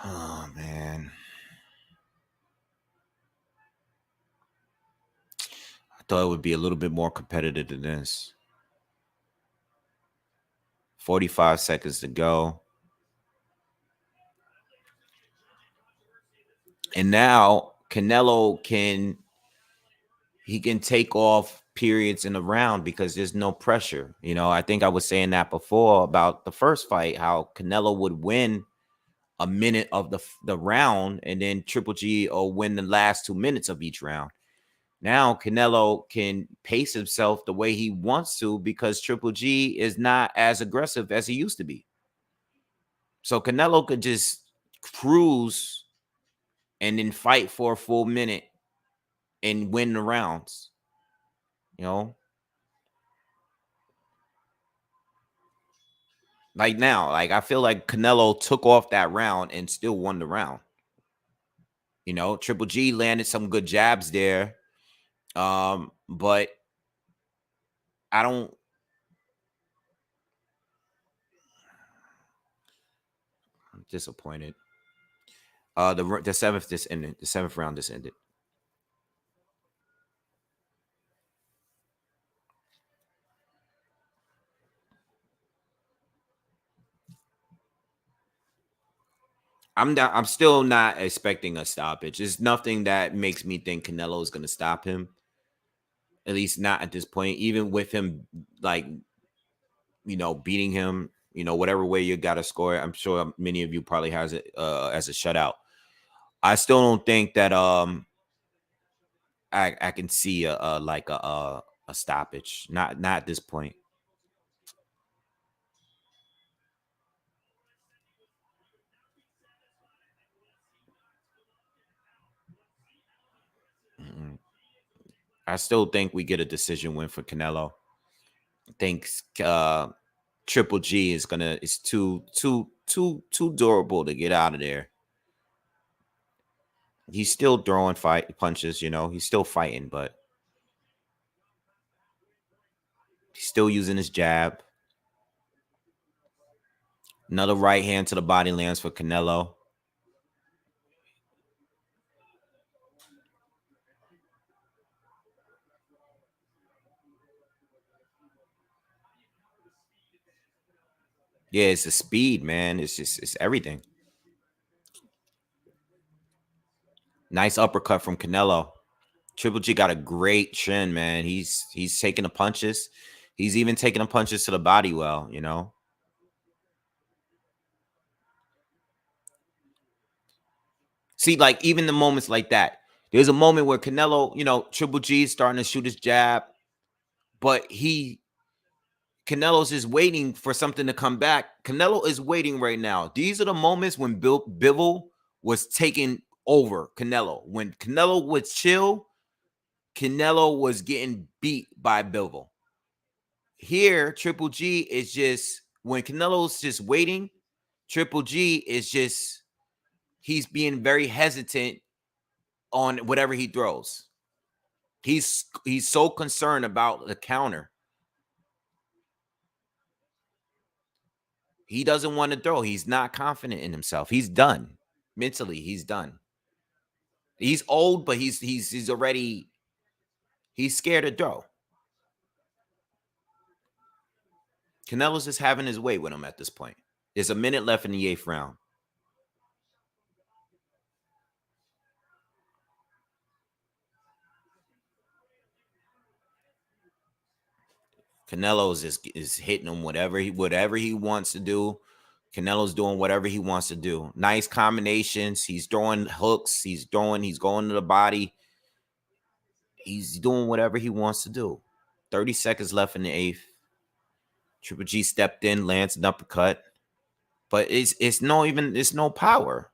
Speaker 1: Oh, man. I thought it would be a little bit more competitive than this. 45 seconds to go. And now Canelo can take off periods in the round because there's no pressure. I think I was saying that before about the first fight, how Canelo would win a minute of the round, and then Triple G will win the last 2 minutes of each round. Now Canelo can pace himself the way he wants to because Triple G is not as aggressive as he used to be. So Canelo could just cruise and then fight for a full minute and win the rounds. You know, like now, like I feel like Canelo took off that round and still won the round. You know, Triple G landed some good jabs there. But I don't. I'm disappointed. The seventh just ended. The seventh round just ended. I'm still not expecting a stoppage. There's nothing that makes me think Canelo is going to stop him. At least not at this point. Even with him, like, beating him, whatever way you got to score it. I'm sure many of you probably has it as a shutout. I still don't think that I can see a stoppage. Not at this point. Mm-mm. I still think we get a decision win for Canelo. I think Triple G is too durable to get out of there. He's still throwing fight punches, he's still fighting, but he's still using his jab. Another right hand to the body lands for Canelo. Yeah, it's the speed, man. It's everything. Nice uppercut from Canelo. Triple G got a great chin, man. He's taking the punches. He's even taking the punches to the body well. See, like even the moments like that. There's a moment where Canelo, Triple G is starting to shoot his jab, but Canelo's just waiting for something to come back. Canelo is waiting right now. These are the moments when Bivol was taking over Canelo. When Canelo would chill, Canelo was getting beat by Bivol. Here, Triple G is just when Canelo's just waiting, Triple G is just he's being very hesitant on whatever he throws. He's so concerned about the counter. He doesn't want to throw. He's not confident in himself. He's done. Mentally, he's done. He's old, but he's already he's scared to throw. Canelo's just having his way with him at this point. There's a minute left in the eighth round. Canelo's is hitting him whatever he wants to do. Canelo's doing whatever he wants to do. Nice combinations. He's throwing hooks. He's going to the body. He's doing whatever he wants to do. 30 seconds left in the eighth. Triple G stepped in, lands an uppercut. But it's no power.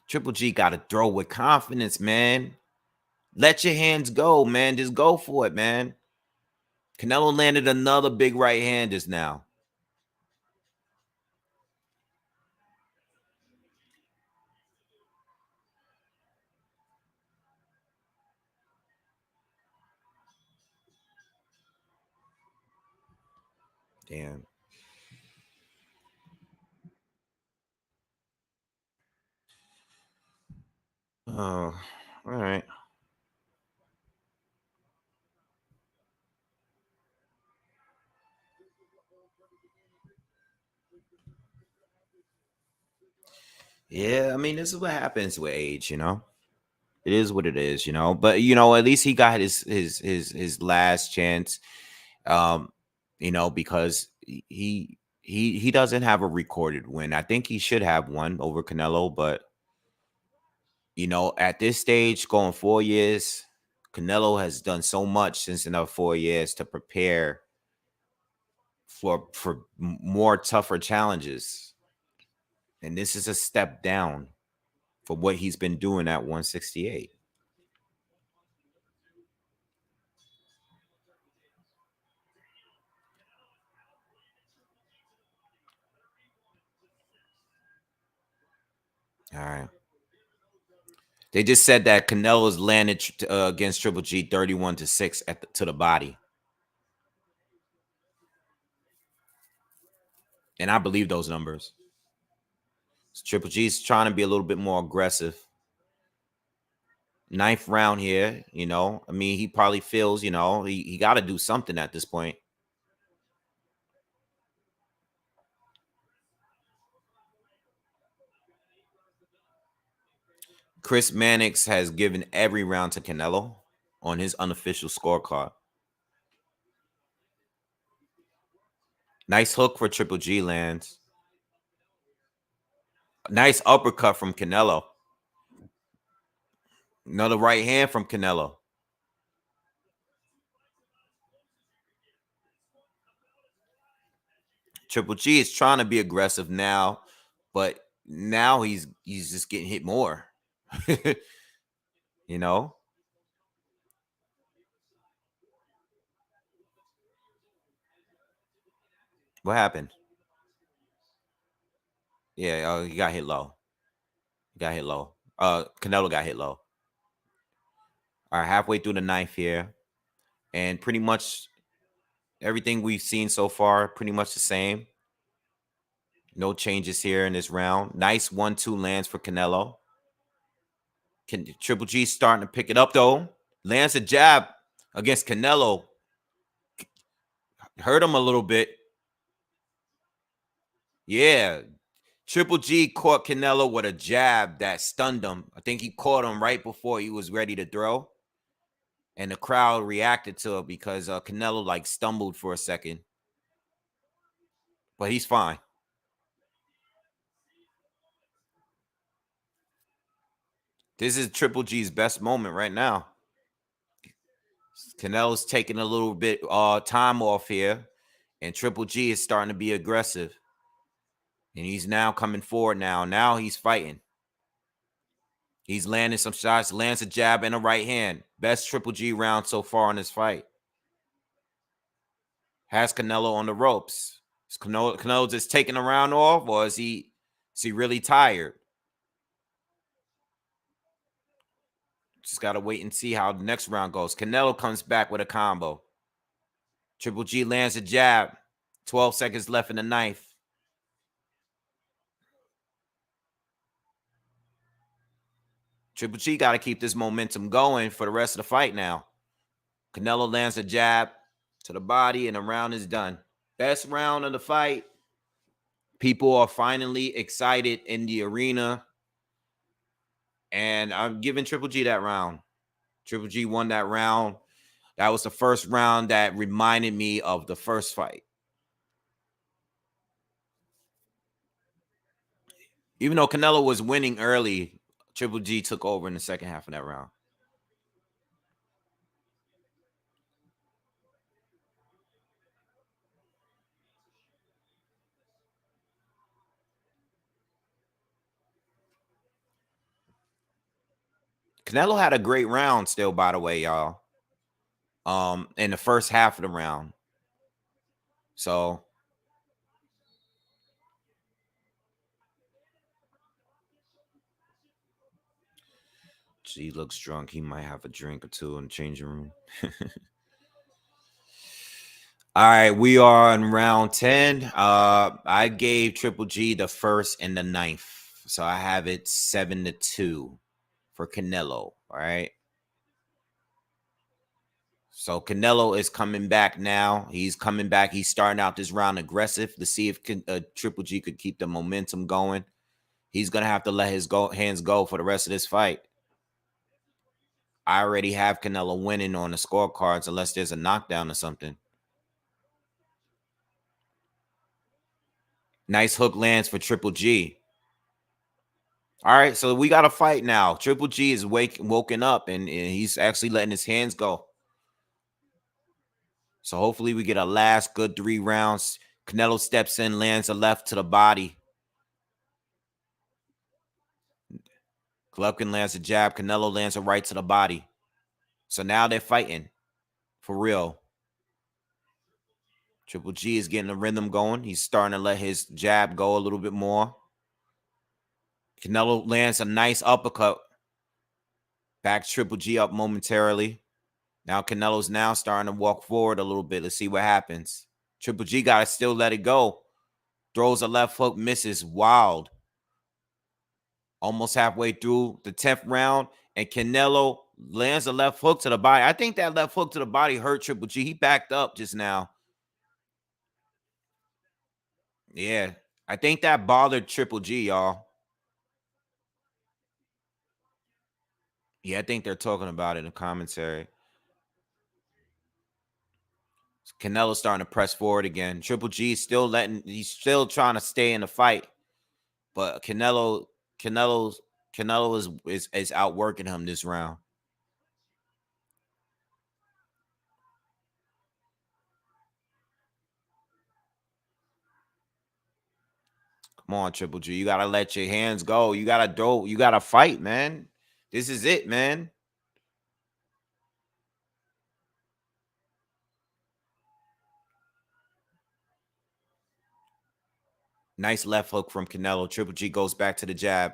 Speaker 1: Triple G got to throw with confidence, man. Let your hands go, man. Just go for it, man. Canelo landed another big right hand just now. Damn. Oh, all right. Yeah, I mean, this is what happens with age. It is what it is. But at least he got his last chance. Um, because he doesn't have a recorded win. I think he should have one over Canelo, but at this stage, going 4 years, Canelo has done so much since in 4 years to prepare for more tougher challenges, and this is a step down. for what he's been doing at 168. All right. They just said that Canelo's landed against Triple G 31-6 to the body. And I believe those numbers. So Triple G's trying to be a little bit more aggressive. 9th round here, you know. I mean, he probably feels, you know, he got to do something at this point. Chris Mannix has given every round to Canelo on his unofficial scorecard. Nice hook for Triple G lands. Nice uppercut from Canelo. Another right hand from Canelo. Triple G is trying to be aggressive now, but now he's just getting hit more. You know? What happened? Yeah, he got hit low. He got hit low. Canelo got hit low. All right, halfway through the 9th here. And pretty much everything we've seen so far, pretty much the same. No changes here in this round. Nice 1-2 lands for Canelo. Triple G starting to pick it up, though. Lands a jab against Canelo. Hurt him a little bit. Yeah. Triple G caught Canelo with a jab that stunned him. I think he caught him right before he was ready to throw. And the crowd reacted to it because Canelo like stumbled for a second. But he's fine. This is Triple G's best moment right now. Canelo's taking a little bit time off here. And Triple G is starting to be aggressive. And he's now coming forward now. Now he's fighting. He's landing some shots, lands a jab and a right hand. Best Triple G round so far in this fight. Has Canelo on the ropes. Is Canelo just taking a round off, or is he really tired? Just got to wait and see how the next round goes. Canelo comes back with a combo. Triple G lands a jab. 12 seconds left in the 9th. Triple G got to keep this momentum going for the rest of the fight now. Canelo lands a jab to the body, and the round is done. Best round of the fight. People are finally excited in the arena. And I'm giving Triple G that round. Triple G won that round. That was the first round that reminded me of the first fight. Even though Canelo was winning early, Triple G took over in the second half of that round. Canelo had a great round still, by the way, y'all. In the first half of the round. So G looks drunk. He might have a drink or two in the changing room. All right, we are in round 10. I gave Triple G the first and the 9th. So I have it 7-2 for Canelo. All right. So Canelo is coming back now. He's coming back. He's starting out this round aggressive to see if Triple G could keep the momentum going. He's going to have to let his hands go for the rest of this fight. I already have Canelo winning on the scorecards unless there's a knockdown or something. Nice hook lands for Triple G. All right, so we got a fight now. Triple G is woken up, and he's actually letting his hands go. So hopefully we get a last good 3 rounds. Canelo steps in, lands a left to the body. Golovkin lands a jab. Canelo lands a right to the body. So now they're fighting for real. Triple G is getting the rhythm going. He's starting to let his jab go a little bit more. Canelo lands a nice uppercut. Backs Triple G up momentarily. Now Canelo's now starting to walk forward a little bit. Let's see what happens. Triple G got to still let it go. Throws a left hook, misses. Wild. Almost halfway through the 10th round, and Canelo lands a left hook to the body. I think that left hook to the body hurt Triple G. He backed up just now. Yeah, I think that bothered Triple G, y'all. Yeah, I think they're talking about it in the commentary. Canelo's starting to press forward again. Triple G is still he's still trying to stay in the fight. But Canelo is outworking him this round. Come on, Triple G. You gotta let your hands go. You gotta fight, man. This is it, man. Nice left hook from Canelo. Triple G goes back to the jab.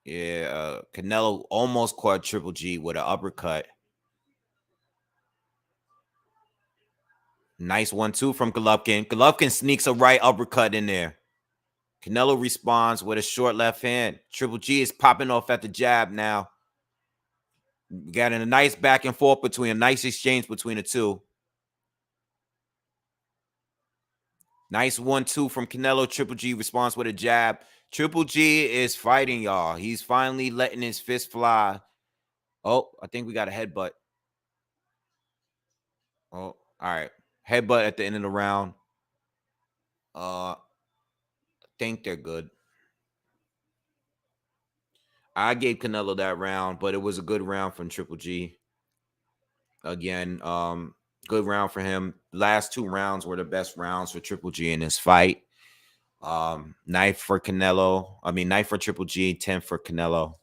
Speaker 1: Yeah, Canelo almost caught Triple G with an uppercut. Nice 1-2 from Golovkin. Golovkin sneaks a right uppercut in there. Canelo responds with a short left hand. Triple G is popping off at the jab now. Getting a nice back and forth between a nice exchange between the two. Nice 1-2 from Canelo. Triple G responds with a jab. Triple G is fighting, y'all. He's finally letting his fist fly. Oh, I think we got a headbutt. Oh, all right. Headbutt at the end of the round. I think they're good. I gave Canelo that round, but it was a good round from Triple G. Again, good round for him. Last 2 rounds were the best rounds for Triple G in this fight. Knife for Canelo. I mean, knife for Triple G, 10 for Canelo.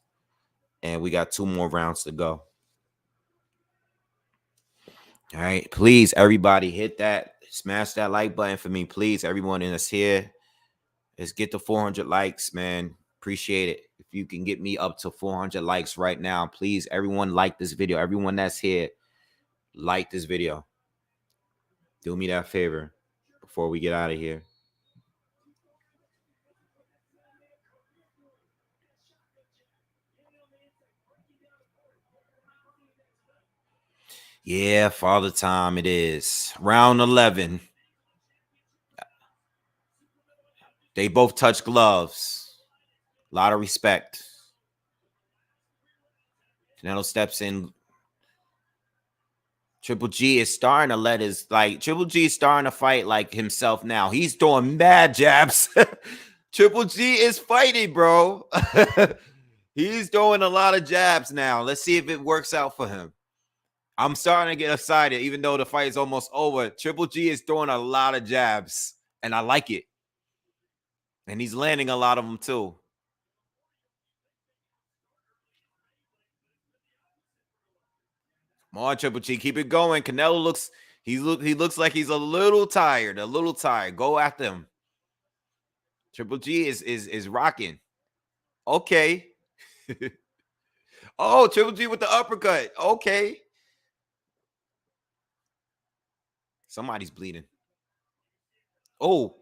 Speaker 1: And we got 2 more rounds to go. All right. Please, everybody, hit that. Smash that like button for me. Please, everyone in us here. Let's get to 400 likes, man. Appreciate it. If you can get me up to 400 likes right now, please, everyone like this video. Everyone that's here, like this video. Do me that favor before we get out of here. Yeah, Father Time it is. Round 11. They both touch gloves. A lot of respect. Canelo steps in. Triple G is starting to let his, Triple G is starting to fight like himself now. He's throwing mad jabs. Triple G is fighting, bro. He's throwing a lot of jabs now. Let's see if it works out for him. I'm starting to get excited, even though the fight is almost over. Triple G is throwing a lot of jabs, and I like it. And he's landing a lot of them, too. Come on, Triple G, keep it going. Canelo looks, he looks like he's a little tired, Go after him. Triple G is rocking. Okay. Oh, Triple G with the uppercut. Okay. Somebody's bleeding. Oh,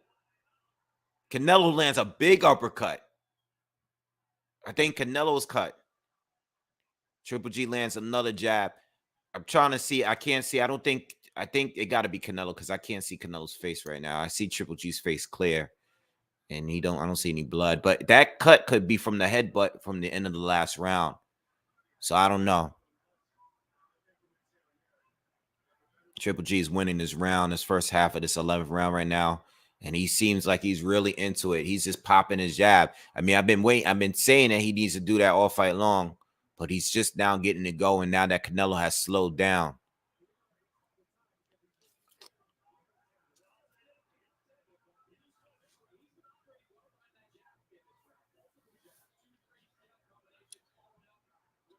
Speaker 1: Canelo lands a big uppercut. I think Canelo's cut. Triple G lands another jab. I'm trying to see. I can't see. I think it got to be Canelo because I can't see Canelo's face right now. I see Triple G's face clear, and I don't see any blood. But that cut could be from the headbutt from the end of the last round. So I don't know. Triple G is winning this round, this first half of this 11th round right now. And he seems like he's really into it. He's just popping his jab. I mean, I've been saying that he needs to do that all fight long, but he's just now getting it going now that Canelo has slowed down.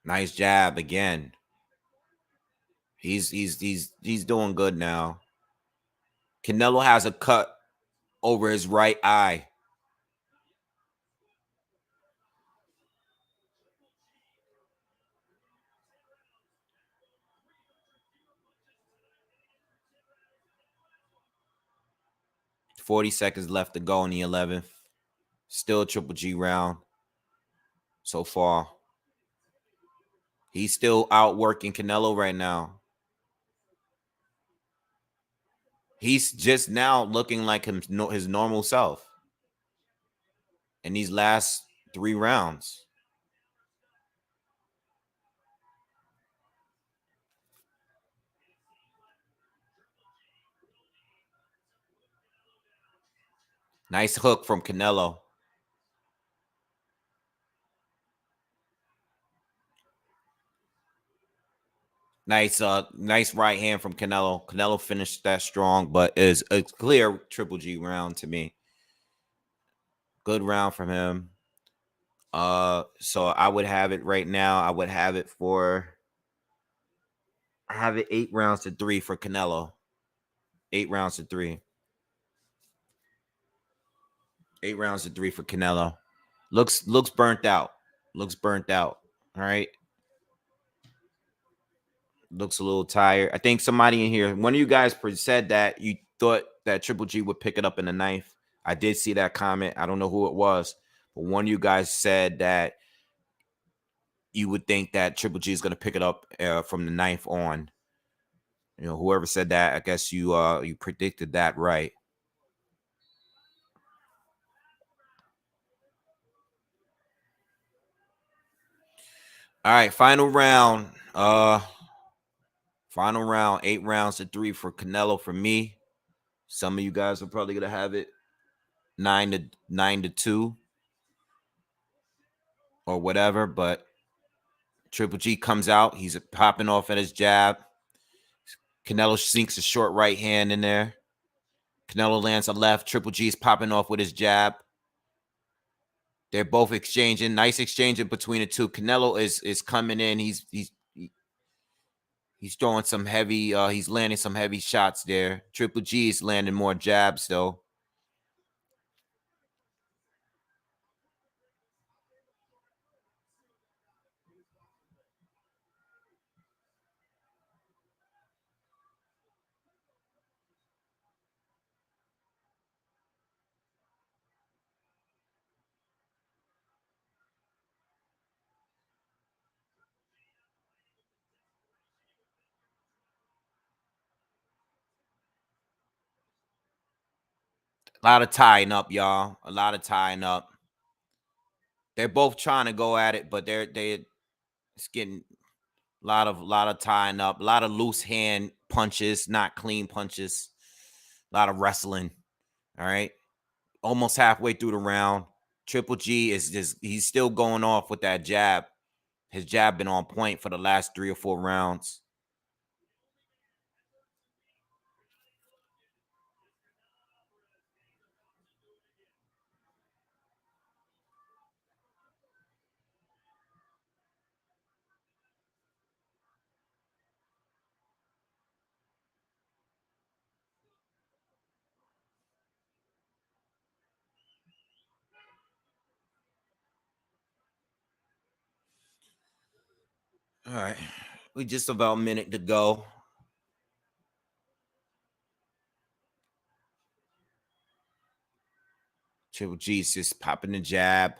Speaker 1: Nice jab again. He's doing good now. Canelo has a cut over his right eye. $40 left to go in the 11th. Still a Triple G round so far. He's still outworking Canelo right now. He's just now looking like his normal self in these last 3 rounds. Nice hook from Canelo. Nice right hand from Canelo. Canelo finished that strong, but is a clear Triple G round to me. Good round from him. So I would have it right now. I would have it 8 rounds to 3 for Canelo. 8 rounds to 3. 8 rounds to 3 for Canelo. Looks burnt out. Looks burnt out. All right. Looks a little tired. I think somebody in here, one of you guys said that you thought that Triple G would pick it up in the 9th. I did see that comment. I don't know who it was, but one of you guys said that you would think that Triple G is going to pick it up from the 9th on. You know, whoever said that, I guess you predicted that right. All right, final round. Final round, 8 rounds to 3 for Canelo for me. Some of you guys are probably gonna have it 9 to 2 or whatever, but Triple G comes out. He's popping off at his jab. Canelo sinks a short right hand in there. Canelo lands a left. Triple G's popping off with his jab. They're both exchanging. Nice exchanging between the two. Canelo is coming in. He's throwing some heavy. He's landing some heavy shots there. Triple G is landing more jabs though. A lot of tying up, y'all. A lot of tying up. They're both trying to go at it, but it's getting a lot of tying up, a lot of loose hand punches, not clean punches, a lot of wrestling. All right. Almost halfway through the round. Triple G he's still going off with that jab. His jab been on point for the last 3 or 4 rounds. All right. We just about a minute to go. Triple G's just popping the jab.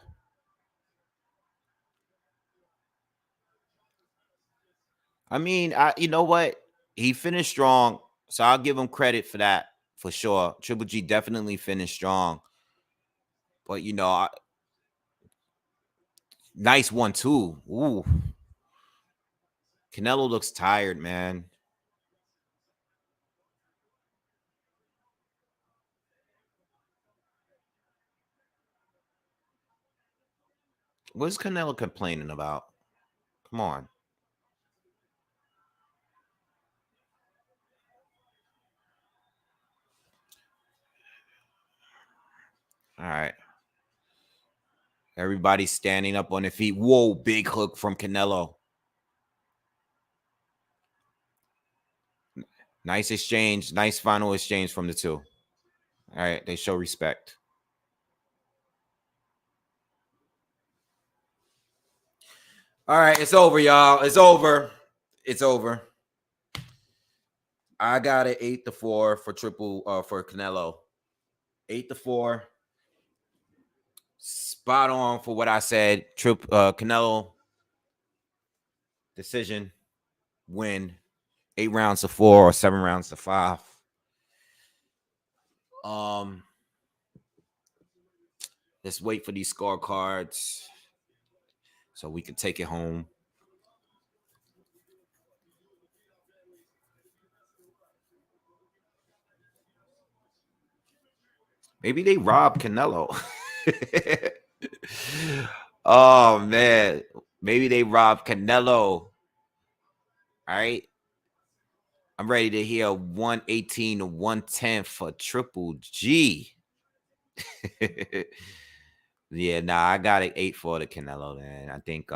Speaker 1: I mean, you know what? He finished strong, so I'll give him credit for that for sure. Triple G definitely finished strong, but you know, nice one too. Ooh, Canelo looks tired, man. What's Canelo complaining about? Come on. All right. Everybody's standing up on their feet. Whoa, big hook from Canelo. Nice exchange. Nice final exchange from the two. All right. They show respect. All right. It's over, y'all. It's over. It's over. I got it 8-4 for for Canelo. 8-4. Spot on for what I said. Canelo decision win. 8 rounds to 4 or 7 rounds to 5. Let's wait for these scorecards so we can take it home. Maybe they robbed Canelo. Oh man, maybe they robbed Canelo. All right, I'm ready to hear 118 to 110 for Triple G. Yeah, nah, I got it 8-4 to Canelo, man. I think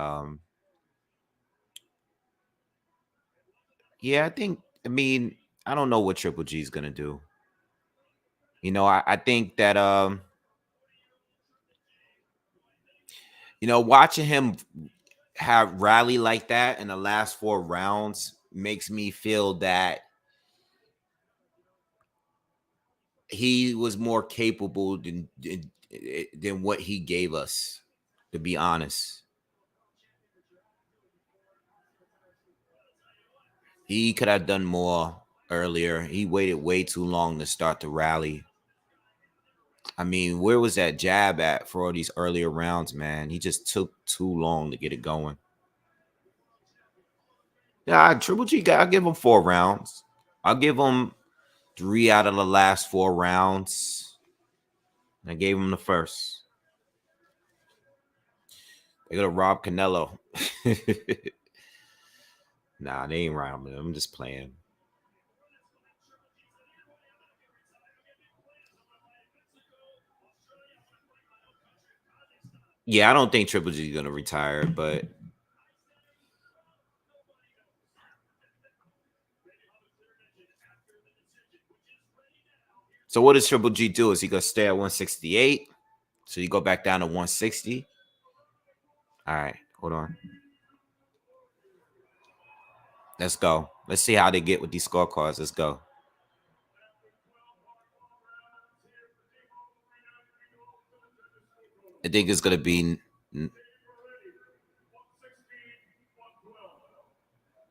Speaker 1: yeah, I mean, I don't know what Triple G is gonna do. You know, I think that watching him have rally like that in the last 4 rounds makes me feel that he was more capable than what he gave us, to be honest. He could have done more earlier. He waited way too long to start the rally. I mean, where was that jab at for all these earlier rounds, man? He just took too long to get it going. Yeah, Triple G, I'll give him 4 rounds. I'll give him 3 out of the last 4 rounds. I gave him the first. They're gonna rob Canelo. Nah, they ain't robbing him. I'm just playing. Yeah, I don't think Triple G is gonna retire, but so what does Triple G do? Is he gonna stay at 168? So you go back down to 160? All right, hold on. Let's go. Let's see how they get with these scorecards. Let's go. I think it's gonna be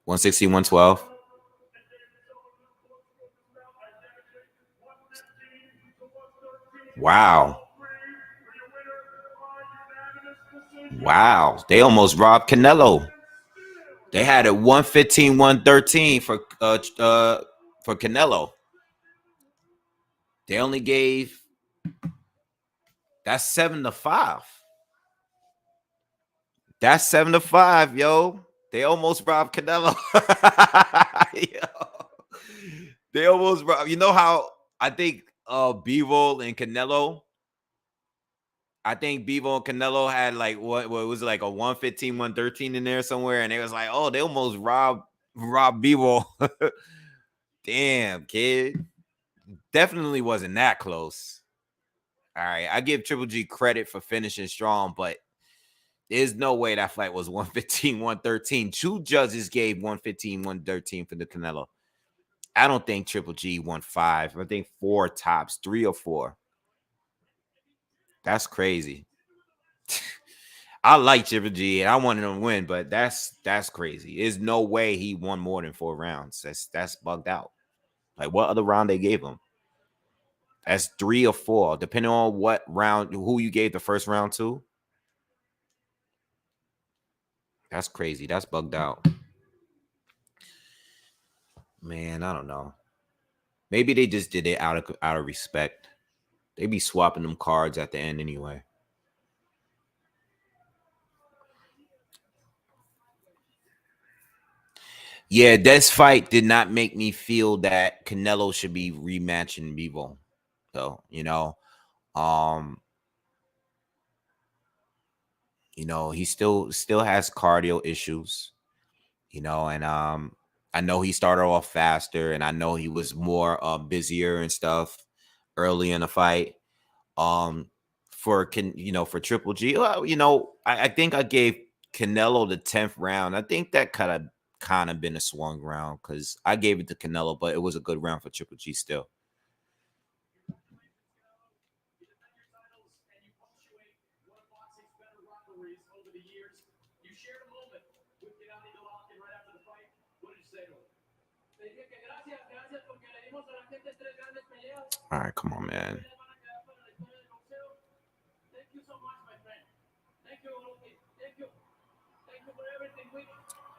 Speaker 1: 160, 112. Wow. Wow. They almost robbed Canelo. They had it 115, 113 for Canelo. They only gave that's 7-5. That's 7-5, yo. They almost robbed Canelo. They almost robbed. You know how I think B-Roll and Canelo. I think Bevo and Canelo had like what was it, like a 115, 113 in there somewhere, and it was like, oh, they almost robbed Bevo. Damn, kid. Definitely wasn't that close. All right. I give Triple G credit for finishing strong, but there's no way that fight was 115, 113. 2 judges gave 115, 113 for the Canelo. I don't think Triple G won 5. I think 4 tops, 3 or 4. That's crazy. I like Triple G and I wanted him to win, but that's crazy. There's no way he won more than 4 rounds. That's bugged out. Like what other round they gave him? That's 3 or 4, depending on what round, who you gave the first round to. That's crazy. That's bugged out. Man, I don't know. Maybe they just did it out of respect. They be swapping them cards at the end anyway. Yeah, this fight did not make me feel that Canelo should be rematching Bivol. So, um, he still has cardio issues, and I know he started off faster, and I know he was more busier and stuff early in the fight. For for Triple G, well, I think I gave Canelo the 10th round. I think that kind of been a swung round because I gave it to Canelo, but it was a good round for Triple G still. All right, come on, man.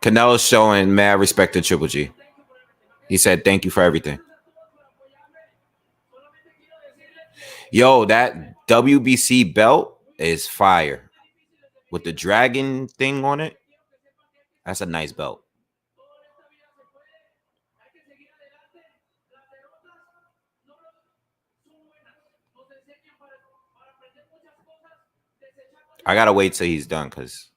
Speaker 1: Canelo's showing mad respect to Triple G. He said, "Thank you for everything." Yo, that WBC belt is fire with the dragon thing on it. That's a nice belt. I gotta wait till he's done because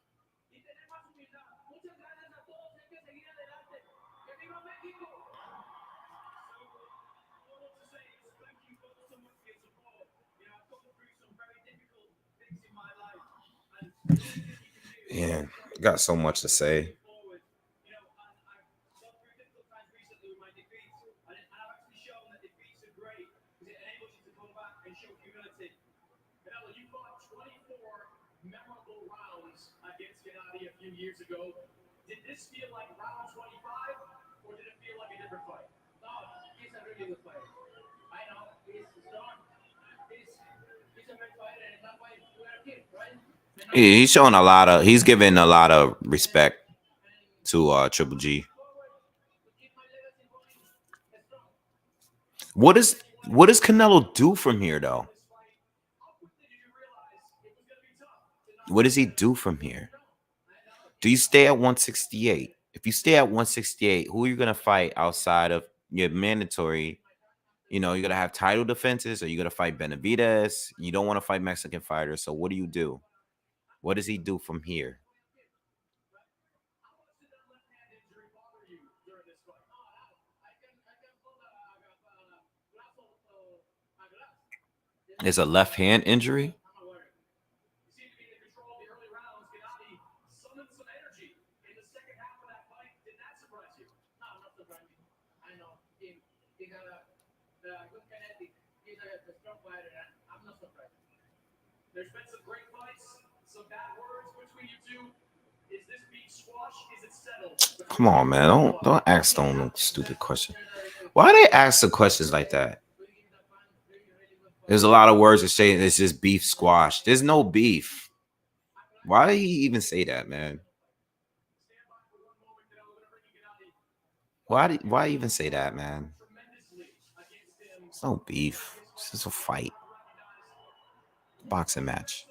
Speaker 1: yeah, got so much to say. He's showing a lot of. He's giving a lot of respect to Triple G. What does Canelo do from here though? What does he do from here? Do you stay at 168? If you stay at 168, who are you gonna fight outside of your mandatory? You're gonna have title defenses, or you're gonna fight Benavidez. You don't want to fight Mexican fighters. So what do you do? What does he do from here? Is a left hand injury? Come on, man. Don't ask no stupid question. Why they ask the questions like that? There's a lot of words to say. It's just beef squash. There's no beef. Why did he even say that, man? Why even say that, man? It's no beef. It's just a fight. Boxing match.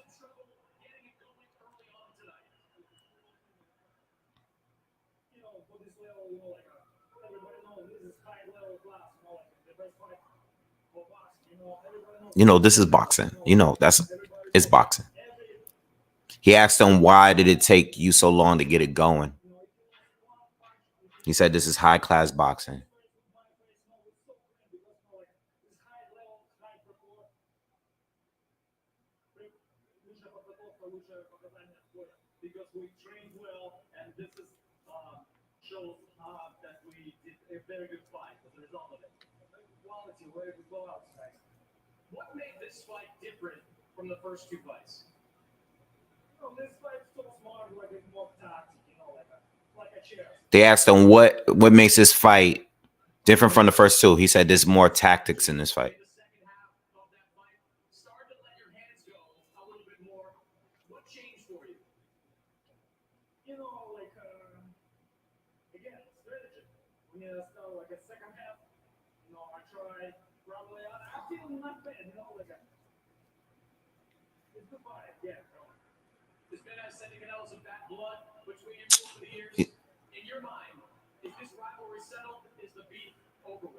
Speaker 1: This is boxing. It's boxing. He asked him, why did it take you so long to get it going? He said, this is high class boxing. What made this fight different from the first two fights? This fight's so smart, like it's more tactic, like a chair. They asked him what makes this fight different from the first two. He said there's more tactics in this fight.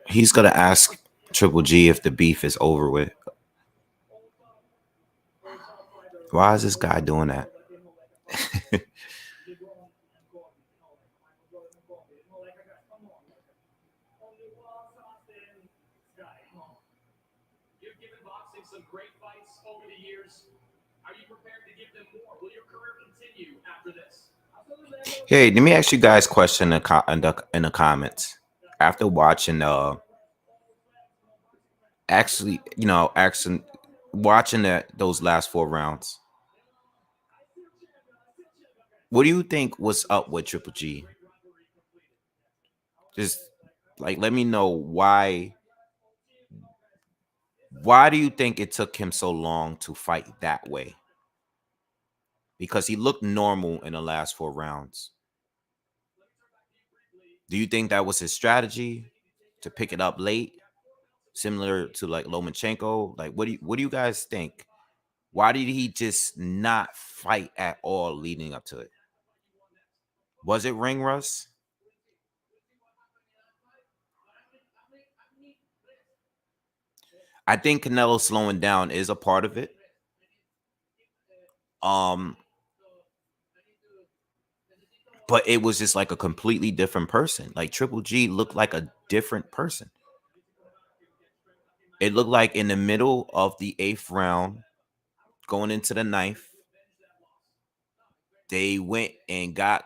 Speaker 1: He's gonna ask Triple G if the beef is over with. Why is this guy doing that?
Speaker 2: some great fights over the years. Are you prepared to give them more? Will your career continue after this?
Speaker 1: Hey, let me ask you guys a question in the comments. After watching actually, watching those last 4 rounds, what do you think was up with Triple G? Just like let me know why do you think it took him so long to fight that way? Because he looked normal in the last 4 rounds. Do you think that was his strategy to pick it up late, similar to like Lomachenko? Like, what do you guys think? Why did he just not fight at all leading up to it? Was it ring rust? I think Canelo slowing down is a part of it. But it was just like a completely different person. Like Triple G looked like a different person. It looked like in the middle of the 8th round, going into the 9th, they went and got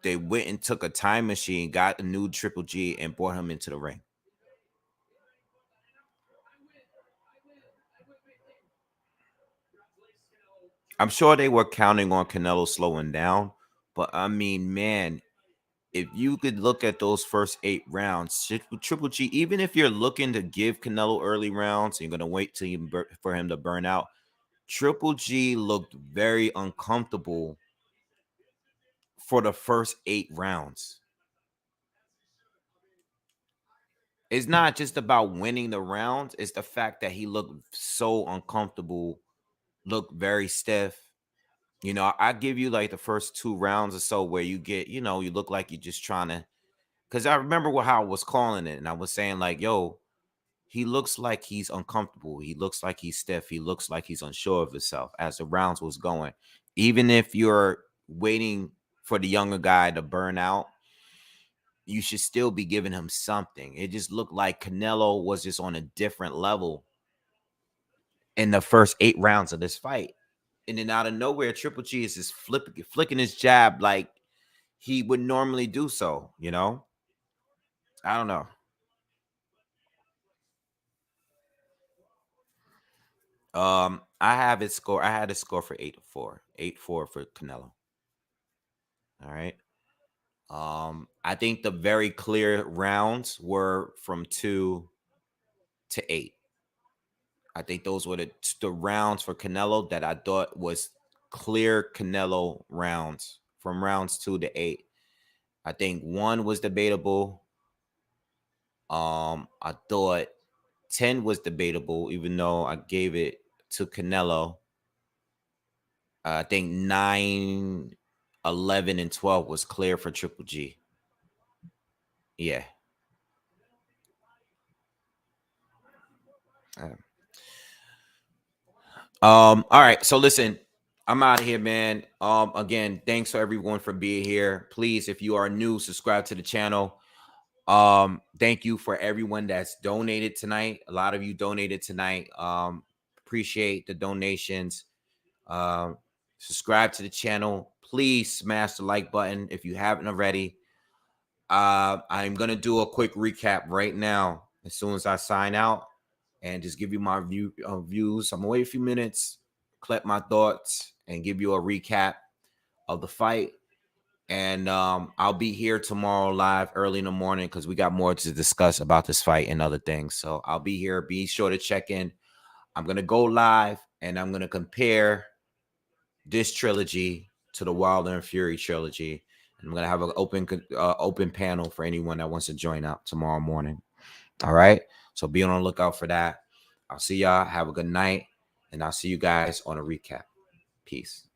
Speaker 1: they went and took a time machine, got a new Triple G and brought him into the ring. I'm sure they were counting on Canelo slowing down, but I mean, man, if you could look at those first 8 rounds, Triple G, even if you're looking to give Canelo early rounds, you're going to wait for him to burn out, Triple G looked very uncomfortable for the first 8 rounds. It's not just about winning the rounds. It's the fact that he looked so uncomfortable, looked very stiff. You know, I give you like the first 2 rounds or so where you get, you look like you're just trying to, because I remember how I was calling it. And I was saying like, yo, he looks like he's uncomfortable. He looks like he's stiff. He looks like he's unsure of himself as the rounds was going. Even if you're waiting for the younger guy to burn out, you should still be giving him something. It just looked like Canelo was just on a different level in the first 8 rounds of this fight. And then out of nowhere, Triple G is just flicking his jab like he would normally do so, I don't know. I had a score for 8-4. 8-4 for Canelo. All right. I think the very clear rounds were from 2 to 8. I think those were the rounds for Canelo that I thought was clear Canelo rounds from rounds 2 to 8. I think 1 was debatable. I thought 10 was debatable, even though I gave it to Canelo. I think 9, 11, and 12 was clear for Triple G. Yeah. All right. So listen, I'm out of here, man. Again, thanks for everyone for being here. Please, if you are new, subscribe to the channel. Thank you for everyone that's donated tonight. A lot of you donated tonight. Appreciate the donations. Subscribe to the channel. Please smash the like button if you haven't already. I'm gonna do a quick recap right now as soon as I sign out, and just give you my views. I'm gonna wait a few minutes, collect my thoughts, and give you a recap of the fight. And I'll be here tomorrow live early in the morning because we got more to discuss about this fight and other things. So I'll be here. Be sure to check in. I'm gonna go live and I'm gonna compare this trilogy to the Wilder and Fury trilogy. I'm gonna have an open panel for anyone that wants to join up tomorrow morning. All right. So be on the lookout for that. I'll see y'all. Have a good night. And I'll see you guys on a recap. Peace.